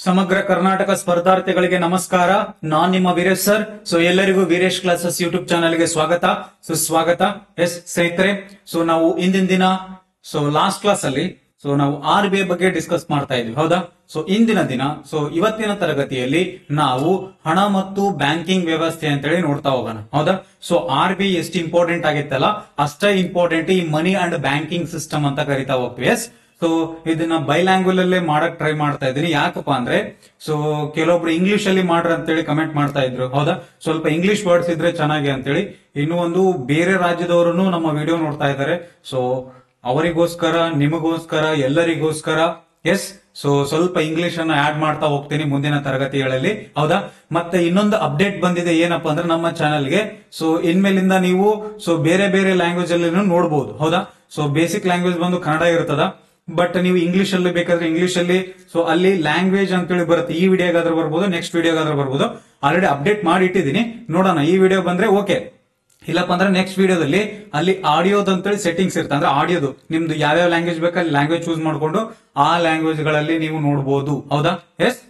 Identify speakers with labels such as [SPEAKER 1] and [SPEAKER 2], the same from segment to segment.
[SPEAKER 1] ಸಮಗ್ರ ಕರ್ನಾಟಕ ಸ್ಪರ್ಧಾರ್ಥಿಗಳಿಗೆ ನಮಸ್ಕಾರ. ನಾನ್ ನಿಮ್ಮ ವೀರೇಶ್ ಸರ್. ಎಲ್ಲರಿಗೂ ವೀರೇಶ್ ಕ್ಲಾಸಸ್ ಯೂಟ್ಯೂಬ್ ಚಾನಲ್ಗೆ ಸ್ವಾಗತ, ಸುಸ್ವಾಗತ. ಎಸ್ ಸ್ನೇಹಿತರೆ, ನಾವು ಇಂದಿನ ದಿನ ಲಾಸ್ಟ್ ಕ್ಲಾಸ್ ಅಲ್ಲಿ ನಾವು RBI ಬಗ್ಗೆ ಡಿಸ್ಕಸ್ ಮಾಡ್ತಾ ಇದ್ವಿ, ಹೌದಾ? ಇಂದಿನ ದಿನ ಇವತ್ತಿನ ತರಗತಿಯಲ್ಲಿ ನಾವು ಹಣ ಮತ್ತು ಬ್ಯಾಂಕಿಂಗ್ ವ್ಯವಸ್ಥೆ ಅಂತೇಳಿ ನೋಡ್ತಾ ಹೋಗೋಣ, ಹೌದಾ? RBI ಎಷ್ಟು ಇಂಪಾರ್ಟೆಂಟ್ ಆಗಿತ್ತಲ್ಲ ಅಷ್ಟೇ ಇಂಪಾರ್ಟೆಂಟ್ ಈ ಮನಿ ಅಂಡ್ ಬ್ಯಾಂಕಿಂಗ್ ಸಿಸ್ಟಮ್ ಅಂತ ಕರಿತಾ ಹೋಗ್ತೀವಿ. ಎಸ್ ಇದನ್ನ ಬೈಲ್ಯಾಂಗ್ವೇಜ್ ಅಲ್ಲೇ ಮಾಡಕ್ ಟ್ರೈ ಮಾಡ್ತಾ ಇದ್ದೀನಿ. ಯಾಕಪ್ಪ ಅಂದ್ರೆ ಕೆಲವೊಬ್ರು ಇಂಗ್ಲಿಷ್ ಅಲ್ಲಿ ಮಾಡ್ರಿ ಅಂತೇಳಿ ಕಮೆಂಟ್ ಮಾಡ್ತಾ ಇದ್ರು, ಹೌದಾ? ಸ್ವಲ್ಪ ಇಂಗ್ಲಿಷ್ ವರ್ಡ್ಸ್ ಇದ್ರೆ ಚೆನ್ನಾಗಿ ಅಂತೇಳಿ. ಇನ್ನು ಒಂದು ಬೇರೆ ರಾಜ್ಯದವರು ನಮ್ಮ ವಿಡಿಯೋ ನೋಡ್ತಾ ಇದ್ದಾರೆ. ಅವರಿಗೋಸ್ಕರ, ನಿಮಗೋಸ್ಕರ, ಎಲ್ಲರಿಗೋಸ್ಕರ ಎಸ್ ಸ್ವಲ್ಪ ಇಂಗ್ಲಿಷ್ ಅನ್ನ ಆಡ್ ಮಾಡ್ತಾ ಹೋಗ್ತೀನಿ ಮುಂದಿನ ತರಗತಿಗಳಲ್ಲಿ, ಹೌದಾ? ಮತ್ತೆ ಇನ್ನೊಂದು ಅಪ್ಡೇಟ್ ಬಂದಿದೆ, ಏನಪ್ಪಾ ಅಂದ್ರೆ ನಮ್ಮ ಚಾನೆಲ್ಗೆ ಇನ್ಮೇಲಿಂದ ನೀವು ಬೇರೆ ಬೇರೆ ಲ್ಯಾಂಗ್ವೇಜ್ ಅಲ್ಲಿ ನೋಡಬಹುದು, ಹೌದಾ? ಬೇಸಿಕ್ ಲ್ಯಾಂಗ್ವೇಜ್ ಬಂದು ಕನ್ನಡ ಇರ್ತದ, ಬಟ್ ನೀವು ಇಂಗ್ಲಿಷ್ ಅಲ್ಲಿ ಬೇಕಾದ್ರೆ ಇಂಗ್ಲಿಷ್ ಅಲ್ಲಿ ಅಲ್ಲಿ ಲ್ಯಾಂಗ್ವೇಜ್ ಅಂತೇಳಿ ಬರುತ್ತೆ. ಈ ವಿಡಿಯೋಗಾದ್ರೂ ಬರ್ಬೋದು, ನೆಕ್ಸ್ಟ್ ವಿಡಿಯೋಗಾದ್ರೂ ಬರ್ಬೋದು. ಆಲ್ರೆಡಿ ಅಪ್ಡೇಟ್ ಮಾಡಿ ಇಟ್ಟಿದ್ದೀನಿ, ನೋಡೋಣ. ಈ ವಿಡಿಯೋ ಬಂದ್ರೆ ಓಕೆ, ಇಲ್ಲಪ್ಪ ಅಂದ್ರೆ ನೆಕ್ಸ್ಟ್ ವಿಡಿಯೋದಲ್ಲಿ ಅಲ್ಲಿ ಆಡಿಯೋದು ಅಂತೇಳಿ ಸೆಟ್ಟಿಂಗ್ಸ್ ಇರುತ್ತೆ. ಅಂದ್ರೆ ಆಡಿಯೋದು ನಿಮ್ದು ಯಾವ್ಯಾವ ಲ್ಯಾಂಗ್ವೇಜ್ ಬೇಕಲ್ಲಿ ಲ್ಯಾಂಗ್ವೇಜ್ ಚೂಸ್ ಮಾಡ್ಕೊಂಡು ಆ ಲ್ಯಾಂಗ್ವೇಜ್ ಗಳಲ್ಲಿ ನೀವು ನೋಡಬಹುದು, ಹೌದಾ? ಎಸ್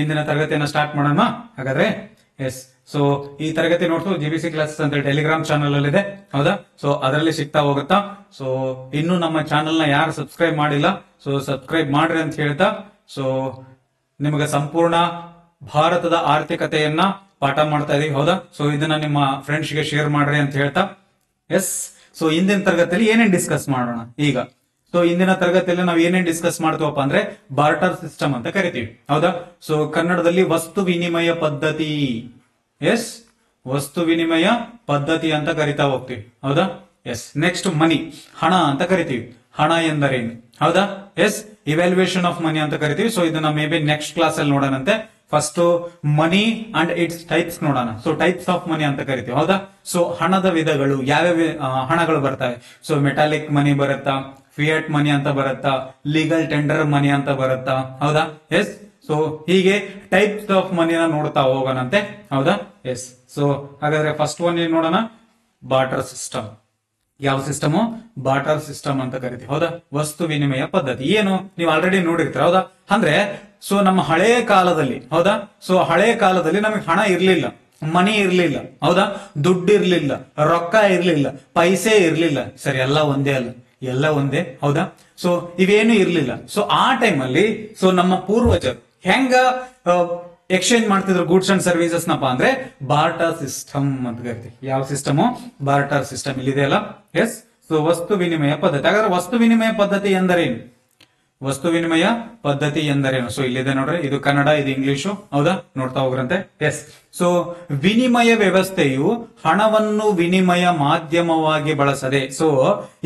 [SPEAKER 1] ಇಂದಿನ ತರಗತಿಯನ್ನ ಸ್ಟಾರ್ಟ್ ಮಾಡೋಣ ಹಾಗಾದ್ರೆ. ಎಸ್ ಈ ತರಗತಿ ನೋಡ್ತು GBC ಕ್ಲಾಸಸ್ ಅಂತ ಟೆಲಿಗ್ರಾಮ್ ಚಾನಲ್ ಅಲ್ಲಿ ಇದೆ, ಹೌದಾ? ಅದರಲ್ಲಿ ಸಿಗ್ತಾ ಹೋಗುತ್ತಾ. ಇನ್ನು ನಮ್ಮ ಚಾನೆಲ್ ನ ಯಾರು ಸಬ್ಸ್ಕ್ರೈಬ್ ಮಾಡಿಲ್ಲ, ಸಬ್ಸ್ಕ್ರೈಬ್ ಮಾಡ್ರಿ ಅಂತ ಹೇಳ್ತಾ ನಿಮಗೆ ಸಂಪೂರ್ಣ ಭಾರತದ ಆರ್ಥಿಕತೆಯನ್ನ ಪಾಠ ಮಾಡ್ತಾ ಇದೀವಿ, ಹೌದಾ? ಇದನ್ನ ನಿಮ್ಮ ಫ್ರೆಂಡ್ಸ್ ಗೆ ಶೇರ್ ಮಾಡ್ರಿ ಅಂತ ಹೇಳ್ತಾ. ಎಸ್ ಇಂದಿನ ತರಗತಿಯಲ್ಲಿ ಏನೇನ್ ಡಿಸ್ಕಸ್ ಮಾಡೋಣ ಈಗ. ಇಂದಿನ ತರಗತಿಯಲ್ಲಿ ನಾವು ಏನೇನ್ ಡಿಸ್ಕಸ್ ಮಾಡ್ತೀವಪ್ಪ ಅಂದ್ರೆ ಬಾರ್ಟರ್ ಸಿಸ್ಟಮ್ ಅಂತ ಕರಿತೀವಿ, ಹೌದಾ? ಕನ್ನಡದಲ್ಲಿ ವಸ್ತು ವಿನಿಮಯ ಪದ್ಧತಿ. ಎಸ್ ವಸ್ತು ವಿನಿಮಯ ಪದ್ಧತಿ ಅಂತ ಕರಿತಾ ಹೋಗ್ತೀವಿ, ಹೌದಾ? ಎಸ್ ನೆಕ್ಸ್ಟ್ ಮನಿ, ಹಣ ಅಂತ ಕರಿತೀವಿ. ಹಣ ಎಂದರೇನು, ಹೌದಾ? ಎಸ್ ಇವ್ಯಾಲ್ಯೂಯೇಷನ್ ಆಫ್ ಮನಿ ಅಂತ ಕರಿತೀವಿ. ಇದನ್ನ ಮೇ ಬಿ ನೆಕ್ಸ್ಟ್ ಕ್ಲಾಸ್ ಅಲ್ಲಿ ನೋಡೋಣಂತೆ. First money and its types ನೋಡೋಣ. ಟೈಪ್ಸ್ ಆಫ್ ಮನಿ ಅಂತ ಕರಿತೀವಿ, ಹೌದಾ? ಹಣದ ವಿಧಗಳು, ಯಾವ್ಯಾವ ಹಣಗಳು ಬರ್ತವೆ. ಮೆಟಾಲಿಕ್ ಮನಿ ಬರುತ್ತಾ, ಫಿಯಟ್ ಮನಿ ಅಂತ ಬರುತ್ತಾ, ಲೀಗಲ್ ಟೆಂಡರ್ ಮನಿ ಅಂತ ಬರುತ್ತಾ, ಹೌದಾ? ಎಸ್ ಹೀಗೆ ಟೈಪ್ಸ್ ಆಫ್ ಮನಿನ ನೋಡ್ತಾ ಹೋಗೋಣಂತೆ, ಹೌದಾ? ಎಸ್ ಹಾಗಾದ್ರೆ ಫಸ್ಟ್ ಒನ್ ಏನ್ ನೋಡೋಣ, ಬಾರ್ಟರ್ ಸಿಸ್ಟಮ್. ಯಾವ ಸಿಸ್ಟಮ್? ಬಾರ್ಟರ್ ಸಿಸ್ಟಮ್ ಅಂತ ಕರಿತೀವಿ, ಹೌದಾ? ವಸ್ತು ವಿನಿಮಯ ಪದ್ಧತಿ ಏನು ನೀವು ಆಲ್ರೆಡಿ ನೋಡಿರ್ತೀರ, ಹೌದಾ? ಅಂದ್ರೆ ನಮ್ಮ ಹಳೆಯ ಕಾಲದಲ್ಲಿ, ಹೌದಾ? ಹಳೆಯ ಕಾಲದಲ್ಲಿ ನಮಗೆ ಹಣ ಇರ್ಲಿಲ್ಲ, ಮನಿ ಇರ್ಲಿಲ್ಲ, ಹೌದಾ? ದುಡ್ಡು ಇರ್ಲಿಲ್ಲ, ರೊಕ್ಕ ಇರ್ಲಿಲ್ಲ, ಪೈಸೆ ಇರ್ಲಿಲ್ಲ. ಸರಿ, ಎಲ್ಲ ಒಂದೇ ಅಲ್ಲ, ಎಲ್ಲ ಒಂದೇ, ಹೌದಾ? ಇವೇನು ಇರ್ಲಿಲ್ಲ. ಆ ಟೈಮ್ ಅಲ್ಲಿ ನಮ್ಮ ಪೂರ್ವಜರು ಹೆಂಗ ಎಕ್ಸ್ಚೇಂಜ್ ಮಾಡ್ತಿದ್ರು ಗೂಡ್ಸ್ ಅಂಡ್ ಸರ್ವಿಸಸ್ ನಪ್ಪ ಅಂದ್ರೆ ಬಾರ್ಟರ್ ಸಿಸ್ಟಮ್ ಅಂತ ಕರಿತೀವಿ. ಯಾವ ಸಿಸ್ಟಮ್? Barter system. ಇಲ್ಲಿದೆ ಅಲ್ಲ. ಎಸ್ ವಸ್ತು ವಿನಿಮಯ ಪದ್ಧತಿ. ಹಾಗಾದ್ರೆ ವಸ್ತು ವಿನಿಮಯ ಪದ್ಧತಿ ಎಂದರೇನು? ವಸ್ತು ವಿನಿಮಯ ಪದ್ಧತಿ ಎಂದರೇನು? ಇಲ್ಲಿದೆ ನೋಡ್ರಿ, ಇದು ಕನ್ನಡ, ಇದು ಇಂಗ್ಲಿಷು, ಹೌದಾ? ನೋಡ್ತಾ ಹೋಗ್ರಂತೆ. ಎಸ್ ವಿನಿಮಯ ವ್ಯವಸ್ಥೆಯು ಹಣವನ್ನು ವಿನಿಮಯ ಮಾಧ್ಯಮವಾಗಿ ಬಳಸದೆ,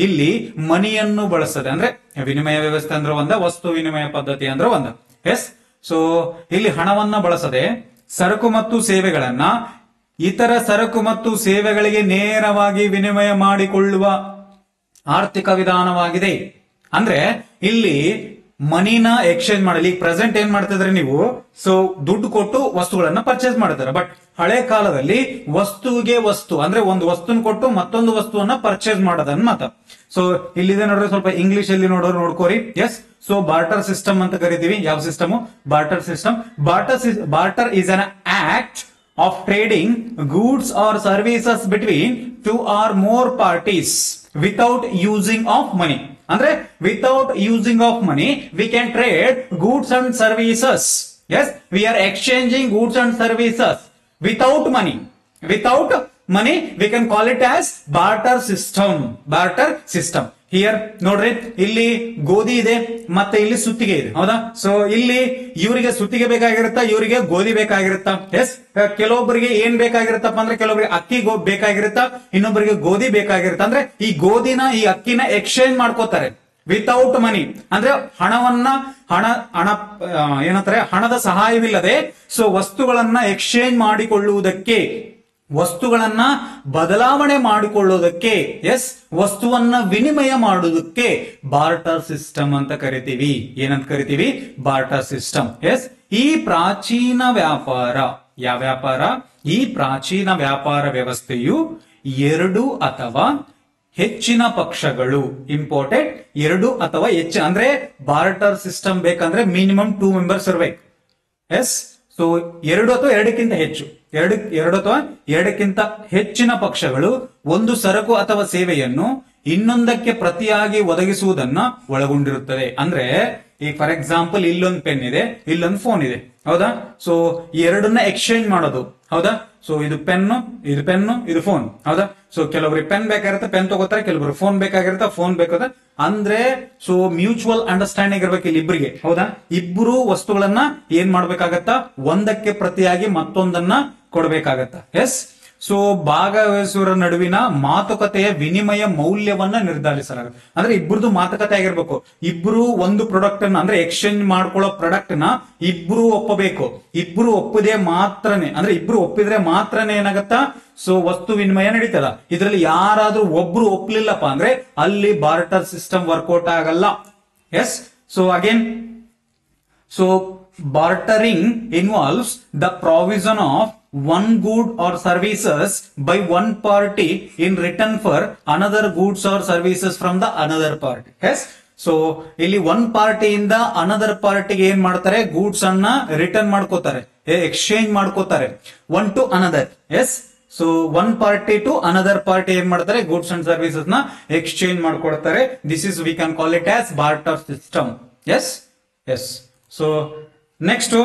[SPEAKER 1] ಇಲ್ಲಿ ಮನಿಯನ್ನು ಬಳಸದೆ. ಅಂದ್ರೆ ವಿನಿಮಯ ವ್ಯವಸ್ಥೆ ಅಂದ್ರೆ ಒಂದ, ವಸ್ತು ವಿನಿಮಯ ಪದ್ಧತಿ ಅಂದ್ರೆ ಒಂದ. ಎಸ್ ಇಲ್ಲಿ ಹಣವನ್ನ ಬಳಸದೆ ಸರಕು ಮತ್ತು ಸೇವೆಗಳನ್ನ ಇತರ ಸರಕು ಮತ್ತು ಸೇವೆಗಳಿಗೆ ನೇರವಾಗಿ ವಿನಿಮಯ ಮಾಡಿಕೊಳ್ಳುವ ಆರ್ಥಿಕ ವಿಧಾನವಾಗಿದೆ. ಅಂದ್ರೆ ಇಲ್ಲಿ ಮನಿನ ಎಕ್ಸ್ಚೇಂಜ್ ಮಾಡಲಿ. ಪ್ರೆಸೆಂಟ್ ಏನ್ ಮಾಡ್ತಿದ್ರೆ ನೀವು, ದುಡ್ಡು ಕೊಟ್ಟು ವಸ್ತುಗಳನ್ನ ಪರ್ಚೇಸ್ ಮಾಡ್ತಾರೆ. ಬಟ್ ಹಳೆ ಕಾಲದಲ್ಲಿ ವಸ್ತುವಿಗೆ ವಸ್ತು ಅಂದ್ರೆ ಒಂದು ವಸ್ತುನ ಕೊಟ್ಟು ಮತ್ತೊಂದು ವಸ್ತುವನ್ನ ಪರ್ಚೇಸ್ ಮಾಡೋದನ್ನ ಮಾತ. ಇಲ್ಲಿದೆ ನೋಡ್ರಿ, ಸ್ವಲ್ಪ ಇಂಗ್ಲಿಷ್ ಅಲ್ಲಿ ನೋಡ್ಕೋರಿ. ಎಸ್ ಬಾರ್ಟರ್ ಸಿಸ್ಟಮ್ ಅಂತ ಕರಿತೀವಿ. ಯಾವ system? Barter system. Barter is an act of trading goods or services between two or more parties without using of money. Andre without using of money we can trade goods and services. Yes, we are exchanging goods and services without money. Without money we can call it as barter system. Barter system. Here ನೋಡ್ರಿ, ಇಲ್ಲಿ ಗೋಧಿ ಇದೆ ಮತ್ತೆ ಇಲ್ಲಿ ಸುತ್ತಿಗೆ ಇದೆ, ಹೌದಾ? ಇಲ್ಲಿ ಇವರಿಗೆ ಸುತ್ತಿಗೆ ಬೇಕಾಗಿರುತ್ತಾ, ಇವರಿಗೆ ಗೋಧಿ ಬೇಕಾಗಿರುತ್ತಾ? ಎಸ್ ಕೆಲವೊಬ್ಬರಿಗೆ ಏನ್ ಬೇಕಾಗಿರುತ್ತಪ್ಪ ಅಂದ್ರೆ ಕೆಲವೊಬ್ಬರಿಗೆ ಅಕ್ಕಿ ಬೇಕಾಗಿರುತ್ತಾ, ಇನ್ನೊಬ್ಬರಿಗೆ ಗೋಧಿ ಬೇಕಾಗಿರುತ್ತ. ಅಂದ್ರೆ ಈ ಗೋಧಿನ ಈ ಅಕ್ಕಿನ ಎಕ್ಸ್ಚೇಂಜ್ ಮಾಡ್ಕೋತಾರೆ ವಿತೌಟ್ ಮನಿ. ಅಂದ್ರೆ ಏನಂತಾರೆ, ಹಣದ ಸಹಾಯವಿಲ್ಲದೆ ವಸ್ತುಗಳನ್ನ ಎಕ್ಸ್ಚೇಂಜ್ ಮಾಡಿಕೊಳ್ಳುವುದಕ್ಕೆ, ವಸ್ತುಗಳನ್ನ ಬದಲಾವಣೆ ಮಾಡಿಕೊಳ್ಳೋದಕ್ಕೆ, ಎಸ್ ವಸ್ತುವನ್ನ ವಿನಿಮಯ ಮಾಡುವುದಕ್ಕೆ ಬಾರ್ಟರ್ ಸಿಸ್ಟಮ್ ಅಂತ ಕರಿತೀವಿ. ಏನಂತ ಕರಿತೀವಿ? Barter system. ಎಸ್ ಈ ಪ್ರಾಚೀನ ವ್ಯಾಪಾರ, ಯಾವ ವ್ಯಾಪಾರ? ಈ ಪ್ರಾಚೀನ ವ್ಯಾಪಾರ ವ್ಯವಸ್ಥೆಯು ಎರಡು ಅಥವಾ ಹೆಚ್ಚಿನ ಪಕ್ಷಗಳು, ಇಂಪಾರ್ಟೆಂಟ್, ಎರಡು ಅಥವಾ ಹೆಚ್ಚು. ಅಂದ್ರೆ ಬಾರ್ಟರ್ ಸಿಸ್ಟಮ್ ಬೇಕಂದ್ರೆ ಮಿನಿಮಮ್ 2 ಮೆಂಬರ್ಸ್ ಇರ್ಬೇಕು. ಎಸ್. ಸೊ ಎರಡು ಅಥವಾ ಎರಡಕ್ಕಿಂತ ಹೆಚ್ಚು, ಎರಡು ಅಥವಾ ಎರಡಕ್ಕಿಂತ ಹೆಚ್ಚಿನ ಪಕ್ಷಗಳು ಒಂದು ಸರಕು ಅಥವಾ ಸೇವೆಯನ್ನು ಇನ್ನೊಂದಕ್ಕೆ ಪ್ರತಿಯಾಗಿ ಒದಗಿಸುವುದನ್ನ ಒಳಗೊಂಡಿರುತ್ತದೆ. ಅಂದ್ರೆ ಈ ಫಾರ್ ಎಕ್ಸಾಂಪಲ್ ಇಲ್ಲೊಂದು ಪೆನ್ ಇದೆ, ಇಲ್ಲೊಂದು ಫೋನ್ ಇದೆ, ಹೌದಾ. ಸೊ ಈ ಎರಡನ್ನ ಎಕ್ಸ್ಚೇಂಜ್ ಮಾಡೋದು, ಹೌದಾ. ಸೊ ಇದು ಪೆನ್ನು, ಇದು ಫೋನ್, ಹೌದಾ. ಸೊ ಕೆಲವರಿಗೆ ಪೆನ್ ಬೇಕಾಗಿರುತ್ತೆ, ಪೆನ್ ತಗೋತಾರೆ, ಕೆಲವರು ಫೋನ್ ಬೇಕಾಗಿರುತ್ತೆ, ಫೋನ್ ಬೇಕಾದ್ರೆ ಅಂದ್ರೆ ಸೊ ಮ್ಯೂಚುವಲ್ ಅಂಡರ್ಸ್ಟ್ಯಾಂಡಿಂಗ್ ಇರ್ಬೇಕು ಇಲ್ಲಿ ಇಬ್ಬರಿಗೆ, ಹೌದಾ. ಇಬ್ಬರು ವಸ್ತುಗಳನ್ನ ಏನ್ ಮಾಡ್ಬೇಕಾಗತ್ತ, ಒಂದಕ್ಕೆ ಪ್ರತಿಯಾಗಿ ಮತ್ತೊಂದನ್ನ ಕೊಡ್ಬೇಕಾಗತ್ತ. ಎಸ್. ಸೊ ಭಾಗವಹಿಸುವರ ನಡುವಿನ ಮಾತುಕತೆಯ ವಿನಿಮಯ ಮೌಲ್ಯವನ್ನ ನಿರ್ಧರಿಸಲಾಗುತ್ತೆ. ಅಂದ್ರೆ ಇಬ್ಬರದು ಮಾತುಕತೆ ಆಗಿರ್ಬೇಕು. ಇಬ್ರು ಒಂದು ಪ್ರಾಡಕ್ಟ್ ಅನ್ನ ಅಂದ್ರೆ ಎಕ್ಸ್ಚೇಂಜ್ ಮಾಡ್ಕೊಳ್ಳೋ ಪ್ರಾಡಕ್ಟ್ ನ ಇಬ್ರು ಒಪ್ಪಬೇಕು. ಇಬ್ರು ಒಪ್ಪದೆ ಮಾತ್ರನೇ, ಅಂದ್ರೆ ಇಬ್ರು ಒಪ್ಪಿದ್ರೆ ಮಾತ್ರನೇ ಏನಾಗತ್ತಾ, ಸೊ ವಸ್ತು ವಿನಿಮಯ ನಡೀತದ. ಇದರಲ್ಲಿ ಯಾರಾದ್ರೂ ಒಬ್ರು ಒಪ್ಲಿಲ್ಲಪ್ಪ ಅಂದ್ರೆ ಅಲ್ಲಿ ಬಾರ್ಟರ್ ಸಿಸ್ಟಮ್ ವರ್ಕೌಟ್ ಆಗಲ್ಲ. Yes. So again, so bartering involves the provision of one good or services by one party in return for another goods or services from the another party. Yes. So ಇಲ್ಲಿ one ಪಾರ್ಟಿಯಿಂದ another ಪಾರ್ಟಿಗೆ ಏನ್ ಮಾಡ್ತಾರೆ, goods ಅನ್ನ return ಮಾಡ್ಕೋತಾರೆ, exchange ಮಾಡ್ಕೋತಾರೆ, one to another. Yes. So one party to another party ಏನ್ ಮಾಡ್ತಾರೆ, ಗೂಡ್ಸ್ ಅಂಡ್ ಸರ್ವಿಸಸ್ ನ ಎಕ್ಸ್ಚೇಂಜ್ ಮಾಡ್ಕೊಡ್ತಾರೆ. This is we can call it as barter system. Yes. Yes. So next,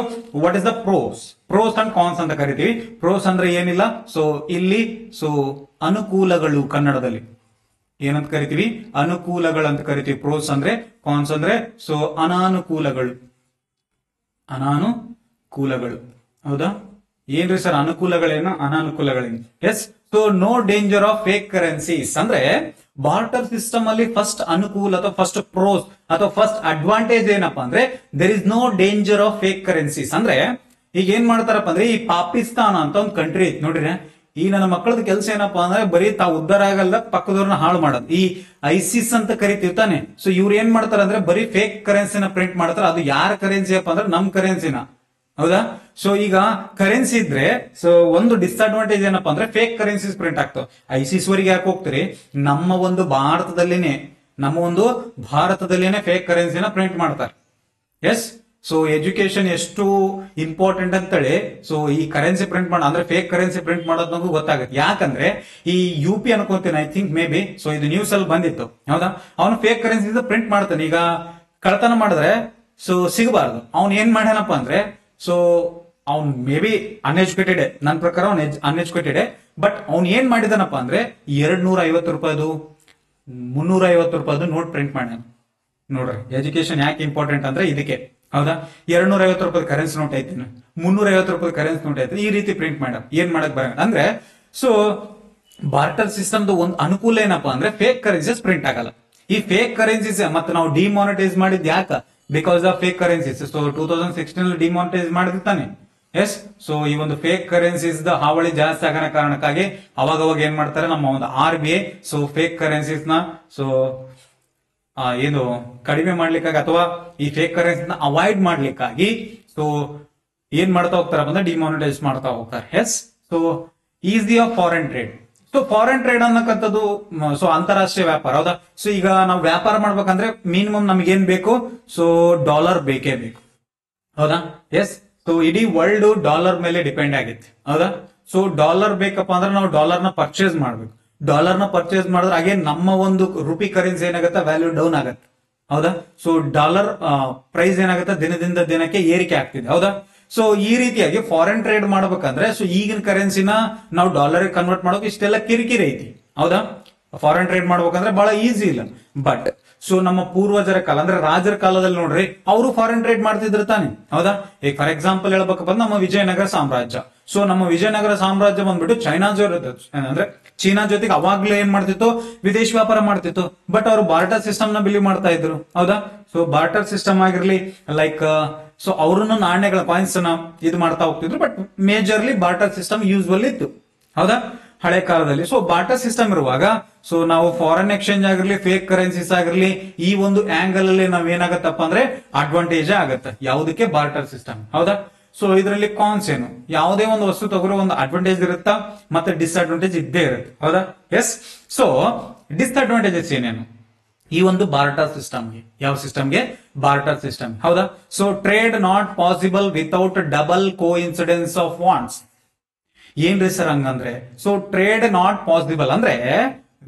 [SPEAKER 1] what is the pros? Pros and cons ಅಂತ ಕರಿತೀವಿ. Pros ಅಂದ್ರೆ ಏನಿಲ್ಲ, so ಇಲ್ಲಿ so ಅನುಕೂಲಗಳು, ಕನ್ನಡದಲ್ಲಿ ಏನಂತ ಕರಿತೀವಿ, ಅನುಕೂಲಗಳು ಅಂತ ಕರಿತೀವಿ. ಪ್ರೋಸ್ ಅಂದ್ರೆ, ಕಾನ್ಸ್ ಅಂದ್ರೆ ಸೊ ಅನಾನುಕೂಲಗಳು, ಅನಾನುಕೂಲಗಳು, ಹೌದಾ. ಏನ್ರಿ ಸರ್ ಅನುಕೂಲಗಳೇನು, ಅನಾನುಕೂಲಗಳೇನು? Yes. So no danger of fake currencies ಅಂದ್ರೆ ಬಾರ್ಟರ್ ಸಿಸ್ಟಮ್ ಅಲ್ಲಿ ಫಸ್ಟ್ ಅನುಕೂಲ ಅಥವಾ ಫಸ್ಟ್ ಪ್ರೋಸ್ ಅಥವಾ ಫಸ್ಟ್ ಅಡ್ವಾಂಟೇಜ್ ಏನಪ್ಪಾ ಅಂದ್ರೆ there is no danger of fake currencies. ಅಂದ್ರೆ ಈಗ ಏನ್ ಮಾಡ್ತಾರಪ್ಪ ಅಂದ್ರೆ, ಈ ಪಾಕಿಸ್ತಾನ ಅಂತ ಒಂದು ಕಂಟ್ರಿ ಐತಿ ನೋಡ್ರಿ. ಈ ನನ್ನ ಮಕ್ಕಳದ ಕೆಲಸ ಏನಪ್ಪಾ ಅಂದ್ರೆ ಬರೀ ತಾವು ಉದ್ಧಾರ ಆಗಲ್ಲ, ಪಕ್ಕದವ್ರನ್ನ ಹಾಳು ಮಾಡೋದು. ಈ ಐಸಿಸ್ ಅಂತ ಕರಿತೀವಿ ತಾನೆ. ಸೊ ಇವ್ರು ಏನ್ ಮಾಡ್ತಾರ ಅಂದ್ರೆ ಬರೀ ಫೇಕ್ ಕರೆನ್ಸಿನ ಪ್ರಿಂಟ್ ಮಾಡ್ತಾರ. ಅದು ಯಾರ ಕರೆನ್ಸಿ ಅಪ್ಪ ಅಂದ್ರೆ ನಮ್ ಕರೆನ್ಸಿನ, ಹೌದಾ. ಸೊ ಈಗ ಕರೆನ್ಸಿ ಇದ್ರೆ ಸೊ ಒಂದು ಡಿಸ್ಅಡ್ವಾಂಟೇಜ್ ಏನಪ್ಪಾ ಅಂದ್ರೆ ಫೇಕ್ ಕರೆನ್ಸೀಸ್ ಪ್ರಿಂಟ್ ಆಗ್ತಾವ. ಐಸಿಸ್ ವರೆಗೆ ಯಾಕೆ ಹೋಗ್ತೀರಿ, ನಮ್ಮ ಒಂದು ಭಾರತದಲ್ಲಿನೇ ಫೇಕ್ ಕರೆನ್ಸಿನ ಪ್ರಿಂಟ್ ಮಾಡ್ತಾರೆ. ಎಸ್. ಸೊ ಎಜುಕೇಶನ್ ಎಷ್ಟು ಇಂಪಾರ್ಟೆಂಟ್ ಅಂತೇಳಿ ಸೊ ಈ ಕರೆನ್ಸಿ ಪ್ರಿಂಟ್ ಮಾಡ ಅಂದ್ರೆ ಫೇಕ್ ಕರೆನ್ಸಿ ಪ್ರಿಂಟ್ ಮಾಡೋದು ನಮಗೂ ಗೊತ್ತಾಗುತ್ತೆ. ಯಾಕಂದ್ರೆ ಈ UP ಅನ್ಕೊಂತೀನಿ, I think maybe. So ಇದು ನ್ಯೂಸ್ ಅಲ್ಲಿ ಬಂದಿತ್ತು, ಹೌದಾ. ಅವನು ಫೇಕ್ ಕರೆನ್ಸಿ ಪ್ರಿಂಟ್ ಮಾಡ್ತಾನೆ. ಈಗ ಕಳ್ತನ ಮಾಡಿದ್ರೆ ಸೊ ಸಿಗಬಾರ್ದು. ಅವ್ನು ಏನ್ ಮಾಡ್ಯಾನಪ್ಪ ಅಂದ್ರೆ, ಸೊ ಅವ್ನ್ ಮೇ ಬಿ ಅನ್ಎಜುಕೇಟೆಡ್, ನನ್ನ ಪ್ರಕಾರ ಅವ್ನು ಅನ್ಎಜುಕೇಟೆಡ್. ಬಟ್ ಅವ್ನ್ ಏನ್ ಮಾಡಿದಾನಪ್ಪ ಅಂದ್ರೆ 250 ರೂಪಾಯಿದು 350 ರೂಪಾಯಿದು ನೋಟ್ ಪ್ರಿಂಟ್ ಮಾಡ್ಯಾನ. ನೋಡ್ರಿ ಎಜುಕೇಶನ್ ಯಾಕೆ ಇಂಪಾರ್ಟೆಂಟ್ ಅಂದ್ರೆ ಇದಕ್ಕೆ, ಹೌದಾ. 250 ರೂಪಾಯಿ ಕರೆನ್ಸಿ ನೋಟ್ ಐತಿ, 350 ರೂಪಾಯಿ ಕರೆನ್ಸಿ ನೋಟ್ ಐತಿ, ಈ ರೀತಿ ಪ್ರಿಂಟ್ ಮಾಡ ಏನ್ ಮಾಡಕ್ ಬರ ಅಂದ್ರೆ. ಸೊ ಬಾರ್ಟರ್ ಸಿಸ್ಟಮ್ ಒಂದು ಅನುಕೂಲ ಏನಪ್ಪಾ ಅಂದ್ರೆ ಫೇಕ್ ಕರೆನ್ಸೀಸ್ ಪ್ರಿಂಟ್ ಆಗಲ್ಲ. ಈ ಫೇಕ್ ಕರೆನ್ಸೀಸ್ ಮತ್ತೆ ನಾವು ಡಿಮಾನಿಟೈಸ್ ಮಾಡಿದ್ ಯಾಕ, because of fake currencies. So 2016 demonetise ಮಾಡಿರ್ತಾನೆ. ಎಸ್. ಸೊ ಈ ಒಂದು ಫೇಕ್ ಕರೆನ್ಸೀಸ್ ಹಾವಳಿ ಜಾಸ್ತಿ ಆಗನ ಕಾರಣಕ್ಕಾಗಿ ಅವಾಗ ಏನ್ ಮಾಡ್ತಾರೆ, ನಮ್ಮ ಒಂದು RBI ಸೊ ಫೇಕ್ ಕರೆನ್ಸೀಸ್ ನ ಸೊ ಏನು ಕಡಿಮೆ ಮಾಡ್ಲಿಕ್ಕಾಗಿ ಅಥವಾ ಈ ಫೇಕ್ ಕರೆನ್ಸಿ ನ ಅವಾಯ್ಡ್ ಮಾಡ್ಲಿಕ್ಕಾಗಿ ಸೊ ಏನ್ ಮಾಡ್ತಾ ಹೋಗ್ತಾರಪ್ಪ ಅಂದ್ರೆ ಡಿಮಾನಿಟೈಸ್ ಮಾಡ್ತಾ ಹೋಗ್ತಾರೆ. Yes. So easy of foreign trade. So foreign trade ಅನ್ನಕ್ಕಂಥದ್ದು ಸೊ ಅಂತಾರಾಷ್ಟ್ರೀಯ ವ್ಯಾಪಾರ, ಹೌದಾ. ಸೊ ಈಗ ನಾವು ವ್ಯಾಪಾರ ಮಾಡ್ಬೇಕಂದ್ರೆ ಮಿನಿಮಮ್ ನಮ್ಗೆ ಏನ್ ಬೇಕು, ಸೊ ಡಾಲರ್ ಬೇಕೇ ಬೇಕು, ಹೌದಾ. ಎಸ್. ಸೊ ಇಡೀ ವರ್ಲ್ಡ್ ಡಾಲರ್ ಮೇಲೆ ಡಿಪೆಂಡ್ ಆಗಿತ್ತು, ಹೌದಾ. ಸೊ ಡಾಲರ್ ಬೇಕಪ್ಪ ಅಂದ್ರೆ ನಾವು ಡಾಲರ್ ನ ಪರ್ಚೇಸ್ ಮಾಡ್ಬೇಕು. ಡಾಲರ್ ನ ಪರ್ಚೇಸ್ ಮಾಡಿದ್ರೆ ಹಾಗೆ ನಮ್ಮ ಒಂದು ರುಪಿ ಕರೆನ್ಸಿ ಏನಾಗುತ್ತೆ, ವ್ಯಾಲ್ಯೂ ಡೌನ್ ಆಗುತ್ತೆ, ಹೌದಾ. ಸೊ ಡಾಲರ್ ಪ್ರೈಸ್ ಏನಾಗುತ್ತೆ, ದಿನದಿಂದ ದಿನಕ್ಕೆ ಏರಿಕೆ ಆಗ್ತಿದೆ, ಹೌದಾ. ಸೊ ಈ ರೀತಿಯಾಗಿ ಫಾರಿನ್ ಟ್ರೇಡ್ ಮಾಡ್ಬೇಕಂದ್ರೆ ಸೊ ಈಗಿನ ಕರೆನ್ಸಿನ ನಾವು ಡಾಲರ್ ಕನ್ವರ್ಟ್ ಮಾಡೋಕೆ ಇಷ್ಟೆಲ್ಲ ಕಿರಿಕಿರಿ ಐತಿ, ಹೌದಾ. ಫಾರಿನ್ ಟ್ರೇಡ್ ಮಾಡ್ಬೇಕಂದ್ರೆ ಬಹಳ ಈಸಿ ಇಲ್ಲ. ಬಟ್ ಸೊ ನಮ್ಮ ಪೂರ್ವಜರ ಕಾಲ ಅಂದ್ರೆ ರಾಜರ ಕಾಲದಲ್ಲಿ ನೋಡ್ರಿ, ಅವರು ಫಾರಿನ್ ಟ್ರೇಡ್ ಮಾಡ್ತಿದ್ರು ತಾನೆ, ಹೌದಾ. ಈಗ ಫಾರ್ ಎಕ್ಸಾಂಪಲ್ ಹೇಳ್ಬೇಕಪ್ಪ ನಮ್ಮ ವಿಜಯನಗರ ಸಾಮ್ರಾಜ್ಯ. ಸೊ ನಮ್ಮ ವಿಜಯನಗರ ಸಾಮ್ರಾಜ್ಯ ಬಂದ್ಬಿಟ್ಟು ಅಂದ್ರೆ ಚೀನಾ ಜೊತೆಗೆ ಅವಾಗ್ಲೇ ಏನ್ ಮಾಡ್ತಿತ್ತು, ವಿದೇಶಿ ವ್ಯಾಪಾರ ಮಾಡ್ತಿತ್ತು. ಬಟ್ ಅವರು ಬಾರ್ಟರ್ ಸಿಸ್ಟಮ್ ನ ಬಿಲೀವ್ ಮಾಡ್ತಾ ಇದ್ರು, ಹೌದಾ. ಸೊ ಬಾರ್ಟರ್ ಸಿಸ್ಟಮ್ ಆಗಿರ್ಲಿ ಲೈಕ್ ಸೊ ಅವ್ರನ್ನ ನಾಣ್ಯಗಳ ಕಾಯಿನ್ಸ್ ನ ಇದು ಮಾಡ್ತಾ ಹೋಗ್ತಿದ್ರು. But majorly barter system usual ಇತ್ತು, ಹೌದಾ, ಹಳೆ ಕಾಲದಲ್ಲಿ. ಸೊ ಬಾರ್ಟರ್ ಸಿಸ್ಟಮ್ ಇರುವಾಗ ಸೊ ನಾವು ಫಾರಿನ್ ಎಕ್ಸ್ಚೇಂಜ್ ಆಗಿರ್ಲಿ ಫೇಕ್ ಕರೆನ್ಸೀಸ್ ಆಗಿರ್ಲಿ ಈ ಒಂದು ಆಂಗಲ್ ಅಲ್ಲಿ ನಾವ್ ಏನಾಗತ್ತಪ್ಪ ಅಂದ್ರೆ ಅಡ್ವಾಂಟೇಜ್ ಆಗತ್ತೆ ಯಾವುದಕ್ಕೆ, ಬಾರ್ಟರ್ ಸಿಸ್ಟಮ್, ಹೌದಾ. ಸೊ ಇದರಲ್ಲಿ ಕಾನ್ಸ್ ಏನು, ಯಾವುದೇ ಒಂದು ವಸ್ತು ತಗೋರೋ ಒಂದು ಅಡ್ವಾಂಟೇಜ್ ಇರುತ್ತಾ ಮತ್ತೆ ಡಿಸ್ಅಡ್ವಾಂಟೇಜ್ ಇದ್ದೇ ಇರುತ್ತೆ, ಹೌದಾ. ಎಸ್. ಸೊ ಡಿಸ್ಅಡ್ವಾಂಟೇಜಸ್ ಏನೇನು, ಈ ಒಂದು ಬಾರ್ಟರ್ ಸಿಸ್ಟಮ್ಗೆ. ಯಾವ ಸಿಸ್ಟಮ್ಗೆ? Barter system. ಹೌದಾ? So trade not possible without double coincidence of wants. ಏನ್ರಿ ಸರ್ ಹಂಗಂದ್ರೆ? ಸೊ ಟ್ರೇಡ್ ನಾಟ್ ಪಾಸಿಬಲ್ ಅಂದ್ರೆ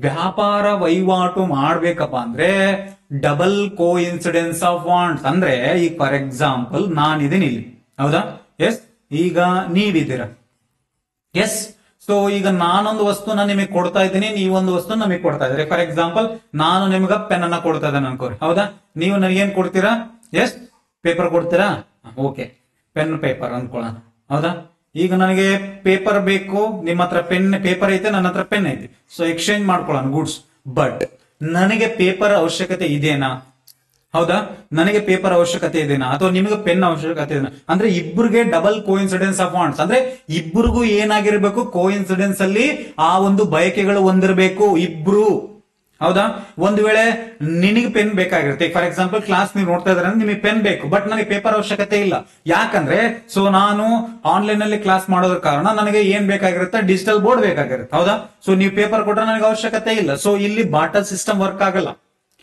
[SPEAKER 1] ವ್ಯಾಪಾರ ವಹಿವಾಟು ಮಾಡ್ಬೇಕಪ್ಪ ಅಂದ್ರೆ double coincidence of wants ಅಂದ್ರೆ, ಈಗ ಫಾರ್ ಎಕ್ಸಾಂಪಲ್ ನಾನಿದ್ದೀನಿ ಇಲ್ಲಿ, ಹೌದಾ? ಎಸ್, ಈಗ ನೀವಿದ್ದೀರಾ, ಎಸ್. ಸೊ ಈಗ ನಾನೊಂದು ವಸ್ತುನ ನಿಮಗೆ ಕೊಡ್ತಾ ಇದ್ದೀನಿ, ನೀವೊಂದು ವಸ್ತು ನಮಗೆ ಕೊಡ್ತಾ ಇದ್ರಿ. ಫಾರ್ ಎಕ್ಸಾಂಪಲ್ ನಾನು ನಿಮ್ಗ ಪೆನ್ ಅನ್ನ ಕೊಡ್ತಾ ಇದ್ದೇನೆ ಅನ್ಕೋರಿ, ಹೌದಾ? ನೀವು ನನಗೇನ್ ಕೊಡ್ತೀರಾ? ಎಸ್, ಪೇಪರ್ ಕೊಡ್ತೀರಾ? ಓಕೆ, ಪೆನ್ ಪೇಪರ್ ಅನ್ಕೊಳ್ಳೋಣ, ಹೌದಾ? ಈಗ ನನಗೆ ಪೇಪರ್ ಬೇಕು, ನಿಮ್ಮ ಹತ್ರ ಪೇಪರ್ ಐತೆ, ನನ್ನ ಹತ್ರ ಪೆನ್ ಐತೆ. ಸೊ ಎಕ್ಸ್ಚೇಂಜ್ ಮಾಡ್ಕೊಳ್ಳೋಣ ಗೂಡ್ಸ್. ಬಟ್ ನನಗೆ ಪೇಪರ್ ಅವಶ್ಯಕತೆ ಇದೆನಾ? ಹೌದಾ? ನನಗೆ ಪೇಪರ್ ಅವಶ್ಯಕತೆ ಇದೆನಾ ಅಥವಾ ನಿಮಗೆ ಪೆನ್ ಅವಶ್ಯಕತೆ ಇದೆನಾ? ಅಂದ್ರೆ ಇಬ್ಬರಿಗೆ ಡಬಲ್ ಕೋಇನ್ಸಿಡೆನ್ಸ್ ಆಫ್ ವಾಂಟ್ಸ್ ಅಂದ್ರೆ ಇಬ್ಬರಿಗೂ ಏನಾಗಿರ್ಬೇಕು? ಕೋಇನ್ಸಿಡೆನ್ಸ್ ಅಲ್ಲಿ ಆ ಒಂದು ಬಯಕೆಗಳು ಹೊಂದಿರಬೇಕು ಇಬ್ರು, ಹೌದಾ? ಒಂದು ವೇಳೆ ನಿನಗೆ ಪೆನ್ ಬೇಕಾಗಿರುತ್ತೆ, ಫಾರ್ ಎಕ್ಸಾಂಪಲ್ ಕ್ಲಾಸ್ ನೀವು ನೋಡ್ತಾ ಇದ್ರೆ ನಿಮಗೆ ಪೆನ್ ಬೇಕು, ಬಟ್ ನನಗೆ ಪೇಪರ್ ಅವಶ್ಯಕತೆ ಇಲ್ಲ. ಯಾಕಂದ್ರೆ ಸೊ ನಾನು ಆನ್ಲೈನ್ ಅಲ್ಲಿ ಕ್ಲಾಸ್ ಮಾಡೋದ್ರ ಕಾರಣ ನನಗೆ ಏನ್ ಬೇಕಾಗಿರುತ್ತೆ? ಡಿಜಿಟಲ್ ಬೋರ್ಡ್ ಬೇಕಾಗಿರುತ್ತೆ, ಹೌದಾ? ಸೊ ನೀವು ಪೇಪರ್ ಕೊಟ್ರೆ ನನಗೆ ಅವಶ್ಯಕತೆ ಇಲ್ಲ. ಸೊ ಇಲ್ಲಿ ಬಾರ್ಟರ್ ಸಿಸ್ಟಮ್ ವರ್ಕ್ ಆಗಲ್ಲ.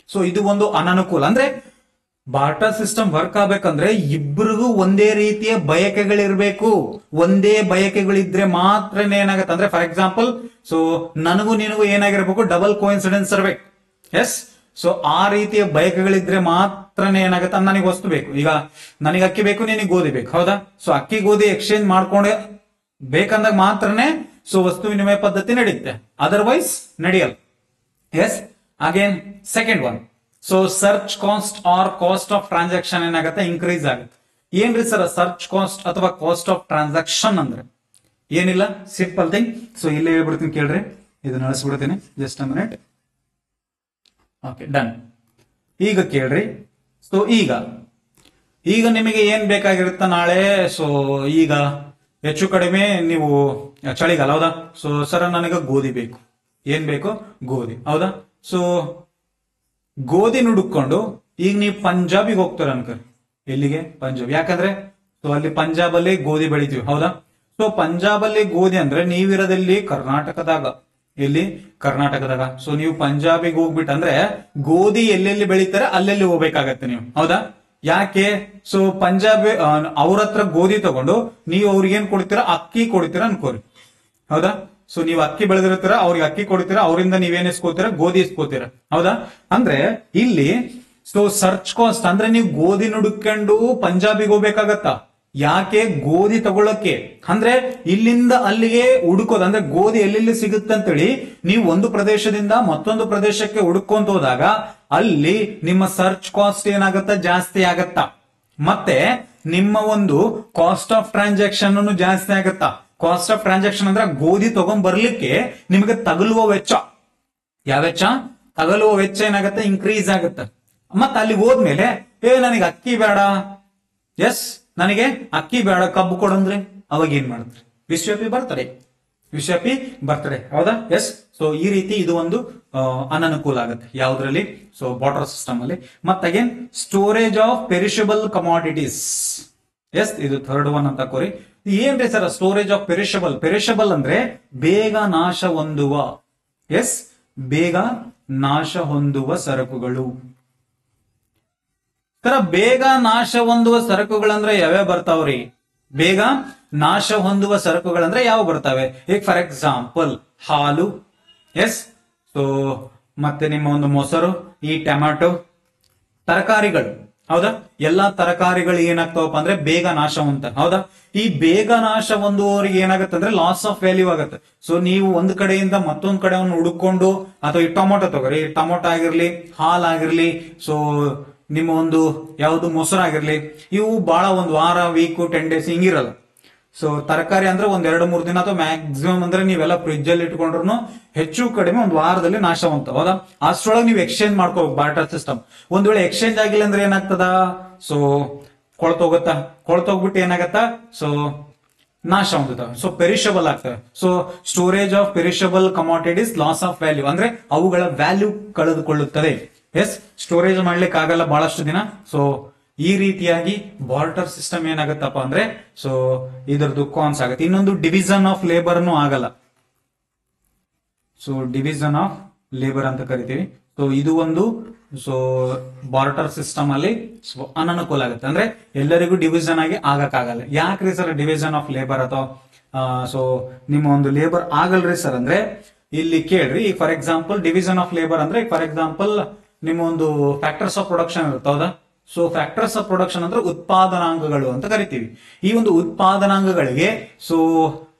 [SPEAKER 1] ಸೊ ಇದು ಒಂದು ಅನನುಕೂಲ. ಅಂದ್ರೆ ಬಾರ್ಟರ್ ಸಿಸ್ಟಮ್ ವರ್ಕ್ ಆಗ್ಬೇಕಂದ್ರೆ ಇಬ್ಬರಿಗೂ ಒಂದೇ ರೀತಿಯ ಬಯಕೆಗಳಿರ್ಬೇಕು. ಒಂದೇ ಬಯಕೆಗಳಿದ್ರೆ ಮಾತ್ರ ಏನಾಗತ್ತೆ ಅಂದ್ರೆ, ಫಾರ್ ಎಕ್ಸಾಂಪಲ್ ಸೊ ನನಗೂ ನಿನಗೂ ಏನಾಗಿರ್ಬೇಕು? ಡಬಲ್ ಕೋಇನ್ಸಿಡೆನ್ಸ್ ಇರ್ಬೇಕು. ಎಸ್, ಸೊ ಆ ರೀತಿಯ ಬಯಕೆಗಳಿದ್ರೆ ಮಾತ್ರನೇ ಏನಾಗುತ್ತೆ? ನನಗೆ ವಸ್ತು ಬೇಕು. ಈಗ ನನಗೆ ಅಕ್ಕಿ ಬೇಕು, ನಿನಗೆ ಗೋಧಿ ಬೇಕು, ಹೌದಾ? ಸೊ ಅಕ್ಕಿ ಗೋಧಿ ಎಕ್ಸ್ಚೇಂಜ್ ಮಾಡ್ಕೊಂಡೆ ಬೇಕಂದಾಗ ಮಾತ್ರನೇ ಸೊ ವಸ್ತು ವಿನಿಮಯ ಪದ್ಧತಿ ನಡೆಯುತ್ತೆ, ಅದರ್ವೈಸ್ ನಡೆಯಲ್ಲ. Yes, again second one, so search cost or cost of transaction ಏನಾಗುತ್ತೆ? ಇನ್ಕ್ರೀಸ್ ಆಗುತ್ತೆ. ಏನ್ರಿ ಸರ್ ಸರ್ಚ್ ಕಾಸ್ಟ್ ಅಥವಾ ಕಾಸ್ಟ್ ಆಫ್ ಟ್ರಾನ್ಸಾಕ್ಷನ್ ಅಂದ್ರೆ? ಏನಿಲ್ಲ, ಸಿಂಪಲ್ ಥಿಂಗ್. ಸೊ ಇಲ್ಲೇ ಹೇಳ್ಬಿಡ್ತೀನಿ ಕೇಳ್ರಿ, ಇದನ್ನ ಅಳಿಸ್ಬಿಡ್ತೀನಿ, just a minute. Okay, done. ಈಗ ಕೇಳ್ರಿ. ಸೊ ಈಗ ನಿಮಗೆ ಏನ್ ಬೇಕಾಗಿರುತ್ತೆ ನಾಳೆ? ಸೊ ಈಗ ಹೆಚ್ಚು ಕಡಿಮೆ ನೀವು ಚಳಿಗಾಲ, ಹೌದಾ? ಸೊ ಸರ್ ನನಗೆ ಗೋಧಿ ಬೇಕು. ಏನ್ ಬೇಕು? ಗೋಧಿ, ಹೌದಾ? ಸೊ ಗೋಧಿ ನುಡುಕೊಂಡು ಈಗ ನೀವು ಪಂಜಾಬಿಗೆ ಹೋಗ್ತಾರೆ ಅನ್ಕರಿ. ಎಲ್ಲಿಗೆ? ಪಂಜಾಬ್. ಯಾಕಂದ್ರೆ ಸೊ ಅಲ್ಲಿ ಪಂಜಾಬ್ ಅಲ್ಲಿ ಗೋಧಿ ಬೆಳಿತೀವಿ, ಹೌದಾ? ಸೊ ಪಂಜಾಬ್ ಅಲ್ಲಿ ಗೋಧಿ ಅಂದ್ರೆ ನೀವಿರೋದಲ್ಲಿ ಕರ್ನಾಟಕದಾಗ. ಎಲ್ಲಿ? ಕರ್ನಾಟಕದಾಗ. ಸೊ ನೀವು ಪಂಜಾಬಿಗೆ ಹೋಗ್ಬಿಟ್ಟು ಅಂದ್ರೆ ಗೋಧಿ ಎಲ್ಲೆಲ್ಲಿ ಬೆಳಿತಾರೆ ಅಲ್ಲೆಲ್ಲಿ ಹೋಗ್ಬೇಕಾಗತ್ತೆ ನೀವು, ಹೌದಾ? ಯಾಕೆ? ಸೊ ಪಂಜಾಬ್ ಅವ್ರ ಹತ್ರ ಗೋಧಿ ತಗೊಂಡು ನೀವು ಅವ್ರಿಗೆ ಏನ್ ಕೊಡ್ತೀರಾ? ಅಕ್ಕಿ ಕೊಡ್ತೀರಾ ಅನ್ಕೋರಿ, ಹೌದಾ? ಸೊ ನೀವು ಅಕ್ಕಿ ಬೆಳೆದಿರ್ತೀರ, ಅವ್ರಿಗೆ ಅಕ್ಕಿ ಕೊಡ್ತೀರಾ, ಅವರಿಂದ ನೀವೇನ್ ಇಸ್ಕೋತೀರಾ? ಗೋಧಿ ಇಸ್ಕೋತೀರಾ, ಹೌದಾ? ಅಂದ್ರೆ ಇಲ್ಲಿ ಸೊ ಸರ್ಚ್ ಕಾಸ್ಟ್ ಅಂದ್ರೆ ನೀವು ಗೋಧಿ ನುಡುಕೊಂಡು ಪಂಜಾಬಿಗೆ ಹೋಗ್ಬೇಕಾಗತ್ತ. ಯಾಕೆ? ಗೋಧಿ ತಗೊಳಕ್ಕೆ. ಅಂದ್ರೆ ಇಲ್ಲಿಂದ ಅಲ್ಲಿಗೆ ಹುಡುಕೋದು ಅಂದ್ರೆ ಗೋಧಿ ಎಲ್ಲೆಲ್ಲಿ ಸಿಗುತ್ತೆ ಅಂತೇಳಿ ನೀವು ಒಂದು ಪ್ರದೇಶದಿಂದ ಮತ್ತೊಂದು ಪ್ರದೇಶಕ್ಕೆ ಹುಡುಕೊಂತ ಹೋದಾಗ ಅಲ್ಲಿ ನಿಮ್ಮ ಸರ್ಚ್ ಕಾಸ್ಟ್ ಏನಾಗತ್ತ? ಜಾಸ್ತಿ ಆಗತ್ತ. ಮತ್ತೆ ನಿಮ್ಮ ಒಂದು ಕಾಸ್ಟ್ ಆಫ್ ಟ್ರಾನ್ಸಾಕ್ಷನ್ ಜಾಸ್ತಿ ಆಗತ್ತಾ. ಕಾಸ್ಟ್ ಆಫ್ ಟ್ರಾನ್ಸಾಕ್ಷನ್ ಅಂದ್ರೆ ಗೋಧಿ ತಗೊಂಡ್ ಬರ್ಲಿಕ್ಕೆ ನಿಮಗೆ ತಗಲುವ ವೆಚ್ಚ. ಯಾವ ವೆಚ್ಚ? ತಗಲುವ ವೆಚ್ಚ ಏನಾಗತ್ತೆ? ಇನ್ಕ್ರೀಸ್ ಆಗುತ್ತೆ. ಮತ್ತೆ ಅಲ್ಲಿ ಹೋದ್ಮೇಲೆ ನನಗೆ ಅಕ್ಕಿ ಬೇಡ, ಎಸ್ ನನಗೆ ಅಕ್ಕಿ ಬೇಡ, ಕಬ್ಬು ಕೊಡಂದ್ರೆ ಅವಾಗ ಏನ್ ಮಾಡಿದ್ರಿ? ವಿಶ್ವವ್ಯಾಪಿ ಬರ್ತಡೆ, ಹೌದಾ? ಎಸ್. ಸೊ ಈ ರೀತಿ ಇದು ಒಂದು ಅನನುಕೂಲ ಆಗುತ್ತೆ. ಯಾವ್ದ್ರಲ್ಲಿ? ಸೊ ಬಾರ್ಟರ್ ಸಿಸ್ಟಮ್ ಅಲ್ಲಿ. ಮತ್ತೆ again storage of perishable commodities. Yes, ಇದು ಥರ್ಡ್ ಒನ್ ಅಂತ ಕೋರಿ. ಏನ್ರಿ ಸರ್ ಸ್ಟೋರೇಜ್ ಆಫ್ ಪೆರಿಷಬಲ್ ಅಂದ್ರೆ ಬೇಗ ನಾಶ ಹೊಂದುವ. ಎಸ್, ಬೇಗ ನಾಶ ಹೊಂದುವ ಸರಕುಗಳು. ಬೇಗ ನಾಶ ಹೊಂದುವ ಸರಕುಗಳಂದ್ರೆ ಯಾವ್ಯಾವ ಬರ್ತಾವ್ರಿ? ಬೇಗ ನಾಶ ಹೊಂದುವ ಸರಕುಗಳಂದ್ರೆ ಯಾವ ಬರ್ತಾವೆ? ಈಗ ಫಾರ್ ಎಕ್ಸಾಂಪಲ್ ಹಾಲು, ಎಸ್. ಸೊ ಮತ್ತೆ ನಿಮ್ಮ ಒಂದು ಮೊಸರು, ಈ ಟೊಮ್ಯಾಟೊ, ತರಕಾರಿಗಳು, ಹೌದಾ? ಎಲ್ಲಾ ತರಕಾರಿಗಳು ಏನಾಗ್ತಾವಪ್ಪ ಅಂದ್ರೆ ಬೇಗ ನಾಶ ಹೊಂದ್ತಾರೆ, ಹೌದಾ? ಈ ಬೇಗ ನಾಶ ಹೊಂದುವವರಿಗೆ ಏನಾಗುತ್ತೆ ಅಂದ್ರೆ ಲಾಸ್ ಆಫ್ ವ್ಯಾಲ್ಯೂ ಆಗುತ್ತೆ. ಸೊ ನೀವು ಒಂದ್ ಕಡೆಯಿಂದ ಮತ್ತೊಂದ್ ಕಡೆಯನ್ನು ಹುಡುಕೊಂಡು, ಅಥವಾ ಈ ಟೊಮೊಟೊ ತಗೋರಿ, ಟೊಮೊಟೊ ಆಗಿರ್ಲಿ, ಹಾಲಾಗಿರ್ಲಿ, ಸೊ ನಿಮ್ಮ ಒಂದು ಯಾವುದು ಮೊಸರಾಗಿರ್ಲಿ, ಇವು ಬಹಳ ಒಂದು ವಾರ, ವೀಕ್, 10 days ಹಿಂಗಿರಲ್ಲ. ಸೊ ತರಕಾರಿ ಅಂದ್ರೆ ಒಂದ್ 2-3 ದಿನ ಅಥವಾ ಮ್ಯಾಕ್ಸಿಮಮ್ ಅಂದ್ರೆ ನೀವೆಲ್ಲ ಫ್ರಿಜ್ ಅಲ್ಲಿ ಇಟ್ಕೊಂಡ್ರು ಹೆಚ್ಚು ಕಡಿಮೆ ಒಂದು ವಾರದಲ್ಲಿ ನಾಶ ಹೊಂತ, ಹೌದಾ? ಅಷ್ಟ್ರೊಳಗೆ ನೀವು ಎಕ್ಸ್ಚೇಂಜ್ ಮಾಡ್ಕೋಬೇಕು ಬಾರ್ಟರ್ ಸಿಸ್ಟಮ್. ಒಂದ್ ವೇಳೆ ಎಕ್ಸ್ಚೇಂಜ್ ಆಗಿಲ್ಲ ಅಂದ್ರೆ ಏನಾಗ್ತದ? ಸೊ ಕೊಳ್ತೋಗ್ಬಿಟ್ಟು ಏನಾಗತ್ತಾ? ಸೊ ನಾಶ ಹೊಂದುತ್ತವೆ. ಸೊ ಪೆರಿಷಬಲ್ ಆಗ್ತವೆ. So storage of perishable commodities, loss of value ಅಂದ್ರೆ ಅವುಗಳ ವ್ಯಾಲ್ಯೂ ಕಳೆದುಕೊಳ್ಳುತ್ತದೆ. ಎಸ್, ಸ್ಟೋರೇಜ್ ಮಾಡ್ಲಿಕ್ಕೆ ಆಗಲ್ಲ ಬಹಳಷ್ಟು ದಿನ. ಸೊ ಈ ರೀತಿಯಾಗಿ ಬಾರ್ಟರ್ ಸಿಸ್ಟಮ್ ಏನಾಗತ್ತಪ್ಪ ಅಂದ್ರೆ ಸೊ ಇದರದ್ದು ಕಾನ್ಸ್ ಆಗುತ್ತೆ. ಇನ್ನೊಂದು ಡಿವಿಷನ್ ಆಫ್ ಲೇಬರ್ ಆಗಲ್ಲ. ಸೊ ಡಿವಿಷನ್ ಆಫ್ ಲೇಬರ್ ಅಂತ ಕರಿತೀವಿ. ಸೊ ಇದು ಒಂದು ಸೊ ಬಾರ್ಟರ್ ಸಿಸ್ಟಮ್ ಅಲ್ಲಿ ಅನನುಕೂಲ ಆಗುತ್ತೆ. ಅಂದ್ರೆ ಎಲ್ಲರಿಗೂ ಡಿವಿಷನ್ ಆಗಿ ಆಗಕ್ಕಾಗಲ್ಲ. ಯಾಕ್ರಿ ಸರ್ ಡಿವಿಷನ್ ಆಫ್ ಲೇಬರ್ ಅಥವಾ ಸೊ ನಿಮ್ಮ ಒಂದು ಲೇಬರ್ ಆಗಲ್ರಿ ಸರ್ ಅಂದ್ರೆ ಇಲ್ಲಿ ಕೇಳ್ರಿ. ಈಗ for example division of labour ಅಂದ್ರೆ ಫಾರ್ ಎಕ್ಸಾಂಪಲ್ ನಿಮ್ಮ ಒಂದು ಫ್ಯಾಕ್ಟರ್ಸ್ ಆಫ್ ಪ್ರೊಡಕ್ಷನ್ ಇರುತ್ತೆ, ಹೌದಾ? ಸೊ ಫ್ಯಾಕ್ಟರ್ಸ್ ಆಫ್ ಪ್ರೊಡಕ್ಷನ್ ಅಂದ್ರೆ ಉತ್ಪಾದನಾಂಗಗಳು ಅಂತ ಕರಿತೀವಿ. ಈ ಒಂದು ಉತ್ಪಾದನಾಂಗಗಳಿಗೆ ಸೊ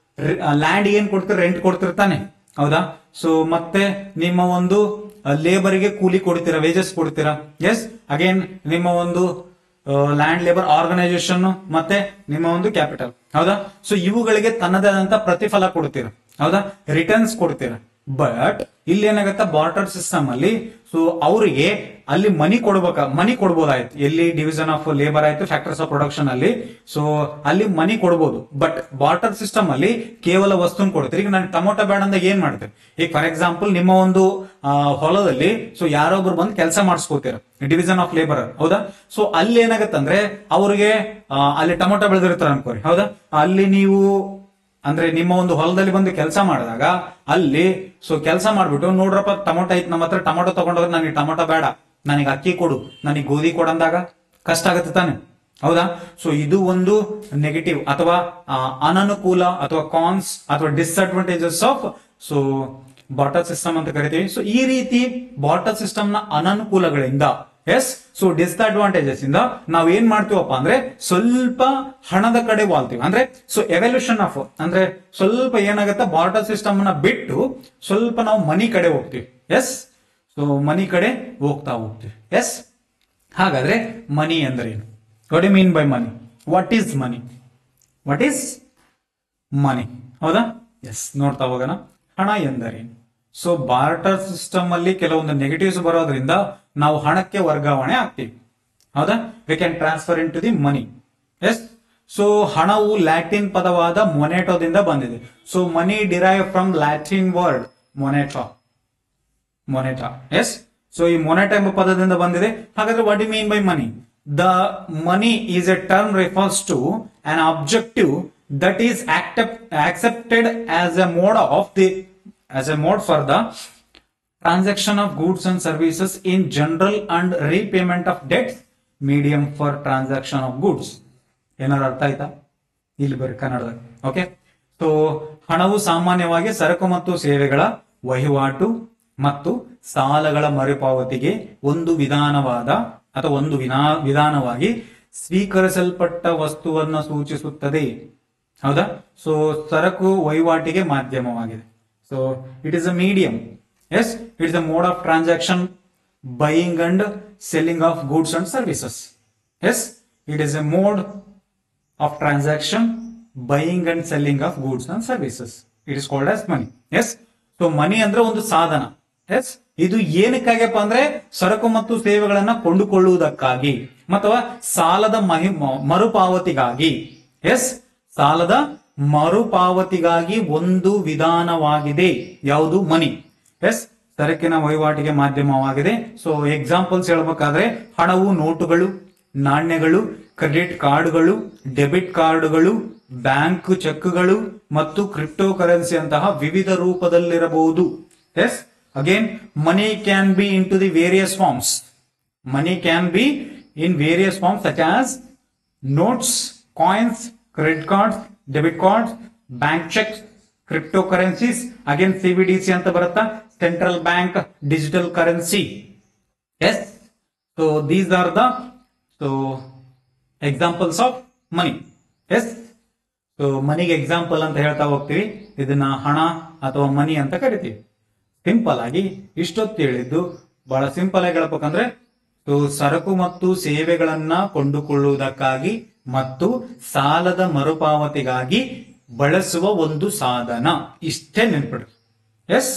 [SPEAKER 1] ಲ್ಯಾಂಡ್ ಏನ್ ಕೊಡ್ತೀರಿ, ರೆಂಟ್ ಕೊಡ್ತಿರ್ತಾನೆ, ಹೌದಾ? ಸೊ ಮತ್ತೆ ನಿಮ್ಮ ಒಂದು ಲೇಬರ್ಗೆ ಕೂಲಿ ಕೊಡ್ತೀರಾ, ವೇಜಸ್ ಕೊಡ್ತೀರಾ. ಎಸ್, ಅಗೇನ್ ನಿಮ್ಮ ಒಂದು ಲ್ಯಾಂಡ್ ಲೇಬರ್ ಆರ್ಗನೈಸೇಷನ್ ಮತ್ತೆ ನಿಮ್ಮ ಒಂದು ಕ್ಯಾಪಿಟಲ್, ಹೌದಾ? ಸೊ ಇವುಗಳಿಗೆ ತನ್ನದೇ ಆದಂತ ಪ್ರತಿಫಲ ಕೊಡ್ತೀರಾ, ಹೌದಾ? ರಿಟರ್ನ್ಸ್ ಕೊಡ್ತೀರಾ. ಬಟ್ ಇಲ್ಲಿ ಏನಾಗತ್ತ ಬಾರ್ಟರ್ ಸಿಸ್ಟಮ್ ಅಲ್ಲಿ ಸೊ ಅವರಿಗೆ ಅಲ್ಲಿ ಮನಿ ಕೊಡ್ಬೋದಾಯ್ತು. ಎಲ್ಲಿ ಡಿವಿಷನ್ ಆಫ್ ಲೇಬರ್ ಆಯ್ತು, ಫ್ಯಾಕ್ಟರ್ಸ್ ಆಫ್ ಪ್ರೊಡಕ್ಷನ್ ಅಲ್ಲಿ ಸೊ ಅಲ್ಲಿ ಮನಿ ಕೊಡ್ಬೋದು. ಬಟ್ ಬಾರ್ಟರ್ ಸಿಸ್ಟಮ್ ಅಲ್ಲಿ ಕೇವಲ ವಸ್ತುನ್ ಕೊಡ್ತೀರಿ. ಈಗ ನಾನು ಟೊಮೊಟೊ ಬೇಡ ಅಂದಾಗ ಏನ್ ಮಾಡ್ತೀರಿ? ಈಗ ಫಾರ್ ಎಕ್ಸಾಂಪಲ್ ನಿಮ್ಮ ಒಂದು ಹೊಲದಲ್ಲಿ ಸೊ ಯಾರೊಬ್ರು ಬಂದು ಕೆಲಸ ಮಾಡಿಸ್ಕೋತೀರ, ಡಿವಿಷನ್ ಆಫ್ ಲೇಬರ್, ಹೌದಾ? ಸೊ ಅಲ್ಲಿ ಏನಾಗತ್ತಂದ್ರೆ ಅವ್ರಿಗೆ ಅಲ್ಲಿ ಟೊಮೊಟೊ ಬೆಳೆದಿರ್ತಾರೆ ಅನ್ಕೋರಿ, ಹೌದಾ? ಅಲ್ಲಿ ನೀವು ಅಂದ್ರೆ ನಿಮ್ಮ ಒಂದು ಹೊಲದಲ್ಲಿ ಬಂದು ಕೆಲಸ ಮಾಡಿದಾಗ ಅಲ್ಲಿ ಸೊ ಕೆಲಸ ಮಾಡ್ಬಿಟ್ಟು ನೋಡ್ರಪ್ಪ ಟೊಮೊಟೊ ಐತ್ ನಮ್ಮ ಹತ್ರ, ಟೊಮೊಟೊ ತಗೊಂಡೋದ್ರೆ ನನಗೆ ಟೊಮೊಟೊ ಬೇಡ, ನನಗೆ ಅಕ್ಕಿ ಕೊಡು, ನನಗೆ ಗೋಧಿ ಕೊಡಂದಾಗ ಕಷ್ಟ ಆಗುತ್ತೆ ತಾನೆ, ಹೌದಾ? ಸೊ ಇದು ಒಂದು ನೆಗೆಟಿವ್ ಅಥವಾ ಅನನುಕೂಲ ಅಥವಾ ಕಾನ್ಸ್ ಅಥವಾ disadvantages of so barter system ಅಂತ ಕರಿತೀವಿ. ಸೊ ಈ ರೀತಿ ಬಾರ್ಟರ್ ಸಿಸ್ಟಮ್ ನ ಅನನುಕೂಲಗಳಿಂದ ಎಸ್ ಸೊ ಡಿಸ್ಅಡ್ವಾಂಟೇಜಸ್ ಇಂದ ನಾವ್ ಏನ್ ಮಾಡ್ತೀವಪ್ಪ ಅಂದ್ರೆ ಸ್ವಲ್ಪ ಹಣದ ಕಡೆ ವಾಲ್ತೀವಿ. ಅಂದ್ರೆ ಸೊ ಎವಲ್ಯೂಷನ್ ಆಫ್ ಅಂದ್ರೆ ಸ್ವಲ್ಪ ಏನಾಗುತ್ತೆ ಬಾರ್ಟರ್ ಸಿಸ್ಟಮ್ ನ ಬಿಟ್ಟು ಸ್ವಲ್ಪ ನಾವು ಮನಿ ಕಡೆ ಹೋಗ್ತೀವಿ. ಎಸ್, ಸೊ ಮನಿ ಕಡೆ ಹೋಗ್ತಾ ಹೋಗ್ತೀವಿ. ಎಸ್, ಹಾಗಾದ್ರೆ ಮನಿ ಅಂದ್ರೆ ಏನು? What you mean by money? What is money? What is money? ಹೌದಾ? ಎಸ್, ನೋಡ್ತಾ ಹೋಗೋಣ. ಹಣ ಎಂದರೇನು? ಸೊ ಬಾರ್ಟರ್ ಸಿಸ್ಟಮ್ ಅಲ್ಲಿ ಕೆಲವೊಂದು ನೆಗೆಟಿವ್ಸ್ ಬರೋದ್ರಿಂದ ನಾವು ಹಣಕ್ಕೆ ವರ್ಗಾವಣೆ ಆಗ್ತೀವಿ, ಹೌದಾ? We can transfer into the money. Yes, so ಹಣವು ಲ್ಯಾಟಿನ್ ಪದವಾದ ಮೊನೆಟೋದಿಂದ ಬಂದಿದೆ. So money derive from Latin word moneta. Yes, so ಈ ಮೊನೆಟಾ ಎಂಬ ಪದದಿಂದ ಬಂದಿದೆ. ಹಾಗಾದ್ರೆ what you mean by money? The money is a term refers to an objective that is accepted as a mode for the transaction of goods and services in general and repayment of debts, medium for transaction of goods. ಏನಾರು ಅರ್ಥ ಆಯ್ತಾ? ಇಲ್ಲಿ ಬರೀ ಕನ್ನಡದಾಗ. Okay, so ಹಣವು ಸಾಮಾನ್ಯವಾಗಿ ಸರಕು ಮತ್ತು ಸೇವೆಗಳ ವಹಿವಾಟು ಮತ್ತು ಸಾಲಗಳ ಮರುಪಾವತಿಗೆ ಒಂದು ವಿಧಾನವಾಗಿ ಸ್ವೀಕರಿಸಲ್ಪಟ್ಟ ವಸ್ತುವನ್ನು ಸೂಚಿಸುತ್ತದೆ, ಹೌದಾ? ಸೊ ಸರಕು ವಹಿವಾಟಿಗೆ ಮಾಧ್ಯಮವಾಗಿದೆ. So it is a medium. Yes, it is a mode of transaction, buying and selling of goods and services. Yes, it is a mode of transaction, buying and selling of goods and services. It is called as money. Yes, so money ಅಂದ್ರೆ ಒಂದು ಸಾಧನ. S, ಇದು ಏನಕ್ಕಾಗಪ್ಪ ಅಂದ್ರೆ ಸರಕು ಮತ್ತು ಸೇವೆಗಳನ್ನ ಕೊಂಡುಕೊಳ್ಳುವುದಕ್ಕಾಗಿ ಅಥವಾ ಸಾಲದ ಮರುಪಾವತಿಗಾಗಿ. ಎಸ್, ಸಾಲದ ಮರುಪಾವತಿಗಾಗಿ ಒಂದು ವಿಧಾನವಾಗಿದೆ. ಯಾವುದು? ಮನಿ. ಎಸ್, ಸರಕಿನ ವಹಿವಾಟಿಗೆ ಮಾಧ್ಯಮವಾಗಿದೆ. ಸೊ ಎಕ್ಸಾಂಪಲ್ಸ್ ಹೇಳ್ಬೇಕಾದ್ರೆ ಹಣವು ನೋಟುಗಳು, ನಾಣ್ಯಗಳು, ಕ್ರೆಡಿಟ್ ಕಾರ್ಡ್ಗಳು, ಡೆಬಿಟ್ ಕಾರ್ಡ್ಗಳು, ಬ್ಯಾಂಕ್ ಚೆಕ್ಗಳು ಮತ್ತು ಕ್ರಿಪ್ಟೋ ಕರೆನ್ಸಿ ಅಂತಹ ವಿವಿಧ ರೂಪದಲ್ಲಿರಬಹುದು. Yes, again money can be into the various forms. Money can be in various forms such as notes, coins, credit cards, debit cards, bank checks, cryptocurrencies, again CBDC anta barata, central bank digital currency. Yes, so these are the examples of money. Yes, so money ಗೆ example ಅಂತ ಹೇಳ್ತಾ ಹೋಗ್ತೀವಿ. ಇದನ್ನ ಹಣ ಅಥವಾ ಮನಿ ಅಂತ ಕರಿತೀವಿ. Simple ಆಗಿ ಇಷ್ಟೊತ್ತು ಹೇಳಿದ್ದು ಬಹಳ ಸಿಂಪಲ್ ಆಗಿ ಹೇಳ್ಬೇಕಂದ್ರೆ ಸರಕು ಮತ್ತು ಸೇವೆಗಳನ್ನ ಕೊಂಡುಕೊಳ್ಳುವುದಕ್ಕಾಗಿ ಮತ್ತು ಸಾಲದ ಮರುಪಾವತಿಗಾಗಿ ಬಳಸುವ ಒಂದು ಸಾಧನ. ಇಷ್ಟೇ ನೆನ್ಪಿಡ್ರಿ. ಎಸ್,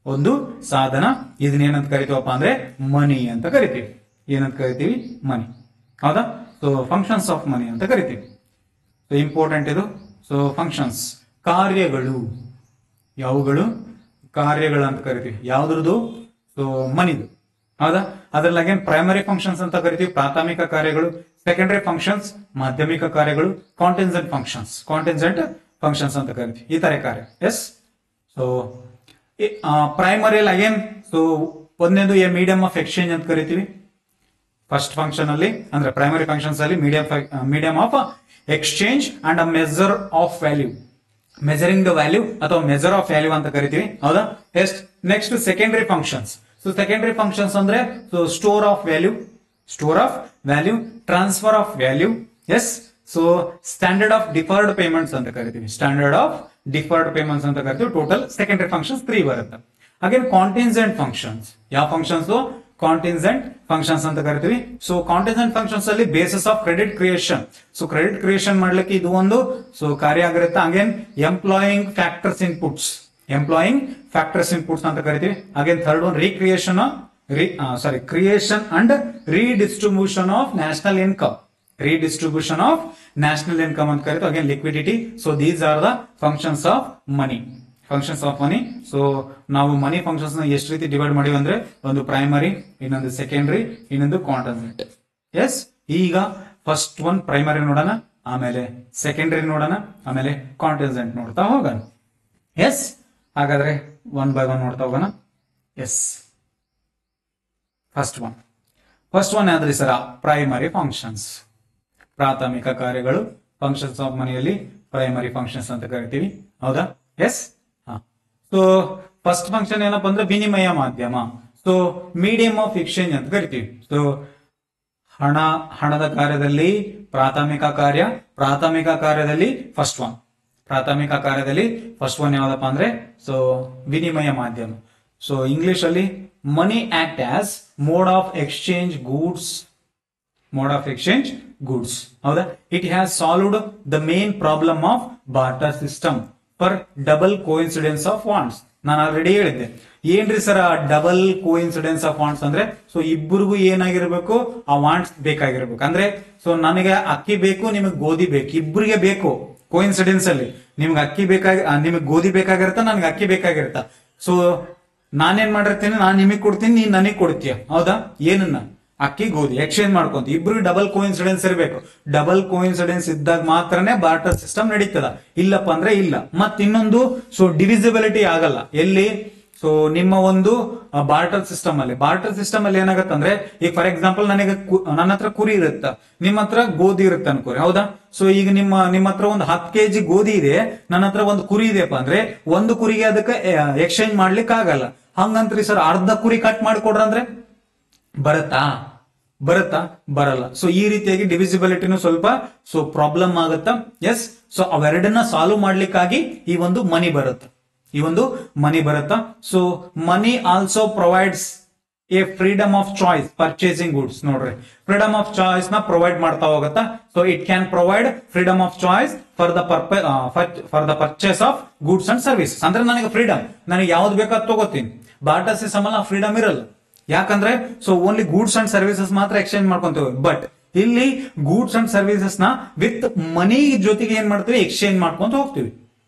[SPEAKER 1] ಒಂದು ಸಾಧನ. ಇದನ್ನೇನಂತ ಕರಿತೀವಪ್ಪ ಅಂದ್ರೆ ಮನಿ ಅಂತ ಕರಿತೀವಿ. ಏನಂತ ಕರಿತೀವಿ? ಮನಿ, ಹೌದಾ? ಸೊ ಫಂಕ್ಷನ್ಸ್ ಆಫ್ ಮನಿ ಅಂತ ಕರಿತೀವಿ. ಸೊ ಇಂಪಾರ್ಟೆಂಟ್ ಇದು. ಸೊ ಫಂಕ್ಷನ್ಸ್, ಕಾರ್ಯಗಳು. ಯಾವುಗಳು? ಕಾರ್ಯಗಳು ಅಂತ ಕರಿತೀವಿ. ಯಾವ್ದ್ರದ್ದು? ಸೊ ಮನಿದು, ಹೌದಾ? ಅದ್ರಲ್ಲಿ ಅಗೇನ್ ಪ್ರೈಮರಿ ಫಂಕ್ಷನ್ಸ್ ಅಂತ ಕರಿತೀವಿ, ಪ್ರಾಥಮಿಕ ಕಾರ್ಯಗಳು. ಸೆಕೆಂಡರಿ ಫಂಕ್ಷನ್ಸ್, ಮಾಧ್ಯಮಿಕ ಕಾರ್ಯಗಳು. ಕಾಂಟಿಂಜೆಂಟ್ ಫಂಕ್ಷನ್ಸ್ ಅಂತ ಕರಿತೀವಿ, ಈ ತರ ಕಾರ್ಯ. ಎಸ್, ಸೊ ಪ್ರೈಮರಿಯಲ್ಲಿ ಅಗೇನ್ ಸೊ ಒಂದನೇದು ಎ ಮೀಡಿಯಂ ಆಫ್ ಎಕ್ಸ್ಚೇಂಜ್ ಅಂತ ಕರಿತೀವಿ. ಫಸ್ಟ್ ಫಂಕ್ಷನ್ ಅಲ್ಲಿ ಅಂದ್ರೆ ಪ್ರೈಮರಿ ಫಂಕ್ಷನ್ಸ್ ಅಲ್ಲಿ medium of exchange and a measure of value, measuring the value ಅಥವಾ ಮೆಜರ್ ಆಫ್ ವ್ಯಾಲ್ಯೂ ಅಂತ ಕರಿತೀವಿ. ಹೌದಾ? Next secondary functions. So secondary functions ಅಂದ್ರೆ store of value, transfer of value. Yes. So standard of deferred payments ಅಂತ ಕರಿತೀವಿ. Total secondary functions 3 ಬರುತ್ತೆ. Again contingent functions. ಯಾವ functions? Contingent functions ಅಂತ ಕರಿತೀವಿ. ಸೊ ಕಾಂಟಿಂಜೆಂಟ್ ಫಂಕ್ಷನ್ಸ್ ಅಲ್ಲಿ basis of credit creation. So credit creation ಮಾಡ್ಲಿಕ್ಕೆ ಇದು ಒಂದು ಕಾರ್ಯ ಆಗಿರುತ್ತೆ. ಅಗೇನ್ ಎಂಪ್ಲಾಯಿಂಗ್ ಫ್ಯಾಕ್ಟರ್ಸ್ ಇನ್ಪುಟ್ಸ್ ಅಂತ ಕರಿತೀವಿ. Again third one creation and redistribution of national income ಅಂತ ಕರಿತೀವಿ. Again liquidity. So these are the functions of money. So ನಾವು ಮನಿ ಫಂಕ್ಷನ್ಸ್ ನ ಎಷ್ಟು ರೀತಿ ಡಿವೈಡ್ ಮಾಡಿವಿ ಅಂದ್ರೆ ಒಂದು ಪ್ರೈಮರಿ, ಇನ್ನೊಂದು ಸೆಕೆಂಡರಿ, ಇನ್ನೊಂದು ಕಾಂಟಿಂಜೆಂಟ್. ಎಸ್. ಈಗ ಫಸ್ಟ್ ಒನ್ ಪ್ರೈಮರಿ ನೋಡೋಣ, ಆಮೇಲೆ ಸೆಕೆಂಡರಿ ನೋಡೋಣ, ಆಮೇಲೆ ಕಾಂಟಿಂಜೆಂಟ್ ನೋಡ್ತಾ ಹೋಗೋಣ. ಎಸ್. ಹಾಗಾದ್ರೆ 1 by 1 ನೋಡ್ತಾ ಹೋಗೋಣ. ಎಸ್. ಫಸ್ಟ್ ಒನ್ ಯಾವ್ದ್ರಿ ಸರ? ಪ್ರೈಮರಿ ಫಂಕ್ಷನ್ಸ್, ಪ್ರಾಥಮಿಕ ಕಾರ್ಯಗಳು. ಫಂಕ್ಷನ್ಸ್ ಆಫ್ ಮನಿಯಲ್ಲಿ ಪ್ರೈಮರಿ ಫಂಕ್ಷನ್ಸ್ ಅಂತ ಕರಿತೀವಿ. ಹೌದಾ? ಎಸ್. ಸೊ ಫಸ್ಟ್ ಫಂಕ್ಷನ್ ಏನಪ್ಪಾ ಅಂದ್ರೆ ವಿನಿಮಯ ಮಾಧ್ಯಮ. ಸೊ ಮೀಡಿಯಂ ಆಫ್ ಎಕ್ಸ್ಚೇಂಜ್ ಅಂತ ಕರಿತೀವಿ. ಸೊ ಹಣದ ಕಾರ್ಯದಲ್ಲಿ ಪ್ರಾಥಮಿಕ ಕಾರ್ಯದಲ್ಲಿ ಫಸ್ಟ್ ಒನ್ ಯಾವ್ದಪ್ಪ ಅಂದ್ರೆ ಸೊ ವಿನಿಮಯ ಮಾಧ್ಯಮ. ಸೊ ಇಂಗ್ಲಿಷ್ ಅಲ್ಲಿ money act as mode of exchange goods. ಹೌದಾ? It has solved the main problem of barter system for double coincidence of wants. ನಾನು ಆಲ್ರೆಡಿ ಹೇಳಿದ್ದೆ. ಏನ್ರಿ sir double coincidence of wants ಅಂದ್ರೆ? ಸೊ ಇಬ್ಬರಿಗೂ ಏನಾಗಿರ್ಬೇಕು? ಆ ವಾಂಟ್ಸ್ ಬೇಕಾಗಿರ್ಬೇಕು. ಅಂದ್ರೆ ಸೊ ನನಗೆ ಅಕ್ಕಿ ಬೇಕು, ನಿಮಗೆ ಗೋಧಿ ಬೇಕು, ಇಬ್ಬರಿಗೆ ಬೇಕು. ಕೋಇನ್ಸಿಡೆನ್ಸ್ ಅಲ್ಲಿ ನಿಮಗೆ ಗೋಧಿ ಬೇಕಾಗಿರುತ್ತ, ನನಗೆ ಅಕ್ಕಿ ಬೇಕಾಗಿರುತ್ತ. ಸೊ ನಾನೇನ್ ಮಾಡಿರ್ತೀನಿ, ನಾನು ನಿಮಗೆ ಕೊಡ್ತೀನಿ, ನೀನ್ ನನಗೆ ಕೊಡ್ತೀಯ. ಹೌದಾ? ಏನನ್ನ? ಅಕ್ಕಿ ಗೋಧಿ ಎಕ್ಸ್ಚೇಂಜ್ ಮಾಡ್ಕೊಂತ ಇಬ್ರಿಗೆ ಡಬಲ್ ಕೋಇನ್ಸಿಡೆನ್ಸ್ ಇರಬೇಕು. ಡಬಲ್ ಕೋಇನ್ಸಿಡೆನ್ಸ್ ಇದ್ದಾಗ ಮಾತ್ರನೇ ಬಾರ್ಟರ್ ಸಿಸ್ಟಮ್ ನಡೀತದ, ಇಲ್ಲಪ್ಪ ಅಂದ್ರೆ ಇಲ್ಲ. ಮತ್ ಇನ್ನೊಂದು ಸೊ ಡಿವಿಸಿಬಿಲಿಟಿ ಆಗಲ್ಲ. ಎಲ್ಲಿ? ಸೊ ನಿಮ್ಮ ಒಂದು ಬಾರ್ಟರ್ ಸಿಸ್ಟಮ್ ಅಲ್ಲಿ ಏನಾಗತ್ತೆ ಅಂದ್ರೆ, ಈಗ ಫಾರ್ ಎಕ್ಸಾಂಪಲ್ ನನ್ನ ಹತ್ರ ಕುರಿ ಇರುತ್ತ, ನಿಮ್ಮ ಹತ್ರ ಗೋಧಿ ಇರುತ್ತೆ ಅನ್ಕೋರಿ. ಹೌದಾ? ಸೊ ಈಗ ನಿಮ್ಮ ಹತ್ರ ಒಂದು 10 kg ಗೋಧಿ ಇದೆ, ನನ್ನ ಹತ್ರ ಒಂದು ಕುರಿ ಇದೆಯಪ್ಪ ಅಂದ್ರೆ ಒಂದು ಕುರಿಗೆ ಅದಕ್ಕೆ ಎಕ್ಸ್ಚೇಂಜ್ ಮಾಡ್ಲಿಕ್ಕೆ ಆಗಲ್ಲ. ಹಂಗಂತ್ರಿ ಸರ್ ಅರ್ಧ ಕುರಿ ಕಟ್ ಮಾಡಿಕೊಡ್ರ ಅಂದ್ರೆ ಬರತ್ತಾ? ಬರಲ್ಲ. ಸೊ ಈ ರೀತಿಯಾಗಿ ಡಿವಿಸಿಬಿಲಿಟಿನೂ ಸ್ವಲ್ಪ ಪ್ರಾಬ್ಲಮ್ ಆಗುತ್ತಾ. ಎಸ್. ಸೊ ಅವೆರಡನ್ನ ಸಾಲ್ವ್ ಮಾಡ್ಲಿಕ್ಕಾಗಿ ಈ ಒಂದು ಮನಿ ಬರುತ್ತಾ. So money also provides A freedom of choice purchasing goods. ನೋಡ್ರಿ, ಫ್ರೀಡಮ್ ಆಫ್ ಚಾಯ್ಸ್ ನ ಪ್ರೊವೈಡ್ ಮಾಡ್ತಾ ಹೋಗುತ್ತಾ. So it can provide freedom of choice for the purchase of goods and services. ಅಂದ್ರೆ ನನಗೆ freedom, ನನಗೆ ಯಾವ್ದು ಬೇಕಾದ್ ತಗೋತೀನಿ. ಬಾರ್ಟರ್ ಸಿಸ್ಟಮ್ ಅಲ್ಲಿ ಫ್ರೀಡಮ್ ಇರಲ್ಲ. ಯಾಕಂದ್ರೆ so only goods and services ಮಾತ್ರ ಎಕ್ಸ್ಚೇಂಜ್ ಮಾಡ್ಕೊಂತೀವಿ. ಬಟ್ ಇಲ್ಲಿ ಗೂಡ್ಸ್ ಅಂಡ್ ಸರ್ವಿಸಸ್ ನ ವಿತ್ ಮನಿ ಜೊತೆಗೆ ಏನ್ ಮಾಡ್ತೀವಿ? ಎಕ್ಸ್ಚೇಂಜ್ ಮಾಡ್ಕೊಂತ ಹೋಗ್ತೀವಿ.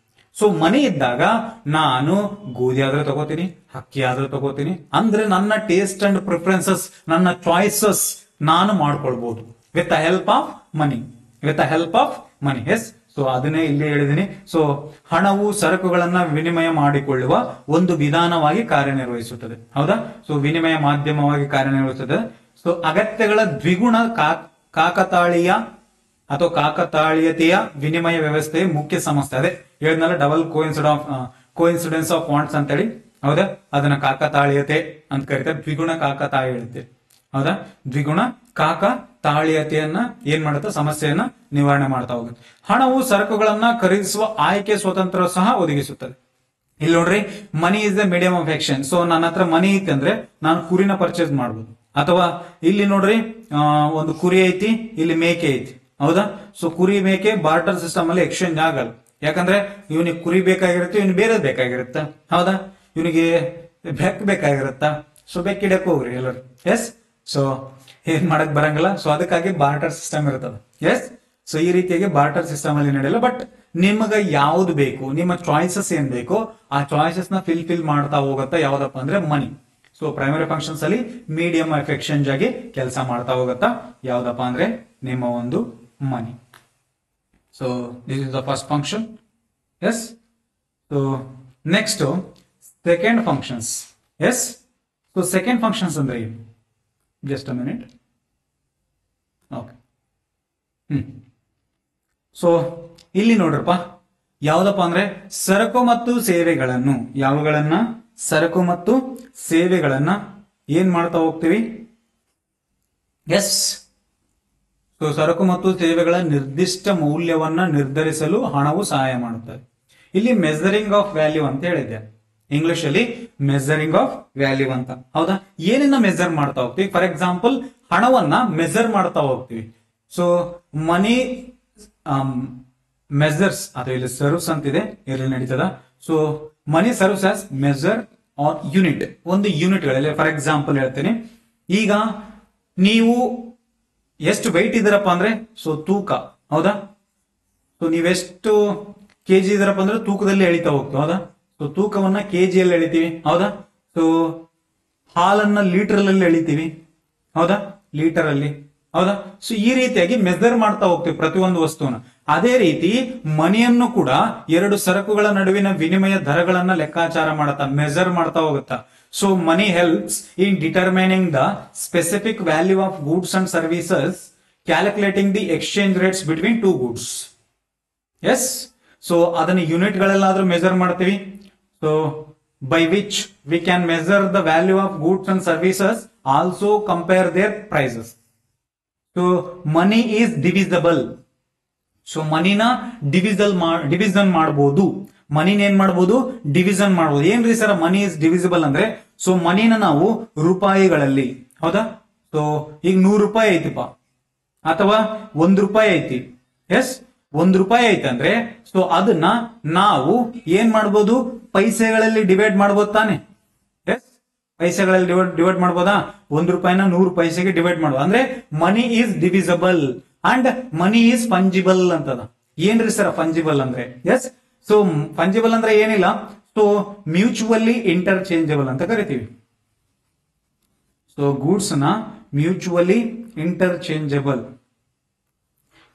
[SPEAKER 1] ಸೊ ಮನಿ ಇದ್ದಾಗ ನಾನು ಗೋಧಿ ಆದ್ರೂ ತಗೋತೀನಿ, ಅಕ್ಕಿ ಆದ್ರೂ ತಗೋತೀನಿ. ಅಂದ್ರೆ ನನ್ನ ಟೇಸ್ಟ್ ಅಂಡ್ ಪ್ರಿಫರೆನ್ಸಸ್, ನನ್ನ ಚಾಯ್ಸಸ್ ನಾನು ಮಾಡ್ಕೊಳ್ಬಹುದು with the help of money. Yes. So ಅದನ್ನೇ ಇಲ್ಲಿ ಹೇಳಿದೀನಿ. ಸೊ ಹಣವು ಸರಕುಗಳನ್ನ ವಿನಿಮಯ ಮಾಡಿಕೊಳ್ಳುವ ಒಂದು ವಿಧಾನವಾಗಿ ಕಾರ್ಯನಿರ್ವಹಿಸುತ್ತದೆ. ಹೌದಾ? ಸೊ ವಿನಿಮಯ ಮಾಧ್ಯಮವಾಗಿ ಕಾರ್ಯನಿರ್ವಹಿಸುತ್ತದೆ. ಸೊ ಅಗತ್ಯಗಳ ದ್ವಿಗುಣ ಕಾಕತಾಳೀಯತೆಯ ವಿನಿಮಯ ವ್ಯವಸ್ಥೆಯ ಮುಖ್ಯ ಸಮಸ್ಯೆ. ಅದೇ ಹೇಳಿದ್ನಲ್ಲ, ಡಬಲ್ ಕೋಇನ್ಸಿಡೆನ್ಸ್ ಆಫ್ ವಾಂಟ್ಸ್ ಅಂತ ಹೇಳಿ. ಹೌದಾ? ಅದನ್ನ ಕಾಕತಾಳೀಯತೆ ಅಂತ ಕರೀತಾರೆ. ದ್ವಿಗುಣ ಕಾಕತಾಳೀಯತೆ. ಹೌದಾ? ದ್ವಿಗುಣ ಕಾಕತಾಳೀಯತೆಯನ್ನ ಏನ್ ಮಾಡುತ್ತೆ? ಸಮಸ್ಯೆಯನ್ನ ನಿವಾರಣೆ ಮಾಡ್ತಾ ಹೋಗುತ್ತೆ. ಹಣವು ಸರಕುಗಳನ್ನ ಖರೀದಿಸುವ ಆಯ್ಕೆ ಸ್ವತಂತ್ರ ಸಹ ಒದಗಿಸುತ್ತದೆ. ಇಲ್ಲಿ ನೋಡ್ರಿ, ಮನಿ is the medium of exchange. So ನನ್ನ ಹತ್ರ ಮನಿ ಐತಿ ಅಂದ್ರೆ ನಾನು ಕುರಿನ ಪರ್ಚೇಸ್ ಮಾಡ್ಬೋದು. ಅಥವಾ ಇಲ್ಲಿ ನೋಡ್ರಿ, ಒಂದು ಕುರಿ ಐತಿ, ಇಲ್ಲಿ ಮೇಕೆ ಐತಿ. ಹೌದಾ? ಸೊ ಕುರಿ ಮೇಕೆ ಬಾರ್ಟರ್ ಸಿಸ್ಟಮ್ ಅಲ್ಲಿ ಎಕ್ಸ್ಚೇಂಜ್ ಆಗಲ್ಲ. ಯಾಕಂದ್ರೆ ಇವನಿಗೆ ಕುರಿ ಬೇಕಾಗಿರುತ್ತೆ, ಇವನಿಗೆ ಬೇರೆ ಬೇಕಾಗಿರುತ್ತ. ಹೌದಾ? ಇವನಿಗೆ ಬೆಕ್ ಬೇಕಾಗಿರುತ್ತ. ಸೊ ಬೆಕ್ ಹಿಡಕ್ ಹೋಗ್ರಿ ಎಲ್ಲರೂ. ಎಸ್. ಸೊ ಏನ್ ಮಾಡಕ್ ಬರಂಗಿಲ್ಲ. ಸೊ ಅದಕ್ಕಾಗಿ ಬಾರ್ಟರ್ ಸಿಸ್ಟಮ್ ಇರ್ತದೆ. ಎಸ್. ಸೊ ಈ ರೀತಿಯಾಗಿ ಬಾರ್ಟರ್ ಸಿಸ್ಟಮ್ ಅಲ್ಲಿ ನಡೆಯಲ್ಲ. ಬಟ್ ನಿಮ್ಗೆ ಯಾವ್ದು ಬೇಕು, ನಿಮ್ಮ ಚಾಯ್ಸಸ್ ಏನ್ ಬೇಕು, ಆ ಚಾಯ್ಸಸ್ ನ ಫಿಲ್ ಮಾಡ್ತಾ ಹೋಗುತ್ತಾ ಯಾವ್ದಪ್ಪ ಅಂದ್ರೆ ಮನಿ. ಸೊ ಪ್ರೈಮರಿ ಫಂಕ್ಷನ್ಸ್ ಅಲ್ಲಿ ಮೀಡಿಯಂ ಆಫ್ ಎಕ್ಸ್ಚೇಂಜ್ ಆಗಿ ಕೆಲಸ ಮಾಡ್ತಾ ಹೋಗುತ್ತಾ ಯಾವ್ದಪ್ಪ ಅಂದ್ರೆ ನಿಮ್ಮ ಒಂದು money. So this is the first function. Yes. So next second functions. Yes. So second functions ಅಂದ್ರೆ ಏನು? Just a minute. Okay. So ಇಲ್ಲಿ ನೋಡ್ರಪ್ಪ, ಯಾವ್ದಪ್ಪ ಅಂದ್ರೆ ಸರಕು ಮತ್ತು ಸೇವೆಗಳನ್ನು, ಯಾವುಗಳನ್ನ? ಸರಕು ಮತ್ತು ಸೇವೆಗಳನ್ನ ಏನ್ ಮಾಡ್ತಾ ಹೋಗ್ತೀವಿ? ಎಸ್. ಸೊ ಸರಕು ಮತ್ತು ಸೇವೆಗಳ ನಿರ್ದಿಷ್ಟ ಮೌಲ್ಯವನ್ನ ನಿರ್ಧರಿಸಲು ಹಣವು ಸಹಾಯ ಮಾಡುತ್ತದೆ. ಇಲ್ಲಿ ಮೆಜರಿಂಗ್ ಆಫ್ ವ್ಯಾಲ್ಯೂ ಅಂತ ಹೇಳಿದ್ದೆ, ಇಂಗ್ಲಿಷ್ ಅಲ್ಲಿ ಮೆಜರಿಂಗ್ ಆಫ್ ವ್ಯಾಲ್ಯೂ ಅಂತ. ಹೌದಾ? ಏನಿಂದ ಮೆಜರ್ ಮಾಡ್ತಾ ಹೋಗ್ತೀವಿ? ಫಾರ್ ಎಕ್ಸಾಂಪಲ್, ಹಣವನ್ನ ಮೆಜರ್ ಮಾಡ್ತಾ ಹೋಗ್ತೀವಿ. ಸೊ ಮನಿ ಮೆಜರ್ಸ್, ಅಥವಾ ಇಲ್ಲಿ ಸರ್ವ್ಸ್ ಅಂತಿದೆ, ಇಲ್ಲಿ ನಡೀತದ. So money serves as measure on unit, ಒಂದು ಯೂನಿಟ್ಗಳಲ್ಲಿ. ಫಾರ್ ಎಕ್ಸಾಂಪಲ್ ಹೇಳ್ತೀನಿ, ಈಗ ನೀವು ಎಷ್ಟು ವೆಯ್ಟ್ ಇದ್ದೀರಪ್ಪ ಅಂದ್ರೆ, ಸೊ ತೂಕ. ಹೌದಾ? ಸೊ ನೀವೆಷ್ಟು ಕೆಜಿ ಇದ್ದೀರಪ್ಪ ಅಂದ್ರೆ ತೂಕದಲ್ಲಿ ಎಳಿತಾ ಹೋಗ್ತೀವಿ. ಹೌದಾ? ಸೊ ತೂಕವನ್ನ ಕೆಜಿಯಲ್ಲಿ ಎಳಿತೀವಿ. ಹೌದಾ? ಸೊ ಹಾಲನ್ನ ಲೀಟರ್ ಅಲ್ಲಿ ಎಳಿತೀವಿ. ಹೌದಾ? ಲೀಟರ್ ಅಲ್ಲಿ. ಹೌದಾ? ಸೊ ಈ ರೀತಿಯಾಗಿ ಮೆಜರ್ ಮಾಡ್ತಾ ಹೋಗ್ತೀವಿ ಪ್ರತಿಯೊಂದು ವಸ್ತುವನ್ನ. ಅದೇ ರೀತಿ ಮನಿಯನ್ನು ಕೂಡ ಎರಡು ಸರಕುಗಳ ನಡುವಿನ ವಿನಿಮಯ ದರಗಳನ್ನ ಲೆಕ್ಕಾಚಾರ ಮಾಡುತ್ತಾ, ಮೆಜರ್ ಮಾಡ್ತಾ ಹೋಗುತ್ತಾ. So money helps in determining the specific value of goods and services, calculating the exchange rates between two goods. Yes. So ಅದನ್ನ ಯೂನಿಟ್ ಗಳಲ್ಲಾದ್ರೂ ಮೆಜರ್ ಮಾಡ್ತೀವಿ. So by which we can measure the value of goods and services, also compare their prices. So money is divisible. So ಮನಿನ division ಮಾಡಬಹುದು. ಮನಿನ ಏನ್ ಮಾಡಬಹುದು? Division ಮಾಡಬಹುದು. ಏನ್ರಿ ಸರ್ ಮನಿ ಇಸ್ ಡಿವಿಸಿಬಲ್ ಅಂದ್ರೆ? ಸೊ ಮನಿನ ನಾವು ರೂಪಾಯಿಗಳಲ್ಲಿ, ಹೌದಾ? ಸೊ ಈಗ 100 ರೂಪಾಯಿ ಐತಿಪ್ಪ, ಅಥವಾ 1 ರೂಪಾಯಿ ಐತಿ. ಎಸ್, 1 ರೂಪಾಯಿ ಐತೆ ಅಂದ್ರೆ ಸೊ ಅದನ್ನ ನಾವು ಏನ್ ಮಾಡ್ಬೋದು? ಪೈಸೆಗಳಲ್ಲಿ ಡಿವೈಡ್ ಮಾಡ್ಬೋದು ತಾನೆ? ಎಸ್, ಪೈಸೆಗಳಲ್ಲಿ ಡಿವೈಡ್ ಮಾಡ್ಬೋದಾ? 1 ರೂಪಾಯಿನ 100 ಪೈಸೆಗೆ ಡಿವೈಡ್ ಮಾಡ್ಬೋದು. ಅಂದ್ರೆ money is divisible and money is fungible ಅಂತದ. ಏನ್ರಿ ಸರ್ ಫಂಜಿಬಲ್ ಅಂದ್ರೆ? ಎಸ್. ಸೊ ಫಂಜಿಬಲ್ ಅಂದ್ರೆ ಏನಿಲ್ಲ, ಸೊ ಮ್ಯೂಚುವಲಿ ಇಂಟರ್ಚೇಂಜಬಲ್ ಅಂತ ಕರಿತೀವಿ. ಸೊ ಗೂಡ್ಸ್ ನ ಮ್ಯೂಚುವಲಿ ಇಂಟರ್ಚೇಂಜಬಲ್.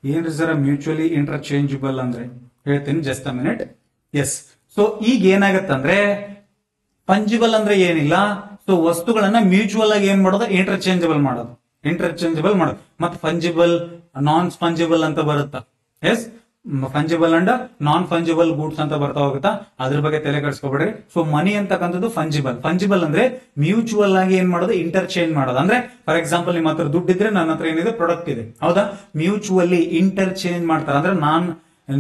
[SPEAKER 1] ಏನ್ರಿ ಸರ್ ಮ್ಯೂಚುವಲಿ ಇಂಟರ್ಚೇಂಜಬಲ್ ಅಂದ್ರೆ? ಹೇಳ್ತೀನಿ, just a minute. Yes. So ಈಗ ಏನಾಗತ್ತಂದ್ರೆ, ಫಂಜಿಬಲ್ ಅಂದ್ರೆ ಏನಿಲ್ಲ, ಸೊ ವಸ್ತುಗಳನ್ನ ಮ್ಯೂಚುವಲ್ ಆಗಿ ಏನ್ ಮಾಡೋದು? ಇಂಟರ್ಚೇಂಜಬಲ್ ಮಾಡೋದು. ಮತ್ತೆ ಫಂಜಿಬಲ್, ನಾನ್ ಫಂಜಿಬಲ್ ಅಂತ ಬರುತ್ತಾ? S, fungible and non fungible goods ಅಂತ ಬರ್ತಾ ಹೋಗುತ್ತಾ? ಅದ್ರ ಬಗ್ಗೆ ತಲೆ ಕೆಡಿಸ್ಕೊಬೇಡ್ರಿ. ಸೊ ಮನಿ ಅಂತಕ್ಕಂಥದ್ದು ಫಂಜಿಬಲ್ ಅಂದ್ರೆ ಮ್ಯೂಚುವಲ್ ಆಗಿ ಏನ್ ಮಾಡೋದು? ಇಂಟರ್ಚೇಂಜ್ ಮಾಡೋದು. ಅಂದ್ರೆ ಫಾರ್ ಎಕ್ಸಾಂಪಲ್, ನಿಮ್ಮ ಹತ್ರ ದುಡ್ಡು ಇದ್ರೆ ನನ್ನ ಹತ್ರ ಏನಿದೆ? ಪ್ರಾಡಕ್ಟ್ ಇದೆ. ಹೌದಾ? ಮ್ಯೂಚುವಲಿ ಇಂಟರ್ಚೇಂಜ್ ಮಾಡ್ತಾರೆ. ಅಂದ್ರೆ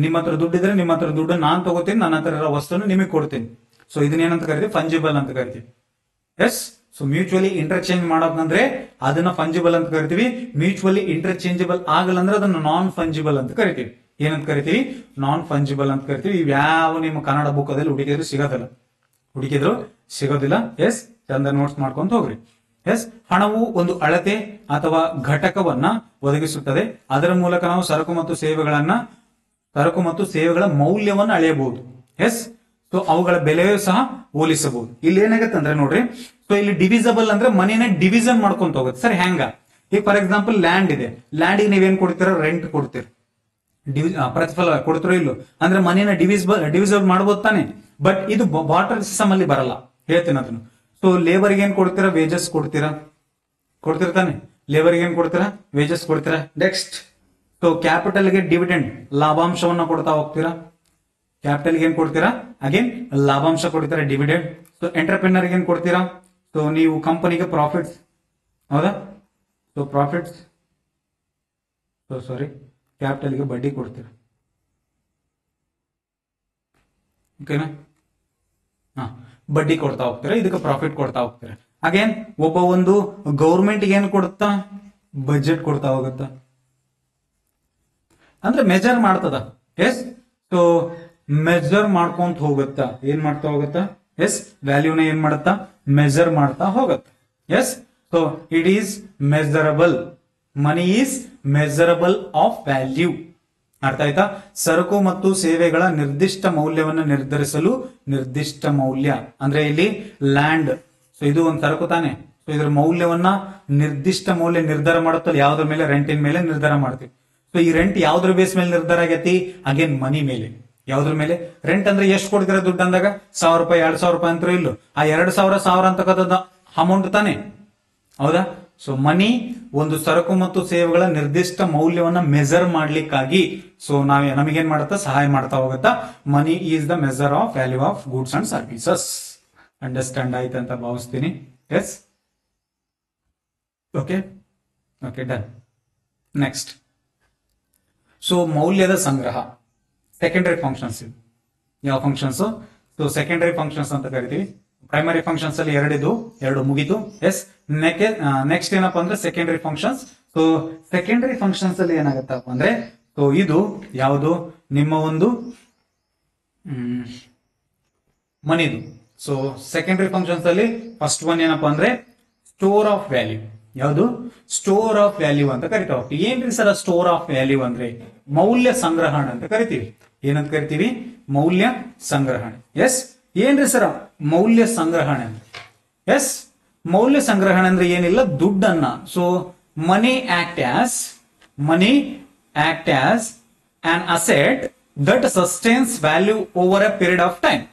[SPEAKER 1] ನಿಮ್ಮ ಹತ್ರ ದುಡ್ಡಿದ್ರೆ ನಿಮ್ಮ ಹತ್ರ ದುಡ್ಡು ನಾನ್ ತಗೋತೀನಿ, ನನ್ನ ಹತ್ರ ಇರೋ ವಸ್ತುನ ನಿಮಗೆ ಕೊಡ್ತೀನಿ. ಸೊ ಇದನ್ನ ಏನಂತ ಕರಿತೀವಿ? ಫಂಜಿಬಲ್ ಅಂತ ಕರಿತೀವಿ. ಎಸ್. ಸೊ ಮ್ಯೂಚುವಲಿ ಇಂಟರ್ಚೇಂಜ್ ಮಾಡೋದಂದ್ರೆ ಅದನ್ನ ಫಂಜಿಬಲ್ ಅಂತ ಕರಿತೀವಿ. ಮ್ಯೂಚುವಲಿ ಇಂಟರ್ಚೇಂಜಬಲ್ ಆಗಲ್ಲ ಅಂದ್ರೆ ಅದನ್ನ ನಾನ್ ಫಂಜಿಬಲ್ ಅಂತ ಕರಿತೀವಿ. ಏನಂತ ಕರಿತೀವಿ? ನಾನ್ ಫಂಜಿಬಲ್ ಅಂತ ಕರಿತೀವಿ. ಇವ್ಯಾವ ನಿಮ್ಮ ಕನ್ನಡ ಬುಕ್ ಅದಲ್ಲಿ ಹುಡುಕಿದ್ರು ಸಿಗೋದಿಲ್ಲ. ಎಸ್, ಚಂದ ನೋಟ್ಸ್ ಮಾಡ್ಕೊಂತ ಹೋಗ್ರಿ. ಎಸ್, ಹಣವು ಒಂದು ಅಳತೆ ಅಥವಾ ಘಟಕವನ್ನ ಒದಗಿಸುತ್ತದೆ. ಅದರ ಮೂಲಕ ನಾವು ಸರಕು ಮತ್ತು ಸೇವೆಗಳ ಮೌಲ್ಯವನ್ನು ಅಳೆಯಬಹುದು. ಎಸ್. ಸೊ ಅವುಗಳ ಬೆಲೆಯೂ ಸಹ ಹೋಲಿಸಬಹುದು. ಇಲ್ಲಿ ಏನಾಗುತ್ತೆ ಅಂದ್ರೆ ನೋಡ್ರಿ, ಸೊ ಇಲ್ಲಿ ಡಿವಿಸಬಲ್ ಅಂದ್ರೆ ಮನಿನ ಡಿವಿಷನ್ ಮಾಡ್ಕೊಂತ ಹೋಗುತ್ತೆ. ಸರ್ ಹೆಂಗ? ಈಗ ಫಾರ್ ಎಕ್ಸಾಂಪಲ್ ಲ್ಯಾಂಡ್ ಇದೆ, ಲ್ಯಾಂಡಿಗೆ ನೀವೇನ್ ಕೊಡ್ತೀರ? ರೆಂಟ್ ಕೊಡ್ತೀರಿ, ಪ್ರತಿಫಲ ಕೊಡ್ತಿರೋ ಇಲ್ಲೋ? ಅಂದ್ರೆ ಮನಿನ ಡಿವಿಸಬಲ್ ಮಾಡ್ಬೋದು ತಾನೆ? ಬಟ್ ಇದು ಬಾಟರ್ ಸಿಸ್ಟಮ್ ಅಲ್ಲಿ ಬರಲ್ಲ. ಹೇಳ್ತೀನಿ ಅದನ್ನು. ಸೊ ಲೇಬರ್ಗೆ ಏನ್ ಕೊಡ್ತೀರಾ? ವೇಜಸ್ ಕೊಡ್ತಿರ್ತಾನೆ. ಲೇಬರ್ಗೆ ಏನ್ ಕೊಡ್ತೀರಾ? ವೇಜಸ್ ಕೊಡ್ತೀರಾ. ನೆಕ್ಸ್ಟ್, ಸೊ ಕ್ಯಾಪಿಟಲ್ಗೆ ಡಿವಿಡೆಂಡ್, ಲಾಭಾಂಶವನ್ನ ಕೊಡ್ತಾ ಹೋಗ್ತೀರಾ. ಕ್ಯಾಪಿಟಲ್ಗೆ ಏನ್ ಕೊಡ್ತೀರಾ? ಅಗೇನ್ ಲಾಭಾಂಶ ಕೊಡ್ತೀರಾ, ಡಿವಿಡೆಂಡ್. ಸೊ ಎಂಟರ್ಪ್ರಿನರ್ಗೆ ಏನ್ ಕೊಡ್ತೀರಾ? ಸೊ ನೀವು ಕಂಪನಿಗೆ ಪ್ರಾಫಿಟ್ಸ್, ಹೌದಾ? ಸೊ ಪ್ರಾಫಿಟ್ಸ್, ಕ್ಯಾಪಿಟಲ್ಗೆ ಬಡ್ಡಿ ಕೊಡ್ತೀರಾ. ಓಕೆನಾ? ಬಡ್ಡಿ ಕೊಡ್ತಾ ಹೋಗ್ತೀರಾ, ಇದಕ್ಕೆ ಪ್ರಾಫಿಟ್ ಕೊಡ್ತಾ ಹೋಗ್ತೀರಾ. ಅಗೇನ್ ಒಂದು ಗೌರ್ಮೆಂಟ್ ಏನ್ ಕೊಡುತ್ತಾ? ಬಜೆಟ್ ಕೊಡ್ತಾ ಹೋಗುತ್ತಾ. ಅಂದ್ರೆ ಮೆಜರ್ ಮಾಡ್ತದ. ಎಸ್. ಸೊ ಮೆಜರ್ ಮಾಡ್ಕೊಂತ ಹೋಗುತ್ತಾ. ಏನ್ ಮಾಡ್ತಾ ಹೋಗುತ್ತಾ? ಎಸ್, ವ್ಯಾಲ್ಯೂನ ಏನ್ ಮಾಡುತ್ತಾ? ಮೆಜರ್ ಮಾಡ್ತಾ ಹೋಗುತ್ತಾ. Yes. So it is measurable. Money is measurable of value. ಅರ್ಥ ಆಯ್ತಾ? ಸರಕು ಮತ್ತು ಸೇವೆಗಳ ನಿರ್ದಿಷ್ಟ ಮೌಲ್ಯವನ್ನು ನಿರ್ಧರಿಸಲು, ನಿರ್ದಿಷ್ಟ ಮೌಲ್ಯ ಅಂದ್ರೆ ಇಲ್ಲಿ ಲ್ಯಾಂಡ್. ಸೊ ಇದು ಒಂದು ಸರಕು ತಾನೆ. ಸೊ ಇದರ ಮೌಲ್ಯವನ್ನ ನಿರ್ದಿಷ್ಟ ಮೌಲ್ಯ ನಿರ್ಧಾರ ಮಾಡುತ್ತಲ್ಲ. ಯಾವ್ದ್ರ ಮೇಲೆ? ರೆಂಟಿನ ಮೇಲೆ ನಿರ್ಧಾರ ಮಾಡ್ತೀವಿ. ಸೊ ಈ ರೆಂಟ್ ಯಾವ್ದ್ರ ಬೇಸ್ ಮೇಲೆ ನಿರ್ಧಾರ ಆಗೈತಿ? ಅಗೇನ್ ಮನಿ ಮೇಲೆ. ಯಾವ್ದ್ರ ಮೇಲೆ? ರೆಂಟ್ ಅಂದ್ರೆ ಎಷ್ಟು ಕೊಡ್ತೀರಾ ದುಡ್ಡು ಅಂದಾಗ? 1000 ರೂಪಾಯಿ, 2000 ರೂಪಾಯಿ ಅಂತ ಇಲ್ಲೋ? ಆ 2000 1000 ಅಂತಕ್ಕಂಥದ್ದು ಅಮೌಂಟ್ ತಾನೆ, ಹೌದಾ? ಸೊ ಮನಿ ಒಂದು ಸರಕು ಮತ್ತು ಸೇವೆಗಳ ನಿರ್ದಿಷ್ಟ ಮೌಲ್ಯವನ್ನ ಮೆಜರ್ ಮಾಡ್ಲಿಕ್ಕಾಗಿ ಸೊ ನಮಗೇನ್ ಮಾಡುತ್ತಾ, ಸಹಾಯ ಮಾಡ್ತಾ ಹೋಗುತ್ತಾ. Money is the measure of value of goods and services. Understand ಆಯ್ತು ಅಂತ ಭಾವಿಸ್ತೀನಿ. Yes, okay okay, done. Next, so ಮೌಲ್ಯದ ಸಂಗ್ರಹ, ಸೆಕೆಂಡರಿ ಫಂಕ್ಷನ್ಸ್. ಯಾವ ಫಂಕ್ಷನ್ಸ್? ಸೊ ಸೆಕೆಂಡರಿ ಫಂಕ್ಷನ್ಸ್ ಅಂತ ಕರಿತೀವಿ. ಪ್ರೈಮರಿ ಫಂಕ್ಷನ್ಸ್ ಅಲ್ಲಿ ಎರಡು ಮುಗಿತು. ಎಸ್, ನೆಕ್ಸ್ಟ್ ಏನಪ್ಪಾ ಅಂದ್ರೆ secondary functions. So secondary functions ಅಲ್ಲಿ ಏನಾಗತ್ತಪ್ಪ ಅಂದ್ರೆ, ಸೊ ಇದು ಯಾವುದು, ನಿಮ್ಮ ಒಂದು ಮನಿದು. ಸೊ ಸೆಕೆಂಡರಿ ಫಂಕ್ಷನ್ಸ್ ಅಲ್ಲಿ ಫಸ್ಟ್ ಒನ್ ಏನಪ್ಪಾ ಅಂದ್ರೆ ಸ್ಟೋರ್ ಆಫ್ ವ್ಯಾಲ್ಯೂ. ಯಾವುದು? ಸ್ಟೋರ್ ಆಫ್ ವ್ಯಾಲ್ಯೂ ಅಂತ ಕರಿತಾವ. ಏನ್ರಿ ಸರ್ ಸ್ಟೋರ್ ಆಫ್ ವ್ಯಾಲ್ಯೂ ಅಂದ್ರೆ? ಮೌಲ್ಯ ಸಂಗ್ರಹಣೆ ಅಂತ ಕರಿತೀವಿ. ಏನಂತ ಕರಿತೀವಿ? ಮೌಲ್ಯ ಸಂಗ್ರಹಣೆ. ಎಸ್, ಏನ್ರಿ ಸರ್ ಮೌಲ್ಯ ಸಂಗ್ರಹಣೆ? ಎಸ್, ಮೌಲ್ಯ ಸಂಗ್ರಹಣೆ ಅಂದ್ರೆ ಏನಿಲ್ಲ, ದುಡ್ಡನ್ನ. So money act as an asset that sustains value over a period of time.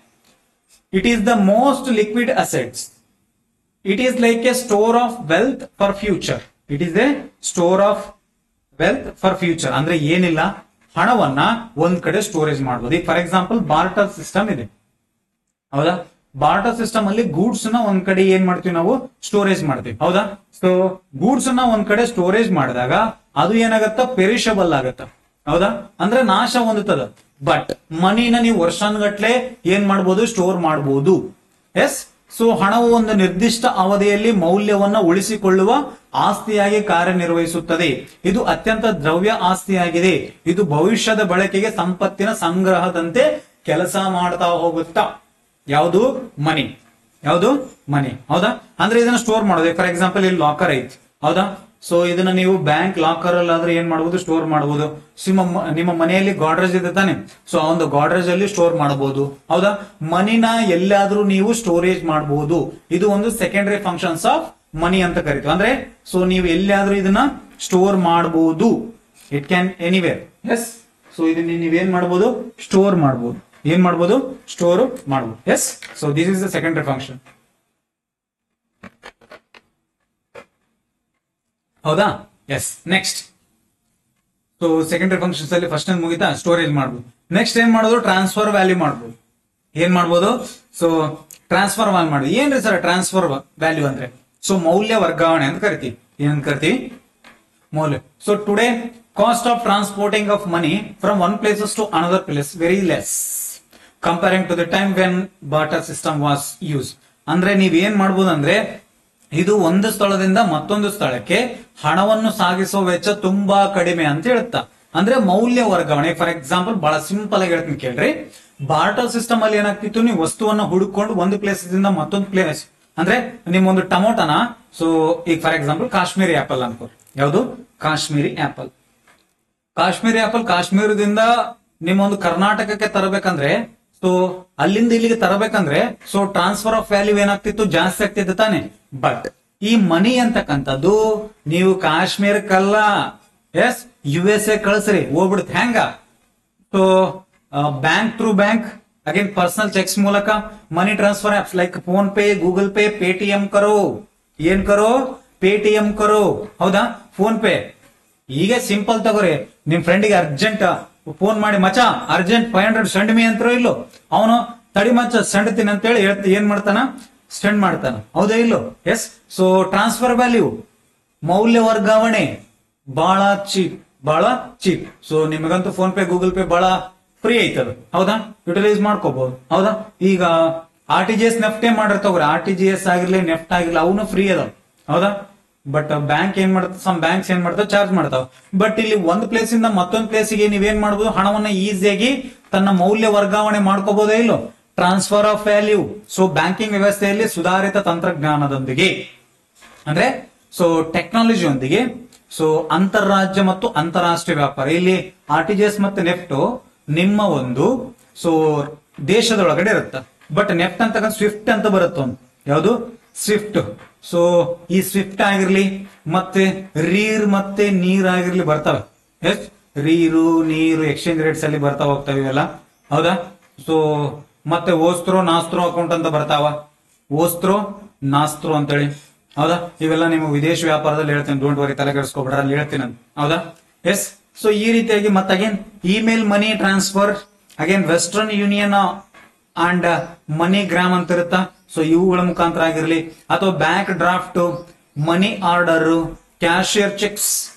[SPEAKER 1] It is the most liquid assets. It is like a store of wealth for future. It is a store of wealth for future. ಅಂದ್ರೆ ಏನಿಲ್ಲ, ಹಣವನ್ನ ಒಂದ್ ಕಡೆ storage ಮಾಡಬಹುದು. ಈಗ for example barter system ಇದೆ, ಹೌದಾ? Barter system ಅಲ್ಲಿ ಗೂಡ್ಸ್ ನ ಒಂದ್ ಕಡೆ ಏನ್ ಮಾಡ್ತೀವಿ ನಾವು, ಸ್ಟೋರೇಜ್ ಮಾಡ್ತೀವಿ, ಹೌದಾ? ಸೊ ಗೂಡ್ಸ್ ನ ಒಂದ್ ಕಡೆ ಸ್ಟೋರೇಜ್ ಮಾಡಿದಾಗ ಅದು ಏನಾಗತ್ತ, ಪೆರಿಷಬಲ್ ಆಗತ್ತ, ಹೌದಾ? ಅಂದ್ರೆ ನಾಶ ಹೊಂದುತ್ತದ. ಬಟ್ ಮನಿನ ನೀವು ವರ್ಷಾನ್ಗಟ್ಲೆ ಏನ್ ಮಾಡ್ಬೋದು, ಸ್ಟೋರ್ ಮಾಡಬಹುದು. ಎಸ್, ಸೊ ಹಣವು ಒಂದು ನಿರ್ದಿಷ್ಟ ಅವಧಿಯಲ್ಲಿ ಮೌಲ್ಯವನ್ನ ಉಳಿಸಿಕೊಳ್ಳುವ ಆಸ್ತಿಯಾಗಿ ಕಾರ್ಯನಿರ್ವಹಿಸುತ್ತದೆ. ಇದು ಅತ್ಯಂತ ದ್ರವ್ಯ ಆಸ್ತಿಯಾಗಿದೆ. ಇದು ಭವಿಷ್ಯದ ಬಳಕೆಗೆ ಸಂಪತ್ತಿನ ಸಂಗ್ರಹದಂತೆ ಕೆಲಸ ಮಾಡ್ತಾ ಹೋಗುತ್ತಾ. ಯಾವುದು? ಮನಿ. ಯಾವುದು? ಮನಿ, ಹೌದಾ? ಅಂದ್ರೆ ಇದನ್ನ ಸ್ಟೋರ್ ಮಾಡೋದು. ಫಾರ್ ಎಕ್ಸಾಂಪಲ್ ಇಲ್ಲಿ ಲಾಕರ್ ಐತಿ, ಹೌದಾ? ಸೊ ಇದನ್ನ ನೀವು ಬ್ಯಾಂಕ್ ಲಾಕರ್ ಅಲ್ಲಿ ಆದ್ರೆ ಏನ್ ಮಾಡಬಹುದು, ಸ್ಟೋರ್ ಮಾಡಬಹುದು. ನಿಮ್ಮ ಮನೆಯಲ್ಲಿ ಗಾಡ್ರೇಜ್ ಇದೆ ತಾನೆ, ಸೊ ಆ ಒಂದು ಗಾಡ್ರೇಜ್ ಅಲ್ಲಿ ಸ್ಟೋರ್ ಮಾಡಬಹುದು, ಹೌದಾ? ಮನಿನ ಎಲ್ಲಾದ್ರೂ ನೀವು ಸ್ಟೋರೇಜ್ ಮಾಡಬಹುದು. ಇದು ಒಂದು ಸೆಕೆಂಡರಿ ಫಂಕ್ಷನ್ಸ್ ಆಫ್ ಮನಿ ಅಂತ ಕರಿತೀವಿ. ಅಂದ್ರೆ ಸೊ ನೀವು ಎಲ್ಲಿಯಾದ್ರೂ ಇದನ್ನ ಸ್ಟೋರ್ ಮಾಡಬಹುದು. It can anywhere. Yes, so ಇದನ್ನ ನೀವೇನ್ ಮಾಡಬಹುದು, ಸ್ಟೋರ್ ಮಾಡಬಹುದು. ಏನ್ ಮಾಡಬಹುದು, ಸ್ಟೋರ್ ಮಾಡಬಹುದು. Yes, so this is the secondary function, ಹೌದಾ? Yes, next, so secondary functions ಅಲ್ಲಿ ಫಸ್ಟ್ ಮುಗಿತಾ, ಸ್ಟೋರೇಜ್ ಮಾಡಬಹುದು. ನೆಕ್ಸ್ಟ್ ಏನ್ ಮಾಡೋದು, ಟ್ರಾನ್ಸ್ಫರ್ ವ್ಯಾಲ್ಯೂ ಮಾಡಬಹುದು. ಏನ್ ಮಾಡಬಹುದು? ಸೊ ಟ್ರಾನ್ಸ್ಫರ್ ವ್ಯಾಲ್ಯೂ ಮಾಡಿ. ಏನ್ರಿ ಸರ್ ಟ್ರಾನ್ಸ್ಫರ್ ವ್ಯಾಲ್ಯೂ ಅಂದ್ರೆ? ಸೊ ಮೌಲ್ಯ ವರ್ಗಾವಣೆ ಅಂತ ಕರಿತೀವಿ. ಏನಂತ ಕರಿತೀವಿ? ಮೌಲ್ಯ. So today cost of transporting of money from one places to another place very less comparing to the time when barter system was use. ಅಂದ್ರೆ ನೀವ್ ಏನ್ ಮಾಡಬಹುದು ಅಂದ್ರೆ, ಇದು ಒಂದು ಸ್ಥಳದಿಂದ ಮತ್ತೊಂದು ಸ್ಥಳಕ್ಕೆ ಹಣವನ್ನು ಸಾಗಿಸುವ ವೆಚ್ಚ ತುಂಬಾ ಕಡಿಮೆ ಅಂತ ಹೇಳುತ್ತಾ. ಅಂದ್ರೆ ಮೌಲ್ಯ ವರ್ಗಾವಣೆ. ಫಾರ್ ಎಕ್ಸಾಂಪಲ್ ಬಹಳ ಸಿಂಪಲ್ ಆಗಿ ಹೇಳ್ತೀನಿ ಕೇಳ್ರಿ. ಬಾರ್ಟರ್ ಸಿಸ್ಟಮ್ ಅಲ್ಲಿ ಏನಾಗ್ತಿತ್ತು, ನೀವು ವಸ್ತುವನ್ನ ಹುಡುಕೊಂಡು ಒಂದು ಪ್ಲೇಸ್ ಇಂದ ಮತ್ತೊಂದು ಪ್ಲೇಸ್, ಅಂದ್ರೆ ನಿಮ್ಮೊಂದು ಟೊಮೊಟೊನ, ಸೊ ಈಗ ಫಾರ್ ಎಕ್ಸಾಂಪಲ್ ಕಾಶ್ಮೀರಿ ಆಪಲ್ ಅನ್ಕೋ. ಯಾವುದು? ಕಾಶ್ಮೀರಿ ಆಪಲ್. ಕಾಶ್ಮೀರಿ ಆಪಲ್ ಕಾಶ್ಮೀರದಿಂದ ನಿಮ್ಮೊಂದು ಕರ್ನಾಟಕಕ್ಕೆ ತರಬೇಕಂದ್ರೆ, ಸೊ ಅಲ್ಲಿಂದ ಇಲ್ಲಿಗೆ ತರಬೇಕಂದ್ರೆ, ಸೊ ಟ್ರಾನ್ಸ್ಫರ್ ಆಫ್ ವ್ಯಾಲ್ಯೂ ಏನಾಗ್ತಿತ್ತು, ಜಾಸ್ತಿ ಆಗ್ತಿತ್ತು ತಾನೆ. ಬಟ್ ಈ ಮನಿ ಅಂತಕ್ಕಂಥದ್ದು ನೀವು ಕಾಶ್ಮೀರಕ್ಕಲ್ಲ, ಎಸ್ USA ಕಳಿಸ್ರಿ, ಹೋಗ್ಬಿಡುತ್ತೆ. ಹೆಂಗ? So bank through bank, again personal cheques ಮೂಲಕ money transfer apps like PhonePe, Google pay, Paytm ಕರೋ. ಏನ್ ಕರೋ? ಪೇಟಿಎಂ ಕರೋ, ಹೌದಾ? Phone pay. ಈಗ ಸಿಂಪಲ್ ತಗೋರಿ, ನಿಮ್ ಫ್ರೆಂಡಿಗೆ ಅರ್ಜೆಂಟ್ ಫೋನ್ ಮಾಡಿ, ಮಚ ಅರ್ಜೆಂಟ್ 500 ಸೆಂಡ್ ಮಿ ಅಂತರೋ ಇಲ್ಲೋ, ಅವನು ತಡಿ ಮಚ್ಚ ಸೆಂಡ್ತೀನಿ ಅಂತ ಹೇಳಿ ಏನ್ ಮಾಡ್ತಾನ, ಸೆಂಡ್ ಮಾಡ್ತಾನ, ಹೌದಾ ಇಲ್ಲೋ? ಎಸ್, ಸೊ ಟ್ರಾನ್ಸ್ಫರ್ ವ್ಯಾಲ್ಯೂ, ಮೌಲ್ಯ ವರ್ಗಾವಣೆ ಬಹಳ ಚೀಪ್. ಸೊ ನಿಮಗಂತೂ ಫೋನ್ ಪೇ, ಗೂಗಲ್ ಪೇ ಬಹಳ ಫ್ರೀ ಐತದ, ಹೌದಾ? ಯುಟಿಲೈಸ್ ಮಾಡ್ಕೋಬಹುದು, ಹೌದಾ? ಈಗ RTGS ನೆಫ್ಟೇ ಮಾಡಿರ್ತಾವ್ರಿ. RTGS ಆಗಿರ್ಲಿ, ನೆಫ್ಟ್ ಆಗಿರ್ಲಿ, ಅವನು ಫ್ರೀ ಅದಾವ, ಹೌದಾ? ಬಟ್ ಬ್ಯಾಂಕ್ ಏನ್ ಮಾಡ್ತಾವ, ಸಮ್ ಬ್ಯಾಂಕ್ಸ್ ಏನ್ ಮಾಡ್ತಾವ, ಚಾರ್ಜ್ ಮಾಡ್ತಾವ. ಬಟ್ ಇಲ್ಲಿ ಒಂದ್ ಪ್ಲೇಸ್ ಇಂದ ಮತ್ತೊಂದು ಪ್ಲೇಸ್ಗೆ ನೀವೇನ್ ಮಾಡಬಹುದು, ಹಣವನ್ನ ಈಸಿಯಾಗಿ ತನ್ನ ಮೌಲ್ಯ ವರ್ಗಾವಣೆ ಮಾಡ್ಕೋಬಹುದೇ ಇಲ್ಲೋ? Transfer of value. So banking ವ್ಯವಸ್ಥೆಯಲ್ಲಿ ಸುಧಾರಿತ ತಂತ್ರಜ್ಞಾನದೊಂದಿಗೆ, ಅಂದ್ರೆ ಸೊ ಟೆಕ್ನಾಲಜಿಯೊಂದಿಗೆ, ಸೊ ಅಂತಾರಾಜ್ಯ ಮತ್ತು ಅಂತಾರಾಷ್ಟ್ರೀಯ ವ್ಯಾಪಾರ, ಇಲ್ಲಿ RTGS ಮತ್ತೆ ನೆಫ್ಟ್ ನಿಮ್ಮ ಒಂದು ಸೊ ದೇಶದೊಳಗಡೆ ಇರುತ್ತೆ. ಬಟ್ ನೆಫ್ಟ್ ಅಂತ ಸ್ವಿಫ್ಟ್ ಅಂತ ಬರುತ್ತೆ ಒಂದು, ಯಾವುದು? ಸ್ವಿಫ್ಟ್. ಸೊ ಈ ಸ್ವಿಫ್ಟ್ ಆಗಿರ್ಲಿ, ಮತ್ತೆ ರೀರ್ ಮತ್ತೆ ನೀರ್ ಆಗಿರ್ಲಿ ಬರ್ತವೆ. ಎಸ್, ರೀರು ನೀರು ಎಕ್ಸ್ಚೇಂಜ್ ರೇಟ್ಸ್ ಅಲ್ಲಿ ಬರ್ತಾ ಹೋಗ್ತಾವ ಇವೆಲ್ಲ, ಹೌದಾ? ಸೊ ಮತ್ತೆ ಓಸ್ತ್ರೋ ನಾಸ್ತ್ರೋ ಅಕೌಂಟ್ ಅಂತ ಬರ್ತಾವ. ಓಸ್ತ್ರೋ ನಾಸ್ತ್ರು ಅಂತೇಳಿ. ಹೌದಾ, ಇವೆಲ್ಲ ನೀವು ವಿದೇಶ ವ್ಯಾಪಾರದಲ್ಲಿ ಹೇಳ್ತೀನಿ, ಡೋಂಟ್ ವರಿ, ತಲೆ ಕೆಡಿಸ್ಕೊಬಿಡ್ರ, ಅಲ್ಲಿ ಹೇಳ್ತೀನಿ ಅಂತ. ಹೌದಾ, ಎಸ್. ಸೊ ಈ ರೀತಿಯಾಗಿ ಮತ್ತೆ again email money transfer, again western union and money gram ಅಂತ ಇರುತ್ತಾ, ಸೊ ಇವುಗಳ ಮುಖಾಂತರ ಆಗಿರ್ಲಿ, ಅಥವಾ bank draft, money order, cashier cheques.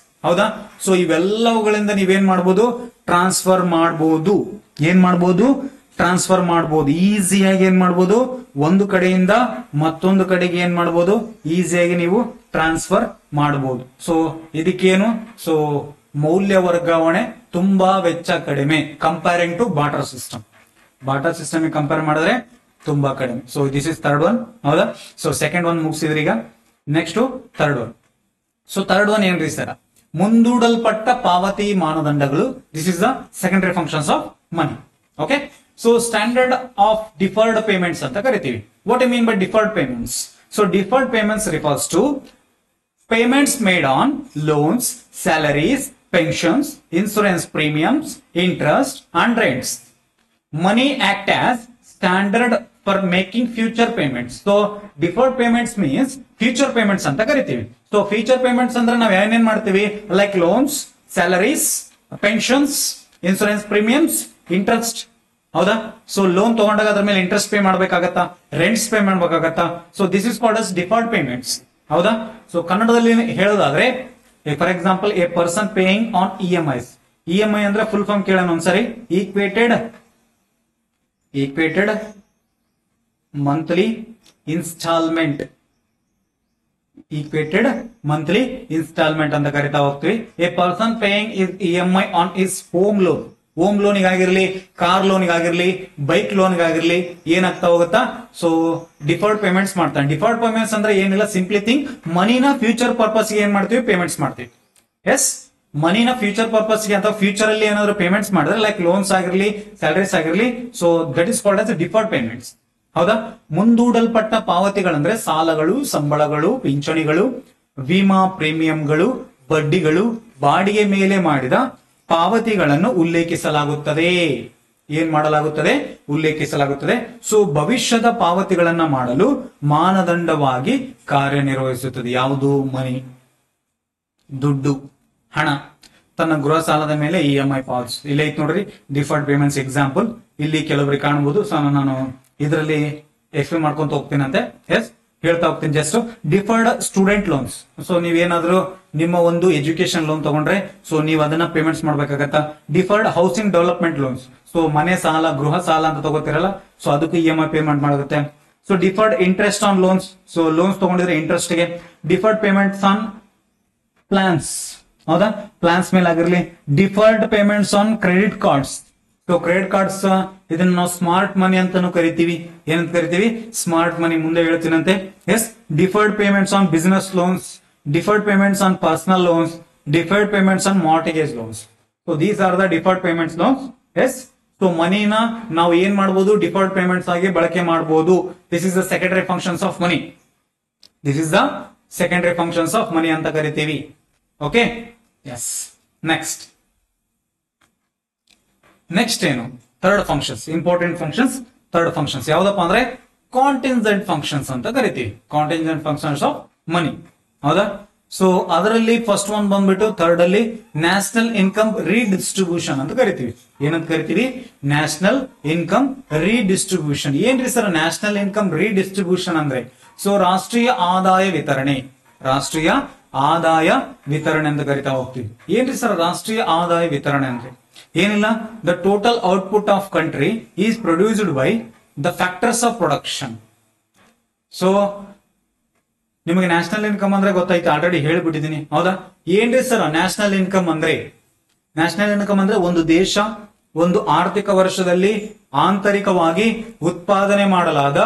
[SPEAKER 1] ಹೌದಾ, ಸೊ ಇವೆಲ್ಲವುಗಳಿಂದ ನೀವೇನ್ ಮಾಡ್ಬೋದು, ಟ್ರಾನ್ಸ್ಫರ್ ಮಾಡಬಹುದು. ಏನ್ ಮಾಡ್ಬೋದು, ಟ್ರಾನ್ಸ್ಫರ್ ಮಾಡಬಹುದು. ಈಸಿಯಾಗಿ ಏನ್ ಮಾಡ್ಬೋದು, ಒಂದು ಕಡೆಯಿಂದ ಮತ್ತೊಂದು ಕಡೆಗೆ ಏನ್ ಮಾಡ್ಬೋದು, ಈಸಿಯಾಗಿ ನೀವು ಟ್ರಾನ್ಸ್ಫರ್ ಮಾಡಬಹುದು. ಸೊ ಇದಕ್ಕೇನು, ಸೊ ಮೌಲ್ಯ ವರ್ಗಾವಣೆ ತುಂಬಾ ವೆಚ್ಚ ಕಡಿಮೆ comparing to barter system. Barter system compare ಮಾಡಿದ್ರೆ ತುಂಬಾ ಕಡಿಮೆ. So this is third one. ಹೌದಾ, ಸೊ ಸೆಕೆಂಡ್ ಒನ್ ಮುಗಿಸಿದ್ರಿ. ಈಗ next third one. So third one ಏನ್ರಿ ಸರ್, ಮುಂದೂಡಲ್ಪಟ್ಟ ಪಾವತಿ ಮಾನದಂಡಗಳು. This is the secondary functions of money. Okay, so standard of deferred payments ಅಂತ ಕರಿತೀವಿ. What I mean by deferred payments? So deferred payments refers to payments made on loans, salaries, pensions, insurance premiums, interest and rents. Money act as standard for making future payments. So deferred payments means future payments anta karitivi. So future payments andre navu ಏನೇನ್ ಮಾಡ್ತೀವಿ, like loans, salaries, pensions, insurance premiums, interest. ಹೌದಾ, so loan ತಗೊಂಡಾಗ ಅದ್ರ ಮೇಲೆ interest pay ಮಾಡ್ಬೇಕಾಗತ್ತಾ, rents pay ಮಾಡ್ಬೇಕಾಗತ್ತಾ. So this is called as deferred payments. ಹೌದಾ, so ಕನ್ನಡದಲ್ಲಿ ಹೇಳೋದಾದ್ರೆ, for example a person paying on EMIs. EMI ಅಂದ್ರೆ ಫುಲ್ ಫಾರ್ಮ್ ಕೇಳೋಣ ಒಂದ್ಸರಿ, equated monthly instalment. Equated monthly instalment ಅಂತ ಕರಿತಾ ಹೋಗ್ತೀವಿ. A person paying EMI on is home loan. Home ಲೋನಿಗಾಗಿರ್ಲಿ, ಕಾರ್ ಲೋನಿಗಾಗಿರ್ಲಿ, ಬೈಕ್ ಲೋನ್ಗಾಗಿರ್ಲಿ ಏನಾಗ್ತಾ ಹೋಗುತ್ತಾ, ಸೊ ಡಿಫರ್ಡ್ ಪೇಮೆಂಟ್ಸ್ ಮಾಡ್ತಾನೆ. ಡಿಫರ್ಡ್ ಪೇಮೆಂಟ್ಸ್ ಅಂದ್ರೆ ಏನಿಲ್ಲ, ಸಿಂಪ್ಲಿ ಥಿಂಗ್ ಮನಿನ ಫ್ಯೂಚರ್ ಪರ್ಪಸ್ ಗೆ ಏನ್ ಮಾಡ್ತೀವಿ, ಪೇಮೆಂಟ್ಸ್ ಮಾಡ್ತೀವಿ. ಎಸ್, ಮನಿನ ಫ್ಯೂಚರ್ ಪರ್ಪಸ್ ಗೆ ಅಥವಾ ಫ್ಯೂಚರ್ ಅಲ್ಲಿ ಏನಾದ್ರು ಪೇಮೆಂಟ್ಸ್ ಮಾಡಿದ್ರೆ, ಲೈಕ್ ಲೋನ್ಸ್ ಆಗಿರ್ಲಿ, ಸ್ಯಾಲರೀಸ್ ಆಗಿರ್ಲಿ, so that is called as deferred payments. ಹೌದಾ, ಮುಂದೂಡಲ್ಪಟ್ಟ ಪಾವತಿಗಳಂದ್ರೆ ಸಾಲಗಳು, ಸಂಬಳಗಳು, ಪಿಂಚಣಿಗಳು, ವಿಮಾ ಪ್ರೀಮಿಯಂಗಳು, ಬಡ್ಡಿಗಳು, ಬಾಡಿಗೆ ಮೇಲೆ ಮಾಡಿದ ಪಾವತಿಗಳನ್ನು ಉಲ್ಲೇಖಿಸಲಾಗುತ್ತದೆ. ಏನ್ ಮಾಡಲಾಗುತ್ತದೆ, ಉಲ್ಲೇಖಿಸಲಾಗುತ್ತದೆ. ಸೊ ಭವಿಷ್ಯದ ಪಾವತಿಗಳನ್ನ ಮಾಡಲು ಮಾನದಂಡವಾಗಿ ಕಾರ್ಯನಿರ್ವಹಿಸುತ್ತದೆ. ಯಾವುದು, ಮನಿ, ದುಡ್ಡು, ಹಣ. ತನ್ನ ಗೃಹ ಸಾಲದ ಮೇಲೆ EMI ಪಾವತಿ. ಇಲ್ಲೇ ಐತ್ ನೋಡ್ರಿ, ಡಿಫರ್ಡ್ ಪೇಮೆಂಟ್ಸ್ ಎಕ್ಸಾಂಪಲ್. ಇಲ್ಲಿ ಕೆಲವರಿಗೆ ಕಾಣಬಹುದು. ಸೊ ನಾನು ಇದರಲ್ಲಿ ಎಕ್ಸ್ಪ್ಲೇನ್ ಮಾಡ್ಕೊಂತ ಹೋಗ್ತೀನಂತೆ. ಎಸ್, ಹೇಳ್ತಾ ಹೋಗ್ತೀನಿ just. Deferred student loans. So ನೀವೇನಾದ್ರೂ ನಿಮ್ಮ ಒಂದು ಎಜುಕೇಶನ್ ಲೋನ್ ತಗೊಂಡ್ರೆ, ಸೊ ನೀವು ಅದನ್ನ ಪೇಮೆಂಟ್ಸ್ ಮಾಡ್ಬೇಕಾಗತ್ತಾ. Deferred housing development loans. So ಮನೆ ಸಾಲ, ಗೃಹ ಸಾಲ ಅಂತ ತಗೋತಿರಲ್ಲ, ಸೊ ಅದಕ್ಕೂ EMI ಪೇಮೆಂಟ್ ಮಾಡುತ್ತೆ. So deferred interest on loans. So loans ತಗೊಂಡಿದ್ರೆ ಇಂಟ್ರೆಸ್ಟ್ ಗೆ. Deferred payments on plans. ಹೌದಾ, ಪ್ಲಾನ್ಸ್ ಮೇಲೆ ಆಗಿರ್ಲಿ. Deferred payments on credit cards. So credit cards ಇದನ್ನ ನಾವು ಸ್ಮಾರ್ಟ್ ಮನಿ ಅಂತಾನು ಕರಿತೀವಿ. ಏನಂತ ಕರಿತೀವಿ, ಸ್ಮಾರ್ಟ್ ಮನಿ. ಮುಂದೆ ಹೇಳ್ತೀನಂತೆ. Yes, deferred payments on business loans, deferred payments on personal loans, deferred payments on mortgage loans. So these are the deferred payments loans. Yes, so ಮನಿನ ನಾವು ಏನ್ ಮಾಡಬಹುದು, ಡಿಫರ್ಡ್ ಪೇಮೆಂಟ್ಸ್ ಆಗಿ ಬಳಕೆ ಮಾಡಬಹುದು. This is the secondary functions of money. This is the secondary functions of money ಅಂತ ಕರಿತೀವಿ. Okay, yes. Next ಏನು, third functions, important functions. Third functions ಯಾವ್ದಪ್ಪ ಅಂದ್ರೆ ಕಾಂಟಿಂಜೆಂಟ್ ಫಂಕ್ಷನ್ಸ್ ಅಂತ ಕರಿತೀವಿ. Contingent functions of money. ಹೌದಾ, ಸೊ ಅದರಲ್ಲಿ ಫಸ್ಟ್ ಒನ್ ಬಂದ್ಬಿಟ್ಟು ಥರ್ಡ್ ಅಲ್ಲಿ ನ್ಯಾಷನಲ್ ಇನ್ಕಮ್ ರೀಡಿಸ್ಟ್ರಿಬ್ಯೂಷನ್ ಅಂತ ಕರಿತೀವಿ. ಏನಂತ ಕರಿತೀವಿ, ನ್ಯಾಷನಲ್ ಇನ್ಕಮ್ ರೀಡಿಸ್ಟ್ರಿಬ್ಯೂಷನ್. ಏನ್ರಿ ಸರ್ ನ್ಯಾಷನಲ್ ಇನ್ಕಮ್ ರೀಡಿಸ್ಟ್ರಿಬ್ಯೂಷನ್ ಅಂದ್ರೆ? ಸೊ ರಾಷ್ಟ್ರೀಯ ಆದಾಯ ವಿತರಣೆ. ರಾಷ್ಟ್ರೀಯ ಆದಾಯ ವಿತರಣೆ ಅಂತ ಕರಿತಾ ಹೋಗ್ತೀವಿ. ಏನ್ರಿ ಸರ್ ರಾಷ್ಟ್ರೀಯ ಆದಾಯ ವಿತರಣೆ ಅಂದ್ರೆ? ಏನಿಲ್ಲ, the total output of country is produced by the factors of production. So ನಿಮಗೆ ನ್ಯಾಷನಲ್ ಇನ್ಕಮ್ ಅಂದ್ರೆ ಗೊತ್ತಾಯ್ತು, ಆಲ್ರೆಡಿ ಹೇಳ್ಬಿಟ್ಟಿದ್ದೀನಿ. ಹೌದಾ, ಏನ್ರಿ ಸರ್ ನ್ಯಾಷನಲ್ ಇನ್ಕಮ್ ಅಂದ್ರೆ? ನ್ಯಾಷನಲ್ ಇನ್ಕಮ್ ಅಂದ್ರೆ ಒಂದು ದೇಶ ಒಂದು ಆರ್ಥಿಕ ವರ್ಷದಲ್ಲಿ ಆಂತರಿಕವಾಗಿ ಉತ್ಪಾದನೆ ಮಾಡಲಾದ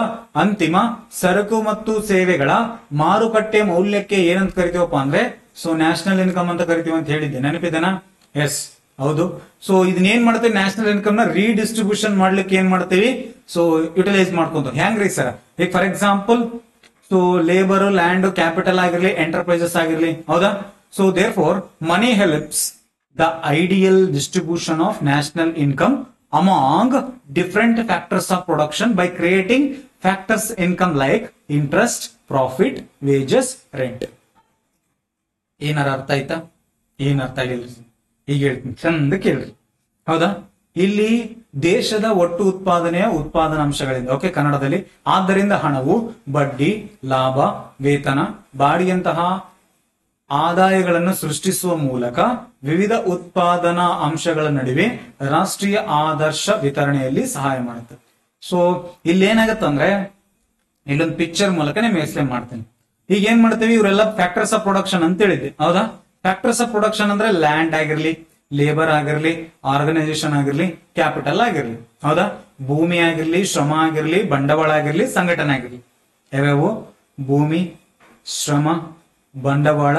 [SPEAKER 1] ಅಂತಿಮ ಸರಕು ಮತ್ತು ಸೇವೆಗಳ ಮಾರುಕಟ್ಟೆ ಮೌಲ್ಯಕ್ಕೆ ಏನಂತ ಕರಿತೀವಪ್ಪ ಅಂದ್ರೆ, ಸೊ ನ್ಯಾಷನಲ್ ಇನ್ಕಮ್ ಅಂತ ಕರಿತೀವಿ ಅಂತ ಹೇಳಿದ್ದೆ, ನೆನಪಿದೆನಾ? ಎಸ್, ಹೌದು. ಸೊ ಇದನ್ನೇನ್ ಮಾಡ್ತೀವಿ, ನ್ಯಾಷನಲ್ ಇನ್ಕಮ್ ನ ರೀಡಿಸ್ಟ್ರಿಬ್ಯೂಷನ್ ಮಾಡ್ಲಿಕ್ಕೆ ಏನ್ ಮಾಡ್ತೀವಿ, ಸೊ ಯುಟಿಲೈಸ್ ಮಾಡ್ಕೊಂತ. ಹೆಂಗ್ರಿ ಸರ್? ಈಗ for example, so labour, land, capital ಆಗಿರ್ಲಿ, ಎಂಟರ್ಪ್ರೈಸಸ್ ಆಗಿರ್ಲಿ. ಹೌದಾ, so therefore money helps the ideal distribution of national income among different factors of production by creating factors income like interest, profit, wages, rent. ಏನಾರ ಅರ್ಥ ಆಯ್ತಾ? ಏನ್ ಅರ್ಥ ಆಗಿಲ್ಲ? ಈಗ ಹೇಳ್ತೀನಿ, ಚಂದ ಕೇಳ್ರಿ. ಹೌದಾ? ಇಲ್ಲಿ ದೇಶದ ಒಟ್ಟು ಉತ್ಪಾದನೆಯ ಉತ್ಪಾದನಾಂಶಗಳಿಂದ, ಓಕೆ, ಕನ್ನಡದಲ್ಲಿ. ಆದ್ದರಿಂದ ಹಣವು ಬಡ್ಡಿ, ಲಾಭ, ವೇತನ, ಬಾಡಿಗೆಯಂತಹ ಆದಾಯಗಳನ್ನು ಸೃಷ್ಟಿಸುವ ಮೂಲಕ ವಿವಿಧ ಉತ್ಪಾದನಾ ಅಂಶಗಳ ನಡುವೆ ರಾಷ್ಟ್ರೀಯ ಆದರ್ಶ ವಿತರಣೆಯಲ್ಲಿ ಸಹಾಯ ಮಾಡುತ್ತೆ. ಸೊ ಇಲ್ಲಿ ಏನಾಗತ್ತಂದ್ರೆ, ಇಲ್ಲೊಂದು ಪಿಕ್ಚರ್ ಮೂಲಕ ನಿಮ್ಗೆ ಎಕ್ಸ್ಪ್ಲೇನ್ ಮಾಡ್ತೀನಿ. ಈಗ ಏನ್ ಮಾಡ್ತೀವಿ, ಇವರೆಲ್ಲ ಫ್ಯಾಕ್ಟರ್ಸ್ ಆಫ್ ಪ್ರೊಡಕ್ಷನ್ ಅಂತ ಹೇಳಿದ್ವಿ. ಹೌದಾ? ಫ್ಯಾಕ್ಟರ್ಸ್ ಆಫ್ ಪ್ರೊಡಕ್ಷನ್ ಅಂದ್ರೆ ಲ್ಯಾಂಡ್ ಆಗಿರ್ಲಿ, ಲೇಬರ್ ಆಗಿರ್ಲಿ, ಆರ್ಗನೈಸೇಷನ್ ಆಗಿರ್ಲಿ, ಕ್ಯಾಪಿಟಲ್ ಆಗಿರ್ಲಿ. ಹೌದಾ? ಭೂಮಿ ಆಗಿರ್ಲಿ, ಶ್ರಮ ಆಗಿರ್ಲಿ, ಬಂಡವಾಳ ಆಗಿರ್ಲಿ, ಸಂಘಟನೆ ಆಗಿರ್ಲಿ. ಯಾವ್ಯಾವು? ಭೂಮಿ, ಶ್ರಮ, ಬಂಡವಾಳ,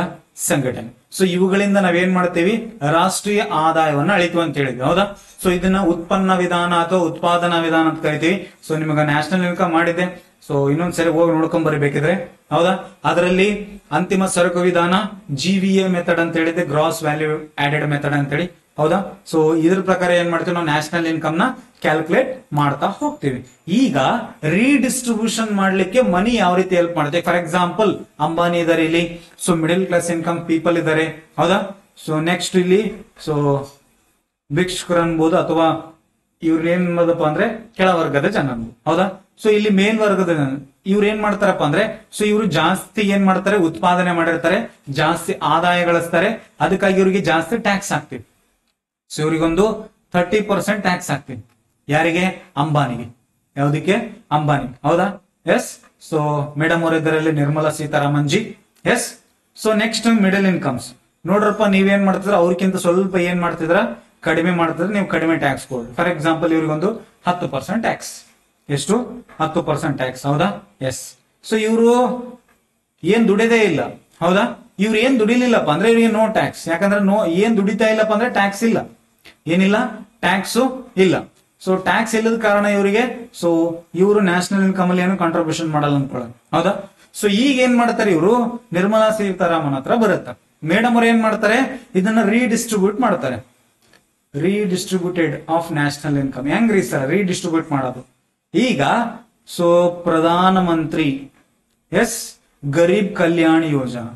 [SPEAKER 1] ಸಂಘಟನೆ. ಸೊ ಇವುಗಳಿಂದ ನಾವೇನ್ ಮಾಡ್ತೀವಿ, ರಾಷ್ಟ್ರೀಯ ಆದಾಯವನ್ನ ಅಳಿತೀವಿ ಅಂತ ಹೇಳಿದ್ವಿ. ಹೌದಾ? ಸೊ ಇದನ್ನ ಉತ್ಪನ್ನ ವಿಧಾನ ಅಥವಾ ಉತ್ಪಾದನಾ ವಿಧಾನ ಅಂತ ಕರಿತೀವಿ. ಸೊ ನಿಮಗೆ ನ್ಯಾಷನಲ್ ಇನ್ಕಮ್ ಮಾಡಿದ್ದೆ, ಸೊ ಇನ್ನೊಂದ್ಸರಿ ಹೋಗಿ ನೋಡ್ಕೊಂಡ್ ಬರಬೇಕಿದ್ರೆ. ಹೌದಾ? ಅದರಲ್ಲಿ ಅಂತಿಮ ಸರಕು ವಿಧಾನ GVA ಮೆಥಡ್ ಅಂತ ಹೇಳಿದೆ, ಗ್ರಾಸ್ ವ್ಯಾಲ್ಯೂ ಆಡೆಡ್ ಮೆಥಡ್ ಅಂತ ಹೇಳಿ. ಹೌದಾ? ಸೊ ಇದ್ರ ಪ್ರಕಾರ ಏನ್ ಮಾಡ್ತೀವಿ, ನಾವು ನ್ಯಾಷನಲ್ ಇನ್ಕಮ್ ನ ಕ್ಯಾಲ್ಕುಲೇಟ್ ಮಾಡ್ತಾ ಹೋಗ್ತೀವಿ. ಈಗ ರೀಡಿಸ್ಟ್ರಿಬ್ಯೂಷನ್ ಮಾಡ್ಲಿಕ್ಕೆ ಮನಿ ಯಾವ ರೀತಿ ಹೆಲ್ಪ್ ಮಾಡುತ್ತೆ? ಫಾರ್ ಎಕ್ಸಾಂಪಲ್, ಅಂಬಾನಿ ಇದಾರೆ ಇಲ್ಲಿ, so middle class income people ಇದಾರೆ. ಹೌದಾ? ಸೊ ನೆಕ್ಸ್ಟ್ ಇಲ್ಲಿ ಸೊ ಭಿಕ್ಷುಕರು ಅನ್ಬೋದು, ಅಥವಾ ಇವ್ರು ಏನ್ ಮಾಡೋದಪ್ಪ ಅಂದ್ರೆ ಕೆಳವರ್ಗದ ಜನ ಅನ್ಬೋದು. ಹೌದಾ? ಸೊ ಇಲ್ಲಿ ಮೇಲ್ ವರ್ಗದ ಜನ, ಇವ್ರು ಏನ್ ಮಾಡ್ತಾರಪ್ಪ ಅಂದ್ರೆ, ಸೊ ಇವರು ಜಾಸ್ತಿ ಏನ್ ಮಾಡ್ತಾರೆ, ಉತ್ಪಾದನೆ ಮಾಡಿರ್ತಾರೆ, ಜಾಸ್ತಿ ಆದಾಯ ಗಳಿಸ್ತಾರೆ, ಅದಕ್ಕಾಗಿ ಇವ್ರಿಗೆ ಜಾಸ್ತಿ ಟ್ಯಾಕ್ಸ್ ಹಾಕ್ತಿವಿ. ಸೊ ಇವ್ರಿಗೊಂದು 30% ಟ್ಯಾಕ್ಸ್ ಹಾಕ್ತಿವಿ. ಯಾರಿಗೆ? ಅಂಬಾನಿಗೆ. ಯಾವ್ದಕ್ಕೆ? ಅಂಬಾನಿ. ಹೌದಾ? ಎಸ್. ಸೊ ಮೇಡಮ್ ಅವರು ಇದರಲ್ಲಿ Nirmala Sitharaman ji. Yes. So next middle incomes ನೋಡ್ರಪ್ಪ, ನೀವೇನ್ ಮಾಡ್ತಿದ್ರ, ಅವ್ರಿಗಿಂತ ಸ್ವಲ್ಪ ಏನ್ ಮಾಡ್ತಿದ್ರ, ಕಡಿಮೆ ಮಾಡ್ತಿದ್ರೆ ನೀವು ಕಡಿಮೆ ಟ್ಯಾಕ್ಸ್ ಕೊಡ್ರಿ. ಫಾರ್ ಎಕ್ಸಾಂಪಲ್, ಇವ್ರಿಗೊಂದು 10% ಟ್ಯಾಕ್ಸ್. ಎಷ್ಟು? 10% ಟ್ಯಾಕ್ಸ್. ಹೌದಾ? ಎಸ್. ಸೊ ಇವರು ಏನ್ ದುಡಿದೇ ಇಲ್ಲ. ಹೌದಾ? ಇವ್ರು ಏನ್ ದುಡಿಲಿಲ್ಲಪ್ಪ ಅಂದ್ರೆ ಇವ್ರಿಗೆ ನೋ ಟ್ಯಾಕ್ಸ್. ಯಾಕಂದ್ರೆ ಏನ್ ದುಡಿತಾ ಇಲ್ಲಪ್ಪ ಅಂದ್ರೆ ಟ್ಯಾಕ್ಸ್ ಇಲ್ಲ. ಏನಿಲ್ಲ? ಟ್ಯಾಕ್ಸ್ ಇಲ್ಲ. ಸೊ ಟ್ಯಾಕ್ಸ್ ಇಲ್ಲದ ಕಾರಣ ಇವರಿಗೆ, ಸೊ ಇವರು ನ್ಯಾಷನಲ್ ಇನ್ಕಮ್ ಅಲ್ಲಿ ಏನು ಕಾಂಟ್ರಿಬ್ಯೂಷನ್ ಮಾಡಲ್ಲ ಅನ್ಕೊಳ್ಳೋದು. ಹೌದಾ? ಸೊ ಈಗ ಏನ್ ಮಾಡ್ತಾರೆ ಇವರು, ನಿರ್ಮಲಾ ಸೀತಾರಾಮನ್ ಹತ್ರ ಬರುತ್ತೆ. ಮೇಡಮ್ ಅವ್ರು ಏನ್ ಮಾಡ್ತಾರೆ, ಇದನ್ನ ರೀಡಿಸ್ಟ್ರಿಬ್ಯೂಟ್ ಮಾಡ್ತಾರೆ. ರೀಡಿಸ್ಟ್ರಿಬ್ಯೂಟೆಡ್ ಆಫ್ ನ್ಯಾಷನಲ್ ಇನ್ಕಮ್. ಹೆಂಗ್ರಿ ಸರ್ ರೀಡಿಸ್ಟ್ರಿಬ್ಯೂಟ್ ಮಾಡೋದು? ಈಗ ಸೊ ಪ್ರಧಾನ ಮಂತ್ರಿ ಗರೀಬ್ ಕಲ್ಯಾಣ ಯೋಜನಾ,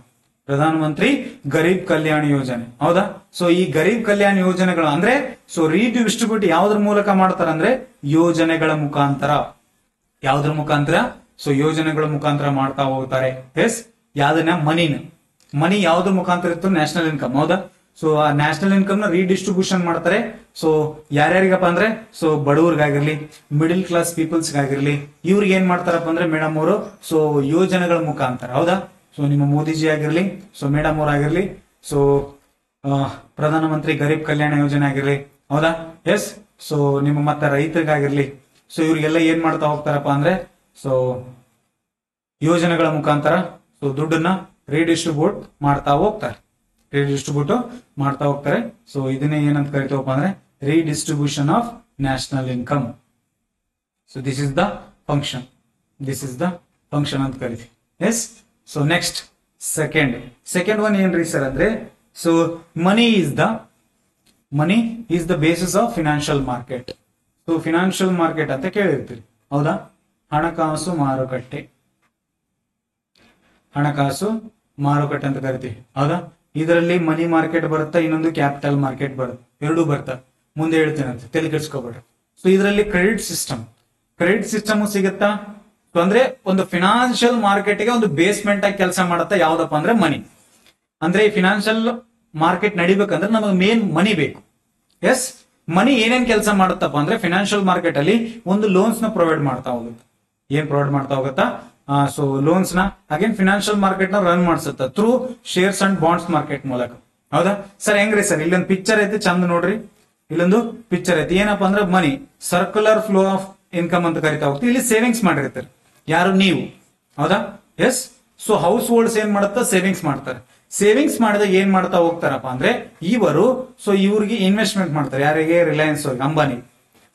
[SPEAKER 1] ಪ್ರಧಾನ ಮಂತ್ರಿ ಗರೀಬ್ ಕಲ್ಯಾಣ ಯೋಜನೆ. ಹೌದಾ? ಸೊ ಈ ಗರೀಬ್ ಕಲ್ಯಾಣ ಯೋಜನೆಗಳು ಅಂದ್ರೆ, ಸೊ ರೀಡಿಸ್ಟ್ರಿಬ್ಯೂಟ್ ಯಾವ್ದ್ರ ಮೂಲಕ ಮಾಡ್ತಾರ ಅಂದ್ರೆ ಯೋಜನೆಗಳ ಮುಖಾಂತರ. ಯಾವ್ದ್ರ ಮುಖಾಂತರ? ಸೊ ಯೋಜನೆಗಳ ಮುಖಾಂತರ ಮಾಡ್ತಾ ಹೋಗ್ತಾರೆ. ಯಾವ್ದನ್ನ? ಮನಿ ಯಾವ್ದ್ರ ಮುಖಾಂತರ ಇತ್ತು? National income. ಹೌದಾ? ಸೊ ಆ ನ್ಯಾಷನಲ್ ಇನ್ಕಮ್ ನ ರೀಡಿಸ್ಟ್ರಿಬ್ಯೂಷನ್ ಮಾಡ್ತಾರೆ. ಸೊ ಯಾರ್ಯಾರಿಗಪ್ಪ ಅಂದ್ರೆ, ಸೊ ಬಡವ್ರಿಗಾಗಿರ್ಲಿ, ಮಿಡಿಲ್ ಕ್ಲಾಸ್ ಪೀಪಲ್ಸ್ ಗಾಗಿರ್ಲಿ, ಇವ್ರಿಗೆ ಏನ್ ಮಾಡ್ತಾರಪ್ಪ ಅಂದ್ರೆ ಮೇಡಮ್ ಅವರು, ಸೊ ಯೋಜನೆಗಳ ಮುಖಾಂತರ. ಹೌದಾ? ಸೊ ನಿಮ್ಮ ಮೋದಿಜಿ ಆಗಿರ್ಲಿ, ಸೊ ಮೇಡಮ್ ಅವ್ರ ಆಗಿರ್ಲಿ, ಸೊ ಪ್ರಧಾನ ಮಂತ್ರಿ ಗರೀಬ್ ಕಲ್ಯಾಣ ಯೋಜನೆ ಆಗಿರ್ಲಿ. ಹೌದಾ? ಎಸ್. ಸೊ ನಿಮ್ಮ ಮತ್ತೆ ರೈತರಿಗಾಗಿರ್ಲಿ, ಸೊ ಇವ್ರಿಗೆಲ್ಲ ಏನ್ ಮಾಡ್ತಾ ಹೋಗ್ತಾರಪ್ಪ ಅಂದ್ರೆ, ಸೊ ಯೋಜನೆಗಳ ಮುಖಾಂತರ ಸೊ ದುಡ್ಡನ್ನ ರೀಡಿಸ್ಟ್ರಿಬ್ಯೂಟ್ ಮಾಡ್ತಾ ಹೋಗ್ತಾರೆ. ಸೊ ಇದನ್ನೇ ಏನಂತ ಕರಿತೀವಪ್ಪ ಅಂದ್ರೆ redistribution of national income. So this is the function. ಅಂತ ಕರಿತೀವಿ. Yes. So next second one ಏನ್ರಿ ಸರ್ ಅಂದ್ರೆ, so money is the basis of financial market. So financial market ಅಂತ ಕೇಳಿರ್ತೀರಿ. ಹೌದಾ? ಹಣಕಾಸು ಮಾರುಕಟ್ಟೆ ಅಂತ ಕರಿತೀವಿ. ಹೌದಾ? ಇದರಲ್ಲಿ ಮನಿ ಮಾರ್ಕೆಟ್ ಬರುತ್ತೆ, ಇನ್ನೊಂದು ಕ್ಯಾಪಿಟಲ್ ಮಾರ್ಕೆಟ್ ಬರುತ್ತೆ. ಎರಡೂ ಬರ್ತವೆ. ಮುಂದೆ ಹೇಳ್ತೇನೆ ಅಂತ ತಲೆ ಕೆಡಿಸ್ಕೋಬೇಡ್ರಿ. ಸೊ ಇದರಲ್ಲಿ ಕ್ರೆಡಿಟ್ ಸಿಸ್ಟಮ್ ಸಿಗುತ್ತಾ ಅಂದ್ರೆ, ಒಂದು ಫಿನಾನ್ಷಿಯಲ್ ಮಾರ್ಕೆಟ್ಗೆ ಒಂದು ಬೇಸ್ಮೆಂಟ್ ಆಗಿ ಕೆಲಸ ಮಾಡುತ್ತಾ ಯಾವ್ದಪ್ಪ ಅಂದ್ರೆ ಮನಿ. ಅಂದ್ರೆ ಈ ಫಿನಾನ್ಷಿಯಲ್ ಮಾರ್ಕೆಟ್ ನಡಿಬೇಕಂದ್ರೆ ನಮಗೆ ಮೇನ್ ಮನಿ ಬೇಕು. ಎಸ್. ಮನಿ ಏನೇನ್ ಕೆಲಸ ಮಾಡುತ್ತಪ್ಪ ಅಂದ್ರೆ, ಫಿನಾನ್ಷಿಯಲ್ ಮಾರ್ಕೆಟ್ ಅಲ್ಲಿ ಒಂದು ಲೋನ್ಸ್ ನ ಪ್ರೊವೈಡ್ ಮಾಡ್ತಾ ಹೋಗುತ್ತೆ. ಏನ್ ಪ್ರೊವೈಡ್ ಮಾಡ್ತಾ ಹೋಗುತ್ತಾ? ಸೊ ಲೋನ್ಸ್ ನ ಅಗೇನ್ ಫಿನಾನ್ಷಿಯಲ್ ಮಾರ್ಕೆಟ್ ನ ರನ್ ಮಾಡಿಸುತ್ತೆ through shares and bonds market ಮೂಲಕ. ಹೌದಾ? ಸರ್ ಹೆಂಗ್ರಿ ಸರ್? ಇಲ್ಲೊಂದು ಪಿಕ್ಚರ್ ಐತಿ, ಚಂದ ನೋಡ್ರಿ. ಇಲ್ಲೊಂದು ಪಿಕ್ಚರ್ ಐತಿ. ಏನಪ್ಪಾ ಅಂದ್ರೆ ಮನಿ ಸರ್ಕ್ಯುಲರ್ ಫ್ಲೋ ಆಫ್ ಇನ್ಕಮ್ ಅಂತ ಕರಿತಾ ಹೋಗ್ತೀವಿ. ಇಲ್ಲಿ ಸೇವಿಂಗ್ಸ್ ಮಾಡಿರ್ತಾರೆ. ಯಾರು? ನೀವು. ಹೌದಾ? ಎಸ್. ಸೊ ಹೌಸ್ ಹೋಲ್ಡ್ಸ್ ಏನ್ ಮಾಡುತ್ತಾ? ಸೇವಿಂಗ್ಸ್ ಮಾಡ್ತಾರೆ. ಸೇವಿಂಗ್ಸ್ ಮಾಡಿದಾಗ ಏನ್ ಮಾಡ್ತಾ ಹೋಗ್ತಾರಪ್ಪ ಅಂದ್ರೆ ಇವರು, ಸೊ ಇವ್ರಿಗೆ ಇನ್ವೆಸ್ಟ್ಮೆಂಟ್ ಮಾಡ್ತಾರೆ. ಯಾರಿಗೆ? ರಿಲಯನ್ಸ್ ಅವ್ರಿಗೆ, ಅಂಬಾನಿ.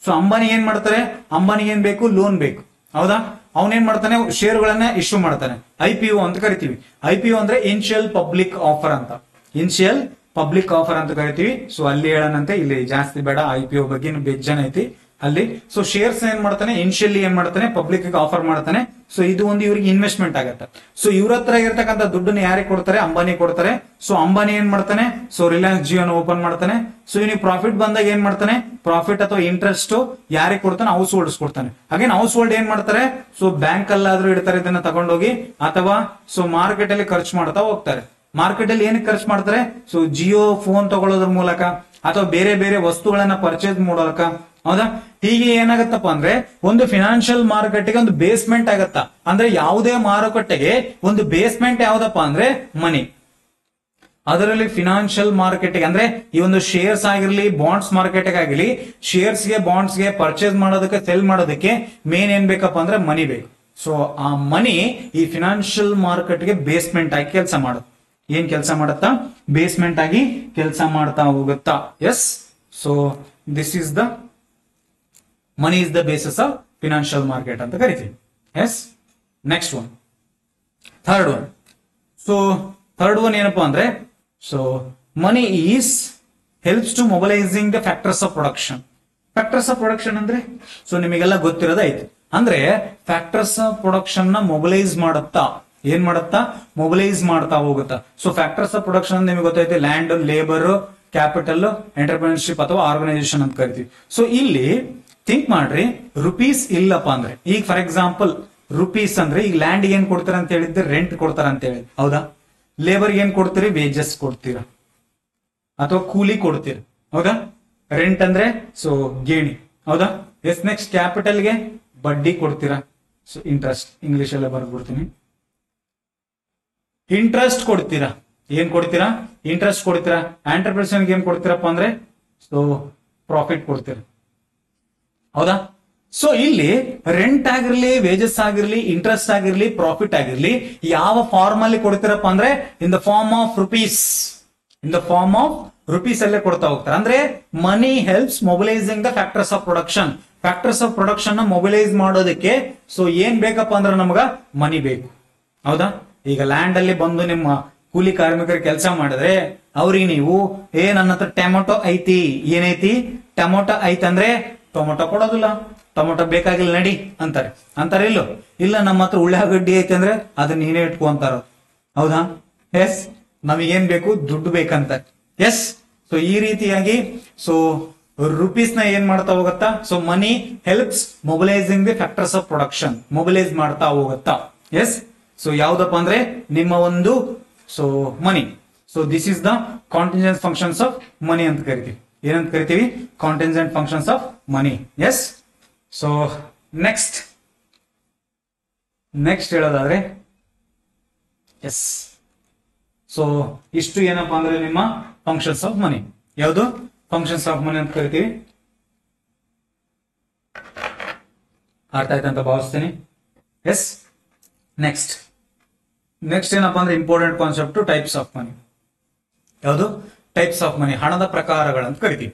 [SPEAKER 1] ಸೊ ಅಂಬಾನಿ ಏನ್ ಮಾಡ್ತಾರೆ? ಅಂಬಾನಿಗೆ ಏನ್ ಬೇಕು? ಲೋನ್ ಬೇಕು. ಹೌದಾ? ಅವನೇನ್ ಮಾಡ್ತಾನೆ? ಶೇರ್ಗಳನ್ನ ಇಶ್ಯೂ ಮಾಡ್ತಾನೆ. IPO ಅಂತ ಕರಿತೀವಿ. IPO ಅಂದ್ರೆ ಇನಿಷಿಯಲ್ ಪಬ್ಲಿಕ್ ಆಫರ್ ಅಂತ ಕರಿತೀವಿ. ಸೊ ಅಲ್ಲಿ ಹೇಳನಂತೆ, ಇಲ್ಲಿ ಜಾಸ್ತಿ ಬೇಡ, IPO ಬಗ್ಗೆ ಬೇಜಾನ್ ಐತಿ. ಅಲ್ಲಿ. ಸೊ ಶೇರ್ಸ್ ಏನ್ ಮಾಡ್ತಾನೆ, ಇನಿಷಿಯಲಿ ಏನ್ ಮಾಡ್ತಾನೆ, ಪಬ್ಲಿಕ್ ಆಫರ್ ಮಾಡ್ತಾನೆ. ಸೊ ಇದು ಒಂದು ಇವ್ರಿಗೆ ಇನ್ವೆಸ್ಟ್ಮೆಂಟ್ ಆಗತ್ತೆ. ಸೊ ಇವ್ರ ಹತ್ರ ಇರತಕ್ಕಂಥ ದುಡ್ಡನ್ನ ಯಾರಿಗೆ ಕೊಡ್ತಾರೆ, ಅಂಬಾನಿ ಕೊಡ್ತಾರೆ. ಸೊ ಅಂಬಾನಿ ಏನ್ ಮಾಡ್ತಾನೆ, ಸೊ ರಿಲಯನ್ಸ್ ಜಿಯೋನ ಓಪನ್ ಮಾಡ್ತಾನೆ. ಸೊ ಇವನಿಗೆ ಪ್ರಾಫಿಟ್ ಬಂದಾಗ ಏನ್ ಮಾಡ್ತಾನೆ, ಪ್ರಾಫಿಟ್ ಅಥವಾ ಇಂಟ್ರೆಸ್ಟ್ ಯಾರಿಗೆ ಕೊಡ್ತಾನೆ, ಹೌಸ್ ಹೋಲ್ಡ್ಸ್ ಕೊಡ್ತಾನೆ. ಹಾಗೇನ್ ಹೌಸ್ ಹೋಲ್ಡ್ ಏನ್ ಮಾಡ್ತಾರೆ, ಸೊ ಬ್ಯಾಂಕ್ ಅಲ್ಲಾದ್ರೂ ಇಡ್ತಾರೆ ಇದನ್ನ ತಗೊಂಡೋಗಿ, ಅಥವಾ ಸೊ ಮಾರ್ಕೆಟ್ ಅಲ್ಲಿ ಖರ್ಚು ಮಾಡ್ತಾ ಹೋಗ್ತಾರೆ. ಮಾರ್ಕೆಟ್ ಅಲ್ಲಿ ಏನಕ್ಕೆ ಖರ್ಚು ಮಾಡ್ತಾರೆ, ಸೊ ಜಿಯೋ ಫೋನ್ ತಗೊಳ್ಳೋದ್ರ ಮೂಲಕ ಅಥವಾ ಬೇರೆ ಬೇರೆ ವಸ್ತುಗಳನ್ನ ಪರ್ಚೇಸ್ ಮಾಡೋದಕ್ಕ. ಹೌದಾ, ಹೀಗೆ ಏನಾಗತ್ತಪ್ಪ ಅಂದ್ರೆ ಒಂದು ಫಿನಾನ್ಷಿಯಲ್ ಮಾರ್ಕೆಟ್ಗೆ ಒಂದು ಬೇಸ್ಮೆಂಟ್ ಆಗತ್ತ. ಅಂದ್ರೆ ಯಾವುದೇ ಮಾರುಕಟ್ಟೆಗೆ ಒಂದು ಬೇಸ್ಮೆಂಟ್ ಯಾವ್ದಪ್ಪ ಅಂದ್ರೆ ಮನಿ. ಅದರಲ್ಲಿ ಫಿನಾನ್ಷಿಯಲ್ ಮಾರ್ಕೆಟ್ಗೆ ಅಂದ್ರೆ ಈ ಒಂದು ಶೇರ್ಸ್ ಆಗಿರ್ಲಿ, ಬಾಂಡ್ಸ್ ಮಾರ್ಕೆಟ್ ಆಗಿರ್ಲಿ, ಶೇರ್ಸ್ಗೆ ಬಾಂಡ್ಸ್ಗೆ ಪರ್ಚೇಸ್ ಮಾಡೋದಕ್ಕೆ, ಸೆಲ್ ಮಾಡೋದಕ್ಕೆ ಮೇನ್ ಏನ್ ಬೇಕಪ್ಪ ಅಂದ್ರೆ ಮನಿ ಬೇಕು. ಸೊ ಆ ಮನಿ ಈ ಫಿನಾನ್ಷಿಯಲ್ ಮಾರ್ಕೆಟ್ಗೆ ಬೇಸ್ಮೆಂಟ್ ಆಗಿ ಕೆಲಸ ಮಾಡುತ್ತೆ. ಏನ್ ಕೆಲಸ ಮಾಡುತ್ತಾ, ಬೇಸ್ಮೆಂಟ್ ಆಗಿ ಕೆಲಸ ಮಾಡ್ತಾ ಹೋಗುತ್ತಾ. Yes, so this is the money is the basis of financial market ಅಂತ ಕರಿತೀವಿ. Yes, next one, third one. So third one ಏನಪ್ಪಾ ಅಂದ್ರೆ, so money is helps to mobilising the factors of production. Factors of production ಅಂದ್ರೆ so ನಿಮಗೆಲ್ಲ ಗೊತ್ತಿರೋದೈತಿ. ಅಂದ್ರೆ factors of production ನ mobilise ಮಾಡುತ್ತಾ, ಏನ್ ಮಾಡುತ್ತಾ, ಮೊಬಲೈಸ್ ಮಾಡ್ತಾ ಹೋಗುತ್ತಾ. ಸೊ ಫ್ಯಾಕ್ಟರ್ಸ್ ಆಫ್ ಪ್ರೊಡಕ್ಷನ್ ನಿಮಗೆ ಗೊತ್ತೈತಿ, ಲ್ಯಾಂಡ್, ಲೇಬರ್, ಕ್ಯಾಪಿಟಲ್, ಎಂಟರ್ಪ್ರಿನರ್ಶಿಪ್ ಅಥವಾ ಆರ್ಗನೈಸೇಷನ್ ಅಂತ ಕರಿತೀವಿ. ಸೊ ಇಲ್ಲಿ ಥಿಂಕ್ ಮಾಡ್ರಿ, ರುಪೀಸ್ ಇಲ್ಲಪ್ಪ ಅಂದ್ರೆ, ಈಗ ಫಾರ್ ಎಕ್ಸಾಂಪಲ್ ರುಪೀಸ್ ಅಂದ್ರೆ ಈಗ ಲ್ಯಾಂಡ್ ಏನ್ ಕೊಡ್ತಾರ ಅಂತ ಹೇಳಿದ್ರೆ ರೆಂಟ್ ಕೊಡ್ತಾರ ಅಂತ ಹೇಳಿ, ಹೌದಾ. ಲೇಬರ್ ಏನ್ ಕೊಡ್ತೀರಿ, ವೇಜಸ್ ಕೊಡ್ತೀರಾ ಅಥವಾ ಕೂಲಿ ಕೊಡ್ತೀರಿ, ಹೌದಾ. ರೆಂಟ್ ಅಂದ್ರೆ ಸೊ ಗೇಣಿ, ಹೌದಾ. ಎಸ್, ನೆಕ್ಸ್ಟ್ ಕ್ಯಾಪಿಟಲ್ಗೆ ಬಡ್ಡಿ ಕೊಡ್ತೀರಾ, ಸೊ ಇಂಟ್ರೆಸ್ಟ್, ಇಂಗ್ಲಿಷ್ ಅಲ್ಲೇ ಬರ್ಬಿಡ್ತೀನಿ. ಇಂಟ್ರೆಸ್ಟ್ ಕೊಡ್ತೀರಾ, ಏನ್ ಕೊಡ್ತೀರಾ, ಇಂಟ್ರೆಸ್ಟ್ ಕೊಡ್ತೀರಾ. ಎಂಟರ್ಪ್ರೈಸನ್ಗೆ ಏನ್ ಕೊಡ್ತೀರಪ್ಪ ಅಂದ್ರೆ ಸೊ ಪ್ರಾಫಿಟ್ ಕೊಡ್ತೀರಾ, ಹೌದಾ. ಸೊ ಇಲ್ಲಿ ರೆಂಟ್ ಆಗಿರ್ಲಿ, ವೇಜಸ್ ಆಗಿರ್ಲಿ, ಇಂಟ್ರೆಸ್ಟ್ ಆಗಿರ್ಲಿ, ಪ್ರಾಫಿಟ್ ಆಗಿರ್ಲಿ, ಯಾವ ಫಾರ್ಮ್ ಅಲ್ಲಿ ಕೊಡ್ತೀರಪ್ಪ ಅಂದ್ರೆ in the form of rupees, in the form of rupees ಅಲ್ಲೇ ಕೊಡ್ತಾ ಹೋಗ್ತಾರೆ. ಅಂದ್ರೆ money helps mobilising the factors of production. Factors of production ನ ಮೊಬಿಲೈಸ್ ಮಾಡೋದಕ್ಕೆ ಸೊ ಏನ್ ಬೇಕಪ್ಪ ಅಂದ್ರೆ ನಮಗ ಮನಿ ಬೇಕು, ಹೌದಾ. ಈಗ ಲ್ಯಾಂಡ್ ಅಲ್ಲಿ ಬಂದು ನಿಮ್ಮ ಕೂಲಿ ಕಾರ್ಮಿಕರು ಕೆಲಸ ಮಾಡಿದ್ರೆ ಅವ್ರಿಗೆ ನೀವು ನನ್ನ ಹತ್ರ ಟೊಮೊಟೊ ಐತಿ, ಏನೈತಿ, ಟೊಮೊಟೊ ಐತಂದ್ರೆ ಟೊಮೊಟೊ ಕೊಡೋದಿಲ್ಲ, ಟೊಮೊಟೊ ಬೇಕಾಗಿಲ್ಲ ನಡಿ ಅಂತಾರೆ, ಅಂತಾರೆ ಇಲ್ಲೋ. ಇಲ್ಲ ನಮ್ಮ ಹತ್ರ ಉಳ್ಳಾಗಡ್ಡಿ ಐತೆ ಅಂದ್ರೆ ಅದನ್ನ ನೀನೇ ಇಟ್ಕೊ ಅಂತಾರ, ಹೌದಾ. ಎಸ್, ನಮಗೇನ್ ಬೇಕು, ದುಡ್ಡು ಬೇಕಂತ. ಎಸ್, ಸೊ ಈ ರೀತಿಯಾಗಿ ಸೊ ರುಪೀಸ್ ನ ಏನ್ ಮಾಡ್ತಾ ಹೋಗುತ್ತಾ, so money helps mobilising the factors of production, mobilise ಮಾಡ್ತಾ ಹೋಗುತ್ತಾ. ಎಸ್, ಸೊ ಯಾವ್ದಪ್ಪ ಅಂದ್ರೆ ನಿಮ್ಮ ಒಂದು so money. So this is the contingent functions of money ಅಂತ ಕರಿತೀವಿ. ಏನಂತ ಕರಿತೀವಿ, contingent functions of money. Yes, so next ಹೇಳೋದಾದ್ರೆ, ಎಸ್, ಸೊ ಇಷ್ಟು ಏನಪ್ಪಾ ಅಂದ್ರೆ ನಿಮ್ಮ ಫಂಕ್ಷನ್ಸ್ ಆಫ್ ಮನಿ. ಯಾವುದು ಫಂಕ್ಷನ್ಸ್ ಆಫ್ ಮನಿ ಅಂತ ಕರಿತೀವಿ. ಅರ್ಥ ಆಯ್ತಂತ ಭಾವಿಸ್ತೀನಿ. ಎಸ್, ನೆಕ್ಸ್ಟ್ ಏನಪ್ಪಾ ಅಂದ್ರೆ ಇಂಪಾರ್ಟೆಂಟ್ ಕಾನ್ಸೆಪ್ಟ್, ಟೈಪ್ಸ್ ಆಫ್ ಮನಿ. ಯಾವುದು ಟೈಪ್ಸ್ ಆಫ್ ಮನಿ, ಹಣದ ಪ್ರಕಾರಗಳು ಅಂತ ಕರಿತೀವಿ.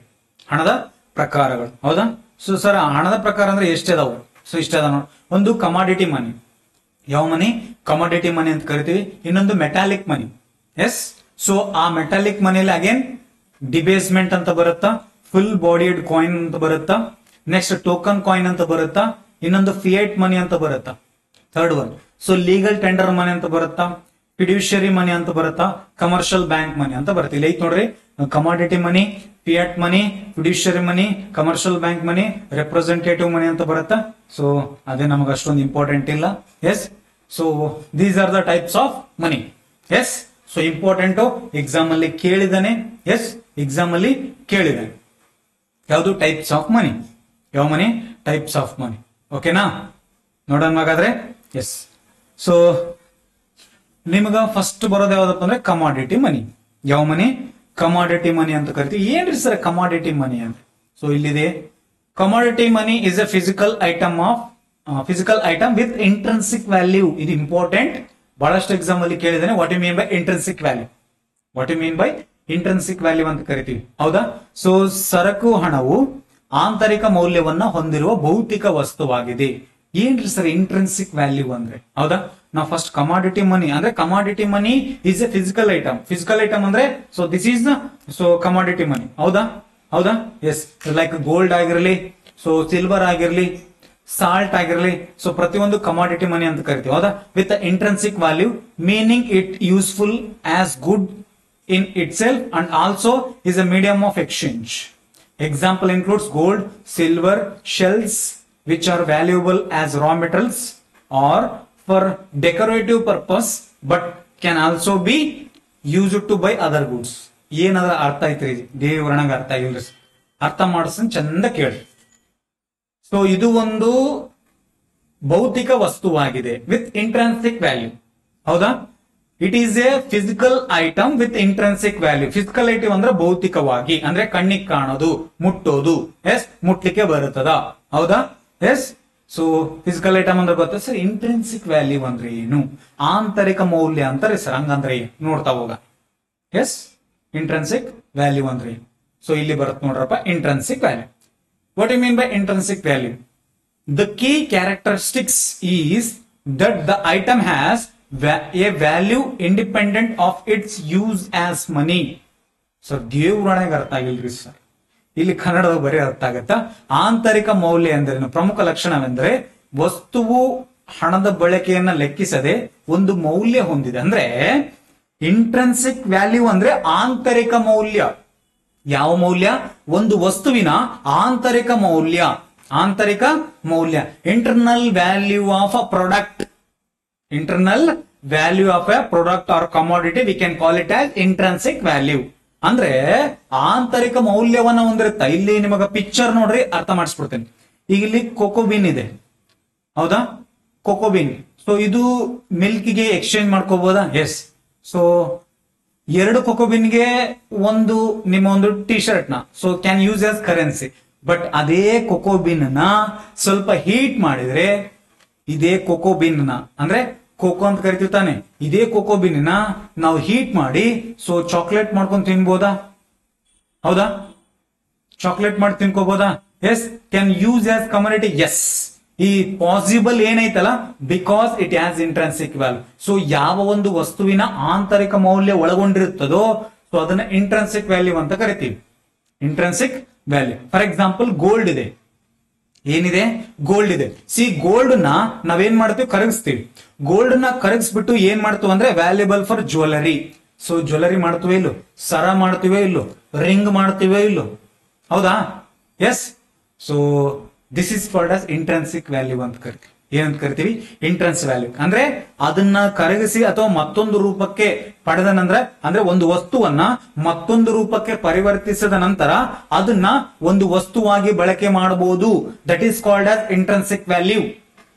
[SPEAKER 1] ಹಣದ ಪ್ರಕಾರಗಳು, ಹೌದಾ. ಸೊ ಸರ್ ಹಣದ ಪ್ರಕಾರ ಅಂದ್ರೆ ಎಷ್ಟಿದಾವು, ಸೊ ಇಷ್ಟ ಅದ ನೋಡಿ. ಒಂದು ಕಮಾಡಿಟಿ ಮನಿ, ಯಾವ ಮನಿ, ಕಮಾಡಿಟಿ ಮನಿ ಅಂತ ಕರಿತೀವಿ. ಇನ್ನೊಂದು ಮೆಟಾಲಿಕ್ ಮನಿ. ಎಸ್, ಸೊ ಆ ಮೆಟಾಲಿಕ್ ಮನಿಯಲ್ಲಿ ಅಗೇನ್ ಡಿಬೇಸ್ಮೆಂಟ್ ಅಂತ ಬರುತ್ತಾ, ಫುಲ್ ಬಾಡಿಡ್ ಕಾಯಿನ್ ಅಂತ ಬರುತ್ತಾ, ನೆಕ್ಸ್ಟ್ ಟೋಕನ್ ಕಾಯಿನ್ ಅಂತ ಬರುತ್ತಾ, ಇನ್ನೊಂದು ಫಿಯೇಟ್ ಮನಿ ಅಂತ ಬರುತ್ತಾ. Third one so legal tender money ಅಂತ ಬರುತ್ತಾ, ಫಿಡ್ಯೂಷರಿ ಮನಿ ಅಂತ ಬರುತ್ತಾ, ಕಮರ್ಷಿಯಲ್ ಬ್ಯಾಂಕ್ ಮನಿ ಅಂತ ಬರುತ್ತೆ. ಇಲ್ಲಿ ಐತ್ ನೋಡ್ರಿ, commodity money, fiat money, fiduciary money, commercial bank money, representative money ಅಂತ ಬರುತ್ತಾ. ಸೊ ಅದೇ ನಮಗೆ ಅಷ್ಟೊಂದು ಇಂಪಾರ್ಟೆಂಟ್ ಇಲ್ಲ. Yes, so these are the types of money. Yes, so important, exam ಅಲ್ಲಿ ಕೇಳಿದಾನೆ. ಎಸ್, ಎಕ್ಸಾಮ್ ಅಲ್ಲಿ ಕೇಳಿದಾನೆ ಯಾವುದು, ಟೈಪ್ಸ್ ಆಫ್ ಮನಿ. ಯಾವ ಮನಿ, ಟೈಪ್ಸ್ ಆಫ್ ಮನಿ. ಓಕೆನಾ, ನೋಡೋಣ ಹಾಗಾದ್ರೆ. ಎಸ್, ಸೊ ನಿಮಗ ಫಸ್ಟ್ ಬರೋದು ಯಾವ್ದಪ್ಪ ಅಂದ್ರೆ ಕಮಾಡಿಟಿ ಮನಿ. ಯಾವ ಮನಿ, ಕಮಾಡಿಟಿ ಮನಿ ಅಂತ ಕರಿತೀವಿ. ಏನ್ರಿ ಸರ್ ಕಮಾಡಿಟಿ ಮನಿ ಅಂದ್ರೆ, ಸೊ ಇಲ್ಲಿದೆ, commodity money is a physical item with intrinsic value. ಇದು ಇಂಪಾರ್ಟೆಂಟ್, ಬಹಳಷ್ಟು ಎಕ್ಸಾಮ್ ಅಲ್ಲಿ ಕೇಳಿದಾನೆ. What you mean by intrinsic value, what you mean by intrinsic value ಅಂತ ಕರಿತೀವಿ, ಹೌದಾ. ಸೊ ಸರಕು ಹಣವು ಆಂತರಿಕ ಮೌಲ್ಯವನ್ನ ಹೊಂದಿರುವ ಭೌತಿಕ ವಸ್ತುವಾಗಿದೆ. ಏನ್ರಿ ಸರ್ ಇಂಟ್ರೆನ್ಸಿಕ್ ವ್ಯಾಲ್ಯೂ ಅಂದ್ರೆ, ಹೌದಾ. ನಾವು ಫಸ್ಟ್ ಕಮಾಡಿಟಿ ಮನಿ ಅಂದ್ರೆ commodity money is a physical item. Physical item ಅಂದ್ರೆ so this is so commodity money, ಹೌದಾ. ಎಸ್, ಲೈಕ್ ಗೋಲ್ಡ್ ಆಗಿರಲಿ, ಸೊ ಸಿಲ್ವರ್ ಆಗಿರ್ಲಿ, ಸಾಲ್ಟ್ ಆಗಿರ್ಲಿ, ಸೊ ಪ್ರತಿಯೊಂದು ಕಮಾಡಿಟಿ ಮನಿ ಅಂತ ಕರಿತೀವಿ ಹೌದಾ. With intrinsic value meaning it useful as good in itself and also is a medium of exchange. Example includes gold, silver, shells which are valuable as raw materials or for decorative purpose but can also be used to buy other goods. ಏನದರ ಅರ್ಥ ಐತ್ರಿ ದೇವರಣಂಗ ಅರ್ಥ ಆಗಿಲ್ರಿ, ಅರ್ಥ ಮಾಡಿಸ್ ಚಂದ ಕೇಳಿ. So ಇದು ಒಂದು ಭೌತಿಕ ವಸ್ತುವಾಗಿದೆ ವಿತ್ ಇಂಟ್ರೆನ್ಸಿಕ್ ವ್ಯಾಲ್ಯೂ ಹೌದಾ. It is A physical item with intrinsic value. Physical item ಅಂದ್ರೆ ಭೌತಿಕವಾಗಿ, ಅಂದ್ರೆ ಕಣ್ಣಿಗೆ ಕಾಣೋದು, ಮುಟ್ಟೋದು, ಎಸ್ ಮುಟ್ಲಿಕ್ಕೆ ಬರುತ್ತದ ಹೌದಾ. ಎಸ್ ಸೊ ಫಿಸಿಕಲ್ ಐಟಮ್ ಅಂದ್ರೆ ಗೊತ್ತಾ ಸರ್. ಇಂಟ್ರೆನ್ಸಿಕ್ ವ್ಯಾಲ್ಯೂ ಅಂದ್ರೆ ಏನು, ಆಂತರಿಕ ಮೌಲ್ಯ ಅಂತಾರೆ ಸರ್. ಹಂಗಂದ್ರೆ ನೋಡ್ತಾ ಹೋಗ. ಎಸ್ ಇಂಟ್ರೆನ್ಸಿಕ್ ವ್ಯಾಲ್ಯೂ ಅಂದ್ರೆ ಏನು. ಸೊ ಇಲ್ಲಿ ಬರುತ್ತೆ ನೋಡ್ರಪ್ಪ intrinsic value. What you mean by intrinsic value? The key characteristics is that the item has a value independent of its use as money. So ದೇವ್ರೊಳಗೆ ಅರ್ಥ ಆಗಿಲ್ರಿ ಸರ್, ಇಲ್ಲಿ ಕನ್ನಡದ ಬರೀ ಅರ್ಥ ಆಗತ್ತ. ಆಂತರಿಕ ಮೌಲ್ಯ ಎಂದರೇನು? ಪ್ರಮುಖ ಲಕ್ಷಣವೆಂದರೆ ವಸ್ತುವು ಹಣದ ಬಳಕೆಯನ್ನ ಲೆಕ್ಕಿಸದೆ ಒಂದು ಮೌಲ್ಯ ಹೊಂದಿದೆ. ಅಂದ್ರೆ ಇಂಟ್ರೆನ್ಸಿಕ್ ವ್ಯಾಲ್ಯೂ ಅಂದ್ರೆ ಆಂತರಿಕ ಮೌಲ್ಯ. ಯಾವ ಮೌಲ್ಯ? ಒಂದು ವಸ್ತುವಿನ ಆಂತರಿಕ ಮೌಲ್ಯ. ಆಂತರಿಕ ಮೌಲ್ಯ internal value of a product. Internal value of a product or commodity we can call it as intrinsic value. ಅಂದ್ರೆ ಆಂತರಿಕ ಮೌಲ್ಯವನ್ನ ಹೊಂದಿರುತ್ತೆ. ಇಲ್ಲಿ ನಿಮಗ ಪಿಕ್ಚರ್ ನೋಡ್ರಿ ಅರ್ಥ ಮಾಡಿಸ್ಬಿಡ್ತೇನೆ. ಈಗ ಇಲ್ಲಿ ಕೋಕೋಬಿನ್ ಇದೆ ಹೌದಾ, ಕೋಕೋಬಿನ್. ಸೊ ಇದು ಮಿಲ್ಕ್ಗೆ ಎಕ್ಸ್ಚೇಂಜ್ ಮಾಡ್ಕೋಬಹುದಾ? ಎಸ್. ಸೊ 2 ಕೋಕೋಬಿನ್ಗೆ ಒಂದು ನಿಮ್ಮ ಒಂದು ಟಿ ಶರ್ಟ್ ನ so can use as currency. But ಅದೇ ಕೋಕೋಬಿನ್ ನ ಸ್ವಲ್ಪ ಹೀಟ್ ಮಾಡಿದ್ರೆ ಇದೇ ಕೋಕೋಬಿನ್ ನ ಅಂದ್ರೆ ಕೋಕೋ ಅಂತ ಕರಿತೀವಿ ತಾನೆ, ಇದೇ ಕೋಕೋಬಿನ್ ನ ನಾವು ಹೀಟ್ ಮಾಡಿ ಸೊ ಚಾಕ್ಲೇಟ್ ಮಾಡ್ಕೊಂಡು ತಿನ್ಬೋದಾ? ಹೌದಾ, ಚಾಕ್ಲೇಟ್ ಮಾಡಿ ತಿನ್ಕೋಬಹುದಾ? Yes. Can use as community? Yes. ಈ ಪಾಸಿಬಲ್ ಏನೈತಲ್ಲ because it has intrinsic value. So ಯಾವ ಒಂದು ವಸ್ತುವಿನ ಆಂತರಿಕ ಮೌಲ್ಯ ಒಳಗೊಂಡಿರುತ್ತದೋ ಸೊ ಅದನ್ನ ಇಂಟ್ರೆನ್ಸಿಕ್ ವ್ಯಾಲ್ಯೂ ಅಂತ ಕರಿತೀವಿ. Intrinsic value. For example gold ಇದೆ. ಏನಿದೆ? ಗೋಲ್ಡ್ ಇದೆ. ಸಿ ಗೋಲ್ಡ್ ನ ನಾವೇನ್ ಮಾಡ್ತೀವಿ? ಕರಗಿಸ್ತೀವಿ. ಗೋಲ್ಡ್ ನ ಕರಗಿಸ್ಬಿಟ್ಟು ಏನ್ ಮಾಡ್ತೀವಿ ಅಂದ್ರೆ valuable for jewellery. So jewellery ಮಾಡ್ತೀವಿ ಇಲ್ಲೋ, ಸರ ಮಾಡ್ತೀವಿ ಇಲ್ಲೋ, ರಿಂಗ್ ಮಾಡ್ತೀವಿ ಇಲ್ಲೋ, ಹೌದಾ? Yes. So this is called as intrinsic value ಅಂತ ಕರಿತೀವಿ. ಏನಂತ ಕರಿತೀವಿ? Intrinsic value. ಅಂದ್ರೆ ಅದನ್ನ ಕರಗಿಸಿ ಅಥವಾ ಮತ್ತೊಂದು ರೂಪಕ್ಕೆ ಪಡೆದ ನಂತರ, ಅಂದ್ರೆ ಒಂದು ವಸ್ತುವನ್ನ ಮತ್ತೊಂದು ರೂಪಕ್ಕೆ ಪರಿವರ್ತಿಸಿದ ನಂತರ ಅದನ್ನ ಒಂದು ವಸ್ತುವಾಗಿ ಬಳಕೆ ಮಾಡಬಹುದು. That is called as intrinsic value.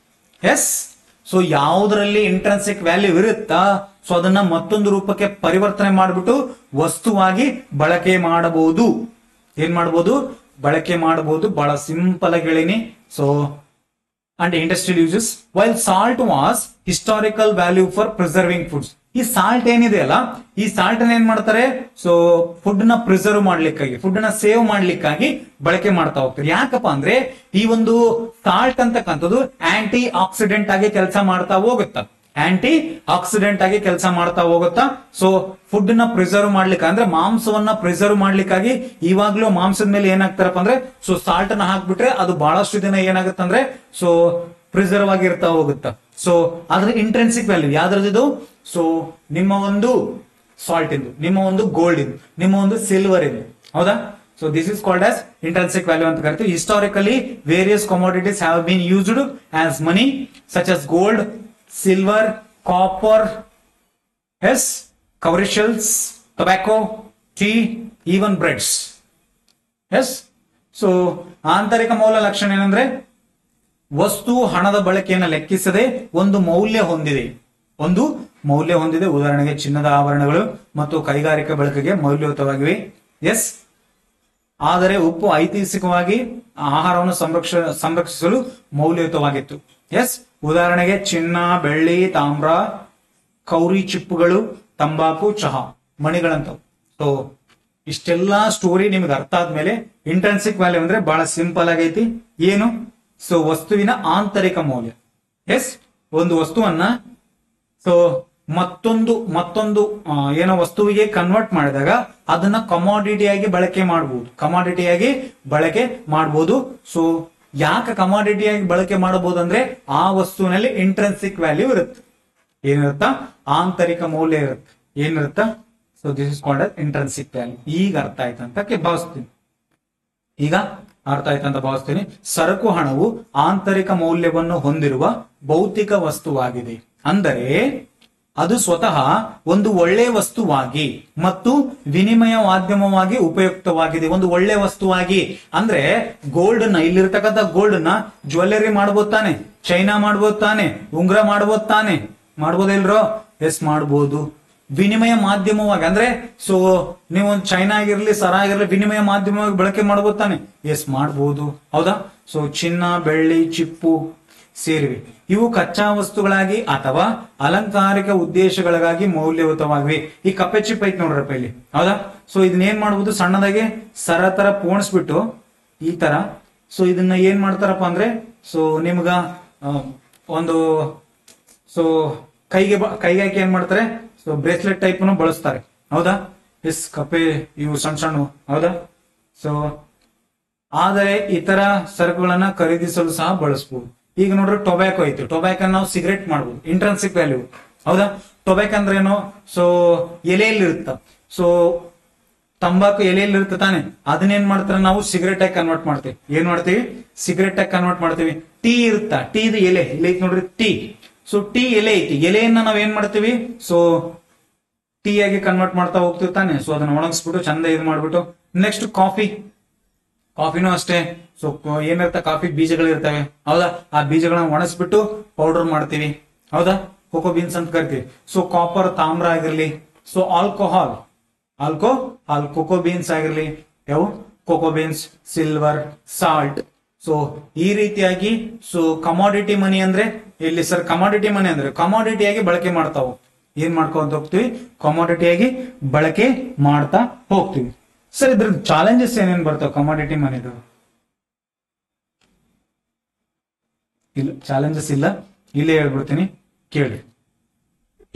[SPEAKER 1] Yes. So ಯಾವುದರಲ್ಲಿ ಇಂಟ್ರೆನ್ಸಿಕ್ ವ್ಯಾಲ್ಯೂ ಇರುತ್ತಾ ಸೊ ಅದನ್ನ ಮತ್ತೊಂದು ರೂಪಕ್ಕೆ ಪರಿವರ್ತನೆ ಮಾಡಿಬಿಟ್ಟು ವಸ್ತುವಾಗಿ ಬಳಕೆ ಮಾಡಬಹುದು. ಏನ್ ಮಾಡಬಹುದು? ಬಳಕೆ ಮಾಡಬಹುದು. ಬಹಳ ಸಿಂಪಲ್ ಆಗಿ ಹೇಳಿನಿ. So and industrial uses. While salt was historical value for preserving foods. ಈ ಸಾಲ್ಟ್ ಏನಿದೆ ಅಲ್ಲ, ಈ ಸಾಲ್ಟ್ ಏನ್ ಮಾಡ್ತಾರೆ? ಸೊ ಫುಡ್ ನ ಪ್ರಿಸರ್ವ್ ಮಾಡ್ಲಿಕ್ಕಾಗಿ, ಫುಡ್ ನ ಸೇವ್ ಮಾಡ್ಲಿಕ್ಕಾಗಿ ಬಳಕೆ ಮಾಡ್ತಾ ಹೋಗ್ತಾರೆ. ಯಾಕಪ್ಪ ಅಂದ್ರೆ ಈ ಒಂದು ಸಾಲ್ಟ್ ಅಂತಕ್ಕಂಥದ್ದು ಆಂಟಿ ಆಕ್ಸಿಡೆಂಟ್ ಆಗಿ ಕೆಲಸ ಮಾಡ್ತಾ ಹೋಗುತ್ತಾ, ಆಂಟಿ ಆಕ್ಸಿಡೆಂಟ್ ಆಗಿ ಕೆಲಸ ಮಾಡ್ತಾ ಹೋಗುತ್ತಾ. ಸೊ ಫುಡ್ ನ ಪ್ರಿಸರ್ವ್ ಮಾಡ್ಲಿಕ್ಕೆ ಅಂದ್ರೆ ಮಾಂಸವನ್ನ ಪ್ರಿಸರ್ವ್ ಮಾಡ್ಲಿಕ್ಕಾಗಿ ಇವಾಗ್ಲೂ ಮಾಂಸದ ಮೇಲೆ ಏನಾಗ್ತಾರಪ್ಪ ಅಂದ್ರೆ ಸೊ ಸಾಲ್ಟ್ ನ ಹಾಕ್ಬಿಟ್ರೆ ಅದು ಬಹಳಷ್ಟು ದಿನ ಏನಾಗುತ್ತೆ ಅಂದ್ರೆ ಸೊ ಪ್ರಿಸರ್ವ್ ಆಗಿರ್ತಾ ಹೋಗುತ್ತಾ. ಸೊ ಅದ್ರ ಇಂಟ್ರೆನ್ಸಿಕ್ ವ್ಯಾಲ್ಯೂ ಯಾವ್ದ್ರದ್ದು? ಸೊ ನಿಮ್ಮ ಒಂದು ಸಾಲ್ಟ್ ಇಂದು, ನಿಮ್ಮ ಒಂದು ಗೋಲ್ಡ್ ಇಂದು, ನಿಮ್ಮ ಒಂದು ಸಿಲ್ವರ್ ಇಂದು, ಹೌದಾ? So this is called as intrinsic value ಅಂತ ಕರಿತೀವಿ. Historically various commodities have been used as money such as gold, silver, copper, yes, cowrie shells, tobacco, tea, even breads. Yes. So ಆಂತರಿಕ ಮೌಲ್ಯ ಲಕ್ಷಣ ಏನಂದ್ರೆ ವಸ್ತು ಹಣದ ಬಳಕೆಯನ್ನು ಲೆಕ್ಕಿಸದೆ ಒಂದು ಮೌಲ್ಯ ಹೊಂದಿದೆ. ಒಂದು ಮೌಲ್ಯ ಹೊಂದಿದೆ. ಉದಾಹರಣೆಗೆ ಚಿನ್ನದ ಆಭರಣಗಳು ಮತ್ತು ಕೈಗಾರಿಕಾ ಬಳಕೆಗೆ ಮೌಲ್ಯಯುತವಾಗಿವೆ. ಎಸ್. ಆದರೆ ಉಪ್ಪು ಐತಿಹಾಸಿಕವಾಗಿ ಆಹಾರವನ್ನು ಸಂರಕ್ಷಿಸಲು ಮೌಲ್ಯಯುತವಾಗಿತ್ತು. ಎಸ್. ಉದಾಹರಣೆಗೆ ಚಿನ್ನ, ಬೆಳ್ಳಿ, ತಾಮ್ರ, ಕೌರಿ ಚಿಪ್ಪುಗಳು, ತಂಬಾಕು, ಚಹಾ, ಮಣಿಗಳಂತವು. ಸೊ ಇಷ್ಟೆಲ್ಲಾ ಸ್ಟೋರಿ ನಿಮ್ಗೆ ಅರ್ಥ ಆದ್ಮೇಲೆ ಇಂಟ್ರೆನ್ಸಿಕ್ ವ್ಯಾಲ್ಯೂ ಅಂದ್ರೆ ಬಹಳ ಸಿಂಪಲ್ ಆಗೈತಿ. ಏನು? ಸೊ ವಸ್ತುವಿನ ಆಂತರಿಕ ಮೌಲ್ಯ. ಎಸ್. ಒಂದು ವಸ್ತುವನ್ನ ಸೊ ಮತ್ತೊಂದು ಏನೋ ವಸ್ತುವಿಗೆ ಕನ್ವರ್ಟ್ ಮಾಡಿದಾಗ ಅದನ್ನ ಕಮಾಡಿಟಿಯಾಗಿ ಬಳಕೆ ಮಾಡಬಹುದು. ಕಮಾಡಿಟಿಯಾಗಿ ಬಳಕೆ ಮಾಡಬಹುದು. ಸೊ ಯಾಕೆ ಕಮಾಡಿಟಿಯಾಗಿ ಬಳಕೆ ಮಾಡಬಹುದು ಅಂದ್ರೆ ಆ ವಸ್ತುವಿನಲ್ಲಿ ಇಂಟ್ರೆನ್ಸಿಕ್ ವ್ಯಾಲ್ಯೂ ಇರುತ್ತೆ. ಏನಿರುತ್ತಾ? ಆಂತರಿಕ ಮೌಲ್ಯ ಇರುತ್ತೆ. ಏನಿರುತ್ತ? So this is called as intrinsic value. ಈಗ ಅರ್ಥ ಆಯ್ತಂತ ಭಾವಿಸ್ತೀನಿ. ಈಗ ಅರ್ಥ ಆಯ್ತಂತ ಭಾವಿಸ್ತೀನಿ. ಸರಕು ಹಣವು ಆಂತರಿಕ ಮೌಲ್ಯವನ್ನು ಹೊಂದಿರುವ ಭೌತಿಕ ವಸ್ತುವಾಗಿದೆ. ಅಂದರೆ ಅದು ಸ್ವತಃ ಒಂದು ಒಳ್ಳೆ ವಸ್ತುವಾಗಿ ಮತ್ತು ವಿನಿಮಯ ಮಾಧ್ಯಮವಾಗಿ ಉಪಯುಕ್ತವಾಗಿದೆ. ಒಂದು ಒಳ್ಳೆ ವಸ್ತುವಾಗಿ ಅಂದ್ರೆ ಗೋಲ್ಡ್ ನ, ಇಲ್ಲಿರ್ತಕ್ಕಂಥ ಗೋಲ್ಡ್ ನ ಜ್ಯುವೆಲ್ಲರಿ ಮಾಡ್ಬೋದು ತಾನೆ, ಚೈನಾ ಮಾಡ್ಬೋದು ತಾನೆ, ಉಂಗ್ರ ಮಾಡ್ಬೋದು ತಾನೆ, ಮಾಡ್ಬೋದಿಲ್ರೋ? ಎಸ್ ಮಾಡ್ಬೋದು. ವಿನಿಮಯ ಮಾಧ್ಯಮವಾಗಿ ಅಂದ್ರೆ ಸೊ ನೀವು ಒಂದು ಚೈನಾ ಆಗಿರ್ಲಿ, ಸರ ಆಗಿರ್ಲಿ, ವಿನಿಮಯ ಮಾಧ್ಯಮವಾಗಿ ಬಳಕೆ ಮಾಡ್ಬೋದು ತಾನೆ? ಎಸ್ ಮಾಡ್ಬೋದು. ಹೌದಾ? ಸೊ ಚಿನ್ನ, ಬೆಳ್ಳಿ, ಚಿಪ್ಪು ಸೇರಿವೆ. ಇವು ಕಚ್ಚಾ ವಸ್ತುಗಳಾಗಿ ಅಥವಾ ಅಲಂಕಾರಿಕ ಉದ್ದೇಶಗಳಿಗಾಗಿ ಮೌಲ್ಯಯುತವಾಗಿವೆ. ಈ ಕಪ್ಪೆ ಚಿಪ್ ಐತಿ ನೋಡ್ರಪ್ಪ ಇಲ್ಲಿ. ಹೌದಾ? ಸೊ ಇದನ್ನ ಏನ್ ಮಾಡ್ಬೋದು? ಸಣ್ಣದಾಗಿ ಸರ ತರ ಪೋಣಿಸ್ಬಿಟ್ಟು ಈ ತರ. ಸೊ ಇದನ್ನ ಏನ್ ಮಾಡ್ತಾರಪ್ಪ ಅಂದ್ರೆ ಸೊ ನಿಮ್ಗ ಒಂದು ಸೊ ಕೈಗೆ ಹಾಕಿ ಏನ್ ಮಾಡ್ತಾರೆ? ಸೊ ಬ್ರೇಸ್ಲೆಟ್ ಟೈಪ್ ಬಳಸ್ತಾರೆ. ಹೌದಾ? ಎಸ್ ಕಪ್ಪೆ ಇವು ಸಣ್ಣ ಸಣ್ಣ. ಹೌದಾ? ಸೊ ಆದರೆ ಇತರ ಸರಕುಗಳನ್ನ ಖರೀದಿಸಲು ಸಹ ಬಳಸಬಹುದು. ಈಗ ನೋಡ್ರಿ ಟೊಬ್ಯಾಕೊ ಐತಿ. ಟೊಬ್ಯಾಕೊ ನಾವು ಸಿಗರೇಟ್ ಮಾಡ್ಬೋದು. Intrinsic value. ಹೌದಾ? ಟೊಬ್ಯಾಕೊ ಅಂದ್ರೆ ಏನು? ಸೊ ಎಲೆಯಲ್ಲಿ ಇರುತ್ತ. ಸೊ ತಂಬಾಕು ಎಲೆಯಲ್ಲಿ ಇರುತ್ತೆ ತಾನೆ, ಅದನ್ನೇನ್ ಮಾಡ್ತಾರೆ ನಾವು ಸಿಗರೇಟ್ ಆಗಿ ಕನ್ವರ್ಟ್ ಮಾಡ್ತೀವಿ. ಏನ್ ಮಾಡ್ತೀವಿ? ಸಿಗರೇಟ್ ಆಗಿ ಕನ್ವರ್ಟ್ ಮಾಡ್ತೀವಿ. ಟೀ ಇರುತ್ತಾ? ಟೀದ ಎಲೆ ಇಲ್ಲಿ ಐತಿ ನೋಡ್ರಿ, ಟೀ. ಸೊ ಟೀ ಎಲೆ ಐತಿ, ಎಲೆಯನ್ನ ನಾವ್ ಏನ್ ಮಾಡ್ತೀವಿ? ಸೊ ಟೀ ಆಗಿ ಕನ್ವರ್ಟ್ ಮಾಡ್ತಾ ಹೋಗ್ತೀವಿ ತಾನೆ. ಸೊ ಅದನ್ನ ಒಣಗಿಸ್ಬಿಟ್ಟು ಚಂದ ಇದು ಮಾಡ್ಬಿಟ್ಟು. Next coffee. ಕಾಫಿನೂ ಅಷ್ಟೇ. ಸೊ ಏನಿರ್ತ? ಕಾಫಿ ಬೀಜಗಳು ಇರ್ತವೆ. ಹೌದಾ? ಆ ಬೀಜಗಳನ್ನ ಒಣಗಿಸ್ಬಿಟ್ಟು ಪೌಡರ್ ಮಾಡ್ತೀವಿ. ಹೌದಾ? ಕೋಕೋ ಬೀನ್ಸ್ ಅಂತ ಕರಿತೀವಿ. ಸೊ ಕಾಪರ್, ತಾಮ್ರ ಆಗಿರ್ಲಿ. ಸೊ ಆಲ್ಕೋಹಾಲ್, ಕೋಕೋ ಬೀನ್ಸ್ ಆಗಿರ್ಲಿ. ಯಾವ? Cocoa beans, silver, salt. So ಈ ರೀತಿಯಾಗಿ ಸೊ ಕಮಾಡಿಟಿ ಮನಿ ಅಂದ್ರೆ ಇಲ್ಲಿ ಸರ್ ಕಮಾಡಿಟಿ ಮನಿ ಅಂದ್ರೆ ಕಮಾಡಿಟಿಯಾಗಿ ಬಳಕೆ ಮಾಡ್ತಾವ. ಏನ್ ಮಾಡ್ಕೊಂತ ಹೋಗ್ತೀವಿ? ಕಮಾಡಿಟಿಯಾಗಿ ಬಳಕೆ ಮಾಡ್ತಾ ಹೋಗ್ತೀವಿ. ಸರ್ ಇದ್ರ ಚಾಲೆಂಜಸ್ ಏನೇನ್ ಬರ್ತಾವ ಕಮಾಡಿಟಿ ಮನಿದು? ಇಲ್ಲ, ಚಾಲೆಂಜಸ್ ಇಲ್ಲ, ಇಲ್ಲೇ ಹೇಳ್ಬಿಡ್ತೀನಿ ಕೇಳಿ.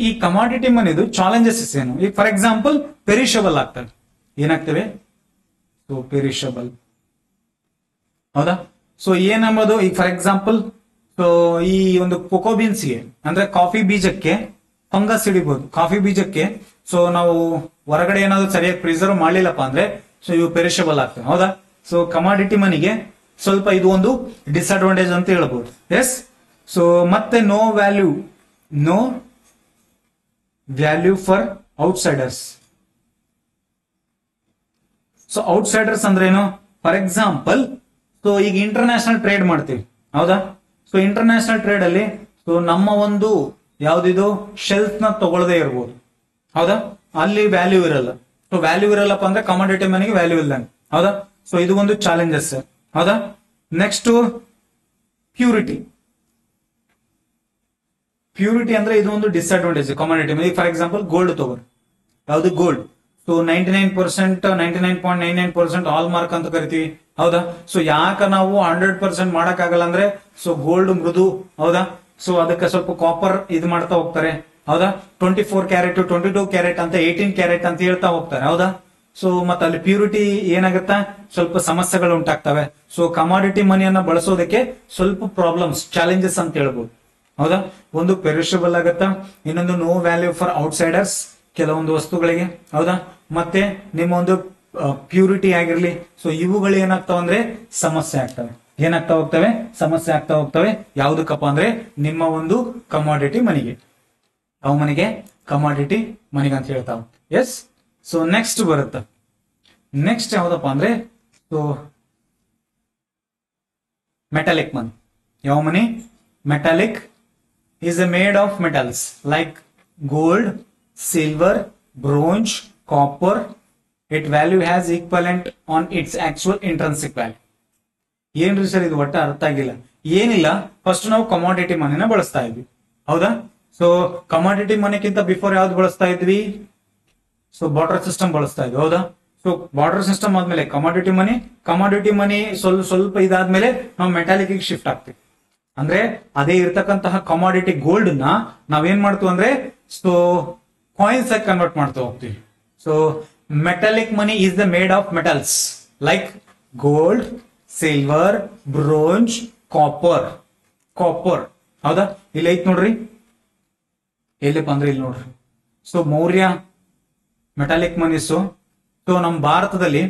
[SPEAKER 1] ಈ ಕಮಾಡಿಟಿ ಮನಿದು ಚಾಲೆಂಜಸ್ ಏನು? ಈಗ ಫಾರ್ ಎಕ್ಸಾಂಪಲ್ ಪೆರಿಷಬಲ್ ಆಗ್ತವೆ. ಏನಾಗ್ತವೆ? So perishable. ಹೌದಾ? ಸೊ ಏನಂಬೋದು? ಈಗ ಫಾರ್ ಎಕ್ಸಾಂಪಲ್ ಸೊ ಈ ಒಂದು ಕೋಕೋ ಬೀನ್ಸ್ಗೆ ಅಂದ್ರೆ ಕಾಫಿ ಬೀಜಕ್ಕೆ ಫಂಗಸ್ ಹಿಡಿಬಹುದು. ಕಾಫಿ ಬೀಜಕ್ಕೆ ಸೊ ನಾವು ಹೊರಗಡೆ ಏನಾದ್ರು ಸರಿಯಾಗಿ ಪ್ರಿಸರ್ವ್ ಮಾಡ್ಲಿಲ್ಲಪ್ಪ ಅಂದ್ರೆ ಸೊ ಇವು ಪೆರಿಷಬಲ್ ಆಗ್ತವೆ. ಹೌದಾ? ಸೊ ಕಮಾಡಿಟಿ ಮನಿಗೆ ಸ್ವಲ್ಪ ಇದು ಒಂದು ಡಿಸ್ಅಡ್ವಾಂಟೇಜ್ ಅಂತ ಹೇಳ್ಬೋದು. ಎಸ್. ಸೊ ಮತ್ತೆ no value for outsiders. So outsiders ಅಂದ್ರೆ ಏನು? ಫಾರ್ ಎಕ್ಸಾಂಪಲ್ ಸೊ ಈಗ ಇಂಟರ್ನ್ಯಾಷನಲ್ ಟ್ರೇಡ್ ಮಾಡ್ತೀವಿ. ಹೌದಾ? ಸೊ ಇಂಟರ್ನ್ಯಾಷನಲ್ ಟ್ರೇಡ್ ಅಲ್ಲಿ ಸೊ ನಮ್ಮ ಒಂದು ಯಾವ್ದಿದು ಶೆಲ್ಫ್ ನ ತಗೊಳ್ಳದೆ ಇರ್ಬೋದು. ಹೌದಾ? ಅಲ್ಲಿ ವ್ಯಾಲ್ಯೂ ಇರಲ್ಲ. ಸೊ ವ್ಯಾಲ್ಯೂ ಇರಲ್ಲಪ್ಪ ಅಂದ್ರೆ ಕಮಾಡಿಟಿ ಮನಿಗೆ ವ್ಯಾಲ್ಯೂ ಇಲ್ದಂಗೆ. ಹೌದಾ? ಸೊ ಇದು ಒಂದು ಚಾಲೆಂಜಸ್. ಹೌದಾ? ನೆಕ್ಸ್ಟ್ ಪ್ಯೂರಿಟಿ ಅಂದ್ರೆ ಇದು ಒಂದು disadvantage commodity money. For example gold ತಗೋರಿ. ಯಾವ್ದು? ಗೋಲ್ಡ್. ಸೊ 99%, 99.99% ಆಲ್ ಮಾರ್ಕ್ ಅಂತ ಕರಿತೀವಿ. ಹೌದಾ? ಸೊ ಯಾಕ ನಾವು 100% ಮಾಡಕ್ ಆಗಲ್ಲ ಅಂದ್ರೆ ಸೊ ಗೋಲ್ಡ್ ಮೃದು. ಹೌದಾ? ಸೊ ಅದಕ್ಕೆ ಸ್ವಲ್ಪ ಕಾಪರ್ ಇದು ಮಾಡ್ತಾ ಹೋಗ್ತಾರೆ. ಹೌದಾ? 24 ಕ್ಯಾರೆಟ್, 22 ಕ್ಯಾರೆಟ್ ಅಂತ, 18 ಕ್ಯಾರೆಟ್ ಅಂತ ಹೇಳ್ತಾ ಹೋಗ್ತಾರೆ. ಹೌದಾ? ಸೊ ಮತ್ತೆ ಅಲ್ಲಿ ಪ್ಯೂರಿಟಿ ಏನಾಗುತ್ತಾ? ಸ್ವಲ್ಪ ಸಮಸ್ಯೆಗಳು ಉಂಟಾಗ್ತವೆ. ಸೊ ಕಮಾಡಿಟಿ ಮನಿಯನ್ನ ಬಳಸೋದಕ್ಕೆ ಸ್ವಲ್ಪ ಪ್ರಾಬ್ಲಮ್ಸ್, ಚಾಲೆಂಜಸ್ ಅಂತ ಹೇಳ್ಬೋದು. ಹೌದಾ? ಒಂದು ಪೆರಿಷಬಲ್ ಆಗತ್ತಾ, ಇನ್ನೊಂದು ನೋ ವ್ಯಾಲ್ಯೂ ಫಾರ್ ಔಟ್ಸೈಡರ್ಸ್ ಕೆಲವೊಂದು ವಸ್ತುಗಳಿಗೆ. ಹೌದಾ? ಮತ್ತೆ ನಿಮ್ಮ ಒಂದು ಪ್ಯೂರಿಟಿ ಆಗಿರ್ಲಿ. ಸೊ ಇವುಗಳು ಏನಾಗ್ತಾವ ಅಂದ್ರೆ ಸಮಸ್ಯೆ ಆಗ್ತವೆ. ಏನಾಗ್ತಾ ಹೋಗ್ತವೆ? ಸಮಸ್ಯೆ ಆಗ್ತಾ ಹೋಗ್ತವೆ. ಯಾವ್ದಕ್ಕಪ್ಪ ಅಂದ್ರೆ ನಿಮ್ಮ ಒಂದು ಕಮಾಡಿಟಿ ಮನಿಗೆ. ಯಾವ ಮನಿಗೆ? ಕಮಾಡಿಟಿ ಮನಿಗೆ ಅಂತ ಹೇಳ್ತಾವ. ಎಸ್. ಸೊ ನೆಕ್ಸ್ಟ್ ಬರುತ್ತೆ. ನೆಕ್ಸ್ಟ್ ಯಾವ್ದಪ್ಪ ಅಂದ್ರೆ ಸೊ ಮೆಟಾಲಿಕ್ ಮನಿ. ಯಾವ money? Metallic is made of metals like gold, silver, bronze, copper. Its value has equivalent on its actual intrinsic value. ಏನ್ರಿ ಸರ್ ಇದು ಒಟ್ಟ ಅರ್ಥ ಆಗಿಲ್ಲ. ಏನಿಲ್ಲ, ಫಸ್ಟ್ ನಾವು ಕಮಾಡಿಟಿ ಮನಿನ ಬಳಸ್ತಾ ಇದ್ವಿ. ಹೌದಾ? ಸೊ ಕಮಾಡಿಟಿ ಮನಿಗಿಂತ ಬಿಫೋರ್ ಯಾವ್ದು ಬಳಸ್ತಾ ಇದ್ವಿ? ಸೊ ಬಾರ್ಟರ್ ಸಿಸ್ಟಮ್ ಬಳಸ್ತಾ ಇದ್ವಿ. ಹೌದಾ? ಸೊ ಬಾರ್ಟರ್ ಸಿಸ್ಟಮ್ ಆದ್ಮೇಲೆ ಕಮಾಡಿಟಿ ಮನಿ ಸ್ವಲ್ಪ ಇದಾದ್ಮೇಲೆ ನಾವು ಮೆಟಾಲಿಕ್ ಶಿಫ್ಟ್ ಆಗ್ತೀವಿ. ಅಂದ್ರೆ ಅದೇ ಇರ್ತಕ್ಕಂತಹ ಕಮಾಡಿಟಿ ಗೋಲ್ಡ್ ನ ನಾವೇನ್ ಮಾಡ್ತೀವಿ ಅಂದ್ರೆ ಸೊ ಕಾಯಿನ್ಸ್ ಆಗಿ ಕನ್ವರ್ಟ್ ಮಾಡ್ತಾ ಹೋಗ್ತೀವಿ. So metallic money is the made of metals like gold, silver, bronze, copper. Copper ಹೌದಾ, ಇಲ್ಲಿ ಐತ್ ನೋಡ್ರಿ, ಎಲ್ಲಿಪ್ಪ ಅಂದ್ರೆ ಇಲ್ಲಿ ನೋಡ್ರಿ. So Maurya metallic monies. So ನಮ್ಮ ಭಾರತದಲ್ಲಿ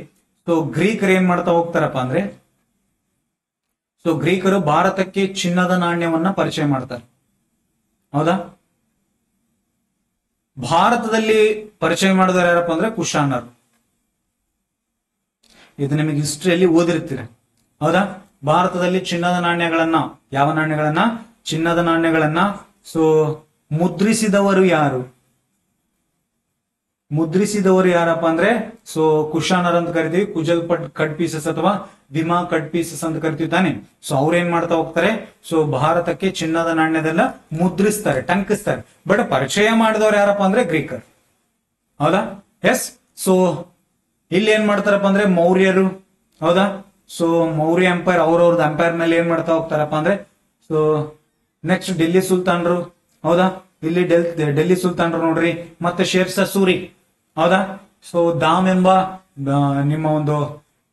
[SPEAKER 1] ಸೊ ಗ್ರೀಕರು ಏನ್ ಮಾಡ್ತಾ ಹೋಗ್ತಾರಪ್ಪ ಅಂದ್ರೆ, ಸೊ ಗ್ರೀಕರು ಭಾರತಕ್ಕೆ ಚಿನ್ನದ ನಾಣ್ಯವನ್ನ ಪರಿಚಯ ಮಾಡ್ತಾರೆ. ಹೌದಾ, ಭಾರತದಲ್ಲಿ ಪರಿಚಯ ಮಾಡಿದವರು ಯಾರಪ್ಪ ಅಂದ್ರೆ ಕುಶಾನರು. ಇದು ನಿಮಗೆ ಹಿಸ್ಟ್ರಿಯಲ್ಲಿ ಓದಿರ್ತೀರ. ಹೌದಾ, ಭಾರತದಲ್ಲಿ ಚಿನ್ನದ ನಾಣ್ಯಗಳನ್ನ, ಯಾವ ನಾಣ್ಯಗಳನ್ನ? ಚಿನ್ನದ ನಾಣ್ಯಗಳನ್ನ ಸೊ ಮುದ್ರಿಸಿದವರು ಯಾರು? ಮುದ್ರಿಸಿದವರು ಯಾರಪ್ಪ ಅಂದ್ರೆ ಸೊ ಕುಶಾನರ್ ಅಂತ ಕರಿತೀವಿ. ಕುಜಲ್ ಕಡ್ ಪೀಸಸ್ ಅಥವಾ ವಿಮಾ ಕಡ್ ಪೀಸಸ್ ಅಂತ ಕರಿತೀವಿ ತಾನೆ. ಸೊ ಅವ್ರು ಏನ್ ಮಾಡ್ತಾ ಹೋಗ್ತಾರೆ, ಸೊ ಭಾರತಕ್ಕೆ ಚಿನ್ನದ ನಾಣ್ಯದೆಲ್ಲ ಮುದ್ರಿಸ್ತಾರೆ, ಟಂಕಿಸ್ತಾರೆ. ಬಟ್ ಪರಿಚಯ ಮಾಡಿದವರು ಯಾರಪ್ಪ ಅಂದ್ರೆ ಗ್ರೀಕರ್. ಹೌದಾ, ಎಸ್. ಸೊ ಇಲ್ಲಿ ಏನ್ ಮಾಡ್ತಾರಪ್ಪ ಅಂದ್ರೆ ಮೌರ್ಯರು. ಹೌದಾ, ಸೊ ಮೌರ್ಯ ಎಂಪೈರ್ ಅವ್ರವ್ರದ್ದು ಎಂಪೈರ್ ಮೇಲೆ ಏನ್ ಮಾಡ್ತಾ ಹೋಗ್ತಾರಪ್ಪ ಅಂದ್ರೆ ಸೊ ನೆಕ್ಸ್ಟ್ ಡೆಲ್ಲಿ ಸುಲ್ತಾನ್ರು. ಹೌದಾ, ಇಲ್ಲಿ ಡೆಲ್ಲಿ ಸುಲ್ತಾನ್ರು ನೋಡ್ರಿ. ಮತ್ತೆ ಶೇರ್ಷಾ ಸೂರಿ. ಹೌದಾ, ಸೊ ದಾಮ್ ಎಂಬ ನಿಮ್ಮ ಒಂದು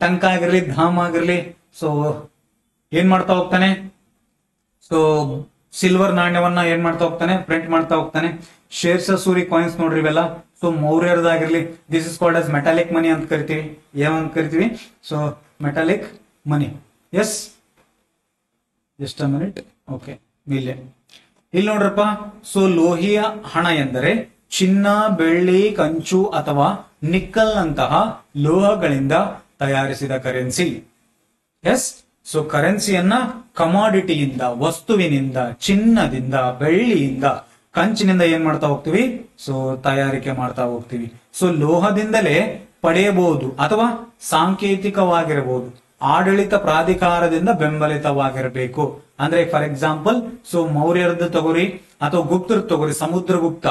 [SPEAKER 1] ಟಂಕ ಆಗಿರ್ಲಿ, ಧಾಮ್ ಆಗಿರ್ಲಿ, ಸೊ ಏನ್ ಮಾಡ್ತಾ ಹೋಗ್ತಾನೆ, ಸೊ ಸಿಲ್ವರ್ ನಾಣ್ಯವನ್ನ ಏನ್ ಮಾಡ್ತಾ ಹೋಗ್ತಾನೆ, ಪ್ರಿಂಟ್ ಮಾಡ್ತಾ ಹೋಗ್ತಾನೆ. ಶೇರ್ಷಾ ಸೂರಿ ಕಾಯಿನ್ಸ್ ನೋಡ್ರಿ ಇವೆಲ್ಲ. ಸೊ ಮೌರ್ಯರದಾಗಿರ್ಲಿ, this is called as metallic money ಅಂತ ಕರಿತೀವಿ. ಏನಂತ ಕರಿತೀವಿ? So metallic money. Yes, just a minute. Okay, ಇಲ್ಲಿ ನೋಡ್ರಪ್ಪ. ಸೊ ಲೋಹಿಯ ಹಣ ಎಂದರೆ ಚಿನ್ನ, ಬೆಳ್ಳಿ, ಕಂಚು ಅಥವಾ ನಿಕ್ಕಲ್ ನಂತಹ ಲೋಹಗಳಿಂದ ತಯಾರಿಸಿದ ಕರೆನ್ಸಿ. ಎಸ್, ಸೊ ಕರೆನ್ಸಿಯನ್ನ ಕಮಾಡಿಟಿಯಿಂದ, ವಸ್ತುವಿನಿಂದ, ಚಿನ್ನದಿಂದ, ಬೆಳ್ಳಿಯಿಂದ, ಕಂಚಿನಿಂದ ಏನ್ ಮಾಡ್ತಾ ಹೋಗ್ತೀವಿ, ಸೊ ತಯಾರಿಕೆ ಮಾಡ್ತಾ ಹೋಗ್ತೀವಿ. ಸೊ ಲೋಹದಿಂದಲೇ ಪಡೆಯಬಹುದು ಅಥವಾ ಸಾಂಕೇತಿಕವಾಗಿರಬಹುದು, ಆಡಳಿತ ಪ್ರಾಧಿಕಾರದಿಂದ ಬೆಂಬಲಿತವಾಗಿರಬೇಕು. ಅಂದ್ರೆ ಫಾರ್ ಎಕ್ಸಾಂಪಲ್, ಸೊ ಮೌರ್ಯರದ್ದು ತಗೋರಿ ಅಥವಾ ಗುಪ್ತರ ತಗೋರಿ. ಸಮುದ್ರಗುಪ್ತ,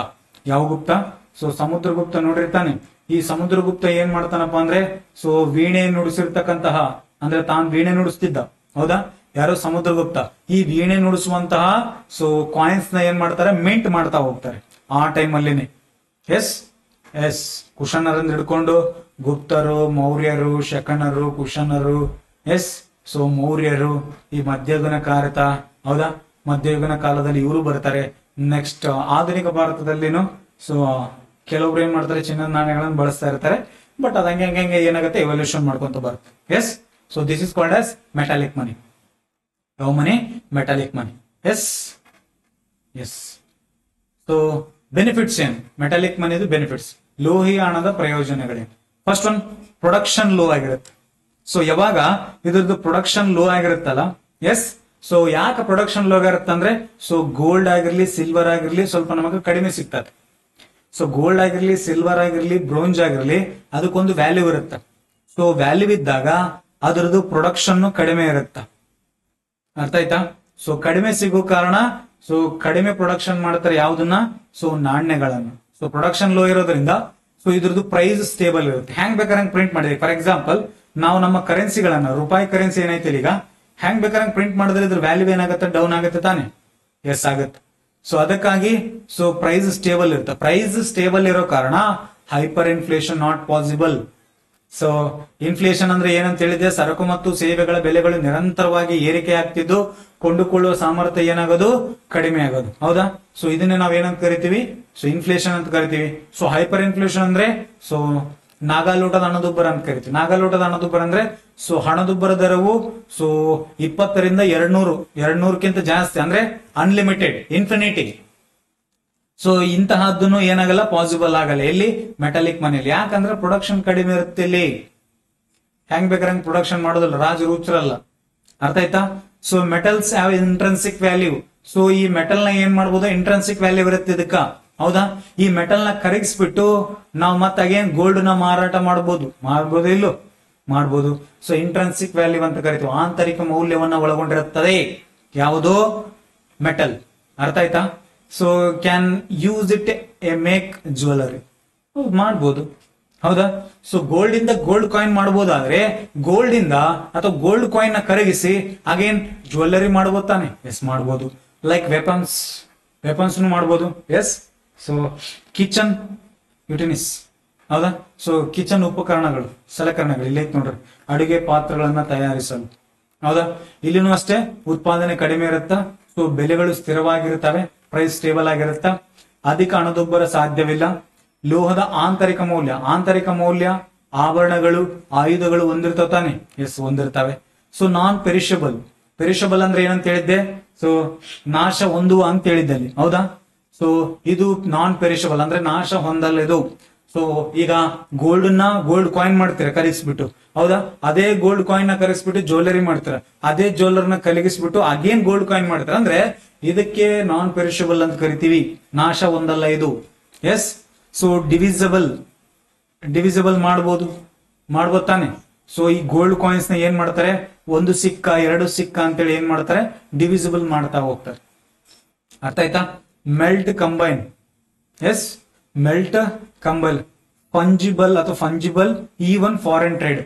[SPEAKER 1] ಯಾವ ಗುಪ್ತ? ಸೊ ಸಮುದ್ರಗುಪ್ತ ನೋಡಿರ್ತಾನೆ. ಈ ಸಮುದ್ರಗುಪ್ತ ಏನ್ ಮಾಡ್ತಾನಪ್ಪ ಅಂದ್ರೆ ಸೊ ವೀಣೆ ನುಡಿಸಿರ್ತಕ್ಕಂತಹ, ಅಂದ್ರೆ ತಾನು ವೀಣೆ ನುಡಿಸ್ತಿದ್ದ. ಹೌದಾ, ಯಾರು? ಸಮುದ್ರಗುಪ್ತ. ಈ ವೀಣೆ ನುಡಿಸುವಂತಹ ಸೊ ಕಾಯಿನ್ಸ್ ನ ಏನ್ ಮಾಡ್ತಾರೆ, ಮಿಂಟ್ ಮಾಡ್ತಾ ಹೋಗ್ತಾರೆ ಆ ಟೈಮ್ ಅಲ್ಲಿನೇ. ಎಸ್ ಎಸ್, ಕುಶನರಿಂದ ಹಿಡ್ಕೊಂಡು ಗುಪ್ತರು, ಮೌರ್ಯರು, ಶಕನರು, ಕುಶನರು, ಎಸ್, ಸೊ ಮೌರ್ಯರು, ಈ ಮಧ್ಯಯುಗನ ಕಾರತ. ಹೌದಾ, ಮಧ್ಯಯುಗನ ಕಾಲದಲ್ಲಿ ಇವರು ಬರ್ತಾರೆ. ನೆಕ್ಸ್ಟ್ ಆಧುನಿಕ ಭಾರತದಲ್ಲಿನು ಸೊ ಕೆಲವೊಬ್ರು ಏನ್ ಮಾಡ್ತಾರೆ, ಚಿನ್ನದ ನಾಣ್ಯಗಳನ್ನು ಬಳಸ್ತಾ ಇರ್ತಾರೆ. ಬಟ್ ಅದ ಹಂಗೆ ಏನಾಗುತ್ತೆ, ಎವಲ್ಯೂಷನ್ ಮಾಡ್ಕೊಂತ ಬರುತ್ತೆ. Yes, so this is called as metallic money. ಯಾವ money? Metallic money. Yes yes. So benefits ಏನ್ ಮೆಟಾಲಿಕ್ ಮನಿದು ಬೆನಿಫಿಟ್ಸ್? ಲೋಹೀಯ ಹಣದ ಪ್ರಯೋಜನಗಳೇನು? ಫಸ್ಟ್ ಒನ್, ಪ್ರೊಡಕ್ಷನ್ ಲೋ ಆಗಿರುತ್ತೆ. ಸೊ ಯಾವಾಗ ಇದ್ರದ್ದು ಪ್ರೊಡಕ್ಷನ್ ಲೋ ಆಗಿರುತ್ತಲ್ಲ, ಎಸ್, ಸೊ ಯಾಕೆ ಪ್ರೊಡಕ್ಷನ್ ಲೋ ಆಗಿರುತ್ತೆ ಅಂದ್ರೆ ಸೊ ಗೋಲ್ಡ್ ಆಗಿರ್ಲಿ, ಸಿಲ್ವರ್ ಆಗಿರ್ಲಿ ಸ್ವಲ್ಪ ನಮಗೆ ಕಡಿಮೆ ಸಿಗ್ತದೆ. ಸೊ ಗೋಲ್ಡ್ ಆಗಿರ್ಲಿ, ಸಿಲ್ವರ್ ಆಗಿರ್ಲಿ, ಬ್ರೋಂಜ್ ಆಗಿರ್ಲಿ, ಅದಕ್ಕೊಂದು ವ್ಯಾಲ್ಯೂ ಇರುತ್ತೆ. ಸೊ ವ್ಯಾಲ್ಯೂ ಇದ್ದಾಗ ಅದರದ್ದು ಪ್ರೊಡಕ್ಷನ್ ಕಡಿಮೆ ಇರುತ್ತೆ. ಅರ್ಥ ಆಯ್ತಾ? ಸೊ ಕಡಿಮೆ ಸಿಗೋ ಕಾರಣ ಸೊ ಕಡಿಮೆ ಪ್ರೊಡಕ್ಷನ್ ಮಾಡ್ತಾರೆ. ಯಾವ್ದನ್ನ? ಸೊ ನಾಣ್ಯಗಳನ್ನು. ಸೊ ಪ್ರೊಡಕ್ಷನ್ ಲೋ ಇರೋದ್ರಿಂದ ಸೊ ಇದ್ರದ್ದು ಪ್ರೈಸ್ ಸ್ಟೇಬಲ್ ಇರುತ್ತೆ. ಹೆಂಗ್ ಬೇಕಾದ್ರೆ ಪ್ರಿಂಟ್ ಮಾಡಿದ್ವಿ. ಫಾರ್ ಎಕ್ಸಾಂಪಲ್, ನಾವು ನಮ್ಮ ಕರೆನ್ಸಿಗಳನ್ನ, ರೂಪಾಯಿ ಕರೆನ್ಸಿ ಏನೈತಿ ಈಗ, ಹೆಂಗ್ ಬೇಕಾದ್ರೆ ಪ್ರಿಂಟ್ ಮಾಡಿದ್ರೆ ಇದ್ರ ವ್ಯಾಲ್ಯೂ ಏನಾಗುತ್ತೆ, ಡೌನ್ ಆಗುತ್ತೆ ತಾನೆ? ಎಸ್ ಆಗುತ್ತೆ. ಸೊ ಅದಕ್ಕಾಗಿ ಸೊ ಪ್ರೈಸ್ ಸ್ಟೇಬಲ್ ಇರುತ್ತೆ. ಪ್ರೈಸ್ ಸ್ಟೇಬಲ್ ಇರೋ ಕಾರಣ hyper inflation not possible. So inflation ಅಂದ್ರೆ ಏನಂತ ಹೇಳಿದ್ರೆ, ಸರಕು ಮತ್ತು ಸೇವೆಗಳ ಬೆಲೆಗಳು ನಿರಂತರವಾಗಿ ಏರಿಕೆ ಆಗ್ತಿದ್ದು ಕೊಂಡುಕೊಳ್ಳುವ ಸಾಮರ್ಥ್ಯ ಏನಾಗೋದು, ಕಡಿಮೆ ಆಗೋದು. ಹೌದಾ? ಸೊ ಇದನ್ನೇ ನಾವ್ ಏನಂತ ಕರಿತೀವಿ, ಸೊ ಇನ್ಫ್ಲೇಷನ್ ಅಂತ ಕರಿತೀವಿ. ಸೊ ಹೈಪರ್ ಇನ್ಫ್ಲೇಷನ್ ಅಂದ್ರೆ ಸೊ ನಾಗಾಲೋಟದ ಹಣದುಬ್ಬರ ಅಂತ ಕರಿತೀವಿ. ನಾಗಾಲೋಟದ ಹಣದುಬ್ಬರ ಅಂದ್ರೆ ಸೊ ಹಣದುಬ್ಬರ ದರವು ಸೊ 20ರಿಂದ 200ಕ್ಕಿಂತ ಜಾಸ್ತಿ, ಅಂದ್ರೆ ಅನ್ಲಿಮಿಟೆಡ್, ಇನ್ಫಿನಿಟಿ. ಸೊ ಇಂತಹದ್ದನ್ನು ಏನಾಗಲ್ಲ, ಪಾಸಿಬಲ್ ಆಗಲ್ಲ. ಎಲ್ಲಿ? ಮೆಟಾಲಿಕ್ ಮನಿಯಲ್ಲಿ. ಯಾಕಂದ್ರೆ ಪ್ರೊಡಕ್ಷನ್ ಕಡಿಮೆ ಇರುತ್ತೆ. ಇಲ್ಲಿ ಹೆಂಗ್ ಬೇಕಾದ್ರೆ ಪ್ರೊಡಕ್ಷನ್ ಮಾಡೋದಿಲ್ಲ, ರಾಜರುಚ್ರಲ್ಲ. ಅರ್ಥ ಆಯ್ತಾ? So metals have intrinsic value. So ಈ ಮೆಟಲ್ ನ ಏನ್ ಮಾಡ್ಬೋದು, ಇಂಟ್ರೆನ್ಸಿಕ್ ವ್ಯಾಲ್ಯೂ ಇರುತ್ತೆ ಇದಕ್ಕ. ಹೌದಾ? ಈ ಮೆಟಲ್ ನ ಕರಗಿಸ್ಬಿಟ್ಟು ನಾವು ಮತ್ತೆ ಅಗೇನ್ ಗೋಲ್ಡ್ ನ ಮಾರಾಟ ಮಾಡಬಹುದು. ಇಲ್ಲೋ ಮಾಡಬಹುದು. ಸೊ ಇಂಟ್ರೆನ್ಸಿಕ್ ವ್ಯಾಲ್ಯೂ ಅಂತ ಕರಿತೀವಿ. ಆಂತರಿಕ ಮೌಲ್ಯವನ್ನ ಒಳಗೊಂಡಿರುತ್ತದೆ ಯಾವುದೋ ಮೆಟಲ್. ಅರ್ಥ ಆಯ್ತಾ? So can use it A make jewellery, ಮಾಡ್ಬೋದು. ಹೌದಾ? ಸೊ ಗೋಲ್ಡ್ ಇಂದ ಗೋಲ್ಡ್ ಕಾಯಿನ್ ಮಾಡಬಹುದಾದ್ರೆ ಗೋಲ್ಡ್ ಇಂದ ಅಥವಾ ಗೋಲ್ಡ್ ಕಾಯಿನ್ ನ ಕರಗಿಸಿ ಅಗೇನ್ ಜ್ಯುವೆಲ್ಲರಿ ಮಾಡಬಹುದು ತಾನೆ? ಎಸ್, ಮಾಡಬಹುದು. ಲೈಕ್ ವೆಪನ್ಸ್ ಮಾಡಬಹುದು. ಎಸ್. So kitchen utensils. ಹೌದಾ? ಸೊ ಕಿಚನ್ ಉಪಕರಣಗಳು, ಸಲಕರಣೆಗಳು ಇಲ್ಲಿ ನೋಡ್ರಿ, ಅಡುಗೆ ಪಾತ್ರಗಳನ್ನ ತಯಾರಿಸಲು. ಹೌದಾ? ಇಲ್ಲಿನೂ ಅಷ್ಟೇ ಉತ್ಪಾದನೆ ಕಡಿಮೆ ಇರುತ್ತಾ, ಸೊ ಬೆಲೆಗಳು ಸ್ಥಿರವಾಗಿರುತ್ತವೆ, ಪ್ರೈಸ್ ಸ್ಟೇಬಲ್ ಆಗಿರುತ್ತಾ, ಅಧಿಕ ಹಣದುಬ್ಬರ ಸಾಧ್ಯವಿಲ್ಲ. ಲೋಹದ ಆಂತರಿಕ ಮೌಲ್ಯ ಆಭರಣಗಳು, ಆಯುಧಗಳು ಹೊಂದಿರ್ತಾವ ತಾನೆ? ಎಸ್, ಹೊಂದಿರ್ತವೆ. ಸೊ ನಾನ್ ಪೆರಿಷಬಲ್ ಅಂದ್ರೆ ಏನಂತ ಹೇಳಿದ್ದೆ? ಸೊ ನಾಶ ಹೊಂದುವ ಅಂತ ಹೇಳಿದ್ದಲ್ಲಿ, ಹೌದಾ? ಸೊ ಇದು ನಾನ್ ಪೆರಿಷಬಲ್ ಅಂದ್ರೆ ನಾಶ ಹೊಂದಲ್ಲ ಇದು. ಸೊ ಈಗ ಗೋಲ್ಡ್ ಕಾಯಿನ್ ಮಾಡ್ತೀರಾ ಕರಗಿಸ್ಬಿಟ್ಟು, ಹೌದಾ? ಅದೇ ಗೋಲ್ಡ್ ಕಾಯಿನ್ ನ ಕರಗಿಸ್ಬಿಟ್ಟು ಜ್ಯುವೆಲರಿ ಮಾಡ್ತೀರಾ, ಅದೇ ಜ್ಯುವೆಲರ್ ನ ಕರಗಿಸ್ಬಿಟ್ಟು ಅಗೇನ್ ಗೋಲ್ಡ್ ಕಾಯಿನ್ ಮಾಡ್ತೀರಾ, ಅಂದ್ರೆ ಇದಕ್ಕೆ ನಾನ್ ಪೆರಿಷಬಲ್ ಅಂತ ಕರಿತೀವಿ, ನಾಶ ಹೊಂದಲ್ಲ ಇದು. ಎಸ್. ಸೊ ಡಿವಿಸಿಬಲ್ ಮಾಡ್ಬೋದು ತಾನೆ? ಸೊ ಈ ಗೋಲ್ಡ್ ಕಾಯಿನ್ಸ್ ನ ಏನ್ ಮಾಡ್ತಾರೆ, ಒಂದು ಸಿಕ್ಕ, ಎರಡು ಸಿಕ್ಕ ಅಂತೇಳಿ ಏನ್ ಮಾಡ್ತಾರೆ, ಡಿವಿಸಿಬಲ್ ಮಾಡ್ತಾ ಹೋಗ್ತಾರೆ. ಅರ್ಥ ಆಯ್ತಾ? Melt combine. Yes, melt combine. Fungible even foreign trade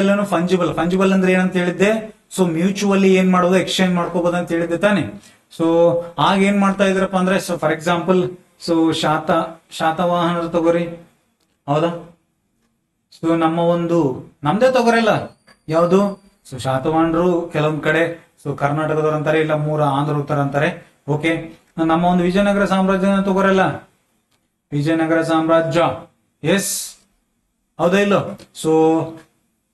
[SPEAKER 1] ಅಲ್ಲೂ ಫಂಜಿಬಲ್ ಅಂದ್ರೆ ಏನಂತ ಹೇಳಿದ್ದೆ? ಸೊ ಮ್ಯೂಚುವಲಿ ಏನ್ ಮಾಡೋದು, ಎಕ್ಸ್ಚೇಂಜ್ ಮಾಡ್ಕೋಬಹುದು ಅಂತ ಹೇಳಿದ್ದೆ ತಾನೆ? ಸೊ ಆಗ ಏನ್ ಮಾಡ್ತಾ ಇದ್ರಪ್ಪ ಅಂದ್ರೆ, so for example, so Satavahana ತಗೋರಿ, ಹೌದಾ? ಸೊ ನಮ್ದೇ ತಗೋರಲ್ಲ, ಯಾವುದು? ಸೊ ಶಾತವಾಹನರು ಕೆಲವೊಂದ್ ಕಡೆ ಸೊ ಕರ್ನಾಟಕದವ್ರು ಅಂತಾರೆ, ಇಲ್ಲ 3 ಆಂಧ್ರ ಉತ್ತರ ಅಂತಾರೆ. ಓಕೆ, ನಮ್ಮ ಒಂದು ವಿಜಯನಗರ ಸಾಮ್ರಾಜ್ಯ ತಗೋರಲ್ಲ, ವಿಜಯನಗರ ಸಾಮ್ರಾಜ್ಯ. ಎಸ್, ಹೌದಾ ಇಲ್ಲೋ? ಸೊ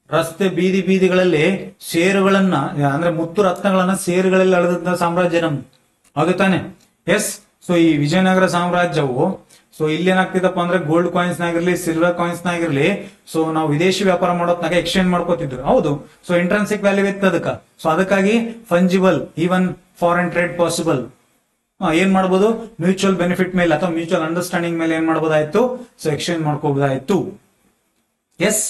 [SPEAKER 1] ರಸ್ತೆ ಬೀದಿಗಳಲ್ಲಿ ಸೇರುಗಳನ್ನ ಅಂದ್ರೆ ಮುತ್ತು ರತ್ನಗಳನ್ನ ಸೇರುಗಳಲ್ಲಿ ಅಳೆದಂತ ಸಾಮ್ರಾಜ್ಯ ನಮ್ದು, ಹೌದು ತಾನೆ? ಎಸ್. ಸೊ ಈ ವಿಜಯನಗರ ಸಾಮ್ರಾಜ್ಯವು, ಸೊ ಇಲ್ಲೇನಾಗ್ತಿದಪ್ಪ ಅಂದ್ರೆ ಗೋಲ್ಡ್ ಕಾಯಿನ್ಸ್ ನಾಗಿರ್ಲಿ, ಸಿಲ್ವರ್ ಕಾಯಿನ್ಸ್ ನಾಗಿರ್ಲಿ, ಸೊ ನಾವು ವಿದೇಶಿ ವ್ಯಾಪಾರ ಮಾಡೋತ್ನಾಗ ಎಕ್ಸ್ಚೇಂಜ್ ಮಾಡ್ಕೋತಿದ್ರು, ಹೌದು? ಸೊ ಇಂಟ್ರೆನ್ಸಿಕ್ ವ್ಯಾಲ್ಯೂ ಇತ್ತು ಅದಕ್ಕ. ಸೊ ಅದಕ್ಕಾಗಿ fungible even foreign trade possible. ಏನ್ ಮಾಡ್ಬೋದು, ಮ್ಯೂಚುವಲ್ ಬೆನಿಫಿಟ್ ಮೇಲೆ ಅಥವಾ ಮ್ಯೂಚುವಲ್ ಅಂಡರ್ಸ್ಟ್ಯಾಂಡಿಂಗ್ ಮೇಲೆ ಏನ್ ಮಾಡಬಹುದಾಯ್ತು, ಸೊ ಎಕ್ಸ್ಚೇಂಜ್ ಮಾಡ್ಕೋಬಹುದಾಯ್ತು. ಎಸ್,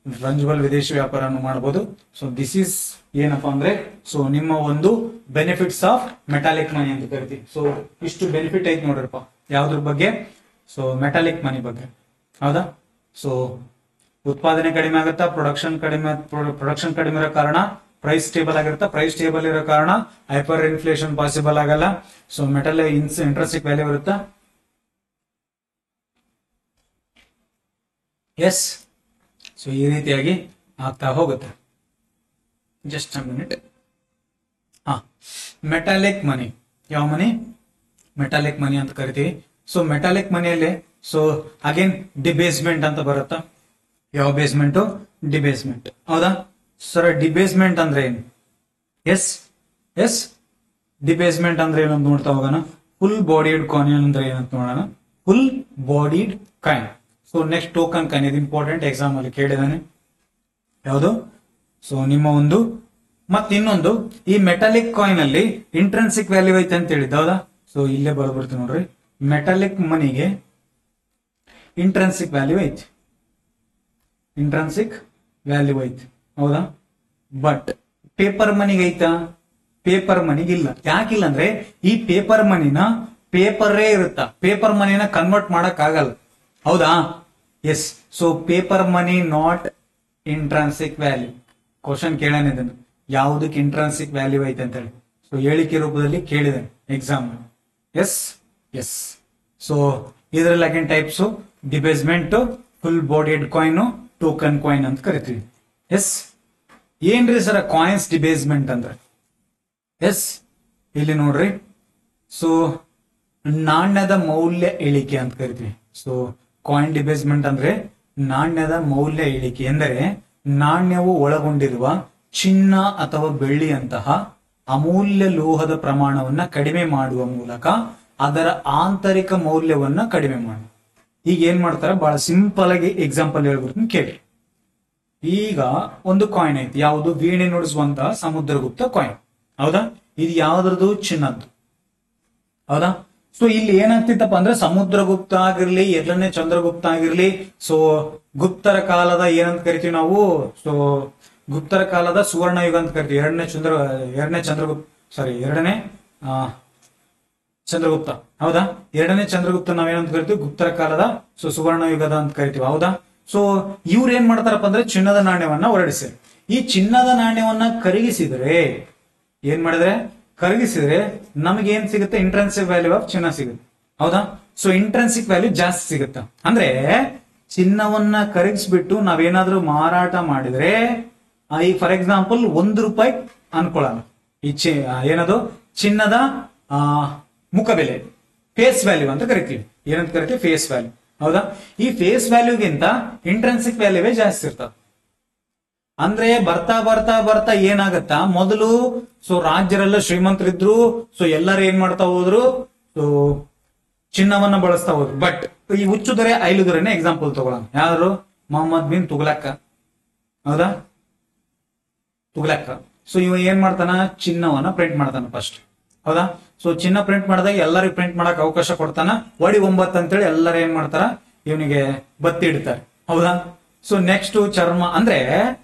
[SPEAKER 1] ಫಂಜಿಬಲ್ ವಿದೇಶಿ ವ್ಯಾಪಾರವನ್ನು ಮಾಡಬಹುದು. ಸೊ ದಿಸ್ ಇಸ್ ಏನಪ್ಪಾ ಅಂದ್ರೆ, ಸೊ ನಿಮ್ಮ ಒಂದು ಬೆನಿಫಿಟ್ಸ್ ಆಫ್ ಮೆಟಾಲಿಕ್ ಮನಿ ಅಂತ ಕರಿತೀವಿ. ಸೊ ಇಷ್ಟು ಬೆನಿಫಿಟ್ ಐತಿ ನೋಡ್ರಪ್ಪ, ಯಾವ್ದ್ರ ಬಗ್ಗೆ? ಸೊ ಮೆಟಾಲಿಕ್ ಮನಿ ಬಗ್ಗೆ, ಹೌದಾ? ಸೊ ಉತ್ಪಾದನೆ ಕಡಿಮೆ ಆಗುತ್ತಾ, ಪ್ರೊಡಕ್ಷನ್ ಕಡಿಮೆ ಇರೋ ಕಾರಣ ಪ್ರೈಸ್ ಸ್ಟೇಬಲ್ ಆಗಿರುತ್ತಾ, ಪ್ರೈಸ್ ಸ್ಟೇಬಲ್ ಇರೋ ಕಾರಣ ಹೈಪರ್ ಇನ್ಫ್ಲೇಷನ್ ಪಾಸಿಬಲ್ ಆಗಲ್ಲ. ಸೊ ಮೆಟಲ್ ಇಂಟ್ರೆನ್ಸಿಕ್ ವ್ಯಾಲ್ಯೂ ಇರುತ್ತಾ. ಎಸ್. ಸೊ ಈ ರೀತಿಯಾಗಿ ಆಗ್ತಾ ಹೋಗುತ್ತೆ. Just a minute. Metallic money, ಯಾವ ಮನಿ? ಮೆಟಾಲಿಕ್ ಮನಿ ಅಂತ ಕರಿತೀವಿ. ಸೊ ಮೆಟಾಲಿಕ್ ಮನಿಯಲ್ಲಿ ಸೊ ಅಗೇನ್ ಡಿಬೇಸ್ಮೆಂಟ್ ಅಂತ ಬರುತ್ತಾ? ಯಾವ ಬೇಸ್ಮೆಂಟ್? ಡಿಬೇಸ್ಮೆಂಟ್, ಹೌದಾ? ಸರ್ ಡಿಬೇಸ್ಮೆಂಟ್ ಅಂದ್ರೆ ಏನು? ಎಸ್, ಡಿಬೇಸ್ಮೆಂಟ್ ಅಂದ್ರೆ ಏನಂತ ನೋಡ್ತಾ ಹೋಗೋಣ. ಫುಲ್ ಬಾಡಿಡ್ ಕಾಯಿನ್ ಅಂದ್ರೆ ಏನಂತ ನೋಡೋಣ. Full bodied coin. So next token coin, ಇದು ಇಂಪಾರ್ಟೆಂಟ್, ಎಕ್ಸಾಮ್ ಅಲ್ಲಿ ಕೇಳಿದಾನೆ. ಯಾವುದು? ಸೊ ನಿಮ್ಮ ಒಂದು ಇನ್ನೊಂದು, ಈ ಮೆಟಾಲಿಕ್ ಕಾಯಿನ್ ಅಲ್ಲಿ ಇಂಟ್ರೆನ್ಸಿಕ್ ವ್ಯಾಲ್ಯೂ ಐತೆ ಅಂತ ಹೇಳಿದ್ದ, ಹೌದಾ? ಸೊ ಇಲ್ಲೇ ಬರ್ಬಿಡ್ತೀವಿ ನೋಡ್ರಿ, ಮೆಟಾಲಿಕ್ ಮನಿಗೆ ಇಂಟ್ರೆನ್ಸಿಕ್ ವ್ಯಾಲ್ಯೂ ಐತಿ, ಹೌದಾ? ಬಟ್ ಪೇಪರ್ ಮನಿಗೆ ಐತಾ? ಪೇಪರ್ ಮನಿಗಿಲ್ಲ. ಯಾಕಿಲ್ಲ ಅಂದ್ರೆ ಈ ಪೇಪರ್ ಮನಿನ ಪೇಪರೇ ಇರುತ್ತಾ, ಪೇಪರ್ ಮನಿನ ಕನ್ವರ್ಟ್ ಮಾಡಕ್ ಆಗಲ್ಲ, ಹೌದಾ? Yes. So paper money not intrinsic value. Question ಕೇಳೋಣ ಇದನ್ನು, ಯಾವುದಕ್ಕೆ ಇಂಟ್ರಾನ್ಸಿಕ್ ವ್ಯಾಲ್ಯೂ ಐತೆ ಅಂತ ಹೇಳಿ. ಸೊ ಹೇಳಿಕೆ ರೂಪದಲ್ಲಿ ಕೇಳಿದಾನೆ ಎಕ್ಸಾಮ್. ಎಸ್. ಸೊ ಇದರಲ್ಲಿ again types, debasement, full bodied coin, token coin ಅಂತ ಕರಿತೀವಿ. ಎಸ್. ಏನ್ರಿ ಸರ್ ಕಾಯಿನ್ಸ್ ಡಿಬೇಸ್ಮೆಂಟ್ ಅಂದ್ರೆ? ಎಸ್, ಇಲ್ಲಿ ನೋಡ್ರಿ, ಸೊ ನಾಣ್ಯದ ಮೌಲ್ಯ ಇಳಿಕೆ ಅಂತ ಕರಿತೀವಿ. ಸೊ ಕಾಯಿನ್ ಡಿಬೇಸ್ಮೆಂಟ್ ಅಂದ್ರೆ ನಾಣ್ಯದ ಮೌಲ್ಯ ಇಳಿಕೆ ಎಂದರೆ ನಾಣ್ಯವು ಒಳಗೊಂಡಿರುವ ಚಿನ್ನ ಅಥವಾ ಬೆಳ್ಳಿಯಂತಹ ಅಮೂಲ್ಯ ಲೋಹದ ಪ್ರಮಾಣವನ್ನ ಕಡಿಮೆ ಮಾಡುವ ಮೂಲಕ ಅದರ ಆಂತರಿಕ ಮೌಲ್ಯವನ್ನ ಕಡಿಮೆ ಮಾಡಿ. ಈಗ ಏನ್ ಮಾಡ್ತಾರೆ, ಬಹಳ ಸಿಂಪಲ್ ಆಗಿ ಎಕ್ಸಾಂಪಲ್ ಹೇಳ್ಬಿಡ್ತೀನಿ ಕೇಳಿ. ಈಗ ಒಂದು ಕಾಯಿನ್ ಐತಿ, ಯಾವುದು? ವೀಣೆ ನುಡಿಸುವಂತಹ ಸಮುದ್ರಗುಪ್ತ ಕಾಯಿನ್, ಹೌದಾ? ಇದು ಯಾವ್ದ್ರದ್ದು? ಚಿನ್ನದ್ದು, ಹೌದಾ? ಸೊ ಇಲ್ಲಿ ಏನಾಗ್ತಿತ್ತಪ್ಪ ಅಂದ್ರೆ ಸಮುದ್ರಗುಪ್ತ ಆಗಿರ್ಲಿ, ಎರಡನೇ ಚಂದ್ರಗುಪ್ತ ಆಗಿರ್ಲಿ, ಸೊ ಗುಪ್ತರ ಕಾಲದ ಏನಂತ ಕರಿತೀವಿ ನಾವು? ಸೊ ಗುಪ್ತರ ಕಾಲದ ಸುವರ್ಣ ಯುಗ ಅಂತ ಕರಿತೀವಿ. ಎರಡನೇ ಚಂದ್ರಗುಪ್ತ, ಹೌದಾ? ಎರಡನೇ ಚಂದ್ರಗುಪ್ತ ನಾವೇನಂತ ಕರಿತೀವಿ? ಗುಪ್ತರ ಕಾಲದ ಸುವರ್ಣ ಯುಗದ ಅಂತ ಕರಿತೀವಿ, ಹೌದಾ? ಸೊ ಇವ್ರು ಏನ್ ಮಾಡ್ತಾರಪ್ಪ ಅಂದ್ರೆ ಚಿನ್ನದ ನಾಣ್ಯವನ್ನ ಹೊರಡಿಸಿ, ಈ ಚಿನ್ನದ ನಾಣ್ಯವನ್ನ ಕರಗಿಸಿದ್ರೆ ನಮಗೆ ಏನ್ ಸಿಗುತ್ತೆ? ಇಂಟ್ರೆನ್ಸಿಕ್ ವ್ಯಾಲ್ಯೂ ಆಫ್ ಚಿನ್ನ ಸಿಗುತ್ತೆ, ಹೌದಾ? ಸೊ ಇಂಟ್ರೆನ್ಸಿಕ್ ವ್ಯಾಲ್ಯೂ ಜಾಸ್ತಿ ಸಿಗುತ್ತೆ. ಅಂದ್ರೆ ಚಿನ್ನವನ್ನ ಕರಗಿಸ್ಬಿಟ್ಟು ನಾವೇನಾದ್ರೂ ಮಾರಾಟ ಮಾಡಿದ್ರೆ ಈ ಫಾರ್ ಎಕ್ಸಾಂಪಲ್ ₹1 ಅನ್ಕೊಳ್ಳೋಣ. ಈ ಏನದು ಚಿನ್ನದ ಮುಖಬೆಲೆ, ಫೇಸ್ ವ್ಯಾಲ್ಯೂ ಅಂತ ಕರಿತೀವಿ. ಏನಂತ ಕರಿತೀವಿ? Face value. ಹೌದಾ? ಈ ಫೇಸ್ ವ್ಯಾಲ್ಯೂಗಿಂತ ಇಂಟ್ರೆನ್ಸಿಕ್ ವ್ಯಾಲ್ಯೂವೇ ಜಾಸ್ತಿ ಇರ್ತದೆ. ಅಂದ್ರೆ ಬರ್ತಾ ಬರ್ತಾ ಬರ್ತಾ ಏನಾಗತ್ತಾ, ಮೊದಲು ರಾಜ್ಯರೆಲ್ಲ ಶ್ರೀಮಂತರಿದ್ರು, ಎಲ್ಲರೂ ಏನ್ ಮಾಡ್ತಾ ಹೋದ್ರು, ಚಿನ್ನವನ್ನ ಬಳಸ್ತಾ ಹೋದ್ರು. ಬಟ್ ಈ ಹುಚ್ಚು ದೊರೆ ಐಲು ದೊರೆನೇ ಎಕ್ಸಾಂಪಲ್ ತಗೊಳ್ಳೋಣ. ಯಾರು? ಮೊಹಮ್ಮದ್ ಬಿನ್ ತುಗ್ಲಕ್. ಹೌದಾ? ತುಗ್ಲಕ್. ಇವ ಏನ್ ಮಾಡ್ತಾನ? ಚಿನ್ನವನ್ನ ಪ್ರಿಂಟ್ ಮಾಡ್ತಾನ ಫಸ್ಟ್. ಹೌದಾ? ಚಿನ್ನ ಪ್ರಿಂಟ್ ಮಾಡಿದಾಗ ಎಲ್ಲರಿಗೂ ಪ್ರಿಂಟ್ ಮಾಡಕ್ ಅವಕಾಶ ಕೊಡ್ತಾನ. ಒಡಿ 9 ಅಂತೇಳಿ ಎಲ್ಲರೂ ಏನ್ ಮಾಡ್ತಾರ? ಇವನಿಗೆ ಬತ್ತಿ ಇಡ್ತಾರೆ. ಹೌದಾ? ನೆಕ್ಸ್ಟ್ ಚರ್ಮ. ಅಂದ್ರೆ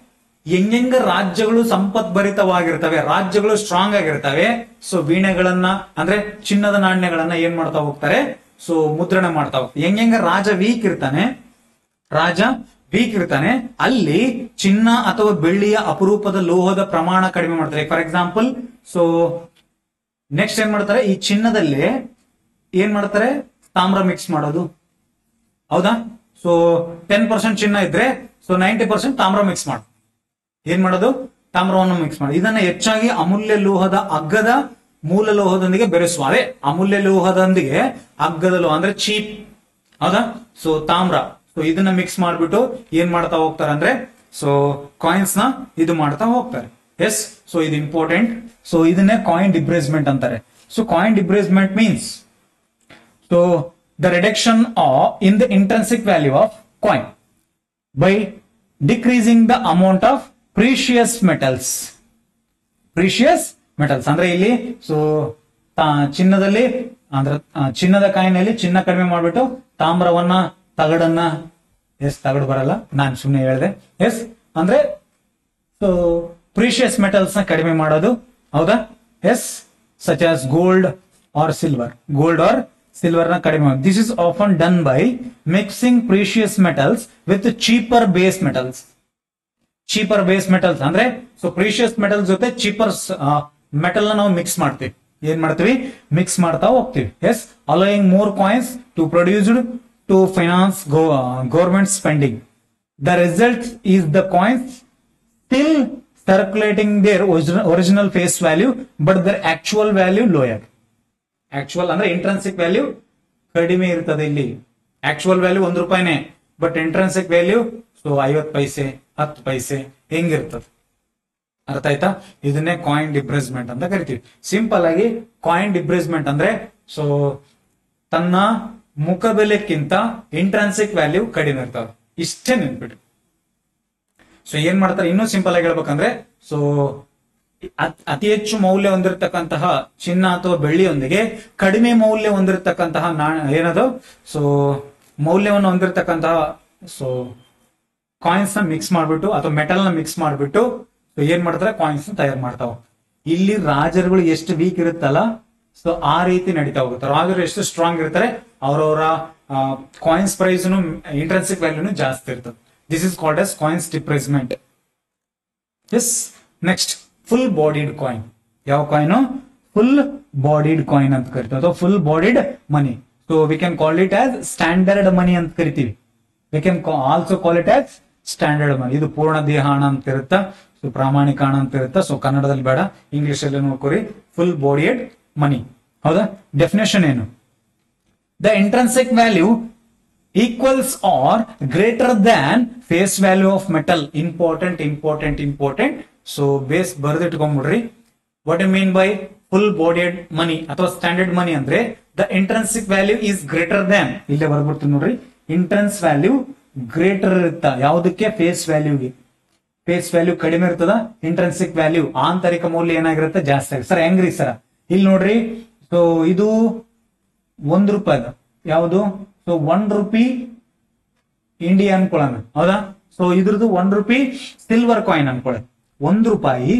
[SPEAKER 1] ಹೆಂಗ ರಾಜ್ಯಗಳು ಸಂಪತ್ಭರಿತವಾಗಿರ್ತವೆ, ರಾಜ್ಯಗಳು ಸ್ಟ್ರಾಂಗ್ ಆಗಿರ್ತವೆ. ವೀಣೆಗಳನ್ನ ಅಂದ್ರೆ ಚಿನ್ನದ ನಾಣ್ಯಗಳನ್ನ ಏನ್ ಮಾಡ್ತಾ ಹೋಗ್ತಾರೆ? ಮುದ್ರಣ ಮಾಡ್ತಾ ಹೋಗ್ತಾರೆ. ಹೆಂಗ ರಾಜ ವೀಕ್ ಇರ್ತಾನೆ ಅಲ್ಲಿ ಚಿನ್ನ ಅಥವಾ ಬೆಳ್ಳಿಯ ಅಪರೂಪದ ಲೋಹದ ಪ್ರಮಾಣ ಕಡಿಮೆ ಮಾಡ್ತಾರೆ. ಫಾರ್ ಎಕ್ಸಾಂಪಲ್ ನೆಕ್ಸ್ಟ್ ಏನ್ ಮಾಡ್ತಾರೆ? ಈ ಚಿನ್ನದಲ್ಲಿ ಏನ್ ಮಾಡ್ತಾರೆ? ತಾಮ್ರ ಮಿಕ್ಸ್ ಮಾಡೋದು. ಹೌದಾ? 10% ಚಿನ್ನ ಇದ್ರೆ 90% ತಾಮ್ರ ಮಿಕ್ಸ್ ಮಾಡು. ಏನ್ ಮಾಡೋದು? ತಾಮ್ರವನ್ನು ಮಿಕ್ಸ್ ಮಾಡಿ. ಇದನ್ನ ಹೆಚ್ಚಾಗಿ ಅಮೂಲ್ಯ ಲೋಹದ ಅಗ್ಗದ ಮೂಲ ಲೋಹದೊಂದಿಗೆ ಬೆರೆಸುವ. ಅದೇ ಅಮೂಲ್ಯ ಲೋಹದೊಂದಿಗೆ ಅಗ್ಗದ ಲೋಹ ಅಂದ್ರೆ ಚೀಪ್. ಹೌದಾ? ತಾಮ್ರ. ಇದನ್ನ ಮಿಕ್ಸ್ ಮಾಡ್ಬಿಟ್ಟು ಏನ್ ಮಾಡ್ತಾ ಹೋಗ್ತಾರೆ ಅಂದ್ರೆ ಕಾಯಿನ್ಸ್ ನ ಇದು ಮಾಡ್ತಾ ಹೋಗ್ತಾರೆ. ಎಸ್. ಇದು ಇಂಪಾರ್ಟೆಂಟ್. ಇದನ್ನೇ ಕಾಯಿನ್ ಡಿಬ್ರೇಸ್ಮೆಂಟ್ ಅಂತಾರೆ. Coin debasement means the reduction in the intrinsic value of coin by decreasing the amount of precious metals ಅಂದ್ರೆ ಇಲ್ಲಿ ಚಿನ್ನದಲ್ಲಿ ಅಂದ್ರೆ ಚಿನ್ನದ ಕಾಯಿನಲ್ಲಿ ಚಿನ್ನ ಕಡಿಮೆ ಮಾಡ್ಬಿಟ್ಟು ತಾಮ್ರವನ್ನ ತಗಡನ್ನ ತಗಡು ಬರಲ್ಲ, ನಾನು ಸುಮ್ಮನೆ ಹೇಳಿದೆ. ಎಸ್ ಅಂದ್ರೆ ಪ್ರೀಶಿಯಸ್ ಮೆಟಲ್ಸ್ ನ ಕಡಿಮೆ ಮಾಡೋದು. ಹೌದಾ? Yes. Such as gold or silver ನ ಕಡಿಮೆ ಮಾಡೋದು. This is often done by mixing precious metals with cheaper base metals. ಅಂದ್ರೆ ಪ್ರೀಶಿಯಸ್ ಮೆಟಲ್ಸ್ ಜೊತೆ ಚೀಪರ್ ಮೆಟಲ್ ನ ನಾವು ಮಿಕ್ಸ್ ಮಾಡ್ತೀವಿ. ಏನ್ ಮಾಡ್ತೀವಿ? ಮಿಕ್ಸ್ ಮಾಡ್ತಾ ಹೋಗ್ತೀವಿ. Yes. Alloying more coins to produced to finance government spending. The result is the coins still circulating their original face value but their actual value lower. Actual ಅಂದ್ರೆ intrinsic value ಕಡಿಮೆ ಇರ್ತದೆ. ಇಲ್ಲಿ actual value ₹1, but intrinsic value 50 ಪೈಸೆ 10 ಪೈಸೆ ಹೆಂಗಿರ್ತದೆ. ಅರ್ಥ ಆಯ್ತಾ? ಇದನ್ನೇ coin ಡಿಬ್ರೇಸ್ಮೆಂಟ್ ಅಂತ ಕರಿತೀವಿ. Simple ಆಗಿ ಕಾಯಿನ್ ಡಿಬ್ರೇಸ್ಮೆಂಟ್ ಅಂದ್ರೆ ತನ್ನ ಮುಖಬೆಲೆಕ್ಕಿಂತ ಇಂಟ್ರೆನ್ಸಿಕ್ ವ್ಯಾಲ್ಯೂ ಕಡಿಮೆ ಇರ್ತದೆ. ಇಷ್ಟೇ ನೆನ್ಪಿಟ್ಟು. ಏನ್ ಮಾಡ್ತಾರೆ? ಇನ್ನೂ ಸಿಂಪಲ್ ಆಗಿ ಹೇಳ್ಬೇಕಂದ್ರೆ ಅತಿ ಹೆಚ್ಚು ಮೌಲ್ಯ ಹೊಂದಿರತಕ್ಕಂತಹ ಚಿನ್ನ ಅಥವಾ ಬೆಳ್ಳಿಯೊಂದಿಗೆ ಕಡಿಮೆ ಮೌಲ್ಯ ಹೊಂದಿರತಕ್ಕಂತಹ ಏನದು ಮೌಲ್ಯವನ್ನು ಹೊಂದಿರತಕ್ಕಂತಹ ಕಾಯಿನ್ಸ್ ನ ಮಿಕ್ಸ್ ಮಾಡ್ಬಿಟ್ಟು ಅಥವಾ ಮೆಟಲ್ ನ ಮಿಕ್ಸ್ ಮಾಡ್ಬಿಟ್ಟು ಏನ್ ಮಾಡ್ತಾರೆ? ಕಾಯಿನ್ಸ್ ನ ತಯಾರು ಮಾಡ್ತಾವ. ಇಲ್ಲಿ ರಾಜರುಗಳು ಎಷ್ಟು ವೀಕ್ ಇರುತ್ತಲ್ಲ ಆ ರೀತಿ ನಡೀತಾ ಹೋಗುತ್ತೆ. ರಾಜರು ಎಷ್ಟು ಸ್ಟ್ರಾಂಗ್ ಇರ್ತಾರೆ ಅವರವರ ಕಾಯಿನ್ಸ್ ಪ್ರೈಸ್ ಇಂಟ್ರೆನ್ಸಿಕ್ ವ್ಯಾಲ್ಯೂನು ಜಾಸ್ತಿ ಇರ್ತದೆ. This is called as coins displacement. Yes. Next, full bodied coin. ಯಾವ ಕಾಯಿನ್? ಫುಲ್ ಬಾಡಿಡ್ ಕಾಯಿನ್ ಅಂತ ಕರಿತೀವಿ, ಅಥವಾ full bodied money. We can call it as standard money ಅಂತ ಕರಿತೀವಿ. We can also call it as standard money. ಇದು ಪೂರ್ಣ ದೇಹ ಹಣ ಅಂತ ಇರುತ್ತಾ, ಪ್ರಾಮಾಣಿಕ ಹಣ ಅಂತ ಇರುತ್ತಾ. ಕನ್ನಡದಲ್ಲಿ ಬೇಡ, ಇಂಗ್ಲಿಷ್ ಅಲ್ಲಿ ನೋಡ್ಕೊರಿ. ಫುಲ್ ಬಾಡಿಡ್ ಮನಿ. ಹೌದಾ? ಡೆಫಿನೇಷನ್ ಏನು? The intrinsic value equals or greater than face value of metal. Important. Base ಬರ್ದಿಟ್ಕೊಂಡ್ಬಿಡ್ರಿ. What do you mean by full bodied money ಅಥವಾ standard money ಅಂದ್ರೆ the intrinsic value is greater than, ಇಲ್ಲೇ ಬರ್ಬಿಡ್ತೀನಿ ನೋಡ್ರಿ. ಇಂಟ್ರೆನ್ಸ್ value greater ಇರುತ್ತಾ ಯಾವುದಕ್ಕೆ? Face ವ್ಯಾಲ್ಯೂಗೆ. Face value ಕಡಿಮೆ ಇರ್ತದ, intrinsic value ಆಂತರಿಕ ಮೌಲ್ಯ ಏನಾಗಿರುತ್ತೆ? ಜಾಸ್ತಿ ಆಗುತ್ತೆ. ಸರ್ ಹೆಂಗ್ರಿ ಸರ್? ಇಲ್ಲಿ ನೋಡ್ರಿ. ಇದು ₹1 ಯಾವುದು? ₹1 ಇಂಡಿಯಾ ಅನ್ಕೊಳ್ಳೋಣ. ಹೌದಾ? ಇದ್ರದ್ದು ₹1 ಸಿಲ್ವರ್ ಕಾಯಿನ್ ಅನ್ಕೊಳ್ಳಿ. ₹1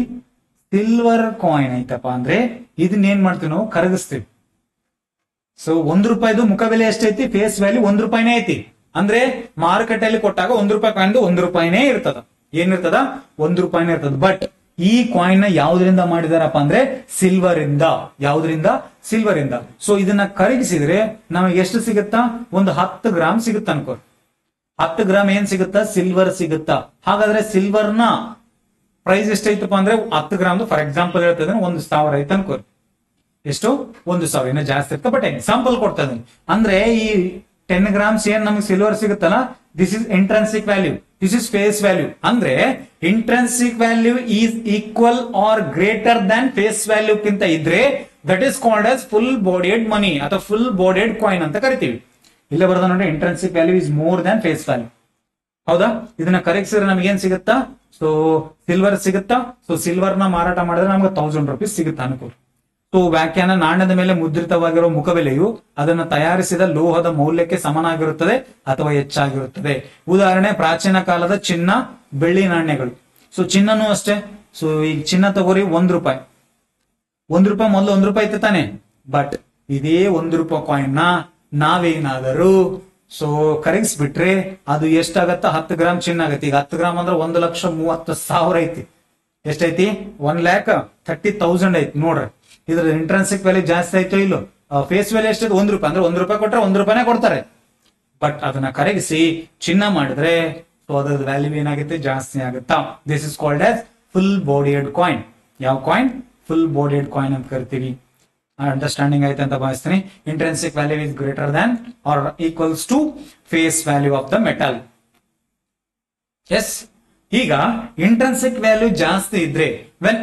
[SPEAKER 1] ಸಿಲ್ವರ್ ಕಾಯಿನ್ ಐತಪ್ಪ ಅಂದ್ರೆ ಇದನ್ನ ಏನ್ ಮಾಡ್ತೀವಿ ನಾವು? ಕರಗಿಸ್ತೀವಿ. ₹1 ಮುಖಬೆಲೆ ಎಷ್ಟೈತಿ? ಫೇಸ್ ವ್ಯಾಲ್ಯೂ ₹1 ಐತಿ. ಅಂದ್ರೆ ಮಾರುಕಟ್ಟೆಯಲ್ಲಿ ಕೊಟ್ಟಾಗ ₹1 ಕಾಯಿನ್ ₹1 ಇರ್ತದ. ಏನಿರ್ತದ? ₹1 ಇರ್ತದ. ಬಟ್ ಈ ಕಾಯಿನ್ ನ ಯಾವ್ದ್ರಿಂದ ಮಾಡಿದಾರಪ್ಪ ಅಂದ್ರೆ ಸಿಲ್ವರ್ ಇಂದ. ಯಾವ್ದ್ರಿಂದ? ಸಿಲ್ವರ್ ಇಂದ. ಇದನ್ನ ಕರಗಿಸಿದ್ರೆ ನಮಗೆ ಎಷ್ಟು ಸಿಗುತ್ತಾ? ಒಂದು 10 ಗ್ರಾಮ್ ಸಿಗುತ್ತ ಅನ್ಕೋ. 10 ಗ್ರಾಮ್ ಏನ್ ಸಿಗುತ್ತಾ? ಸಿಲ್ವರ್ ಸಿಗುತ್ತಾ. ಹಾಗಾದ್ರೆ ಸಿಲ್ವರ್ ನ ಪ್ರೈಸ್ ಎಷ್ಟೈತಪ್ಪ ಅಂದ್ರೆ 10 ಗ್ರಾಮ್ ಫಾರ್ ಎಕ್ಸಾಂಪಲ್ ಹೇಳ್ತದೆ 1,000 ಐತೆ ಅನ್ಕೋರಿ. ಎಷ್ಟು 1,000, ಇನ್ನ ಜಾಸ್ತಿ ಇರ್ತದೆ, ಬಟ್ ಎಕ್ಸಾಂಪಲ್ ಕೊಡ್ತಾ ಇದೀನಿ. ಅಂದ್ರೆ ಈ 10 ಗ್ರಾಮ್ಸ್ ಏನ್ ನಮ್ಗೆ ಸಿಲ್ವರ್ ಸಿಗುತ್ತಲ್ಲ, this is intrinsic value, this is face value. ಅಂದ್ರೆ intrinsic value is equal or greater than face value ಕಿಂತ ಇದ್ರೆ that is called as full bodied money ಅಥವಾ ಫುಲ್ ಬಾಡಿಯಡ್ ಕಾಯಿನ್ ಅಂತ ಕರಿತೀವಿ. ಇಲ್ಲೇ ಬರೋದ ನೋಡಿ, intrinsic value is more than face value. ಹೌದಾ? ಇದನ್ನ ಕರೆಕ್ಸಿದ್ರೆ ನಮ್ಗೆ ಏನ್ ಸಿಗುತ್ತಾ? ಸೊ ಸಿಲ್ವರ್ ಸಿಗುತ್ತಾ? ಸೊ ಸಿಲ್ವರ್ ನ ಮಾರಾಟ ಮಾಡಿದ್ರೆ ನಮ್ಗೆ 1000 ರೂಪೀಸ್ ಸಿಗುತ್ತಾ ಅನ್ಕೋ. ಸೊ ವ್ಯಾಖ್ಯಾನ ನಾಣ್ಯದ ಮೇಲೆ ಮುದ್ರಿತವಾಗಿರುವ ಮುಖಬೆಲೆಯು ಅದನ್ನು ತಯಾರಿಸಿದ ಲೋಹದ ಮೌಲ್ಯಕ್ಕೆ ಸಮನಾಗಿರುತ್ತದೆ ಅಥವಾ ಹೆಚ್ಚಾಗಿರುತ್ತದೆ. ಉದಾಹರಣೆ, ಪ್ರಾಚೀನ ಕಾಲದ ಚಿನ್ನ, ಬೆಳ್ಳಿ ನಾಣ್ಯಗಳು. ಸೊ ಚಿನ್ನನೂ ಅಷ್ಟೇ. ಸೊ ಈಗ ಚಿನ್ನ ತಗೋರಿ, 1 ರೂಪಾಯಿ. 1 ರೂಪಾಯಿ ಮೊದಲು 1 ರೂಪಾಯಿ ಇತ್ತು ತಾನೆ. ಬಟ್ ಇದೇ 1 ರೂಪಾಯಿ ಕಾಯಿನ್ ನ ನಾವೇನಾದರೂ ಸೊ ಕರಗಿಸ್ಬಿಟ್ರೆ ಅದು ಎಷ್ಟಾಗತ್ತ? 10 ಗ್ರಾಮ್ ಚಿನ್ನ ಆಗತ್ತೆ. ಈಗ 10 ಗ್ರಾಮ್ ಅಂದ್ರೆ 1,30,000 ಐತಿ. ಎಷ್ಟೈತಿ? 1,30,000 ಐತಿ. ನೋಡ್ರಿ, ಇದ್ರ ಇಂಟ್ರೆನ್ಸಿಕ್ ವ್ಯಾಲ್ಯೂ ಜಾಸ್ತಿ ಆಯ್ತು ಇಲ್ಲೋ? ಫೇಸ್ ವ್ಯಾಲ್ಯೂ ಎಷ್ಟೈತಿ? 1 ರೂಪಾಯಿ. ಅಂದ್ರೆ 1 ರೂಪಾಯಿ ಕೊಟ್ರೆ 1 ರೂಪಾಯಿನೇ ಕೊಡ್ತಾರೆ. ಬಟ್ ಅದನ್ನ ಕರಗಿಸಿ ಚಿನ್ನ ಮಾಡಿದ್ರೆ ಸೊ ಅದ್ರ ವ್ಯಾಲ್ಯೂ ಏನಾಗುತ್ತೆ? ಜಾಸ್ತಿ ಆಗುತ್ತಾ? This is called as full bodied coin. ಯಾವ ಕಾಯಿನ್? ಫುಲ್ ಬಾಡಿಯಡ್ ಕಾಯಿನ್ ಅಂತ ಕರಿತೀವಿ. ಅಂಡರ್ಸ್ಟ್ಯಾಂಡಿಂಗ್ ಆಯ್ತು ಅಂತ ಭಾವಿಸ್ತೀನಿ. Intrinsic value is greater than or equals to face value of the metal. Yes, ಈಗ ಇಂಟ್ರೆನ್ಸಿಕ್ ವ್ಯಾಲ್ಯೂ ಜಾಸ್ತಿ ಇದ್ರೆ ವೆನ್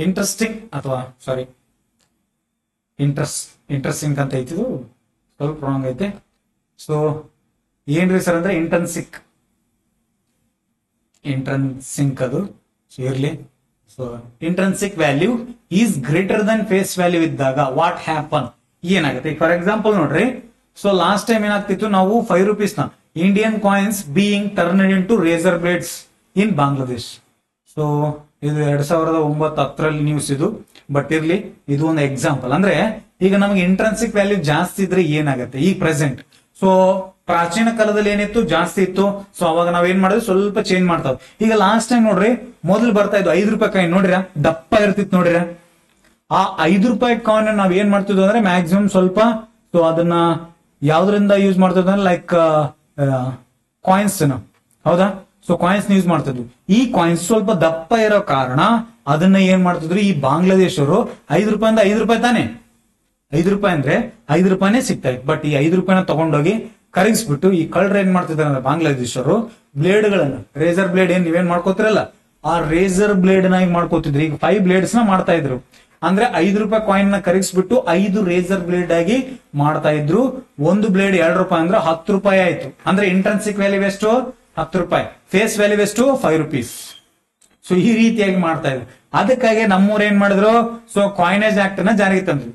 [SPEAKER 1] ಇಂಟ್ರೆಸ್ಟಿಂಗ್ ಅಥವಾ ಸಾರಿ ಇಂಟ್ರೆಸ್ಟಿಂಗ್ ಅಂತ ಐತಿ, ಸ್ವಲ್ಪ ರಾಂಗ್ ಐತೆ. ಸೊ ಏನ್ರಿ ಸರ್ ಅಂದ್ರೆ ಇಂಟ್ರೆನ್ಸಿಕ್ ಅದು ಇರ್ಲಿ. So intrinsic value is greater than face value ಇದ್ದಾಗ ವಾಟ್ ಹ್ಯಾಪನ್? ಏನಾಗುತ್ತೆ? ಫಾರ್ ಎಕ್ಸಾಂಪಲ್ ನೋಡ್ರಿ, ಸೊ ಲಾಸ್ಟ್ ಟೈಮ್ ಏನಾಗ್ತಿತ್ತು, ನಾವು 5 ರೂಪೀಸ್ ನ Indian coins being turned into razor blades in Bangladesh. So ಇದು 2009-10 ನ್ಯೂಸ್ ಇದು. ಬಟ್ ಇರ್ಲಿ, ಇದು ಒಂದು ಎಕ್ಸಾಂಪಲ್. ಅಂದ್ರೆ ಈಗ ನಮಗೆ ಇಂಟ್ರೆನ್ಸಿಕ್ ವ್ಯಾಲ್ಯೂ ಜಾಸ್ತಿ ಇದ್ರೆ ಏನಾಗುತ್ತೆ ಈ ಪ್ರೆಸೆಂಟ್? ಸೊ ಪ್ರಾಚೀನ ಕಾಲದಲ್ಲಿ ಏನಿತ್ತು? ಜಾಸ್ತಿ ಇತ್ತು. ಸೊ ಅವಾಗ ನಾವ್ ಏನ್ ಮಾಡಿದ್ವಿ? ಸ್ವಲ್ಪ ಚೇಂಜ್ ಮಾಡ್ತಾವ್. ಈಗ ಲಾಸ್ಟ್ ಟೈಮ್ ನೋಡ್ರಿ, ಮೊದಲು ಬರ್ತಾ ಇದ್ದು 5 ರೂಪಾಯಿ ಕಾಯಿನ್ ನೋಡ್ರಿ, ದಪ್ಪ ಇರ್ತಿತ್ತು ನೋಡ್ರಿ. ಆ 5 ರೂಪಾಯಿ ಕಾಯಿನ್ ನಾವ್ ಏನ್ ಮಾಡ್ತಿದ್ವಿ ಅಂದ್ರೆ ಮ್ಯಾಕ್ಸಿಮಮ್ ಸ್ವಲ್ಪ, ಸೊ ಅದನ್ನ ಯಾವ್ದ್ರಿಂದ ಯೂಸ್ ಮಾಡ್ತಿದ್ವಿ ಅಂದ್ರೆ ಲೈಕ್ ಕಾಯಿನ್ಸ್, ಹೌದಾ? ಸೊ ಕಾಯಿನ್ಸ್ ಯೂಸ್ ಮಾಡ್ತಿದ್ವಿ. ಈ ಕಾಯಿನ್ಸ್ ಸ್ವಲ್ಪ ದಪ್ಪ ಇರೋ ಕಾರಣ ಅದನ್ನ ಏನ್ ಮಾಡ್ತಿದ್ರು ಈ ಬಾಂಗ್ಲಾದೇಶರು 5 ರೂಪಾಯಿಂದ 5 ರೂಪಾಯಿ ತಾನೆ, 5 ರೂಪಾಯಿ ಅಂದ್ರೆ 5 ರೂಪಾಯಿನೇ ಸಿಗ್ತಾ ಇತ್ತು. ಬಟ್ ಈ 5 ರೂಪಾಯಿನ ತಗೊಂಡೋಗಿ ಕರಗಿಸ್ಬಿಟ್ಟು ಈ ಕಳ್ಳರು ಏನ್ ಮಾಡ್ತಿದ್ದಾರೆ ಅಂದ್ರೆ ಬಾಂಗ್ಲಾದೇಶರು ಬ್ಲೇಡ್ ಗಳನ್ನ, ರೇಸರ್ ಬ್ಲೇಡ್ ಏನ್ ನೀವೇನ್ ಮಾಡ್ಕೋತಿರಲ್ಲ, ಆ ರೇಸರ್ ಬ್ಲೇಡ್ ನ ಈಗ ಮಾಡ್ಕೋತಿದ್ರು. ಈಗ 5 ಬ್ಲೇಡ್ಸ್ ನ ಮಾಡ್ತಾ ಇದ್ರು. ಅಂದ್ರೆ 5 ರೂಪಾಯಿ ಕಾಯಿನ್ ನ ಕರಗಿಸ್ಬಿಟ್ಟು 5 ರೇಸರ್ ಬ್ಲೇಡ್ ಆಗಿ ಮಾಡ್ತಾ ಇದ್ರು. ಒಂದು ಬ್ಲೇಡ್ 2 ರೂಪಾಯಿ ಅಂದ್ರೆ 10 ರೂಪಾಯಿ ಆಯ್ತು. ಅಂದ್ರೆ ಇಂಟ್ರೆನ್ಸಿಕ್ ವ್ಯಾಲ್ಯೂ ಎಷ್ಟು? 10 ರೂಪಾಯಿ. ಫೇಸ್ ವ್ಯಾಲ್ಯೂ ಎಷ್ಟು? 5 ರೂಪೀಸ್. ಸೊ ಈ ರೀತಿಯಾಗಿ ಮಾಡ್ತಾ ಇದ್ರು. ಅದಕ್ಕಾಗಿ ನಮ್ಮೂರ್ ಏನ್ ಮಾಡಿದ್ರು? ಸೊ ಕಾಯಿನೇಜ್ ಆಕ್ಟ್ ನ ಜಾರಿಗೆ ತಂದ್ರು.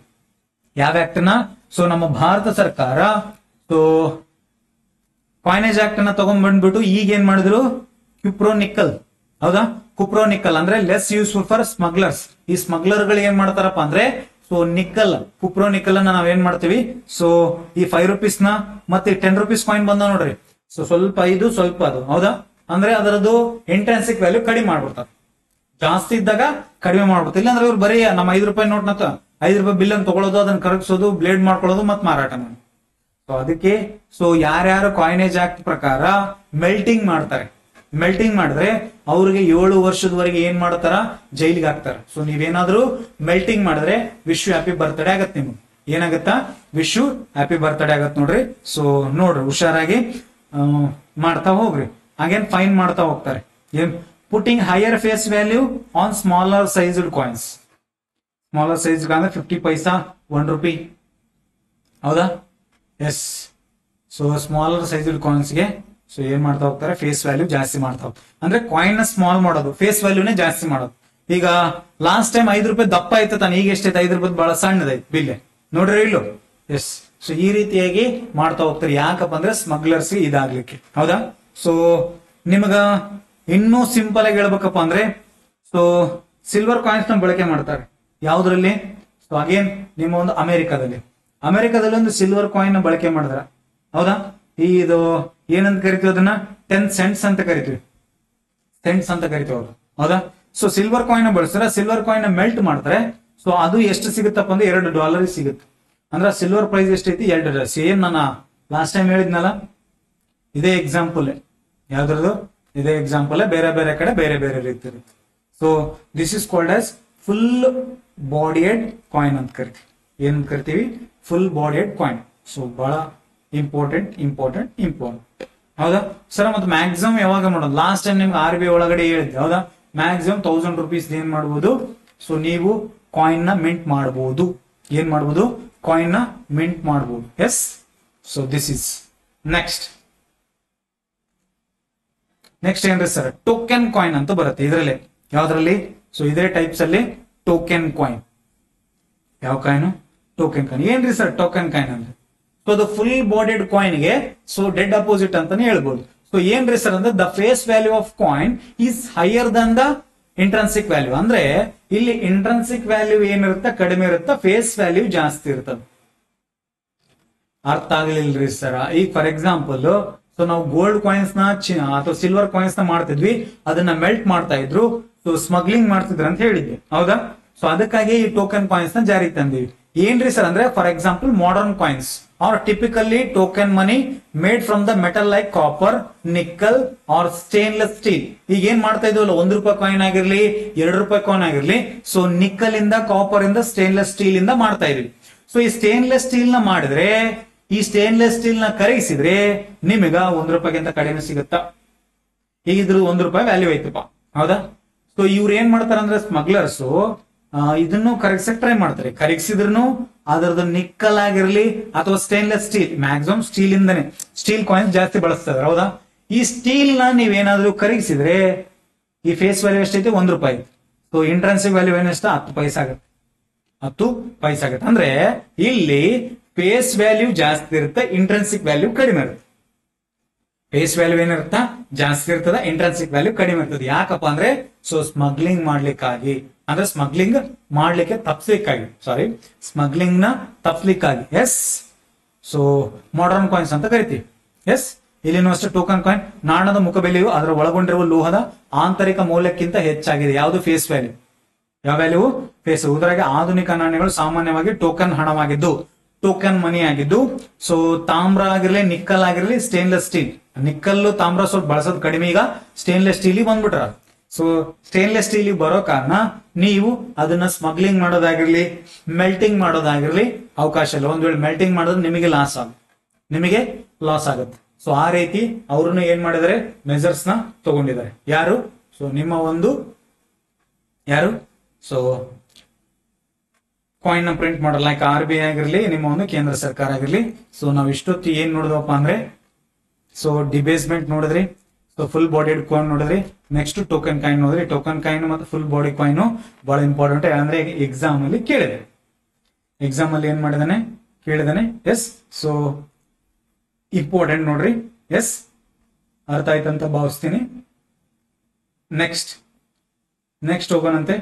[SPEAKER 1] ಯಾವ ಆಕ್ಟ್ ನ? ಸೊ ನಮ್ಮ ಭಾರತ ಸರ್ಕಾರ ಸೊ ಕಾಯಿನೇಜ್ ಆಕ್ಟ್ ನ ತಗೊಂಡ್ಬಂದ್ಬಿಟ್ಟು ಈಗ ಏನ್ ಮಾಡಿದ್ರು? ಕ್ಯುಪ್ರೋನಿಕಲ್, ಹೌದಾ? ಕುಪ್ರೋನಿಕಲ್ ಅಂದ್ರೆ ಲೆಸ್ ಯೂಸ್ಫುಲ್ ಫಾರ್ ಸ್ಮಗ್ಲರ್ಸ್. ಈ ಸ್ಮಗ್ಲರ್ ಗಳು ಏನ್ ಮಾಡ್ತಾರಪ್ಪ ಅಂದ್ರೆ ಸೊ ನಿಕ್ಕಲ್, ಕುಪ್ರೋನಿಕಲ್ ಅನ್ನ ನಾವ್ ಏನ್ ಮಾಡ್ತೀವಿ? ಸೊ ಈ 5 ರೂಪೀಸ್ ನ ಮತ್ತೆ 10 ರೂಪೀಸ್ ಕಾಯಿನ್ ಬಂದ ನೋಡ್ರಿ. ಸೊ ಸ್ವಲ್ಪ ಇದು ಸ್ವಲ್ಪ ಅದು, ಹೌದಾ? ಅಂದ್ರೆ ಅದರದ್ದು ಇಂಟ್ರೆನ್ಸಿಕ್ ವ್ಯಾಲ್ಯೂ ಕಡಿಮೆ ಮಾಡ್ಬಿಡ್ತಾರೆ. ಜಾಸ್ತಿ ಇದ್ದಾಗ ಕಡಿಮೆ ಮಾಡ್ಬಿಡ್ತಾರೆ. ಇಲ್ಲಾಂದ್ರೆ ಇವ್ರು ಬರೀ ನಮ್ಮ 5 ರೂಪಾಯಿ ನೋಟ್ ನ 5 ರೂಪಾಯಿ ಬಿಲ್ ಅನ್ನು ತಗೊಳ್ಳೋದು, ಅದನ್ನ ಕರಗಿಸೋದು, ಬ್ಲೇಡ್ ಮಾಡ್ಕೊಳ್ಳೋದು, ಮತ್ತೆ ಮಾರಾಟ ಮಾಡೋದು. ಸೊ ಅದಕ್ಕೆ ಸೊ ಯಾರ್ಯಾರು ಕಾಯಿನೇಜ್ ಆಕ್ಟ್ ಪ್ರಕಾರ ಮೆಲ್ಟಿಂಗ್ ಮಾಡ್ತಾರೆ, ಮೆಲ್ಟಿಂಗ್ ಮಾಡಿದ್ರೆ ಅವ್ರಿಗೆ 7 ವರ್ಷದವರೆಗೆ ಏನ್ ಮಾಡ್ತಾರ? ಜೈಲಿಗೆ ಹಾಕ್ತಾರ. ಸೊ ನೀವೇನಾದ್ರೂ ಮೆಲ್ಟಿಂಗ್ ಮಾಡಿದ್ರೆ ವಿಶ್ ಹ್ಯಾಪಿ ಬರ್ತ್ಡೇ ಆಗತ್ತೆ. ನಿಮ್ಗೆ ಏನಾಗತ್ತಾ? ವಿಶ್ ಹ್ಯಾಪಿ ಬರ್ತ್ಡೇ ಆಗತ್ ನೋಡ್ರಿ. ಸೊ ನೋಡ್ರಿ, ಹುಷಾರಾಗಿ ಮಾಡ್ತಾ ಹೋಗ್ರಿ. ಹಾಗೇನ್ ಫೈನ್ ಮಾಡ್ತಾ ಹೋಗ್ತಾರೆ. ಏನ್ putting higher face value on smaller sized coins. Smaller size ಅಂದ್ರೆ 50 ಪೈಸಾ, 1 ರೂಪಿ, ಹೌದಾ? Yes. So smaller sized coins ಗೆ ಸೊ ಏನ್ ಮಾಡ್ತಾ ಹೋಗ್ತಾರೆ? ಫೇಸ್ ವ್ಯಾಲ್ಯೂ ಜಾಸ್ತಿ ಮಾಡ್ತಾ ಹೋಗ್ತಾರೆ. ಅಂದ್ರೆ ಕಾಯಿನ್ ನ ಸ್ಮಾಲ್ ಮಾಡೋದು, ಫೇಸ್ ವ್ಯಾಲ್ಯೂನೇ ಜಾಸ್ತಿ ಮಾಡೋದು. ಈಗ ಲಾಸ್ಟ್ ಟೈಮ್ 5 ರೂಪಾಯಿ ದಪ್ಪ ಆಯ್ತು ತಾನೆ, ಈಗ ಎಷ್ಟೈತೆ? 5 ರೂಪಾಯಿ ಬಹಳ ಸಣ್ಣದೈತೆ ಬಿಲ್, ನೋಡ್ರಿ ಇಲ್ಲೋ? ಎಸ್. ಸೊ ಈ ರೀತಿಯಾಗಿ ಮಾಡ್ತಾ ಹೋಗ್ತಾರೆ. ಯಾಕಪ್ಪ ಅಂದ್ರೆ ಸ್ಮಗ್ಲರ್ಸ್ ಇದಾಗ್ಲಿಕ್ಕೆ, ಹೌದಾ? ಸೊ ನಿಮಗ ಇನ್ನೂ ಸಿಂಪಲ್ ಆಗಿ ಹೇಳ್ಬೇಕಪ್ಪ ಅಂದ್ರೆ ಸೊ ಸಿಲ್ವರ್ ಕಾಯಿನ್ಸ್ ನ ಬಳಕೆ ಮಾಡ್ತಾರೆ. ಯಾವ್ದ್ರಲ್ಲಿ? ಸೊ ಅಗೇನ್ ನಿಮ್ಮ ಒಂದು ಅಮೆರಿಕಾದಲ್ಲಿ ಒಂದು ಸಿಲ್ವರ್ ಕಾಯಿನ್ ನ ಬಳಕೆ ಮಾಡಿದ್ರ, ಹೌದಾ? ಇದು ಏನಂತ ಕರಿತೀವಿ? ಅದನ್ನ 10 ಸೆಂಟ್ಸ್ ಅಂತ ಕರಿತೀವಿ, ಸೆಂಟ್ಸ್ ಅಂತ ಕರಿತೀವಿ ಅವ್ರು, ಹೌದಾ? ಸೊ ಸಿಲ್ವರ್ ಕಾಯಿನ್ ಬಳಸಿದ್ರೆ ಸಿಲ್ವರ್ ಕಾಯಿನ್ ಮೆಲ್ಟ್ ಮಾಡ್ತಾರೆ. ಸೊ ಅದು ಎಷ್ಟು ಸಿಗುತ್ತಪ್ಪ ಅಂದ್ರೆ $2 ಸಿಗುತ್ತೆ. ಅಂದ್ರೆ ಸಿಲ್ವರ್ ಪ್ರೈಸ್ ಎಷ್ಟೈತಿ? $2. ಸೇಮ್ ನಾನು ಲಾಸ್ಟ್ ಟೈಮ್ ಹೇಳಿದ್ನಲ್ಲ, ಇದೇ ಎಕ್ಸಾಂಪಲ್. ಯಾವ್ದ್ರದ್ದು? ಇದೇ ಎಕ್ಸಾಂಪಲ್ ಬೇರೆ ಬೇರೆ ಕಡೆ ಬೇರೆ ಬೇರೆ ರೀತಿ ಇರುತ್ತೆ. So this is called as full bodied coin ಅಂತ ಕರಿತೀವಿ. ಏನ್ ಕರಿತೀವಿ? Full bodied coin. ಸೊ ಬಹಳ ಇಂಪಾರ್ಟೆಂಟ್. ಹೌದಾ ಸರ್? ಮತ್ತೆ ಮ್ಯಾಕ್ಸಿಮಮ್ ಯಾವಾಗ ಮಾಡೋದು? ಲಾಸ್ಟ್ ಟೈಮ್ ನಿಮ್ಗೆ RBI ಒಳಗಡೆ ಹೇಳಿದ್ದೆ, ಹೌದಾ? ಮ್ಯಾಕ್ಸಿಮಮ್ 1000 rupees ಏನ್ ಮಾಡ್ಬೋದು? ಸೊ ನೀವು ಕಾಯಿನ್ ನ ಮಿಂಟ್ ಮಾಡಬಹುದು. ಏನ್ ಮಾಡ್ಬೋದು? ಕಾಯಿನ್ ನ ಮಿಂಟ್ ಮಾಡಬಹುದು. Yes. So this is next ಏನ್ರಿ ಸರ್? ಟೋಕೆನ್ ಕಾಯಿನ್ ಅಂತ ಬರುತ್ತೆ ಇದರಲ್ಲಿ. ಯಾವ್ದ್ರಲ್ಲಿ? ಸೊ ಇದೇ ಟೈಪ್ಸ್ ಅಲ್ಲಿ ಟೋಕೆನ್ ಕಾಯಿನ್. ಯಾವ ಕಾಯಿನ್? Token coin. ಏನ್ರಿ ಸರ್ ಟೋಕೆನ್ ಕಾಯಿನ್ ಅಂದ್ರೆ? ಸೊ ಅದು ಫುಲ್ ಬಾಡಿಡ್ ಕಾಯಿನ್ ಗೆ ಸೊ ಡೆಡ್ ಅಪೋಸಿಟ್ ಅಂತಾನೆ ಹೇಳ್ಬೋದು. ಸೊ ಏನ್ರಿ ಸರ್ ಅಂದ್ರೆ the face value of coin is higher than the intrinsic value. ಅಂದ್ರೆ ಇಲ್ಲಿ ಇಂಟ್ರೆನ್ಸಿಕ್ ವ್ಯಾಲ್ಯೂ ಏನಿರುತ್ತೆ ಕಡಿಮೆ ಇರುತ್ತೆ, ಫೇಸ್ ವ್ಯಾಲ್ಯೂ ಜಾಸ್ತಿ ಇರ್ತದೆ. ಅರ್ಥ ಆಗ್ಲಿಲ್ರಿ ಸರ್? ಈಗ ಫಾರ್ ಎಕ್ಸಾಂಪಲ್ ಸೊ ನಾವು ಗೋಲ್ಡ್ ಕಾಯಿನ್ಸ್ ನ ಅಥವಾ ಸಿಲ್ವರ್ ಕಾಯಿನ್ಸ್ ನ ಮಾಡ್ತಿದ್ವಿ, ಅದನ್ನ ಮೆಲ್ಟ್ ಮಾಡ್ತಾ ಇದ್ರು, ಸೊ ಸ್ಮಗ್ಲಿಂಗ್ ಮಾಡ್ತಿದ್ರು ಅಂತ ಹೇಳಿದ್ವಿ, ಹೌದಾ? ಸೊ ಅದಕ್ಕಾಗಿ ಈ ಟೋಕನ್ ಕಾಯಿನ್ಸ್ ನ ಜಾರಿಗೆ ತಂದಿವಿ. ಏನ್ರಿ ಸರ್ ಅಂದ್ರೆ for example modern coins are typically token money made from the metal like copper, nickel or stainless steel. ಈಗ ಏನ್ ಮಾಡ್ತಾ ಇದ್ವಲ್ಲ, ₹1 ಕಾಯಿನ್ ಆಗಿರ್ಲಿ, ₹2 ಕಾಯಿನ್ ಆಗಿರ್ಲಿ, ಸೊ ನಿಕ್ಕಲ್ ಇಂದ, ಕಾಪರ್ ಇಂದ, ಸ್ಟೇನ್ಲೆಸ್ ಸ್ಟೀಲ್ ಇಂದ ಮಾಡ್ತಾ ಇದೀವಿ. ಸೊ ಈ ಸ್ಟೇನ್ಲೆಸ್ ಸ್ಟೀಲ್ ನ ಮಾಡಿದ್ರೆ, ಈ ಸ್ಟೇನ್ಲೆಸ್ ಸ್ಟೀಲ್ ನ ಕರಗಿಸಿದ್ರೆ ನಿಮಗ ₹1 ಕಡಿಮೆ ಸಿಗುತ್ತಾ? ಈಗ ಇದ್ರ ₹1 ವ್ಯಾಲ್ಯೂ ಐತಪ್ಪ, ಹೌದಾ? ಸೊ ಇವ್ರು ಏನ್ ಮಾಡ್ತಾರ ಅಂದ್ರೆ ಸ್ಮಗ್ಲರ್ಸ್ ಇದನ್ನು ಕರಗಿಸಕ್ ಟ್ರೈ ಮಾಡ್ತಾರೆ. ಕರಗಿಸಿದ್ರು ಅದರದ್ದು ನಿಕ್ಕಲ್ ಆಗಿರ್ಲಿ ಅಥವಾ ಸ್ಟೇನ್ಲೆಸ್ ಸ್ಟೀಲ್, ಮ್ಯಾಕ್ಸಿಮಮ್ ಸ್ಟೀಲ್ ಇಂದನೇ, ಸ್ಟೀಲ್ ಕಾಯಿನ್ಸ್ ಜಾಸ್ತಿ ಬಳಸ್ತಾರೆ, ಹೌದಾ? ಈ ಸ್ಟೀಲ್ ನ ನೀವೇನಾದ್ರೂ ಕರಗಿಸಿದ್ರೆ ಈ ಫೇಸ್ ವ್ಯಾಲ್ಯೂ ಎಷ್ಟೈತೆ? ₹1. ಸೊ ಇಂಟ್ರೆನ್ಸಿಕ್ ವ್ಯಾಲ್ಯೂ ಏನಷ್ಟ? 10 ಪೈಸೆ ಆಗುತ್ತೆ. 10 ಪೈಸೆ ಆಗುತ್ತೆ. ಅಂದ್ರೆ ಇಲ್ಲಿ ಫೇಸ್ ವ್ಯಾಲ್ಯೂ ಜಾಸ್ತಿ ಇರುತ್ತೆ, ಇಂಟ್ರೆನ್ಸಿಕ್ ವ್ಯಾಲ್ಯೂ ಕಡಿಮೆ ಇರುತ್ತೆ. ಫೇಸ್ ವ್ಯಾಲ್ಯೂ ಏನಿರುತ್ತಾ? ಜಾಸ್ತಿ ಇರ್ತದ, ಇಂಟ್ರೆನ್ಸಿಕ್ ವ್ಯಾಲ್ಯೂ ಕಡಿಮೆ ಇರ್ತದೆ. ಯಾಕಪ್ಪ ಅಂದ್ರೆ ಸೊ ಸ್ಮಗ್ಲಿಂಗ್ ಮಾಡ್ಲಿಕ್ಕಾಗಿ, ಅಂದ್ರೆ ಸ್ಮಗ್ಲಿಂಗ್ ಮಾಡ್ಲಿಕ್ಕೆ ತಪ್ಸ್ಲಿಕ್ಕಾಗಿ, ಸಾರಿ ಸ್ಮಗ್ಲಿಂಗ್ ನ ತಪ್ಸ್ಲಿಕ್ಕಾಗಿ. ಎಸ್. ಸೊ ಮಾಡರ್ನ್ ಕಾಯಿನ್ಸ್ ಅಂತ ಕರಿತೀವಿ. ಎಸ್. ಇಲ್ಲಿನೂ ಅಷ್ಟೇ ಟೋಕನ್ ಕಾಯಿನ್. ನಾಣದ ಮುಖಬೆಲೆಯು ಅದರ ಒಳಗೊಂಡಿರುವ ಲೋಹದ ಆಂತರಿಕ ಮೌಲ್ಯಕ್ಕಿಂತ ಹೆಚ್ಚಾಗಿದೆ. ಯಾವುದು? Face value. ಯಾವ ವ್ಯಾಲ್ಯೂ? ಫೇಸ್. ಉದಾಹರಣೆಗೆ ಆಧುನಿಕ ನಾಣ್ಯಗಳು ಸಾಮಾನ್ಯವಾಗಿ ಟೋಕನ್ ಹಣವಾಗಿದ್ದು, ಟೋಕನ್ ಮನಿ ಆಗಿದ್ದು, ಸೊ ತಾಮ್ರ ಆಗಿರ್ಲಿ, ನಿಕ್ಕಲ್ ಆಗಿರ್ಲಿ, ಸ್ಟೇನ್ಲೆಸ್ ಸ್ಟೀಲ್. ನಿಕ್ಕಲ್ ತಾಮ್ರ ಸ್ವಲ್ಪ ಬಳಸೋದು ಕಡಿಮೆ, ಈಗ ಸ್ಟೇನ್ಲೆಸ್ ಸ್ಟೀಲ್ ಬಂದ್ಬಿಟ್ರ. ಸೊ ಸ್ಟೇನ್ಲೆಸ್ ಸ್ಟೀಲ್ ಬರೋ ಕಾರಣ ನೀವು ಅದನ್ನ ಸ್ಮಗ್ಲಿಂಗ್ ಮಾಡೋದಾಗಿರ್ಲಿ, ಮೆಲ್ಟಿಂಗ್ ಮಾಡೋದಾಗಿರ್ಲಿ ಅವಕಾಶ ಇಲ್ಲ. ಒಂದ್ ವೇಳೆ ಮೆಲ್ಟಿಂಗ್ ಮಾಡಿದ್ರೆ ನಿಮಗೆ ಲಾಸ್ ಆಗುತ್ತೆ. ಸೊ ಆ ರೀತಿ ಅವ್ರನ್ನ ಏನ್ ಮಾಡಿದ್ದಾರೆ? ಮೆಜರ್ಸ್ ನ ತಗೊಂಡಿದ್ದಾರೆ. ಯಾರು? ಸೊ ನಿಮ್ಮ ಒಂದು ಯಾರು? ಸೊ ಕಾಯಿನ್ ನ ಪ್ರಿಂಟ್ ಮಾಡಲ್ಲ, ಲೈಕ್ RBI ಆಗಿರ್ಲಿ, ನಿಮ್ಮ ಒಂದು ಕೇಂದ್ರ ಸರ್ಕಾರ ಆಗಿರ್ಲಿ. ಸೊ ನಾವ್ ಇಷ್ಟೊತ್ತು ಏನ್ ನೋಡಿದ್ವಪ್ಪ ಅಂದ್ರೆ, ಸೊ ಡಿಬೇಸ್ಮೆಂಟ್ ನೋಡಿದ್ರಿ, ಸೊ ಫುಲ್ ಬಾಡಿಡ್ ಕಾಯಿನ್ ನೋಡಿದ್ರಿ, ನೆಕ್ಸ್ಟ್ ಟೋಕನ್ ಕಾಯಿನ್ ನೋಡಿದ್ರಿ. ಟೋಕನ್ ಕಾಯಿನ್ ಮತ್ತು ಫುಲ್ ಬಾಡಿ ಕಾಯಿನ್ ಬಹಳ ಇಂಪಾರ್ಟೆಂಟ್. ಅಂದ್ರೆ ಎಕ್ಸಾಮ್ ಅಲ್ಲಿ ಕೇಳಿದೆ, ಎಕ್ಸಾಮ್ ಅಲ್ಲಿ ಏನ್ ಮಾಡಿದಾನೆ? ಕೇಳಿದಾನೆ. ಎಸ್. ಸೊ ಇಂಪಾರ್ಟೆಂಟ್ ನೋಡ್ರಿ. ಎಸ್, ಅರ್ಥ ಆಯ್ತಂತ ಭಾವಿಸ್ತೀನಿ. ನೆಕ್ಸ್ಟ್ ಹೋಗೋಣಂತೆ.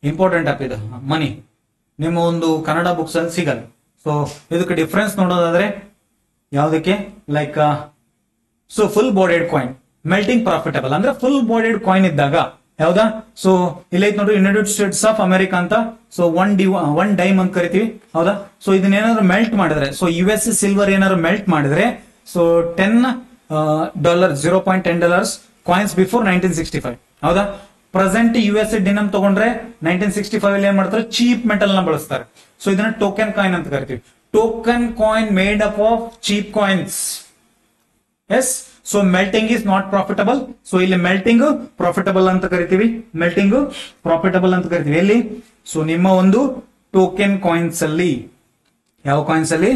[SPEAKER 1] ಇಂಪಾರ್ಟೆಂಟ್ ಆಪ್ ಇದು, ಮನಿ. ನಿಮ್ಮ ಒಂದು ಕನ್ನಡ ಬುಕ್ಸ್ ಅಲ್ಲಿ ಸಿಗಲ್ಲ. ಸೊ ಇದಕ್ಕೆ ಡಿಫ್ರೆನ್ಸ್ ನೋಡೋದಾದ್ರೆ ಯಾವ್ದಕ್ಕೆ? Like so full bodied coin melting profitable, ಅಂದ್ರೆ ಫುಲ್ ಬಾಡಿಡ್ ಕಾಯಿನ್ ಇದ್ದಾಗ, ಯಾವ್ದಾ? ಸೊ ಇಲ್ಲೈತ್ ನೋಡ್ರಿ, ಯುನೈಟೆಡ್ ಸ್ಟೇಟ್ಸ್ ಆಫ್ ಅಮೆರಿಕಾ ಅಂತ. ಸೊ ಒನ್ ಡೈಮ್ ಅಂತ ಕರಿತೀವಿ, ಹೌದಾ? ಸೊ ಇದನ್ನ ಏನಾದ್ರು ಮೆಲ್ಟ್ ಮಾಡಿದ್ರೆ, ಸೊ US ಸಿಲ್ವರ್ ಏನಾದ್ರು ಮೆಲ್ಟ್ ಮಾಡಿದ್ರೆ, ಸೊ $10 $0.10 ಕಾಯಿನ್ಸ್ ಬಿಫೋರ್ 1965, ಹೌದಾ? ಪ್ರೆಸೆಂಟ್ US ಡಿನಮ್ ತಗೊಂಡ್ರೆ 1965 ಅಲ್ಲಿ ಏನ್ ಮಾಡ್ತಾರೆ? ಚೀಪ್ ಮೆಟಲ್ ನ ಬಳಸ್ತಾರೆ. ಸೊ ಇದನ್ನ ಟೋಕನ್ ಕಾಯಿನ್ ಅಂತ ಕರಿತೀವಿ. Token coin made up of cheap coins. Yes. So melting is not profitable. So ಇಲ್ಲಿ ಮೆಲ್ಟಿಂಗ್ ಪ್ರಾಫಿಟಬಲ್ ಅಂತ ಕರಿತೀವಿ. ಎಲ್ಲಿ? ಸೊ ನಿಮ್ಮ ಒಂದು ಟೋಕೆನ್ ಕಾಯಿನ್ಸ್ ಅಲ್ಲಿ. ಯಾವ ಕಾಯಿನ್ಸ್ ಅಲ್ಲಿ?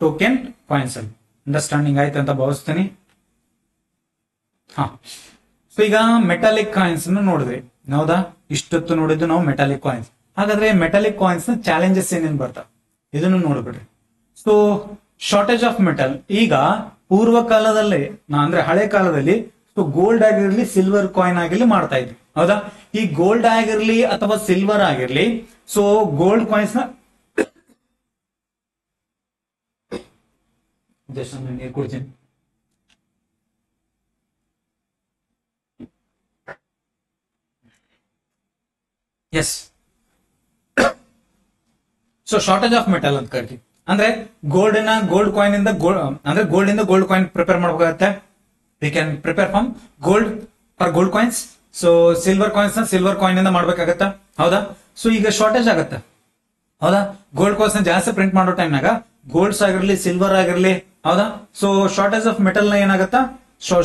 [SPEAKER 1] ಟೋಕೆನ್ ಕಾಯಿನ್ಸ್ ಅಲ್ಲಿ. ಅಂಡರ್ಸ್ಟ್ಯಾಂಡಿಂಗ್ ಆಯ್ತು ಅಂತ ಭಾವಿಸ್ತೀನಿ. ಸೊ ಈಗ ಮೆಟಾಲಿಕ್ ಕಾಯಿನ್ಸ್ ನೋಡಿದ್ರಿ, ಹೌದಾ? ಇಷ್ಟೊತ್ತು ನೋಡಿದ್ದು ನಾವು ಮೆಟಾಲಿಕ್ ಕಾಯಿನ್ಸ್. ಹಾಗಾದ್ರೆ ಮೆಟಾಲಿಕ್ ಕಾಯಿನ್ಸ್ ನ ಚಾಲೆಂಜಸ್ ಏನೇನ್ ಬರ್ತಾವ ಇದನ್ನು ನೋಡ್ಬಿಡ್ರಿ. So shortage of metal. ಈಗ ಪೂರ್ವ ಕಾಲದಲ್ಲಿ, ಅಂದ್ರೆ ಹಳೆ ಕಾಲದಲ್ಲಿ, ಸೊ ಗೋಲ್ಡ್ ಆಗಿರ್ಲಿ, ಸಿಲ್ವರ್ ಕಾಯಿನ್ ಆಗಿರ್ಲಿ ಮಾಡ್ತಾ ಇದ್ವಿ, ಹೌದಾ? ಈ ಗೋಲ್ಡ್ ಆಗಿರ್ಲಿ ಅಥವಾ ಸಿಲ್ವರ್ ಆಗಿರ್ಲಿ, ಸೊ ಗೋಲ್ಡ್ ಕಾಯಿನ್ಸ್ ನ ನೀರು ಕುಡ್ತೀನಿ. Yes. So shortage of metal ಅಂತ ಕರಿತೀವಿ. ಅಂದ್ರೆ ಗೋಲ್ಡ್ ಕಾಯಿನ್ ಇಂದ ಅಂದ್ರೆ ಗೋಲ್ಡ್ ಇಂದ ಗೋಲ್ಡ್ ಕಾಯಿನ್ ಪ್ರಿಪೇರ್ ಮಾಡ್ಬೇಕಾಗತ್ತೆ. We can prepare from gold for gold coins. So silver coins ನ ಸಿಲ್ವರ್ ಕಾಯಿನ್ ಇಂದ ಮಾಡ್ಬೇಕಾಗತ್ತಾ, ಹೌದಾ. ಸೊ ಈಗ ಶಾರ್ಟೇಜ್ ಆಗತ್ತೆ, ಹೌದಾ. ಗೋಲ್ಡ್ ಕಾಯಿನ್ಸ್ ನ ಜಾಸ್ತಿ ಪ್ರಿಂಟ್ ಮಾಡೋ ಟೈಮ್ನಾಗ ಗೋಲ್ಡ್ಸ್ ಆಗಿರ್ಲಿ ಸಿಲ್ವರ್ ಆಗಿರ್ಲಿ, ಹೌದಾ. ಸೊ ಶಾರ್ಟೇಜ್ ಆಫ್ ಮೆಟಲ್ ನ ಏನಾಗತ್ತಾ,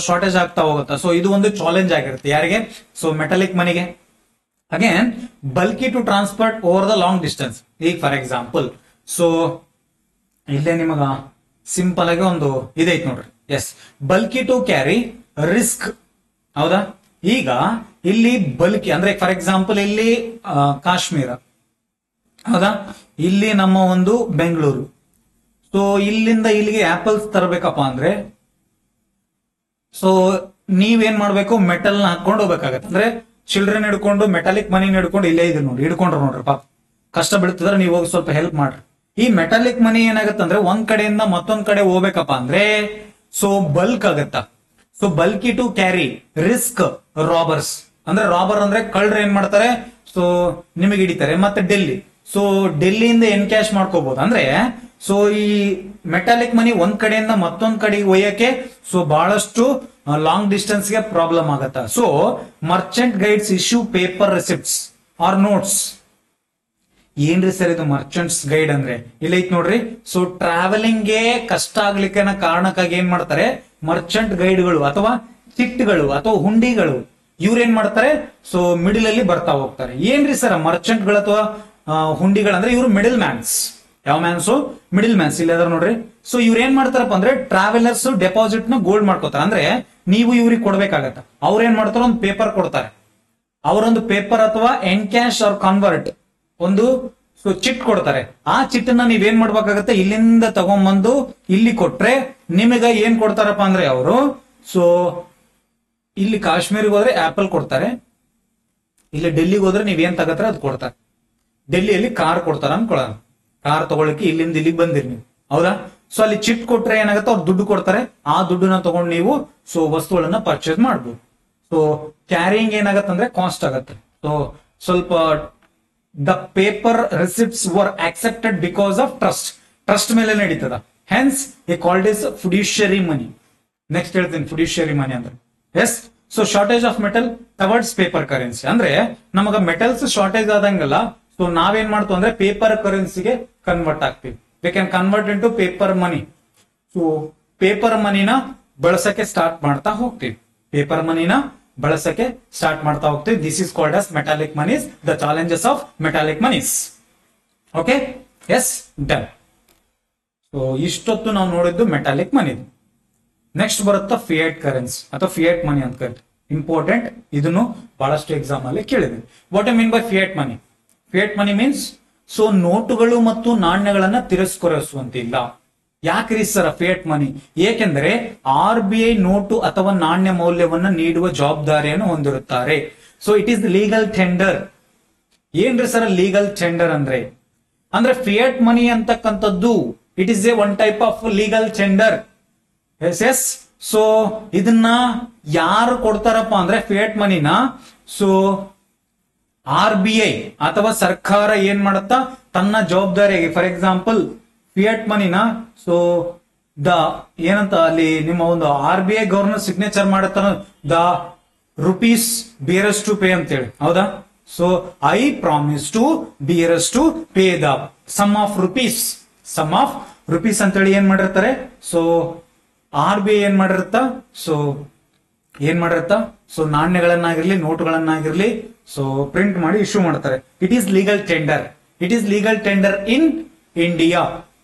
[SPEAKER 1] ಶಾರ್ಟೇಜ್ ಆಗ್ತಾ ಹೋಗುತ್ತಾ. ಸೊ ಇದು ಒಂದು ಚಾಲೆಂಜ್ ಆಗಿರುತ್ತೆ ಯಾರಿಗೆ, ಸೊ ಮೆಟಾಲಿಕ್ ಮನಿಗೆ. Again bulky to transport over the long distance. ಈಗ ಫಾರ್ ಎಕ್ಸಾಂಪಲ್, ಸೊ ಇಲ್ಲೇ ನಿಮಗ ಸಿಂಪಲ್ ಆಗಿ ಒಂದು ಇದೈತ್ ನೋಡ್ರಿ. Yes, bulky to carry, risk, ಹೌದಾ. ಈಗ ಇಲ್ಲಿ ಬಲ್ಕಿ ಅಂದ್ರೆ ಫಾರ್ ಎಕ್ಸಾಂಪಲ್ ಇಲ್ಲಿ ಕಾಶ್ಮೀರ, ಹೌದಾ. ಇಲ್ಲಿ ನಮ್ಮ ಒಂದು ಬೆಂಗಳೂರು. ಸೊ ಇಲ್ಲಿಂದ ಇಲ್ಲಿಗೆ ಆಪಲ್ಸ್ ತರಬೇಕಪ್ಪ ಅಂದ್ರೆ ಸೊ ನೀವೇನ್ ಮಾಡ್ಬೇಕು, ಮೆಟಲ್ ನ ಹಾಕೊಂಡು ಹೋಗ್ಬೇಕಾಗತ್ತೆ. ಅಂದ್ರೆ ಚಿಲ್ಡ್ರನ್ ಹಿಡ್ಕೊಂಡು ಮೆಟಾಲಿಕ್ ಮನಿ ಹಿಡ್ಕೊಂಡು ಇಲ್ಲೇ ಇದೆ ನೋಡಿ, ಹಿಡ್ಕೊಂಡ್ರು ನೋಡ್ರಿ ಪಾಪ, ಕಷ್ಟ ಬೀಳ್ತಿದ್ರೆ ನೀವು ಹೋಗಿ ಸ್ವಲ್ಪ ಹೆಲ್ಪ್ ಮಾಡ್ರಿ. ಈ ಮೆಟಾಲಿಕ್ ಮನಿ ಏನಾಗತ್ತೆ ಅಂದ್ರೆ ಒಂದ್ ಕಡೆಯಿಂದ ಮತ್ತೊಂದ್ ಕಡೆ ಹೋಗ್ಬೇಕಪ್ಪ ಅಂದ್ರೆ ಸೊ ಬಲ್ಕ್ ಆಗತ್ತ. So bulky to carry, risk, robbers ಅಂದ್ರೆ ರಾಬರ್ ಅಂದ್ರೆ ಕಳ್ಳರು ಏನ್ ಮಾಡ್ತಾರೆ, ಸೊ ನಿಮಗೆ ಹಿಡಿತಾರೆ. ಮತ್ತೆ ಡೆಲ್ಲಿ, ಸೊ ಡೆಲ್ಲಿಯಿಂದ ಎನ್ಕ್ಯಾಶ್ ಮಾಡ್ಕೋಬಹುದು. ಅಂದ್ರೆ ಸೊ ಈ ಮೆಟಾಲಿಕ್ ಮನಿ ಒಂದ್ ಕಡೆಯಿಂದ ಮತ್ತೊಂದ್ ಕಡೆಗೆ ಒಯ್ಯಕ್ಕೆ ಸೊ ಬಹಳಷ್ಟು ಲಾಂಗ್ ಡಿಸ್ಟೆನ್ಸ್ ಗೆ ಪ್ರಾಬ್ಲಮ್ ಆಗತ್ತ. So merchant guilds issue paper receipts or notes. ಏನ್ರಿ ಸರ್ ಇದು ಮರ್ಚೆಂಟ್ಸ್ ಗೈಡ್ ಅಂದ್ರೆ, ಇಲ್ಲ ಐತ್ ನೋಡ್ರಿ. ಸೊ ಟ್ರಾವೆಲಿಂಗ್ ಗೆ ಕಷ್ಟ ಆಗ್ಲಿಕ್ಕೆ ಕಾರಣಕ್ಕಾಗಿ ಏನ್ ಮಾಡ್ತಾರೆ, ಮರ್ಚೆಂಟ್ ಗೈಡ್ಗಳು ಅಥವಾ ಚಿಟ್ಗಳು ಅಥವಾ ಹುಂಡಿಗಳು ಇವ್ರೇನ್ ಮಾಡ್ತಾರೆ, ಸೊ ಮಿಡಿಲ್ ಅಲ್ಲಿ ಬರ್ತಾ ಹೋಗ್ತಾರೆ. ಏನ್ರಿ ಸರ್ ಮರ್ಚೆಂಟ್ ಗಳು ಅಥವಾ ಹುಂಡಿಗಳಂದ್ರೆ ಇವ್ರು ಮಿಡಲ್ ಮ್ಯಾನ್ಸ್. ಯಾವ ಮ್ಯಾನ್ಸು, ಮಿಡಲ್ ಮ್ಯಾನ್ಸ್. ಇಲ್ಲ ನೋಡ್ರಿ. ಸೊ ಇವ್ರು ಏನ್ ಮಾಡ್ತಾರಪ್ಪ ಅಂದ್ರೆ ಟ್ರಾವೆಲರ್ಸ್ ಡೆಪಾಸಿಟ್ ನ ಗೋಲ್ಡ್ ಮಾಡ್ಕೋತಾರೆ. ಅಂದ್ರೆ ನೀವು ಇವ್ರಿಗೆ ಕೊಡ್ಬೇಕಾಗತ್ತ. ಅವ್ರ ಏನ್ ಮಾಡ್ತಾರ, ಒಂದು ಪೇಪರ್ ಕೊಡ್ತಾರೆ. ಅವರೊಂದು ಪೇಪರ್ ಅಥವಾ ಎನ್ ಕ್ಯಾಶ್ ಆರ್ ಕನ್ವರ್ಟ್ ಒಂದು ಚಿಟ್ ಕೊಡ್ತಾರೆ. ಆ ಚಿಟ್ಟನ್ನ ನೀವೇನ್ ಮಾಡ್ಬೇಕಾಗತ್ತೆ, ಇಲ್ಲಿಂದ ತಗೊಂಡ್ಬಂದು ಇಲ್ಲಿ ಕೊಟ್ರೆ ನಿಮಗೆ ಏನ್ ಕೊಡ್ತಾರಪ್ಪ ಅಂದ್ರೆ ಅವರು, ಸೊ ಇಲ್ಲಿ ಕಾಶ್ಮೀರಿಗೆ ಹೋದ್ರೆ ಆಪಲ್ ಕೊಡ್ತಾರೆ, ಇಲ್ಲಿ ಡೆಲ್ಲಿಗೆ ಹೋದ್ರೆ ನೀವೇನ್ ತಗತ್ತಾರೆ ಅದು ಕೊಡ್ತಾರೆ. ಡೆಲ್ಲಿಯಲ್ಲಿ ಕಾರ್ ಕೊಡ್ತಾರ ಅನ್ಕೊಳ್ಳೋಣ, ಕಾರ್ ತಗೊಳಕ್ಕೆ ಇಲ್ಲಿಂದ ಇಲ್ಲಿಗೆ ಬಂದಿರಿ ನೀವು, ಹೌದಾ. ಸೊ ಅಲ್ಲಿ ಚಿಟ್ ಕೊಟ್ರೆ ಏನಾಗುತ್ತೆ, ಅವ್ರು ದುಡ್ಡು ಕೊಡ್ತಾರೆ. ಆ ದುಡ್ಡನ್ನ ತಗೊಂಡು ನೀವು ಸೊ ವಸ್ತುಗಳನ್ನ ಪರ್ಚೇಸ್ ಮಾಡ್ಬೋದು. ಸೊ ಕ್ಯಾರಿಂಗ್ ಏನಾಗತ್ತೆ ಅಂದ್ರೆ ಕಾಸ್ಟ್ ಆಗತ್ತೆ. ಸೊ ಸ್ವಲ್ಪ the paper receipts were accepted because of trust. Trust ಮೇಲೆ ನಡೀತದ. Hence a called is fiduciary money. Next ಹೇಳ್ತೀನಿ ಫಿಡ್ಯೂಷಿಯರಿ ಮನಿ ಅಂದ್ರೆ. Yes, so shortage of metal towards paper currency. ಅಂದ್ರೆ ನಮಗ ಮೆಟಲ್ಸ್ ಶಾರ್ಟೇಜ್ ಆದಂಗಲ್ಲ, ಸೊ ನಾವೇನ್ ಮಾಡ್ತೀವಿ ಅಂದ್ರೆ ಪೇಪರ್ ಕರೆನ್ಸಿಗೆ ಕನ್ವರ್ಟ್ ಆಗ್ತೀವಿ. We can convert into paper money. So paper ಮನಿನ ಬಳಸಕ್ಕೆ ಸ್ಟಾರ್ಟ್ ಮಾಡ್ತಾ ಹೋಗ್ತೀವಿ. ಪೇಪರ್ ಮನಿನ ಬಳಸಕ್ಕೆ ಸ್ಟಾರ್ಟ್ ಮಾಡ್ತಾ ಹೋಗ್ತೀವಿ. This is called as metallic monies. The challenges of metallic monies. Okay, yes, done. So ಇಷ್ಟೊತ್ತು ನಾವು ನೋಡಿದ್ದು ಮೆಟಾಲಿಕ್ ಮನಿ. ನೆಕ್ಸ್ಟ್ ಬರುತ್ತಾ ಫಿಯೇಟ್ ಕರೆನ್ಸಿ ಅಥವಾ ಫಿಯೇಟ್ ಮನಿ ಅಂತ ಕರಿತೀವಿ. ಇಂಪಾರ್ಟೆಂಟ್, ಇದನ್ನು ಬಹಳಷ್ಟು ಎಕ್ಸಾಮ್ ಅಲ್ಲಿ ಕೇಳಿದ್ವಿ. What I mean by fiat money? Fiat money means so ನೋಟುಗಳು ಮತ್ತು ನಾಣ್ಯಗಳನ್ನ ತಿರಸ್ಕರಿಸುವಂತಿಲ್ಲ. ಯಾಕ್ರಿ ಸರ್ ಫಿಯೇಟ್ ಮನಿ? ಏಕೆಂದರೆ RBI ನೋಟು ಅಥವಾ ನಾಣ್ಯ ಮೌಲ್ಯವನ್ನ ನೀಡುವ ಜವಾಬ್ದಾರಿಯನ್ನು ಹೊಂದಿರುತ್ತಾರೆ. So it is legal tender. ಏನ್ರಿ ಸರ್ ಲೀಗಲ್ ಟೆಂಡರ್ ಅಂದ್ರೆ ಫಿಯೇಟ್ ಮನಿ ಅಂತಕ್ಕಂಥದ್ದು it is a one type of legal tender. Yes yes. So ಇದನ್ನ ಯಾರು ಕೊಡ್ತಾರಪ್ಪ ಅಂದ್ರೆ ಫಿಯೇಟ್ ಮನಿನ ಸೊ RBI ಅಥವಾ ಸರ್ಕಾರ ಏನ್ ಮಾಡುತ್ತಾ ತನ್ನ ಜವಾಬ್ದಾರಿಯಾಗಿ, ಫಾರ್ ಎಕ್ಸಾಂಪಲ್ ಫಿಯೇಟ್ ಮನಿನ ಸೊ ದ ಏನಂತ ಅಲ್ಲಿ ನಿಮ್ಮ ಒಂದು RBI ಗವರ್ನರ್ ಸಿಗ್ನೇಚರ್ ಮಾಡುತ್ತಾನ, the rupees bearers to pay ಅಂತೇಳಿ, ಹೌದಾ. So I promise to bearers to pay the sum of rupees ಅಂತೇಳಿ ಏನ್ ಮಾಡಿರ್ತಾರೆ. ಸೊ RBI ಏನ್ ಮಾಡಿರುತ್ತಾ ಸೊ ನಾಣ್ಯಗಳನ್ನಾಗಿರ್ಲಿ ನೋಟುಗಳನ್ನಾಗಿರ್ಲಿ ಸೊ ಪ್ರಿಂಟ್ ಮಾಡಿ ಇಶ್ಯೂ ಮಾಡ್ತಾರೆ. It is legal tender in India,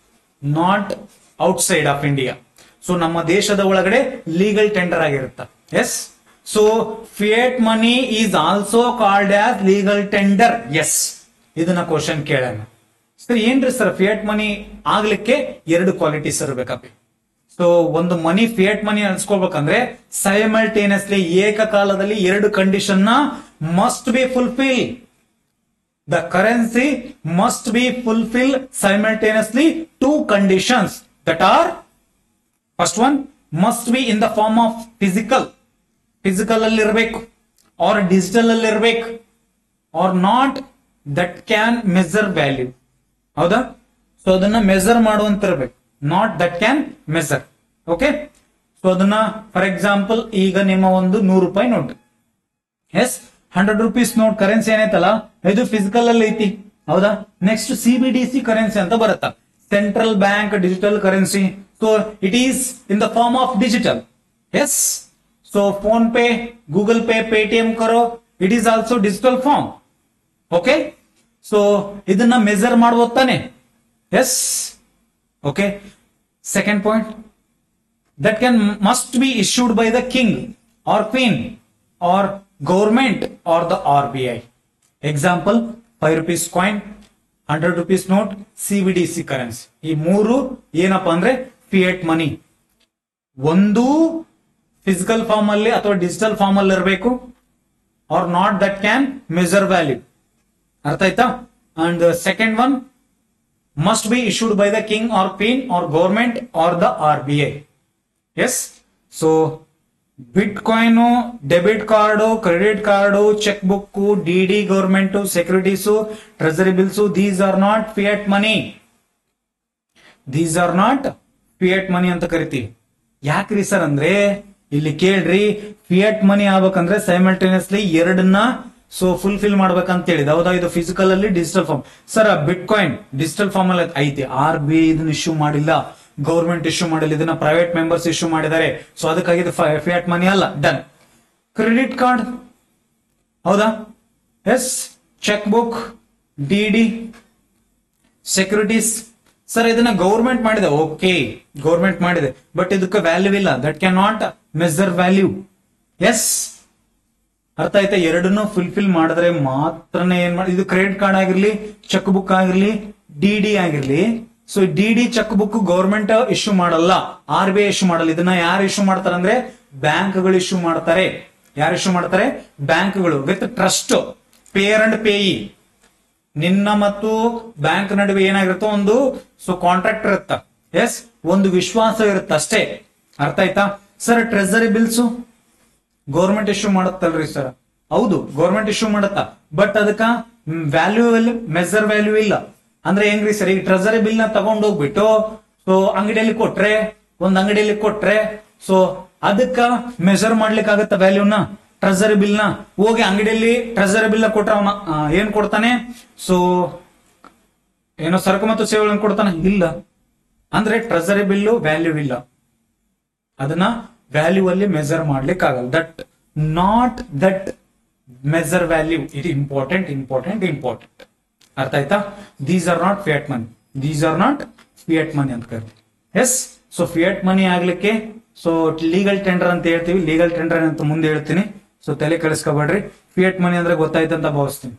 [SPEAKER 1] not outside of India. So ನಮ್ಮ ದೇಶದ ಒಳಗಡೆ ಲೀಗಲ್ ಟೆಂಡರ್ ಆಗಿರುತ್ತೆ. S. So fiat money is also called as legal tender. Yes, ಇದನ್ನ ಕ್ವಶನ್ ಕೇಳೋಣ. ಸರ್ ಏನ್ರಿ ಸರ್ ಫಿಯೇಟ್ ಮನಿ ಆಗ್ಲಿಕ್ಕೆ 2 ಕ್ವಾಲಿಟೀಸ್ ಇರಬೇಕಪ್ಪ. ಸೊ ಒಂದು ಮನಿ fiat ಮನಿ ಅನ್ಸ್ಕೊಳ್ಬೇಕಂದ್ರೆ simultaneously ಏಕಕಾಲದಲ್ಲಿ 2 condition must be fulfil. The currency must be fulfil simultaneously 2 conditions that are, first one must be in the form of physical ಅಲ್ಲಿ ಇರಬೇಕು, or digital ಅಲ್ಲಿ ಇರಬೇಕು, or not that can measure value, ಹೌದಾ. So ಅದನ್ನ measure ಮಾಡುವಂತ ಇರಬೇಕು, not that can measure. Okay. So ಅದನ್ನ for example ಈಗ ನಿಮ್ಮ ಒಂದು 100 ರೂಪಾಯಿ note, yes 100 rupees note currency ಏನೈತಲ್ಲ ಇದು ಫಿಸಿಕಲ್ ಅಲ್ಲಿ ಐತಿ, ಹೌದಾ. ನೆಕ್ಸ್ಟ್ CBDC ಕರೆನ್ಸಿ ಅಂತ ಬರುತ್ತಾ, central bank digital currency. So it is in the form of digital, yes. So PhonePe, Google pay, Paytm ಕರೋ, it is also digital form. Okay, so ಇದನ್ನ measure ಮಾಡಬಹುದು ತಾನೆ, yes. Okay, second point, that can must be issued by the king or queen or government or the RBI. Example, 5 rupees coin, 100 rupees note, CBDC currency. ಈ ಮೂರು ಏನಪ್ಪಾ ಅಂದ್ರೆ fiat money. ಒಂದು physical form ಅಲ್ಲಿ ಅಥವಾ digital form ಅಲ್ಲಿ ಇರಬೇಕು, or not that can measure value. ಅರ್ಥ ಆಯ್ತಾ? And second one must be issued by the king or queen or government or the RBI. Yes. So bitcoin, debit card, credit card, cheque book, DD, government securities, treasury bills, these are not fiat money. These are not fiat money ಅಂತ ಕರಿತೀವಿ. ಯಾಕ್ರಿ sir ಅಂದ್ರೆ ಇಲ್ಲಿ ಕೇಳ್ರಿ, fiat money ಆಗ್ಬೇಕಂದ್ರೆ simultaneously ಎರಡನ್ನ so fulfil ಮಾಡ್ಬೇಕಂತ ಹೇಳಿದ, ಹೌದಾ. ಇದು ಫಿಸಿಕಲ್ ಅಲ್ಲಿ ಡಿಜಿಟಲ್ ಫಾರ್ಮ್. ಸರ್ ಬಿಟ್ ಕಾಯಿನ್ ಡಿಜಿಟಲ್ ಫಾರ್ಮ್ ಅಲ್ಲಿ ಐತಿ, RBI ಇದನ್ನ ಇಶ್ಯೂ ಮಾಡಿಲ್ಲ, ಗೌರ್ಮೆಂಟ್ ಇಶ್ಯೂ ಮಾಡಿಲ್ಲ, ಇದನ್ನ ಪ್ರೈವೇಟ್ ಮೆಂಬರ್ಸ್ ಇಶ್ಯೂ ಮಾಡಿದ್ದಾರೆ. ಸೊ ಅದಕ್ಕಾಗಿ ಫಿಯಟ್ ಮನಿ ಅಲ್ಲ, ಡನ್. ಕ್ರೆಡಿಟ್ ಕಾರ್ಡ್, ಹೌದಾ, yes. Cheque book, DD, securities, sir ಇದನ್ನ ಗೌರ್ಮೆಂಟ್ ಮಾಡಿದೆ, ಓಕೆ ಗೌರ್ಮೆಂಟ್ ಮಾಡಿದೆ, ಬಟ್ ಇದಕ್ಕೆ ವ್ಯಾಲ್ಯೂ ಇಲ್ಲ, that can not measure value. Yes, ಅರ್ಥ ಆಯ್ತಾ? ಎರಡನ್ನು ಫುಲ್ಫಿಲ್ ಮಾಡಿದ್ರೆ ಮಾತ್ರನೇ ಏನ್ ಮಾಡಿ, ಇದು ಕ್ರೆಡಿಟ್ ಕಾರ್ಡ್ ಆಗಿರ್ಲಿ, ಚೆಕ್ ಬುಕ್ ಆಗಿರ್ಲಿ, DD ಆಗಿರ್ಲಿ. So DD cheque book government issue ಮಾಡಲ್ಲ, RBI ಇಶ್ಯೂ ಮಾಡಲ್ಲ. ಇದನ್ನ ಯಾರು ಇಶ್ಯೂ ಮಾಡ್ತಾರೆ ಅಂದ್ರೆ ಬ್ಯಾಂಕ್ಗಳು ಇಶ್ಯೂ ಮಾಡ್ತಾರೆ. ಯಾರು ಇಶ್ಯೂ ಮಾಡ್ತಾರೆ? ಬ್ಯಾಂಕ್ಗಳು, with trust, pair and Peyi. ನಿನ್ನ ಮತ್ತು ಬ್ಯಾಂಕ್ ನಡುವೆ ಏನಾಗಿರುತ್ತೋ ಒಂದು ಸೊ ಕಾಂಟ್ರಾಕ್ಟ್ ಇರುತ್ತ, ಎಸ್, ಒಂದು ವಿಶ್ವಾಸ ಇರುತ್ತೆ ಅಷ್ಟೇ. ಅರ್ಥ ಆಯ್ತಾ? Sir treasury bills government issue ಮಾಡುತ್ತಲ್ರಿ ಸರ್, ಹೌದು ಗೌರ್ಮೆಂಟ್ ಇಶ್ಯೂ ಮಾಡುತ್ತಾ, ಬಟ್ ಅದಕ್ಕ ವ್ಯಾಲ್ಯೂ ಮೆಜರ್ ವ್ಯಾಲ್ಯೂ ಇಲ್ಲ. ಅಂದ್ರೆ ಹೆಂಗ್ರಿ ಸರ್, ಈಗ ಟ್ರೆಸರಿ ಬಿಲ್ ನ ತಗೊಂಡ್ ಹೋಗ್ಬಿಟ್ಟು ಸೊ ಅಂಗಡಿಯಲ್ಲಿ ಕೊಟ್ರೆ, ಒಂದ್ ಅಂಗಡಿಯಲ್ಲಿ ಕೊಟ್ರೆ ಸೊ ಅದಕ್ಕ ಮೆಜರ್ ಮಾಡ್ಲಿಕ್ಕೆ ಆಗತ್ತ ವ್ಯಾಲ್ಯೂನ, ಟ್ರೆಸರಿ ಬಿಲ್ ನ. ಹೋಗಿ ಅಂಗಡಿಯಲ್ಲಿ ಟ್ರೆಸರಿ ಬಿಲ್ ನ ಕೊಟ್ರೆ ಅವನ ಏನ್ ಕೊಡ್ತಾನೆ? ಸೊ ಏನೋ ಸರಕು ಮತ್ತು ಸೇವೆಗಳನ್ನು ಕೊಡ್ತಾನೆ? ಇಲ್ಲ. ಅಂದ್ರೆ ಟ್ರೆಸರಿ ಬಿಲ್ ವ್ಯಾಲ್ಯೂ ಇಲ್ಲ, ಅದನ್ನ ವ್ಯಾಲ್ಯೂ ಅಲ್ಲಿ ಮೆಜರ್ ಮಾಡ್ಲಿಕ್ಕೆ ಆಗಲ್ಲ. That not that measure value, ಇದು ಇಂಪಾರ್ಟೆಂಟ್ ಇಂಪಾರ್ಟೆಂಟ್ ಇಂಪಾರ್ಟೆಂಟ್. ಅರ್ಥ ಆಯ್ತಾ? These are not fiat money, these are not fiat money ಅಂತ ಕರಿತೀವಿ. ಎಸ್. ಸೊ ಫಿಯಟ್ ಮನಿ ಆಗ್ಲಿಕ್ಕೆ ಸೊ ಲೀಗಲ್ ಟೆಂಡರ್ ಅಂತ ಹೇಳ್ತೀವಿ, ಲೀಗಲ್ ಟೆಂಡರ್ ಅಂತ ಮುಂದೆ ಹೇಳ್ತೀನಿ. ಸೊ ತಲೆ ಕೆಡಿಸ್ಕೋಬೇಡ್ರಿ. ಫಿಯಟ್ ಮನಿ ಅಂದ್ರೆ ಗೊತ್ತಾಯ್ತು ಅಂತ ಭಾವಿಸ್ತೀನಿ.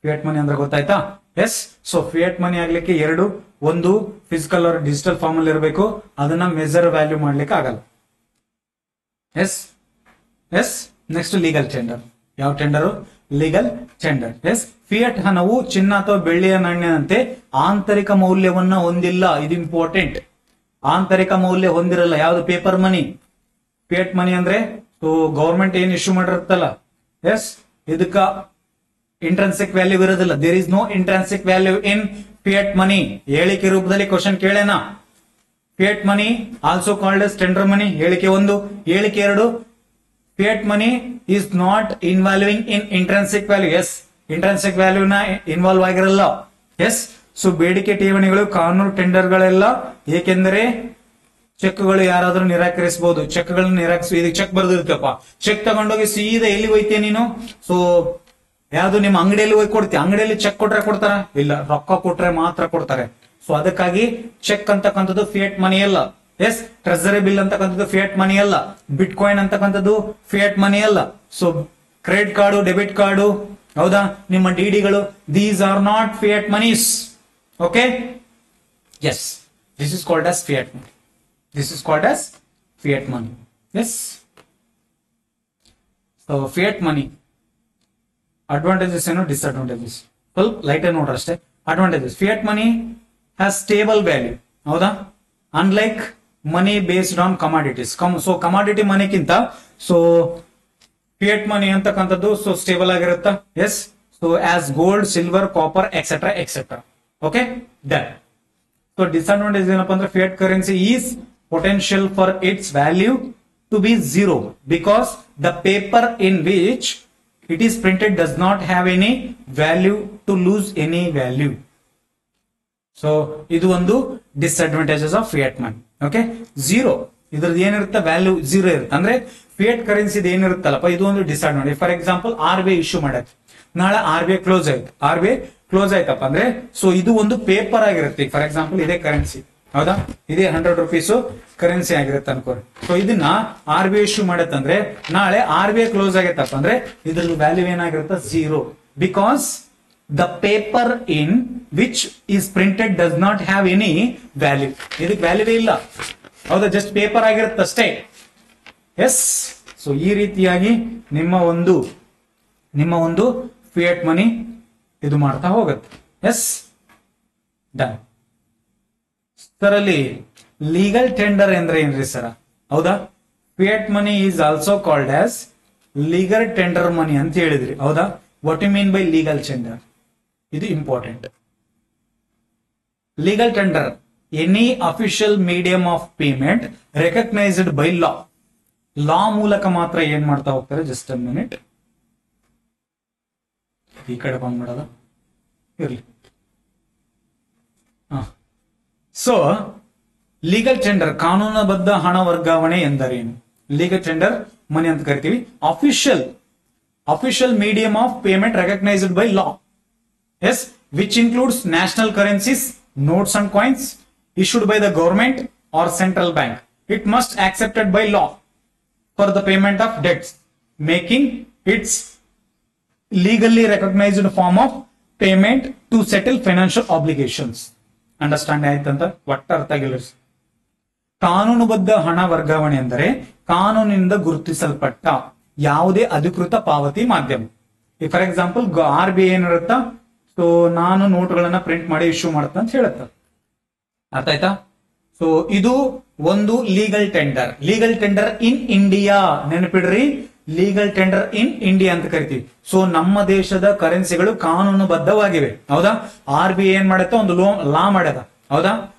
[SPEAKER 1] ಫಿಯಟ್ ಮನಿ ಅಂದ್ರೆ ಗೊತ್ತಾಯ್ತಾ? ಎಸ್. ಸೊ ಫಿಯಟ್ ಮನಿ ಆಗ್ಲಿಕ್ಕೆ ಎರಡು, ಒಂದು ಫಿಸಿಕಲ್ ಆರ್ ಡಿಜಿಟಲ್ ಫಾರ್ಮ್ ಅಲ್ಲಿ ಇರಬೇಕು, ಅದನ್ನ ಮೆಜರ್ ವ್ಯಾಲ್ಯೂ ಮಾಡ್ಲಿಕ್ಕೆ ಆಗಲ್ಲ. Yes. Yes. Next legal tender. ಯಾವ tender? Legal tender. Yes. Fiat ಹಣವು ಚಿನ್ನ ಅಥವಾ ಬೆಳ್ಳಿಯ ನಾಣ್ಯದಂತೆ ಆಂತರಿಕ ಮೌಲ್ಯವನ್ನ ಹೊಂದಿಲ್ಲ. ಇದು ಇಂಪಾರ್ಟೆಂಟ್. ಆಂತರಿಕ ಮೌಲ್ಯ ಹೊಂದಿರಲ್ಲ. ಯಾವ್ದು? Paper money. ಫಿಯಟ್ ಮನಿ ಅಂದ್ರೆ ಗವರ್ಮೆಂಟ್ ಏನ್ ಇಶ್ಯೂ ಮಾಡಿರುತ್ತಲ್ಲ, ಎಸ್, ಇದಕ್ಕ ಇಂಟ್ರೆನ್ಸಿಕ್ ವ್ಯಾಲ್ಯೂ ಇರೋದಿಲ್ಲ. There is no intrinsic value in fiat money. ಹೇಳಿಕೆ ರೂಪದಲ್ಲಿ ಕ್ವಶನ್ ಕೇಳೇನಾ? Fiat money also called as tender money. ಹೇಳಿಕೆ ಒಂದು. ಹೇಳಿಕೆ ಎರಡು, fiat money is not involving in intrinsic value. Yes, intrinsic ವ್ಯಾಲ್ಯೂನ ಇನ್ವಾಲ್ವ್ ಆಗಿರಲ್ಲ. ಎಸ್. ಸೊ ಬೇಡಿಕೆ ಠೇವಣಿಗಳು, ಕಾನೂನು ಟೆಂಡರ್ಗಳೆಲ್ಲ, ಏಕೆಂದರೆ ಚೆಕ್ಗಳು ಯಾರಾದ್ರೂ ನಿರಾಕರಿಸಬಹುದು. ಚೆಕ್ಗಳನ್ನ ನಿರಾಕರಿಸಿ, ಇದಕ್ಕೆ ಚೆಕ್ ಬರ್ದಿರ್ತಪ್ಪ, ಚೆಕ್ ತಗೊಂಡೋಗಿ ಸೀದಾ ಎಲ್ಲಿ ಹೋಯ್ತೀಯ ನೀನು? ಸೊ ಯಾವ್ದು ನಿಮ್ಮ ಅಂಗಡಿಯಲ್ಲಿ ಹೋಗಿ ಕೊಡ್ತೀಯ. ಅಂಗಡಿಯಲ್ಲಿ ಚೆಕ್ ಕೊಟ್ರೆ ಕೊಡ್ತಾರ? ಇಲ್ಲ, ರೊಕ್ಕ ಕೊಟ್ರೆ ಮಾತ್ರ ಕೊಡ್ತಾರೆ. ಸೊ ಅದಕ್ಕಾಗಿ ಚೆಕ್ ಅಂತಕ್ಕಂಥದ್ದು ಫಿಯಟ್ ಮನಿ ಅಲ್ಲ. ಎಸ್. ಟ್ರೆಸರಿ ಬಿಲ್ ಅಂತಕ್ಕಂಥದ್ದು ಫಿಯಟ್ ಮನಿ ಅಲ್ಲ. ಬಿಟ್ ಕಾಯಿನ್ ಅಂತಕ್ಕಂಥದ್ದು ಫಿಯಟ್ ಮನಿ ಅಲ್ಲ. So credit card, debit card, ಹೌದಾ, ನಿಮ್ಮ DDಗಳು, these are not fiat monies. Okay. Yes. This is called as fiat money. This is called as fiat money. Yes. So fiat money advantages ಏನು, disadvantages ಸ್ವಲ್ಪ light ಆಗಿ ನೋಡ್ರಿ ಅಷ್ಟೇ. Advantages, fiat money has stable value, ಹೌದಾ, unlike money based on commodities. So commodity ಮನಿಗಿಂತ so fiat money ಅಂತಕ್ಕಂಥದ್ದು so stable ಆಗಿರುತ್ತಾ. Yes. So as gold, silver, copper etcetera etcetera. Okay, done. So disadvantage ಏನಪ್ಪಾ ಅಂದ್ರೆ fiat currency is potential for its value to be zero because the paper in which it is printed does not have any value to lose any value. So ಇದು ಒಂದು disadvantages of fiat money. Okay, zero ಇದ್ರದ್ದು ಏನಿರುತ್ತೆ, value zero ಇರುತ್ತೆ. ಅಂದ್ರೆ fiat currency ಏನಿರುತ್ತಲ್ಲಪ್ಪ, ಇದು ಒಂದು disadvantage. For example RBI issue ಮಾಡತ್ತೆ, ನಾಳೆ RBI ಕ್ಲೋಸ್ ಆಯ್ತು, RBI ಕ್ಲೋಸ್ ಆಯ್ತಪ್ಪ ಅಂದ್ರೆ ಸೊ ಇದು ಒಂದು ಪೇಪರ್ ಆಗಿರುತ್ತೆ. ಫಾರ್ ಎಕ್ಸಾಂಪಲ್ ಇದೇ ಕರೆನ್ಸಿ, ಹೌದಾ, ಇದೇ 100 rupees ಕರೆನ್ಸಿ ಆಗಿರುತ್ತೆ ಅನ್ಕೋರಿ. ಸೊ ಇದನ್ನ RBI ಇಶ್ಯೂ ಮಾಡತ್ತಂದ್ರೆ ನಾಳೆ RBI ಕ್ಲೋಸ್ ಆಗೈತಪ್ಪ ಅಂದ್ರೆ ಇದ್ರದ್ದು ವ್ಯಾಲ್ಯೂ ಏನಾಗಿರುತ್ತೆ, zero. Because the paper in which is printed does not have any value. ಇದಕ್ಕೆ ವ್ಯಾಲ್ಯೂವೇ ಇಲ್ಲ, ಹೌದಾ, ಜಸ್ಟ್ ಪೇಪರ್ ಆಗಿರುತ್ತೆ ಅಷ್ಟೇ. ಎಸ್, ಸೊ ಈ ರೀತಿಯಾಗಿ ನಿಮ್ಮ ಒಂದು ಫಿಯಟ್ ಮನಿ ಇದು ಮಾಡ್ತಾ ಹೋಗುತ್ತೆ. Yes, done. ಅಲ್ಲಿ ಲೀಗಲ್ ಟೆಂಡರ್ ಅಂದ್ರೆ ಏನ್ರಿ ಸರ್, ಹೌದಾ, fiat money is also called as legal tender money ಅಂತ ಹೇಳಿದ್ರಿ, ಹೌದಾ. What you mean by legal tender, ಇದು important. Legal tender any official medium of payment recognised by law ಮೂಲಕ ಮಾತ್ರ ಏನ್ ಮಾಡ್ತಾ ಹೋಗ್ತಾರೆ. ಜಸ್ಟ್ ಅ ಮಿನಿಟ್, ಈ ಕಡೆ ಬಂದ್ ಮಾಡೋದ ಇರ್ಲಿ. ಸೊ ಲೀಗಲ್ ಟೆಂಡರ್ ಕಾನೂನುಬದ್ಧ ಹಣ ವರ್ಗಾವಣೆ ಎಂದರೇನು, ಲೀಗಲ್ ಟೆಂಡರ್ ಮನಿ ಅಂತ ಕರಿತೀವಿ. Official medium of payment recognised by law, yes, which includes national currencies, notes and coins issued by the government or central bank. It must accepted by law for the payment of debts, making its legally recognized form of payment to settle financial obligations. Understand ಆಯ್ತಂತ ಒಟ್ಟ ಅರ್ಥ ಆಗಿಲ್ಲ. ಕಾನೂನುಬದ್ಧ ಹಣ ವರ್ಗಾವಣೆ ಅಂದರೆ ಕಾನೂನಿನಿಂದ ಗುರುತಿಸಲ್ಪಟ್ಟ ಯಾವುದೇ ಅಧಿಕೃತ ಪಾವತಿ ಮಾಧ್ಯಮ. ಫಾರ್ ಎಕ್ಸಾಂಪಲ್ RBI ಏನಿರುತ್ತಾ, ಸೊ ನಾನು ನೋಟ್ಗಳನ್ನ ಪ್ರಿಂಟ್ ಮಾಡಿ ಇಶ್ಯೂ ಮಾಡುತ್ತೆ ಅಂತ ಹೇಳುತ್ತೆ, ಅರ್ಥ ಆಯ್ತಾ. ಸೊ ಇದು ಒಂದು legal tender. Legal tender in India, ನೆನಪಿಡ್ರಿ, ಲೀಗಲ್ ಟೆಂಡರ್ ಇನ್ ಇಂಡಿಯಾ ಅಂತ ಕರಿತೀವಿ. ಸೊ ನಮ್ಮ ದೇಶದ ಕರೆನ್ಸಿಗಳು ಕಾನೂನುಬದ್ಧವಾಗಿವೆ, ಹೌದಾ. RBI ಏನ್ ಮಾಡುತ್ತೆ, ಒಂದು ಲಾ ಮಾಡ್ಯದ, ಹೌದಾ.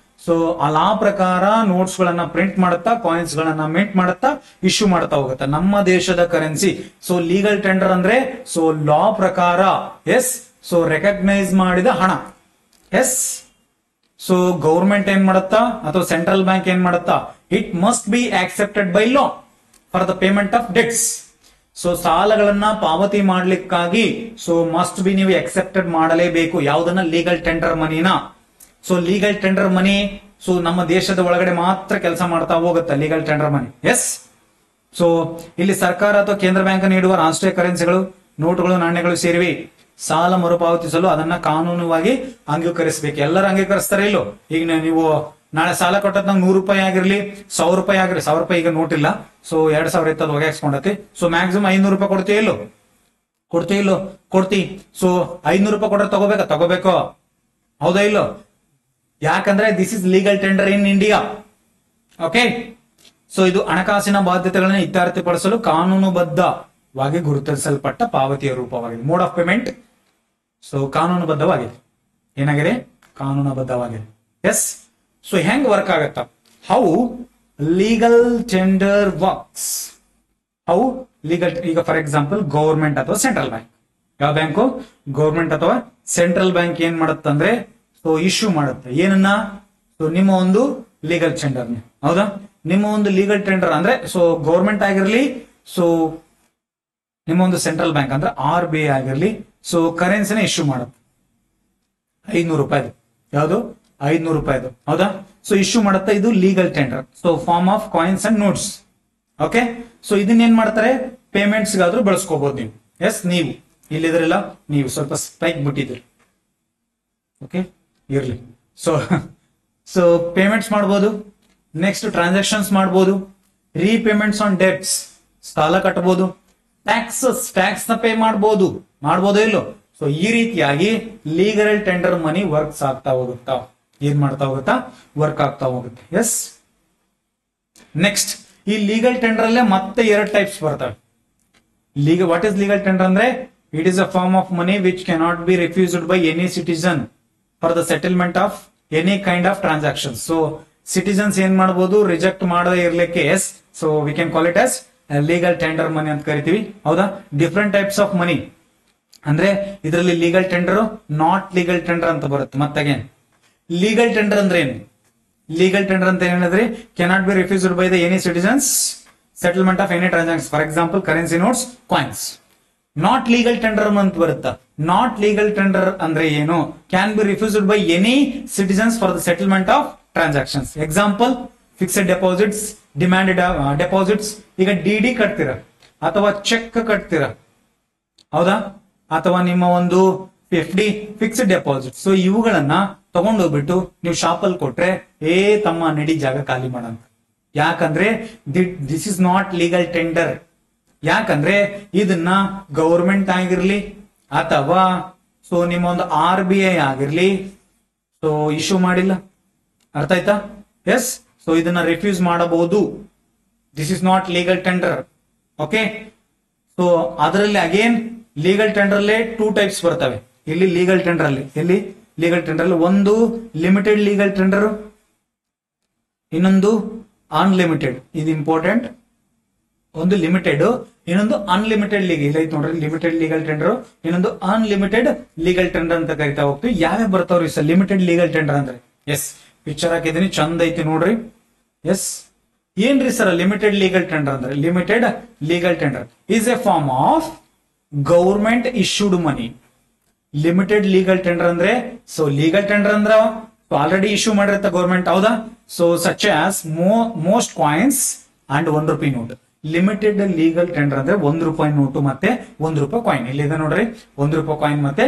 [SPEAKER 1] ಸೊ ಆ ಲಾ ಪ್ರಕಾರ ನೋಟ್ಸ್ ಗಳನ್ನ ಪ್ರಿಂಟ್ ಮಾಡುತ್ತಾ, ಕಾಯಿನ್ಸ್ ಗಳನ್ನ ಮಿಂಟ್ ಮಾಡುತ್ತಾ, ಇಶ್ಯೂ ಮಾಡ್ತಾ ಹೋಗುತ್ತಾ ನಮ್ಮ ದೇಶದ ಕರೆನ್ಸಿ. ಸೊ ಲೀಗಲ್ ಟೆಂಡರ್ ಅಂದ್ರೆ ಸೊ ಲಾ ಪ್ರಕಾರ, ಎಸ್, ಸೊ ರೆಕಗ್ನೈಸ್ ಮಾಡಿದ ಹಣ. ಎಸ್, ಸೊ ಗೌರ್ಮೆಂಟ್ ಏನ್ ಮಾಡುತ್ತಾ ಅಥವಾ ಸೆಂಟ್ರಲ್ ಬ್ಯಾಂಕ್ ಏನ್ ಮಾಡುತ್ತಾ, it must be accepted by law for the payment of debts. So ಸಾಲಗಳನ್ನ ಪಾವತಿ ಮಾಡ್ಲಿಕ್ಕಾಗಿ ಸೊ ಮಸ್ಟ್ ಬಿ ನೀವು ಅಕ್ಸೆಪ್ಟೆಡ್ ಮಾಡಲೇಬೇಕು ಯಾವುದನ್ನ, ಲೀಗಲ್ ಟೆಂಡರ್ ಮನಿನ. So legal tender money so ನಮ್ಮ ದೇಶದ ಒಳಗಡೆ ಮಾತ್ರ ಕೆಲಸ ಮಾಡ್ತಾ ಹೋಗುತ್ತೆ legal tender money. Yes, so ಇಲ್ಲಿ ಸರ್ಕಾರ ಅಥವಾ ಕೇಂದ್ರ ಬ್ಯಾಂಕ್ ನೀಡುವ ರಾಷ್ಟ್ರೀಯ ಕರೆನ್ಸಿಗಳು, ನೋಟುಗಳು, ನಾಣ್ಯಗಳು ಸೇರಿವೆ. ಸಾಲ ಮರುಪಾವತಿಸಲು ಅದನ್ನ ಕಾನೂನುವಾಗಿ ಅಂಗೀಕರಿಸಬೇಕು. ಎಲ್ಲರೂ ಅಂಗೀಕರಿಸ್ತಾರೆ ಇಲ್ಲೋ. ಈಗ ನೀವು ನಾಳೆ ಸಾಲ ಕೊಟ್ಟದ್ ನಂಗೆ 100 ರೂಪಾಯಿ ಆಗಿರ್ಲಿ, 1000 ರೂಪಾಯಿ ಆಗಿರ್ಲಿ, 1000 ರೂಪಾಯಿ ಈಗ ನೋಟ್ ಇಲ್ಲ, ಸೊ 2000 ಇತ್ತದ ಒಗ್ಯಾಕ್ಸ್ಕೊಂಡತಿ. ಸೊ ಮ್ಯಾಕ್ಸಿಮಮ್ 500 ರೂಪಾಯಿ ಕೊಡ್ತೀವಿ ಇಲ್ಲೋ, ಕೊಡ್ತಿ. ಸೊ 500 ರೂಪಾಯಿ ಕೊಟ್ರೆ ತಗೋಬೇಕೋ, ಹೌದಾ ಇಲ್ಲೋ. ಯಾಕಂದ್ರೆ this is legal tender in India. Okay, so ಇದು ಹಣಕಾಸಿನ ಬಾಧ್ಯತೆಗಳನ್ನು ಇತ್ಯರ್ಥಪಡಿಸಲು ಕಾನೂನುಬದ್ಧವಾಗಿ ಗುರುತಿಸಲ್ಪಟ್ಟ ಪಾವತಿಯ ರೂಪವಾಗಿದೆ. ಮೋಡ್ ಆಫ್ ಪೇಮೆಂಟ್ ಸೊ ಕಾನೂನುಬದ್ಧವಾಗಿದೆ, ಏನಾಗಿದೆ, ಕಾನೂನುಬದ್ಧವಾಗಿದೆ. ಎಸ್, ಸೊ ಹೆಂಗ್ ವರ್ಕ್ ಆಗತ್ತ, how legal tender works, how legal. ಈಗ ಫಾರ್ ಎಕ್ಸಾಂಪಲ್ ಗೌರ್ಮೆಂಟ್ ಅಥವಾ ಸೆಂಟ್ರಲ್ ಬ್ಯಾಂಕ್, ಯಾವ ಬ್ಯಾಂಕು, ಗೌರ್ಮೆಂಟ್ ಅಥವಾ ಸೆಂಟ್ರಲ್ ಬ್ಯಾಂಕ್ ಏನ್ ಮಾಡುತ್ತಂದ್ರೆ ಸೊ ಇಶ್ಯೂ ಮಾಡುತ್ತೆ ಏನನ್ನ, ಸೊ ನಿಮ್ಮ ಒಂದು ಲೀಗಲ್ ಟೆಂಡರ್, ಹೌದಾ. ನಿಮ್ಮ ಒಂದು ಲೀಗಲ್ ಟೆಂಡರ್ ಅಂದ್ರೆ ಸೊ ಗೌರ್ಮೆಂಟ್ ಆಗಿರ್ಲಿ, ಸೊ ನಿಮ್ಮ ಒಂದು ಸೆಂಟ್ರಲ್ ಬ್ಯಾಂಕ್ ಅಂದ್ರೆ RBI ಆಗಿರ್ಲಿ, ಸೊ ಕರೆನ್ಸಿನ ಇಶ್ಯೂ ಮಾಡುತ್ತೆ 500 ರೂಪಾಯಿದು, ಯಾವುದು 500 ರೂಪಾಯಿದು, ಹೌದಾ. ಸೊ ಇಶ್ಯೂ ಮಾಡುತ್ತೆ, ಇದು legal tender. So form of coins and notes. Okay, so ಇದನ್ನ ಏನ್ ಮಾಡ್ತಾರೆ, ಪೇಮೆಂಟ್ಸ್ ಗಾದ್ರೂ ಬಳಸ್ಕೋಬಹುದು ನೀವು. ಎಸ್, ನೀವು ಇಲ್ಲಿದ್ರಲ್ಲ, ನೀವು ಸ್ವಲ್ಪ ಸ್ಟ್ರೈಕ್ ಬಿಟ್ಟಿದ್ರಿ, ಓಕೆ, ಇರ್ಲಿ. ಸೊ ಪೇಮೆಂಟ್ಸ್ ಮಾಡ್ಬೋದು, ನೆಕ್ಸ್ಟ್ ಟ್ರಾನ್ಸಾಕ್ಷನ್ಸ್ ಮಾಡ್ಬೋದು, ರೀಪೇಮೆಂಟ್ಸ್ ಆನ್ ಡೆಟ್ಸ್, ಸಾಲ ಕಟ್ಟಬಹುದು, ಟ್ಯಾಕ್ಸ್ ನ ಪೇ ಮಾಡಬಹುದು ಇಲ್ಲೋ. ಸೊ ಈ ರೀತಿಯಾಗಿ ಲೀಗಲ್ ಟೆಂಡರ್ ಮನಿ ವರ್ಕ್ಸ್ ಆಗ್ತಾ ಹೋಗುತ್ತಾ, ಏನ್ ಮಾಡ್ತಾ ಹೋಗುತ್ತಾ, ವರ್ಕ್ ಆಗ್ತಾ ಹೋಗುತ್ತೆ. ಎಸ್, ನೆಕ್ಸ್ಟ್ ಈ ಲೀಗಲ್ ಟೆಂಡರ್ ಅಲ್ಲೇ ಮತ್ತೆ 2 ಟೈಪ್ಸ್ ಬರ್ತವೆ. ವಾಟ್ ಇಸ್ ಲೀಗಲ್ ಟೆಂಡರ್ ಅಂದ್ರೆ it is a form of money which cannot be refused by any citizen for the settlement of any kind of transaction. So citizens ಏನ್ ಮಾಡಬಹುದು, reject ಮಾಡದೇ ಇರ್ಲಿಕ್ಕೆ yes, so we can call it as legal tender money ಅಂತ ಕರಿತೀವಿ. ಹೌದಾ? Different types of money ಅಂದ್ರೆ ಇದರಲ್ಲಿ legal tender, not legal tender ಅಂತ ಬರುತ್ತೆ. ಮತ್ತೆ ಲೀಗಲ್ ಟೆಂಡರ್ ಅಂದ್ರೆ ಏನು? ಲೀಗಲ್ ಟೆಂಡರ್ ಅಂತ ಹೇಳಿದ್ರೆ cannot be refused by the any citizens settlement of any transaction, for example currency notes, coins. Not legal tender ಅಂತ ಬರುತ್ತಾ. ನಾಟ್ ಲೀಗಲ್ ಟೆಂಡರ್ ಅಂದ್ರೆ ಏನು? Can be refused by any citizens for the settlement of transactions. Example fixed deposits, demanded deposits. ಈಗ D ಕಟ್ತೀರಾ ಅಥವಾ cheque ಕಟ್ತೀರಾ, ಹೌದಾ? ಅಥವಾ ನಿಮ್ಮ ಒಂದು FD, ಫಿಕ್ಸ್ಡ್ ಡೆಪಾಸಿಟ್. ಸೊ ಇವುಗಳನ್ನ ತಗೊಂಡೋಗ್ಬಿಟ್ಟು ನೀವು ಶಾಪಲ್ಲಿ ಕೊಟ್ರೆ ತಮ್ಮ ನಡಿ ಜಾಗ ಖಾಲಿ ಮಾಡಂತ. ಯಾಕಂದ್ರೆ this is not legal tender. ಯಾಕಂದ್ರೆ ಇದನ್ನ ಗೌರ್ಮೆಂಟ್ ಆಗಿರ್ಲಿ ಅಥವಾ ಸೊ ನಿಮ್ಮ ಒಂದು RBI ಆಗಿರ್ಲಿ ಸೊ ಇಶ್ಯೂ ಮಾಡಿಲ್ಲ. ಅರ್ಥ ಆಯ್ತಾ? ಎಸ್, ಸೊ ಇದನ್ನ ರಿಫ್ಯೂಸ್ ಮಾಡಬಹುದು. This is not legal tender. Okay, so ಅದರಲ್ಲಿ ಅಗೇನ್ ಲೀಗಲ್ ಟೆಂಡರ್ ಅಲ್ಲೇ 2 ಟೈಪ್ಸ್ ಬರ್ತವೆ. ಇಲ್ಲಿ ಲೀಗಲ್ ಟೆಂಡರ್ ಅಲ್ಲಿ ಒಂದು ಲಿಮಿಟೆಡ್ ಲೀಗಲ್ ಟೆಂಡರ್, ಇನ್ನೊಂದು ಅನ್ಲಿಮಿಟೆಡ್. ಇದು ಇಂಪಾರ್ಟೆಂಟ್. ಒಂದು ಲಿಮಿಟೆಡ್, ಇನ್ನೊಂದು ಅನ್ಲಿಮಿಟೆಡ್ ಲೀಗಲ್. ಇಲ್ಲ ಐತ್ ನೋಡ್ರಿ, ಲಿಮಿಟೆಡ್ ಲೀಗಲ್ ಟೆಂಡರ್, ಇನ್ನೊಂದು ಅನ್ಲಿಮಿಟೆಡ್ ಲೀಗಲ್ ಟೆಂಡರ್ ಅಂತ ಕರಿತಾ ಹೋಗ್ತೀವಿ. ಯಾವ್ಯಾವ ಬರ್ತಾವ್ರಿ ಸರ್ ಲಿಮಿಟೆಡ್ ಲೀಗಲ್ ಟೆಂಡರ್ ಅಂದ್ರೆ? ಎಸ್, ಪಿಕ್ಚರ್ ಹಾಕಿದೀನಿ, ಚಂದ ಐತಿ ನೋಡ್ರಿ. ಎಸ್, ಏನ್ರಿ ಸರ್ ಲಿಮಿಟೆಡ್ ಲೀಗಲ್ ಟೆಂಡರ್ ಅಂದ್ರೆ? Limited legal tender is a form of government issued money. Limited legal tender ಅಂದ್ರೆ, ಸೊ ಲೀಗಲ್ ಟೆಂಡರ್ ಅಂದ್ರ ಆಲ್ರೆಡಿ ಇಶ್ಯೂ ಮಾಡಿರುತ್ತೆ ಗೌರ್ಮೆಂಟ್, ಹೌದಾ? So such as most coins and ₹1 note. Limited legal tender ಅಂದ್ರೆ ₹1 note ಮತ್ತೆ ₹1 coin. ಇಲ್ಲಿದೆ ನೋಡ್ರಿ, ₹1 coin ಮತ್ತೆ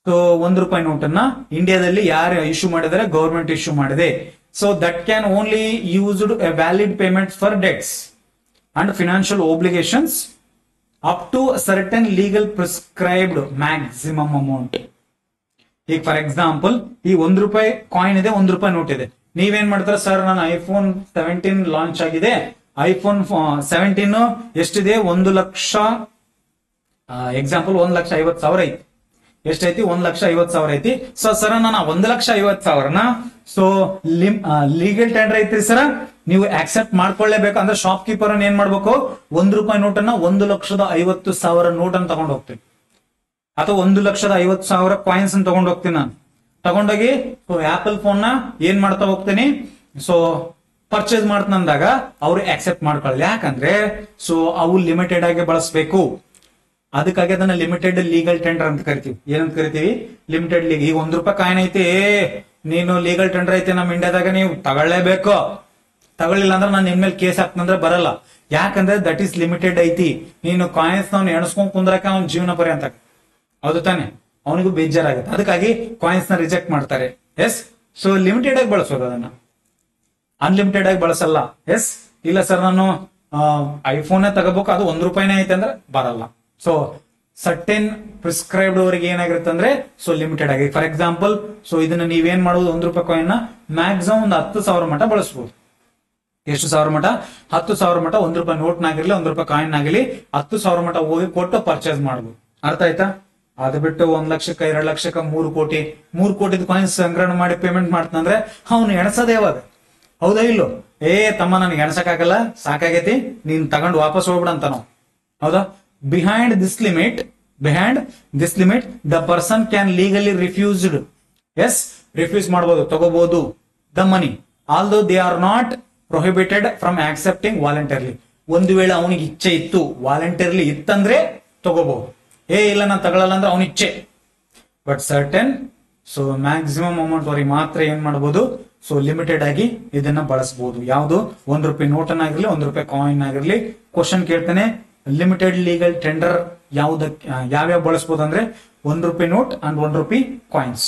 [SPEAKER 1] so ₹1 ನೋಟನ್ನ ಇಂಡಿಯಾದಲ್ಲಿ ಯಾರು ಇಶ್ಯೂ ಮಾಡಿದರೆ? ಗೌರ್ಮೆಂಟ್ ಇಶ್ಯೂ ಮಾಡಿದೆ. So that can only used a valid payment for debts and financial obligations up to certain legal prescribed maximum amount. ಈಗ ಫಾರ್ ಎಕ್ಸಾಂಪಲ್ ಈ ₹1 ಕಾಯಿನ್ ಇದೆ, ₹1 ನೋಟ್ ಇದೆ. ನೀವೇನ್ ಮಾಡ್ತಾರ? ಸರ್ ನಾನು iPhone 17 ಲಾಂಚ್ ಆಗಿದೆ, iPhone 17 ಎಷ್ಟಿದೆ? 1 ಲಕ್ಷ, ಎಕ್ಸಾಂಪಲ್ 1,50,000 ಐತಿ. ಎಷ್ಟೈತಿ? 1,50,000 ಐತಿ. ಸೊ ಸರ್ ನಾನು 1,50,000ನ ಸೊ ಲೀಗಲ್ ಟೆಂಡರ್ ಐತ್ರಿ ಸರ್, ನೀವು ಆಕ್ಸೆಪ್ಟ್ ಮಾಡ್ಕೊಳ್ಳೇಬೇಕು ಅಂದ್ರೆ ಶಾಪ್ ಕೀಪರ್ ಏನ್ ಮಾಡ್ಬೇಕು? ₹1 ನೋಟನ್ನ 1,50,000 ನೋಟ್ ಅನ್ನು ತಗೊಂಡು ಹೋಗ್ತೀನಿ, ಅಥವಾ 1,50,000 ಕಾಯಿನ್ಸ್ ಅನ್ನು ತಗೊಂಡು ಹೋಗ್ತೀನಿ. ನಾನು ತಗೊಂಡೋಗಿ ಆಪಲ್ ಫೋನ್ ನ ಏನ್ ಮಾಡ್ತಾ ಹೋಗ್ತೀನಿ? ಸೊ ಪರ್ಚೇಸ್ ಮಾಡ್ತಂದಾಗ ಅವ್ರು ಆಕ್ಸೆಪ್ಟ್ ಮಾಡ್ಕೊಳ್ಳಿ. ಯಾಕಂದ್ರೆ ಸೊ ಅವು ಲಿಮಿಟೆಡ್ ಆಗಿ ಬಳಸಬೇಕು. ಅದಕ್ಕಾಗಿ ಅದನ್ನ ಲಿಮಿಟೆಡ್ ಲೀಗಲ್ ಟೆಂಡರ್ ಅಂತ ಕರಿತೀವಿ. ಏನಂತ ಕರಿತೀವಿ? Limited league. ಈಗ ₹1 ಕಾಯಿನ್ ಐತಿ, ನೀನು ಲೀಗಲ್ ಟೆಂಡರ್ ಐತಿ ನಮ್ಮ ಇಂಡಿಯಾದಾಗ, ನೀವು ತಗೊಳ್ಳೇಬೇಕು. ತಗೊಳ್ಳಿಲ್ಲ ಅಂದ್ರೆ ನಾನು ನಿಮ್ಮೇಲೆ ಕೇಸ್ ಹಾಕ್ತಂದ್ರೆ ಬರಲ್ಲ. ಯಾಕಂದ್ರೆ ದಟ್ ಈಸ್ ಲಿಮಿಟೆಡ್ ಐತಿ. ನೀನು ಕಾಯಿನ್ಸ್ ನಾವು ಎಣಸ್ಕೊಂಡ್ ಕುಂದ್ರಕ ಅವ್ನ ಜೀವನ ಪರ್ಯಂತ, ಹೌದು ತಾನೆ? ಅವನಿಗೂ ಬೇಜಾರಾಗುತ್ತೆ. ಅದಕ್ಕಾಗಿ ಕಾಯಿನ್ಸ್ ನ ರಿಜೆಕ್ಟ್ ಮಾಡ್ತಾರೆ. ಎಸ್, ಸೊ ಲಿಮಿಟೆಡ್ ಆಗಿ ಬಳಸೋದು, ಅದನ್ನ ಅನ್ಲಿಮಿಟೆಡ್ ಆಗಿ ಬಳಸಲ್ಲ. ಎಸ್, ಇಲ್ಲ ಸರ್ ನಾನು ಐಫೋನ್ ತಗೋಬೇಕು, ಅದು ₹1 ಐತೆ ಅಂದ್ರೆ ಬರಲ್ಲ. ಸೊ ಸರ್ಟೆನ್ ಪ್ರಿಸ್ಕ್ರೈಬ್ಡ್ ಅವರಿಗೆ ಏನಾಗಿರುತ್ತೆ ಅಂದ್ರೆ ಸೊ ಲಿಮಿಟೆಡ್ ಆಗಿ. ಫಾರ್ ಎಕ್ಸಾಂಪಲ್ ಸೊ ಇದನ್ನ ನೀವೇನ್ ಮಾಡೋದು? ₹1 ಕಾಯಿನ್ ನ ಮ್ಯಾಕ್ಸಿಮಮ್ ಒಂದು 10,000 ಮಟ ಬಳಸಬಹುದು. ಎಷ್ಟು ಸಾವಿರ ಮಟ? 10,000 ಮಟ. ₹1 ನೋಟ್ ನಾಗಿರ್ಲಿ, ₹1 ಕಾಯಿನ್ ಆಗಿರ್ಲಿ, 10,000 ಮಟ ಹೋಗಿ ಕೊಟ್ಟು ಪರ್ಚೇಸ್ ಮಾಡಬಹುದು. ಅರ್ಥ ಆಯ್ತಾ? ಅದು ಬಿಟ್ಟು 1 ಲಕ್ಷಕ್ಕೆ, 2 ಲಕ್ಷಕ್ಕೆ, 3 ಕೋಟಿ, 3 ಕೋಟಿದ ಕಾಯಿನ್ಸ್ ಸಂಗ್ರಹಣೆ ಮಾಡಿ ಪೇಮೆಂಟ್ ಮಾಡ್ತಾನಂದ್ರೆ ಅವನು ಎಣಸೋದೇ ಯಾವಾಗ? ಹೌದಾ ಇಲ್ಲೋ? ತಮ್ಮ ನನಗೆ ಎಣಸಕ್ಕಾಗಲ್ಲ, ಸಾಕಾಗೈತಿ, ನೀನ್ ತಗೊಂಡು ವಾಪಸ್ ಹೋಗ್ಬಿಡ ಅಂತ ನಾವು, ಹೌದಾ? Behind this limit, the person can legally refused. Yes, refuse ಮಾಡಬಹುದು, ತಗೋಬಹುದು the money, although they are not prohibited from accepting voluntarily. ಒಂದು ವೇಳೆ ಅವನಿಗೆ ಇಚ್ಛೆ ಇತ್ತು, ವಾಲಂಟರ್ಲಿ ಇತ್ತಂದ್ರೆ ತಗೋಬಹುದು. ಇಲ್ಲ ನಾನು ತಗೊಳ್ಳಲ್ಲ ಅಂದ್ರೆ ಅವನ ಇಚ್ಛೆ. But certain so maximum amount ವರೆಗೆ ಮಾತ್ರ ಏನ್ ಮಾಡಬಹುದು? ಸೊ ಲಿಮಿಟೆಡ್ ಆಗಿ ಇದನ್ನ ಬಳಸಬಹುದು. ಯಾವುದು? ₹1 ನೋಟ್ ಆಗಿರ್ಲಿ, ₹1 ಕಾಯಿನ್ ಆಗಿರ್ಲಿ. ಕ್ವಶನ್ ಕೇಳ್ತಾನೆ, ಲಿಮಿಟೆಡ್ ಲೀಗಲ್ ಟೆಂಡರ್ ಯಾವ್ಯಾವ ಬಳಸಬಹುದು ಅಂದ್ರೆ ₹1 ನೋಟ್ ಅಂಡ್ ₹1 ಕಾಯಿನ್ಸ್.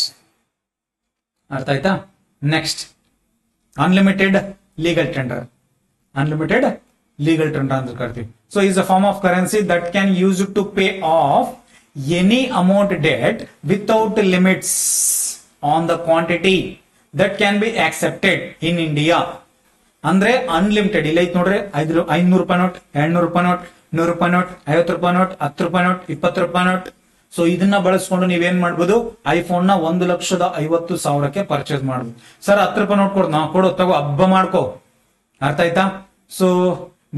[SPEAKER 1] ಅರ್ಥ ಆಯ್ತಾ? Next unlimited legal tender. ಅಂತ ಕರಿತೀವಿ. So is a form of currency that can use to pay off any amount debt without limits on the quantity that can be accepted in India. ಅಂದ್ರೆ unlimited. ಇಲ್ಲ ಐತ್ ನೋಡ್ರಿ, ₹500 note, ₹200 note, ₹100 note, ₹50 note, ₹10 note, ₹20 note, ಸೊ ಇದನ್ನ ಬಳಸ್ಕೊಂಡು ನೀವೇನ್ ಮಾಡ್ಬೋದು, iPhone ನ 1,50,50,000ಕ್ಕೆ ಪರ್ಚೇಸ್ ಮಾಡ್ಬೋದು. ಸರ್ 10 ರೂಪಾಯಿ ನೋಟ್ ಕೊಡ್, ನಾವು ಕೊಡೋ ತಗೋ ಹಬ್ಬ ಮಾಡ್ಕೋ, ಅರ್ಥ ಆಯ್ತಾ? So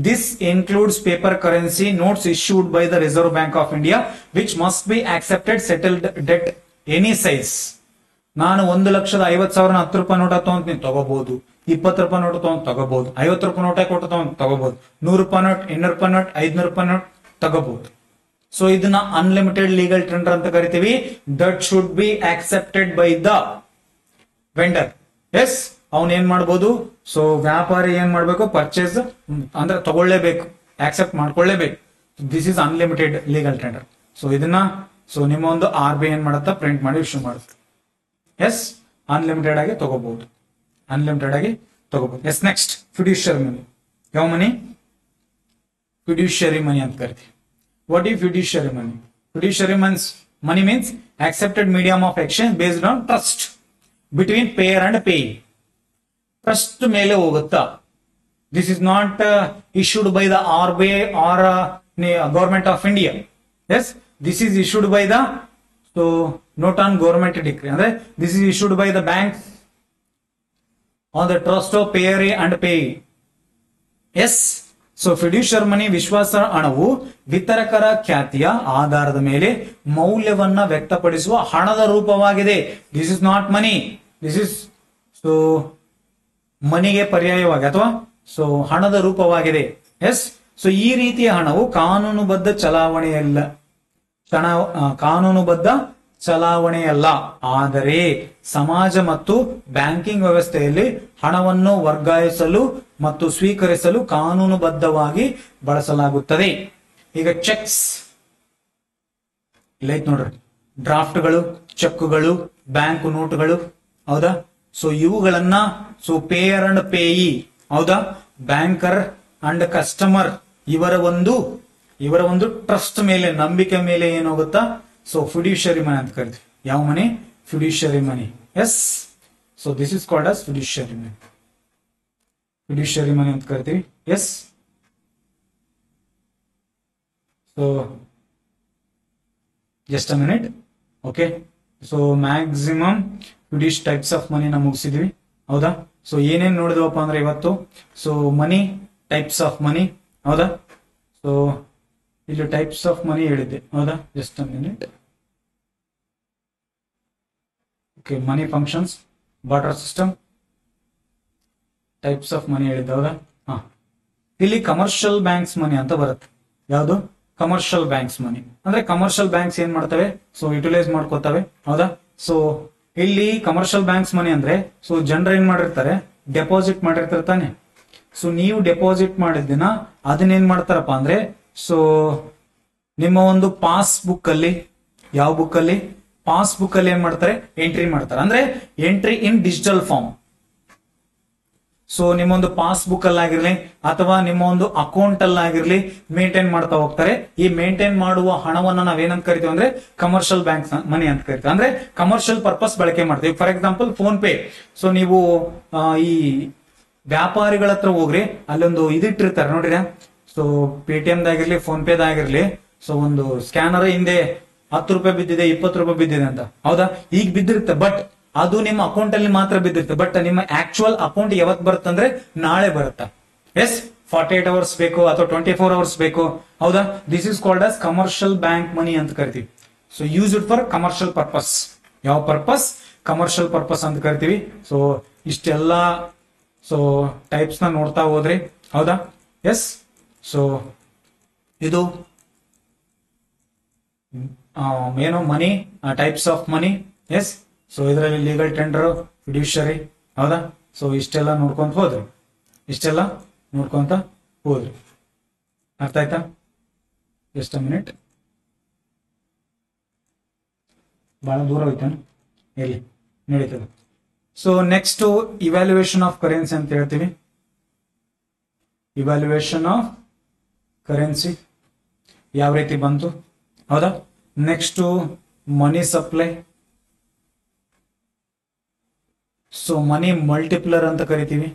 [SPEAKER 1] this includes paper currency notes issued by the reserve bank of India which must be accepted settled debt any size. ನಾನು 1,50,50,000 10 ರೂಪಾಯಿ ನೋಟ ತಗೊಂತೀನಿ, ತಗೋಬಹುದು. 20 ರೂಪಾಯಿ ನೋಟ್ ತಗೊಂಡ್ ತಗೋಬಹುದು. 50 ರೂಪಾಯಿ ನೋಟ ಕೊಟ್ಟು ತಗೊಂಡ್ ತಗೋಬಹುದು. 100 ರೂಪಾಯಿ ನೋಟ್, 200 ರೂಪಾಯಿ ನೋಟ್, 500 ರೂಪಾಯಿ ನೋಟ್ ತಗೋಬಹುದು. ಸೊ ಇದನ್ನ ಅನ್ಲಿಮಿಟೆಡ್ ಲೀಗಲ್ ಟೆಂಡರ್ ಅಂತ ಕರಿತೀವಿ. That should be accepted by the vendor. Yes, ಅವನ್ ಏನ್ ಮಾಡ್ಬೋದು, ಸೊ ವ್ಯಾಪಾರಿ ಏನ್ ಮಾಡ್ಬೇಕು, ಪರ್ಚೇಸ್ ಅಂದ್ರೆ ತಗೊಳ್ಳೇಬೇಕು, ಆಕ್ಸೆಪ್ಟ್ ಮಾಡ್ಕೊಳ್ಳೇಬೇಕು. This is unlimited legal tender. So ಇದನ್ನ ಸೊ ನಿಮ್ಮ ಒಂದು RBI ಏನ್ ಮಾಡುತ್ತಾ, ಪ್ರಿಂಟ್ ಮಾಡಿ ಇಶ್ಯೂ ಮಾಡುತ್ತೆ. ಎಸ್, ಅನ್ಲಿಮಿಟೆಡ್ ಆಗಿ ತಗೋಬಹುದು, ಅನ್ಲಿಮಿಟೆಡ್ ಆಗಿ ತಗೋಬಹುದು. Yes, next fiduciary money. ಯಾವ ಮನಿ? ಫಿಡ್ಯೂಷಿಯರಿ ಮನಿ ಅಂತ ಕರಿತೀವಿ. What is fiduciary money? Fiduciary money means accepted medium of exchange based on trust between payer and payee. Trust ಮೇಲೆ ಹೋಗುತ್ತಾ. This is not issued by the RBI or government of India. Yes, this is issued by the so not on government decree. ಅಂದ್ರೆ this is issued by the bank on the trust of payer and Peyi. S, so ಫಿಡ್ಯೂಷಿಯರ್ ಮನಿ ವಿಶ್ವಾಸ ಹಣವು ವಿತರಕರ ಖ್ಯಾತಿಯ ಆಧಾರದ ಮೇಲೆ ಮೌಲ್ಯವನ್ನ ವ್ಯಕ್ತಪಡಿಸುವ ಹಣದ ರೂಪವಾಗಿದೆ. This is not money, this is so ಮನಿಗೆ ಪರ್ಯಾಯವಾಗಿ ಅಥವಾ ಸೊ ಹಣದ ರೂಪವಾಗಿದೆ. ಎಸ್, ಸೊ ಈ ರೀತಿಯ ಹಣವು ಕಾನೂನುಬದ್ಧ ಚಲಾವಣೆಯಲ್ಲ, ಆದರೆ ಸಮಾಜ ಮತ್ತು ಬ್ಯಾಂಕಿಂಗ್ ವ್ಯವಸ್ಥೆಯಲ್ಲಿ ಹಣವನ್ನು ವರ್ಗಾಯಿಸಲು ಮತ್ತು ಸ್ವೀಕರಿಸಲು ಕಾನೂನುಬದ್ಧವಾಗಿ ಬಳಸಲಾಗುತ್ತದೆ. ಈಗ ಚೆಕ್ಸ್ ಇಲ್ಲ ನೋಡ್ರಿ, ಡ್ರಾಫ್ಟ್ಗಳು, ಚೆಕ್ಗಳು, ಬ್ಯಾಂಕ್ ನೋಟ್ಗಳು, ಹೌದಾ? ಸೊ ಇವುಗಳನ್ನ ಸೊ ಪೇಯರ್ ಅಂಡ್ ಪೇಯಿ, ಹೌದಾ, ಬ್ಯಾಂಕರ್ ಅಂಡ್ ಕಸ್ಟಮರ್ ಇವರ ಒಂದು ಟ್ರಸ್ಟ್ ಮೇಲೆ, ನಂಬಿಕೆ ಮೇಲೆ ಏನಾಗುತ್ತಾ, ಸೊ ಫಿಡ್ಯೂಷಿಯರಿ ಮನಿ ಅಂತ ಕರಿತೀವಿ. ಯಾವ money? Fiduciary money. Yes, so this is called as fiduciary money. Fiduciary money ಅಂತ ಕರಿತೀವಿ. Yes, so just a minute. Okay, so maximum fiduciary types of money ನಾವು ಮುಗಿಸಿದ್ವಿ, ಹೌದಾ? ಸೊ ಏನೇನ್ ನೋಡಿದ್ವಪ್ಪ ಅಂದ್ರೆ ಇವತ್ತು, so money, types of money, ಹೌದಾ? ಸೊ ಇಲ್ಲಿ ಟೈಪ್ಸ್ ಆಫ್ ಮನಿ ಹೇಳಿದ್ದೆ, ಹೌದಾ? Just a minute. Okay, money functions, barter system, types of money ಹೇಳಿದ್ದೆ, ಹೌದಾ? ಹಾ, ಇಲ್ಲಿ ಕಮರ್ಷಿಯಲ್ ಬ್ಯಾಂಕ್ಸ್ ಮನಿ ಅಂತ ಬರುತ್ತೆ. ಯಾವುದು? ಕಮರ್ಷಿಯಲ್ ಬ್ಯಾಂಕ್ಸ್ ಮನಿ ಅಂದ್ರೆ ಕಮರ್ಷಿಯಲ್ ಬ್ಯಾಂಕ್ಸ್ ಏನ್ ಮಾಡ್ತವೆ, ಸೊ ಯುಟಿಲೈಸ್ ಮಾಡ್ಕೋತವೆ, ಹೌದಾ? ಸೊ ಇಲ್ಲಿ ಕಮರ್ಷಿಯಲ್ ಬ್ಯಾಂಕ್ಸ್ ಮನಿ ಅಂದ್ರೆ ಸೊ ಜನರು ಏನ್ ಮಾಡಿರ್ತಾರೆ, ಡೆಪಾಸಿಟ್ ಮಾಡಿರ್ತಾರೆ ತಾನೆ. ಸೊ ನೀವು ಡೆಪಾಸಿಟ್ ಮಾಡಿದ್ದಿನ ಅದನ್ನೇನ್ ಮಾಡ್ತಾರಪ್ಪ ಅಂದ್ರೆ ಸೊ ನಿಮ್ಮ ಒಂದು ಪಾಸ್ಬುಕ್ ಅಲ್ಲಿ, ಯಾವ ಬುಕ್ ಅಲ್ಲಿ? ಪಾಸ್ಬುಕ್ ಅಲ್ಲಿ ಏನ್ ಮಾಡ್ತಾರೆ, ಎಂಟ್ರಿ ಮಾಡ್ತಾರೆ. ಅಂದ್ರೆ entry in digital form. So ನಿಮ್ಮೊಂದು ಪಾಸ್ಬುಕ್ ಅಲ್ಲಾಗಿರ್ಲಿ ಅಥವಾ ನಿಮ್ಮ ಒಂದು ಅಕೌಂಟ್ ಅಲ್ಲಾಗಿರ್ಲಿ ಮೇಂಟೈನ್ ಮಾಡ್ತಾ ಹೋಗ್ತಾರೆ. ಈ ಮೇಂಟೈನ್ ಮಾಡುವ ಹಣವನ್ನ ನಾವೇನಂತ ಕರಿತೀವಿ ಅಂದ್ರೆ ಕಮರ್ಷಿಯಲ್ ಬ್ಯಾಂಕ್ ಮನಿ ಅಂತ ಕರಿತೀವಿ. ಅಂದ್ರೆ ಕಮರ್ಷಿಯಲ್ ಪರ್ಪಸ್ ಬಳಕೆ ಮಾಡ್ತೀವಿ. For example PhonePe. So ನೀವು ಈ ವ್ಯಾಪಾರಿಗಳ ಹತ್ರ ಹೋಗ್ರಿ, ಅಲ್ಲೊಂದು ಇದಿಟ್ಟಿರ್ತಾರೆ ನೋಡ್ರಿ. ಸೊ ಪೇಟಿಎಂ ದಾಗಿರ್ಲಿ, ಫೋನ್ ಪೇ ದಾಗಿರ್ಲಿ, ಸೊ ಒಂದು ಸ್ಕ್ಯಾನರ್ ಹಿಂದೆ 10 ರೂಪಾಯಿ ಬಿದ್ದಿದೆ, 20 ರೂಪಾಯಿ ಬಿದ್ದಿದೆ ಅಂತ, ಹೌದಾ? ಈಗ ಬಿದ್ದಿರುತ್ತೆ, ಬಟ್ ಅದು ನಿಮ್ಮ ಅಕೌಂಟ್ ಅಲ್ಲಿ ಮಾತ್ರ ಬಿದ್ದಿರುತ್ತೆ. ಬಟ್ ನಿಮ್ಮ ಆಕ್ಚುಯಲ್ ಅಕೌಂಟ್ ಯಾವತ್ ಬರುತ್ತಂದ್ರೆ ನಾಳೆ ಬರುತ್ತಾ. ಎಸ್, 48 ಅವರ್ಸ್ ಬೇಕು ಅಥವಾ 24 ಅವರ್ಸ್ ಬೇಕು, ಹೌದಾ? This is called as commercial bank money ಅಂತ ಕರಿತೀವಿ. So use it for commercial purpose. ಯಾವ ಪರ್ಪಸ್? ಕಮರ್ಷಿಯಲ್ ಪರ್ಪಸ್ ಅಂತ ಕರಿತೀವಿ. ಸೊ ಇಷ್ಟೆಲ್ಲ ಸೊ ಟೈಪ್ಸ್ ನ ನೋಡ್ತಾ ಹೋದ್ರಿ, ಹೌದಾ? ಎಸ್, ಸೊ ಇದು ಏನು money, types of money. Yes, so ಇದರಲ್ಲಿ ಲೀಗಲ್ ಟೆಂಡರ್, ಫಿಡ್ಯೂಷರಿ, ಹೌದಾ? ಸೊ ಇಷ್ಟೆಲ್ಲ ನೋಡ್ಕೊಂತ ಹೋದ್ರಿ. ಅರ್ಥ ಆಯ್ತಾ? ಜಸ್ಟ್ ಅ ಮಿನಿಟ್, ಬಹಳ ದೂರ ಹೋಯ್ತಾನೆ, ಎಲ್ಲಿ ನಡೀತದೆ. So next evaluation of currency ಅಂತ ಹೇಳ್ತೀವಿ. ಇವ್ಯಾಲ್ಯೂಯೇಷನ್ ಆಫ್ ಕರೆನ್ಸಿ ಯಾವ ರೀತಿ ಬಂತು, ಹೌದಾ? ನೆಕ್ಸ್ಟ್ ಮನಿ ಸಪ್ಲೈ. ಸೊ ಮನಿ ಮಲ್ಟಿಪ್ಲರ್ ಅಂತ ಕರಿತೀವಿ.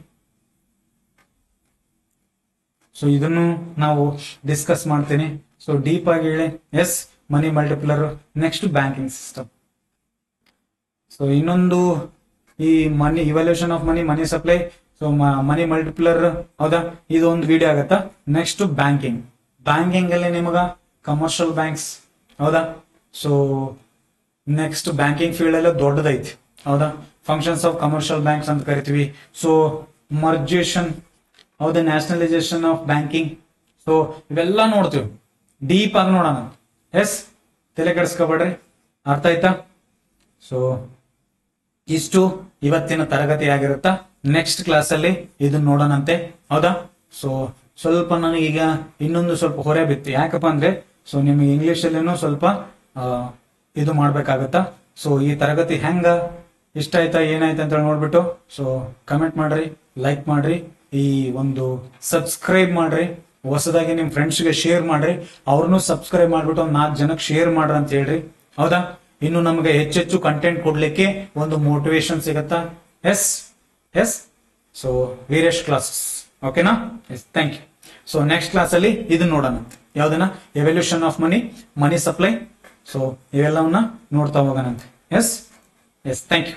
[SPEAKER 1] ಸೊ ಇದನ್ನು ನಾವು ಡಿಸ್ಕಸ್ ಮಾಡ್ತೀನಿ. ಸೊ ಡೀಪ್ ಆಗಿ ಹೇಳಿ. Yes, money multiplier, next banking system. So ಇನ್ನೊಂದು ಈ money evolution of money, money supply, so money multiplier, ಹೌದಾ, ಇದು ಒಂದು ವಿಡಿಯೋ ಆಗತ್ತಾ. Next banking. ಬ್ಯಾಂಕಿಂಗ್ ಅಲ್ಲಿ ನಿಮಗ ಕಮರ್ಷಿಯಲ್ ಬ್ಯಾಂಕ್ಸ್, ಹೌದಾ. ಸೊ ನೆಕ್ಸ್ಟ್ ಬ್ಯಾಂಕಿಂಗ್ ಫೀಲ್ಡ್ ಎಲ್ಲ ದೊಡ್ಡದೈತಿ, ಹೌದಾ. ಫಂಕ್ಷನ್ಸ್ ಆಫ್ ಕಮರ್ಷಿಯಲ್ ಬ್ಯಾಂಕ್ಸ್ ಅಂತ ಕರಿತೀವಿ. ಸೊ ಮರ್ಜೇಷನ್, ಹೌದಾ, ನ್ಯಾಷನಲೈಸೇಷನ್ ಆಫ್ ಬ್ಯಾಂಕಿಂಗ್. ಸೊ ಇವೆಲ್ಲ ನೋಡ್ತೀವಿ, ಡೀಪ್ ಆಗಿ ನೋಡೋಣ. ಎಸ್, ತಲೆ ಕೆಡಿಸ್ಕೋಬೇಡ್ರಿ, ಅರ್ಥ ಆಯ್ತಾ. ಸೊ ಇಷ್ಟು ಇವತ್ತಿನ ತರಗತಿ ಆಗಿರುತ್ತಾ. ನೆಕ್ಸ್ಟ್ ಕ್ಲಾಸ್ ಅಲ್ಲಿ ಇದನ್ನ ನೋಡೋಣಂತೆ, ಹೌದಾ. ಸೊ ಸ್ವಲ್ಪ ನನಗೀಗ ಇನ್ನೊಂದು ಸ್ವಲ್ಪ ಹೊರೆ ಬಿತ್ತು, ಯಾಕಪ್ಪ ಅಂದ್ರೆ ಸೊ ನಿಮಗೆ ಇಂಗ್ಲಿಷ್ ಅಲ್ಲೇನೋ ಸ್ವಲ್ಪ ಇದು ಮಾಡ್ಬೇಕಾಗತ್ತಾ. ಸೊ ಈ ತರಗತಿ ಹೆಂಗ ಇಷ್ಟ ಆಯ್ತಾ ಏನಾಯ್ತಾ ಅಂತ ನೋಡ್ಬಿಟ್ಟು ಸೊ ಕಮೆಂಟ್ ಮಾಡ್ರಿ, ಲೈಕ್ ಮಾಡ್ರಿ, ಈ ಒಂದು ಸಬ್ಸ್ಕ್ರೈಬ್ ಮಾಡ್ರಿ, ಹೊಸದಾಗಿ ನಿಮ್ ಫ್ರೆಂಡ್ಸ್ಗೆ ಶೇರ್ ಮಾಡ್ರಿ, ಅವ್ರನ್ನೂ ಸಬ್ಸ್ಕ್ರೈಬ್ ಮಾಡ್ಬಿಟ್ಟು ಒಂದು 4 ಜನಕ್ಕೆ ಶೇರ್ ಮಾಡ್ರಿ ಅಂತ ಹೇಳ್ರಿ, ಹೌದಾ. ಇನ್ನು ನಮಗೆ ಹೆಚ್ಚೆಚ್ಚು ಕಂಟೆಂಟ್ ಕೊಡ್ಲಿಕ್ಕೆ ಒಂದು ಮೋಟಿವೇಶನ್ ಸಿಗತ್ತಾ. Yes yes, so Veeresh classes, ಓಕೆನಾ. Yes, thank you. So next class ಅಲ್ಲಿ ಇದನ್ನ ನೋಡೋಣ, ಯಾವ್ದನ್ನ, evolution of money, money supply. So ಇವೆಲ್ಲವನ್ನ ನೋಡ್ತಾ ಹೋಗೋಣಂತೆ. Yes yes, thank you.